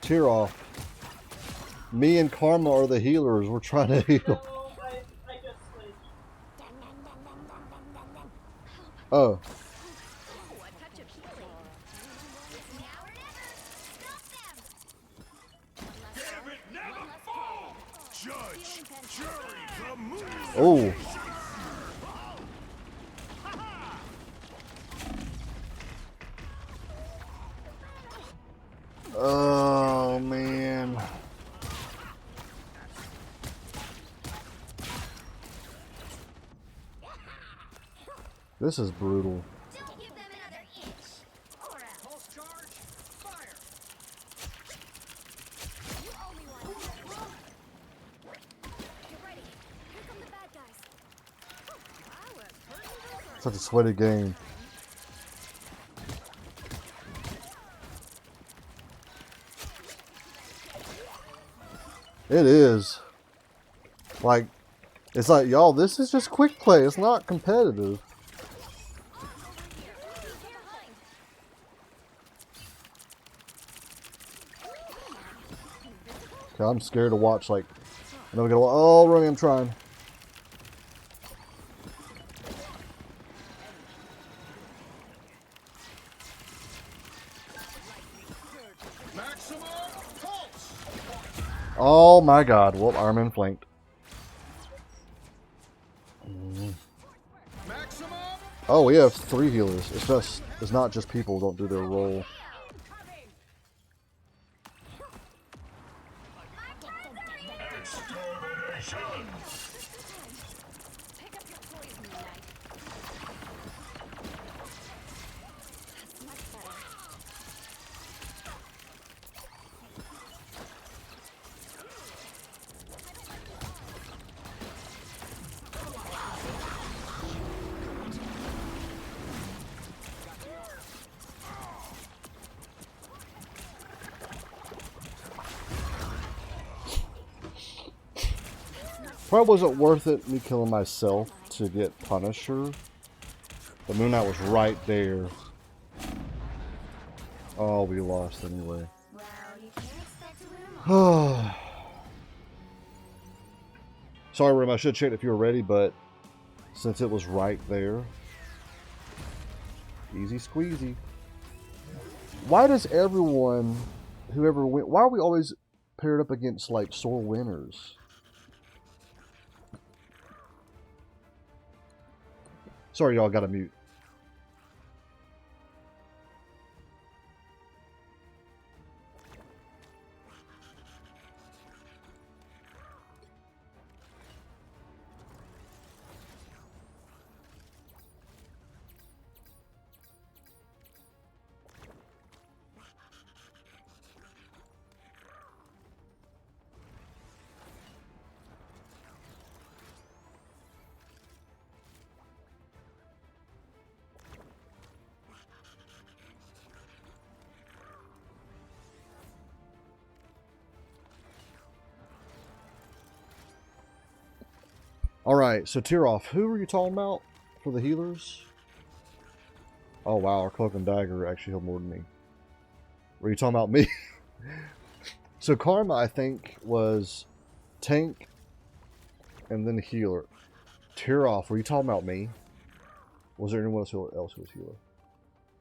A: Tear off. Me and Karma are the healers. We're trying to heal. Oh. Oh. Oh man. This is brutal.
K: Don't give them another inch.
M: Pulse charge, fire.
P: You owe me one. Get ready. Here come the bad guys.
A: Such a sweaty game. It is. Like, it's like, y'all, this is just quick play. It's not competitive. Okay, I'm scared to watch, like, I know we gotta, oh, Remy, I'm trying. Oh my god, well, I'm in flanked. Oh, we have 3 healers. It's not just people who don't do their role. Probably wasn't worth it me killing myself to get Punisher. The Moon Knight was right there. Oh, we lost anyway. Sorry, Rim, I should have checked if you were ready, but since it was right there, easy squeezy. Why does everyone, whoever win, why are we always paired up against like sore winners? Sorry, y'all, gotta mute. Alright, so tear off. Who were you talking about for the healers? Oh wow, our Cloak and Dagger actually healed more than me. Were you talking about me? So Karma, I think, was tank and then healer. Tear off, were you talking about me? Was there anyone else who was healer?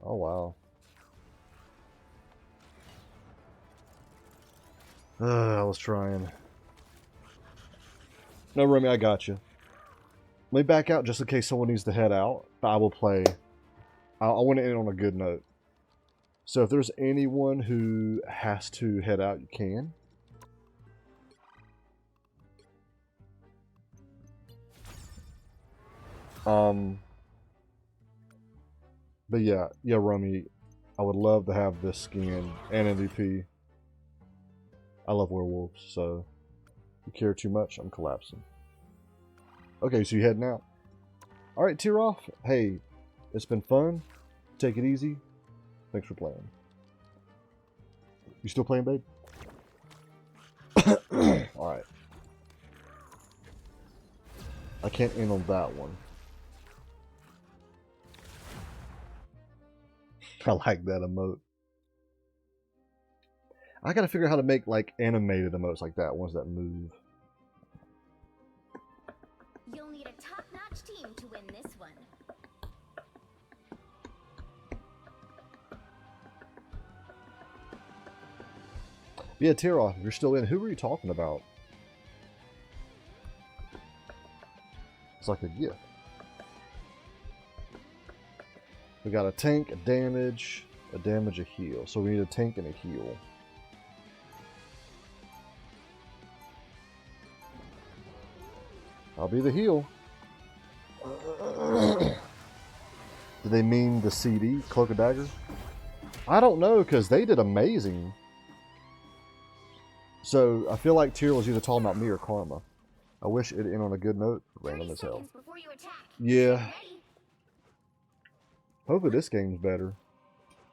A: Oh wow. I was trying. No, Remy, I got you. Let me back out just in case someone needs to head out. But I will play. I want to end on a good note. So if there's anyone who has to head out, you can. But yeah, Remy, I would love to have this skin and MVP. I love werewolves, so if you care too much, I'm collapsing. Okay, so you heading out. Alright, tear off. Hey, it's been fun. Take it easy. Thanks for playing. You still playing, babe? Alright. I can't end on that one. I like that emote. I gotta figure out how to make like animated emotes like that, ones that move.
K: You'll need a top-notch team to win this one.
A: Yeah, tear off. If you're still in, who were you talking about? It's like a gift. We got a tank, a damage, a heal. So we need a tank and a heal. I'll be the heal. Do they mean the CD, Cloak and Dagger? I don't know, because they did amazing. So, I feel like Tyr was either talking about me or Karma. I wish it'd end on a good note. Random as hell. Yeah. Hopefully this game's better.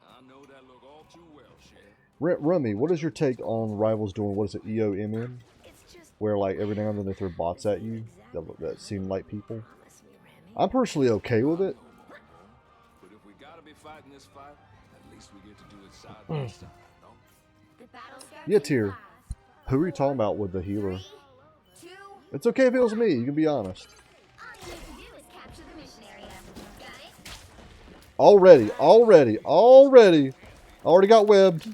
C: I know that look all too well, Sheriff.
A: Rummy, what is your take on Rivals doing, what is it, EOMM?
K: It's
A: where like every now and then they throw bots at you that seem like people. I'm personally okay with it.
C: But if we gotta be fighting this fight, at least we get to do it side by side, no?
A: Yeah, Tier. Who are you talking about with the healer? It's okay if it was me, you can be honest. Already. Already got webbed.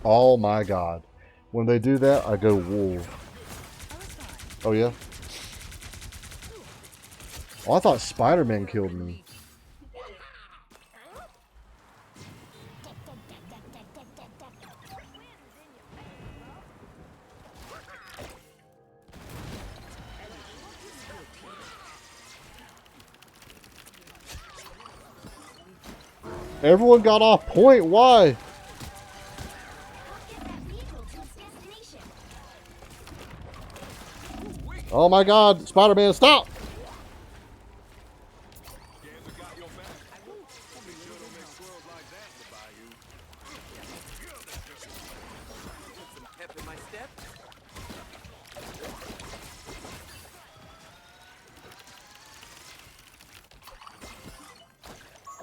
A: Oh my god. When they do that, I go wool. Oh yeah? Oh, I thought Spider-Man killed me. Everyone got off point, why? Oh my god, Spider-Man, stop!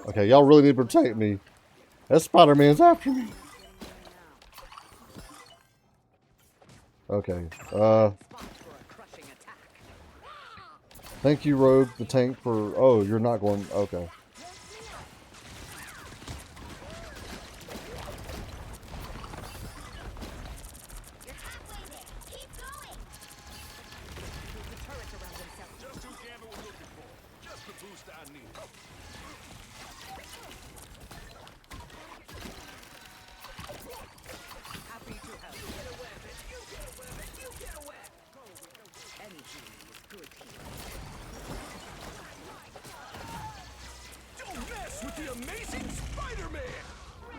A: Okay, y'all really need to protect me. That Spider-Man's after me. Okay, thank you, Rogue, the tank, for... Oh, you're not going... Okay.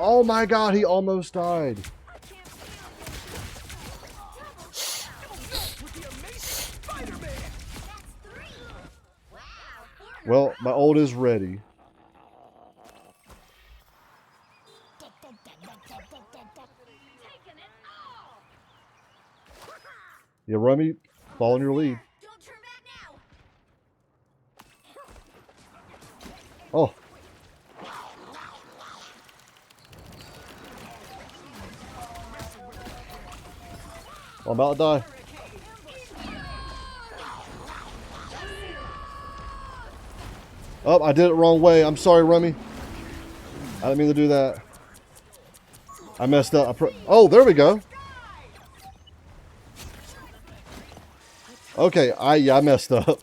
A: Oh my god, he almost died. Well, my ult is ready. Yeah, Rummy, following your lead. Oh. I'm about to die. Oh, I did it wrong way. I'm sorry, Rummy. I didn't mean to do that. I messed up. Oh, there we go. Okay, I messed up.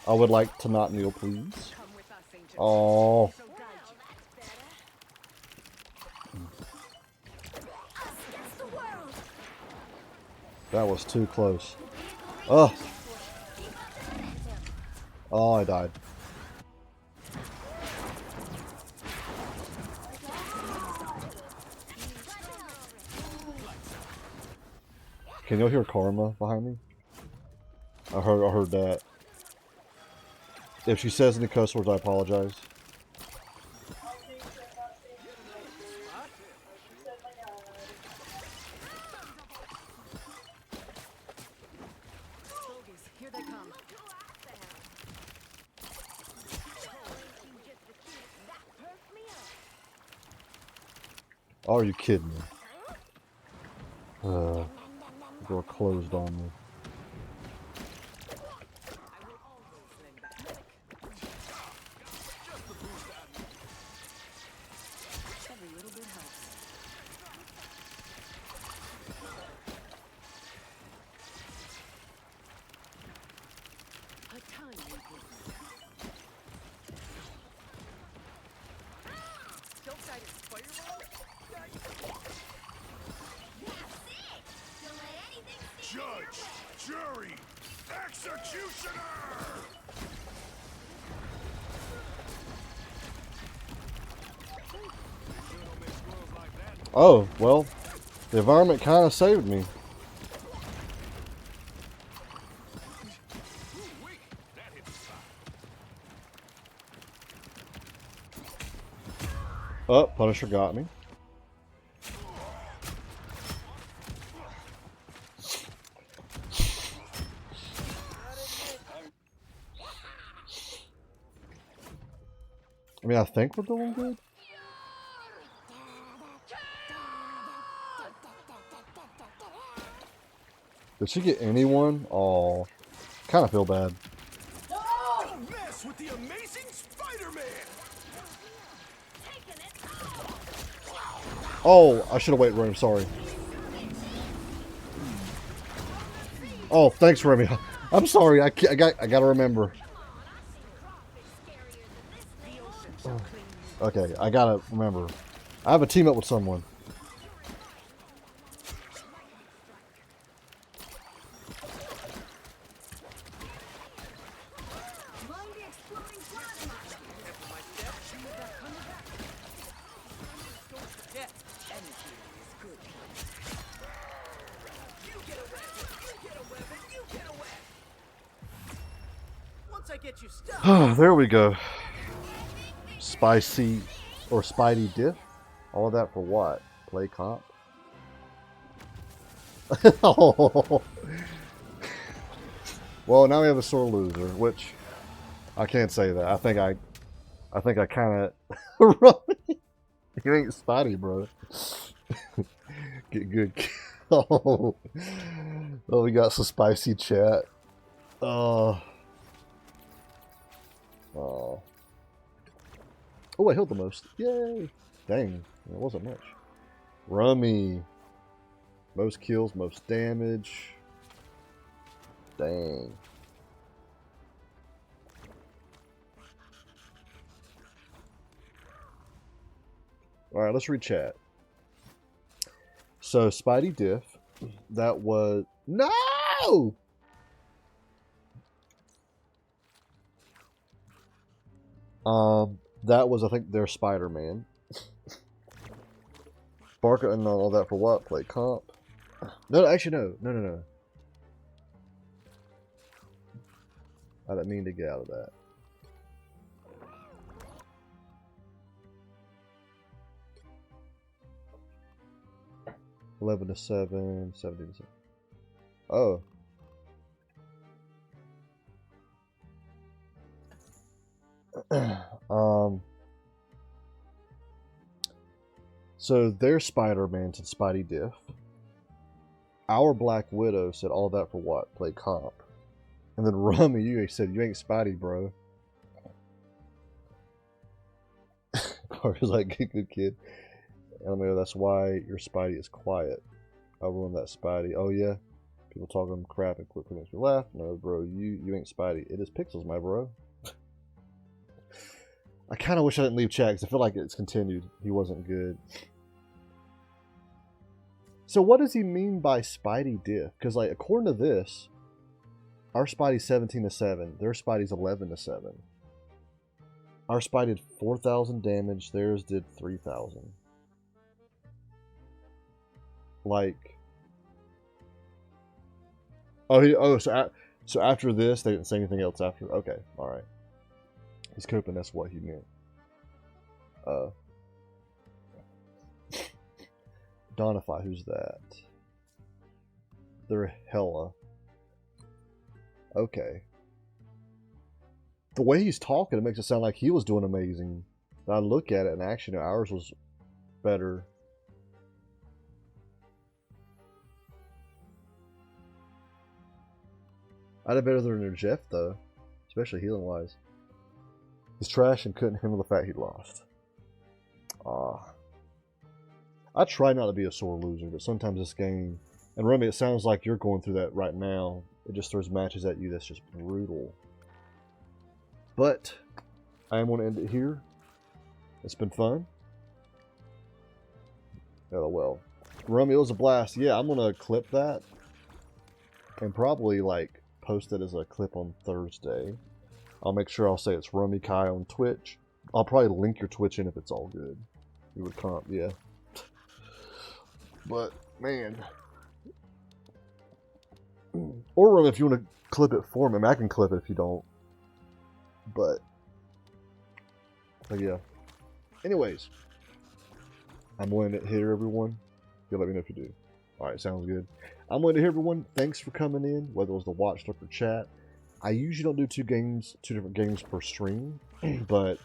A: I would like to not kneel, please. Oh. That was too close. Oh. Oh, I died. Can y'all hear Karma behind me? I heard that. If she says any cuss words, I apologize.
M: Here they come.
A: Oh, are you kidding me? The door closed on me. Oh, well, the environment kind of saved me. Oh, Punisher got me. I mean, I think we're doing good. Did she get anyone? Oh, kind of feel bad.
N: Don't mess with the amazing Spider-Man!
A: Oh, I should have waited, Remy. Sorry. Oh, thanks, Remy. I'm sorry. I gotta remember. Okay, I gotta remember. I have a team up with someone. There we go. Spicy or Spidey diff. All of that for what? Play comp? Oh. Well, now we have a sore loser, which I can't say that. I think I kind of. You ain't Spidey, bro. Get good. Oh, we got some spicy chat. Oh. Oh, I healed the most. Yay! Dang, it wasn't much. Rummy. Most kills, most damage. Dang. Alright, let's read chat. So, Spidey diff. That was... No! That was, I think, their Spider-Man. Barker and all that for what? Play comp? No, actually, no. I didn't mean to get out of that. $11 to 7, 17 to 7. Oh. So their Spider-Man said Spidey diff. Our Black Widow said all that for what? Play comp. And then Rummy, you said you ain't Spidey, bro. Carter's like, good kid. Elmo, that's why your Spidey is quiet. I ruined that Spidey. Oh yeah? People talking crap and quickly makes me laugh. No, bro, you ain't Spidey. It is Pixels, my bro. I kind of wish I didn't leave chat because I feel like it's continued. He wasn't good. So what does he mean by Spidey diff? Because like according to this, our Spidey's 17 to 7. Their Spidey's 11 to 7. Our Spidey did 4,000 damage. Theirs did 3,000. Like, so after this, they didn't say anything else after. Okay, all right. He's coping. That's what he meant. Donify, who's that? They're hella. Okay. The way he's talking, it makes it sound like he was doing amazing. But I look at it and actually, ours was better. I did better than Jeff, though. Especially healing-wise. He's trash and couldn't handle the fact he lost. I try not to be a sore loser, but sometimes this game... And Remy, it sounds like you're going through that right now. It just throws matches at you that's just brutal. But, I am going to end it here. It's been fun. Oh, well. Remy, it was a blast. Yeah, I'm going to clip that. And probably, like, post it as a clip on Thursday. I'll make sure I'll say it's Rummy Kai on Twitch. I'll probably link your Twitch in if it's all good. You would comp, yeah. But man, or if you want to clip it for me, I mean, I can clip it if you don't. But yeah. Anyways, I'm going to hit everyone. You'll let me know if you do. Alright, sounds good. I'm going to hit everyone. Thanks for coming in, whether it was the watch, look, or chat. I usually don't do two different games per stream, but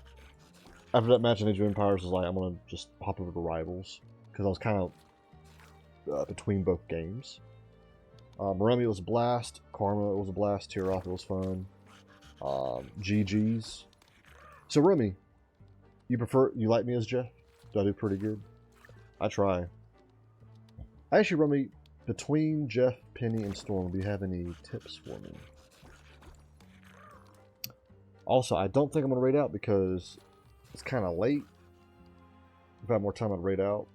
A: after that match in Age of Empires, I was like, I'm going to just hop over to Rivals, because I was kind of between both games. Marami, it was a blast. Karma, it was a blast. Tear Off, it was fun. GG's. So, Remy, you like me as Jeff? Do I do pretty good? I try. Actually, Remy, between Jeff, Penny, and Storm, do you have any tips for me? Also, I don't think I'm going to raid out because it's kind of late. If I had more time, I'd raid out.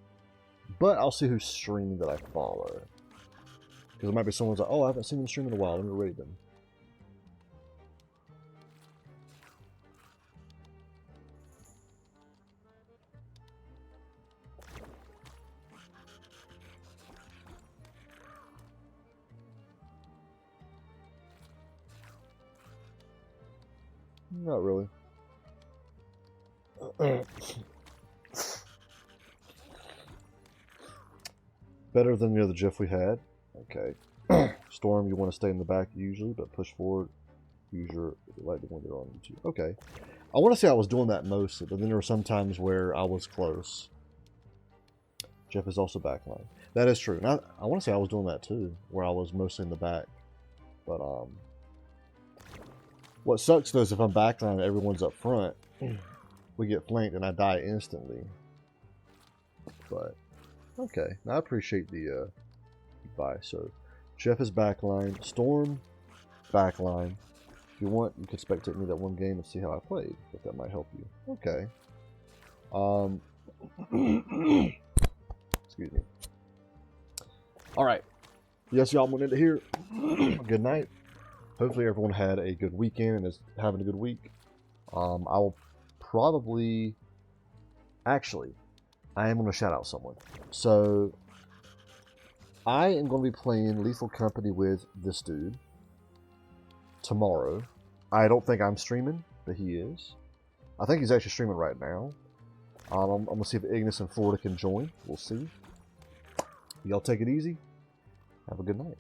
A: But I'll see who's streaming that I follow. Because it might be someone's like, oh, I haven't seen them stream in a while. Let me raid them. Not really. Better than the other Jeff we had. Okay. Storm, you want to stay in the back usually, but push forward. Use your lightning when you're on YouTube. Okay. I want to say I was doing that mostly, but then there were some times where I was close. Jeff is also backline. That is true. And I want to say I was doing that too, where I was mostly in the back. But what sucks though is if I'm backline and everyone's up front, we get flanked and I die instantly. But okay, I appreciate the advice. So Jeff is backline, Storm backline. If you want, you can spectate me that one game and see how I played, if that might help you. Okay. Excuse me. All right. Yes, y'all wanted to hear. Good night. Hopefully everyone had a good weekend and is having a good week. I will probably... Actually, I am going to shout out someone. So, I am going to be playing Lethal Company with this dude tomorrow. I don't think I'm streaming, but he is. I think he's actually streaming right now. I'm going to see if Ignis and Florida can join. We'll see. Y'all take it easy. Have a good night.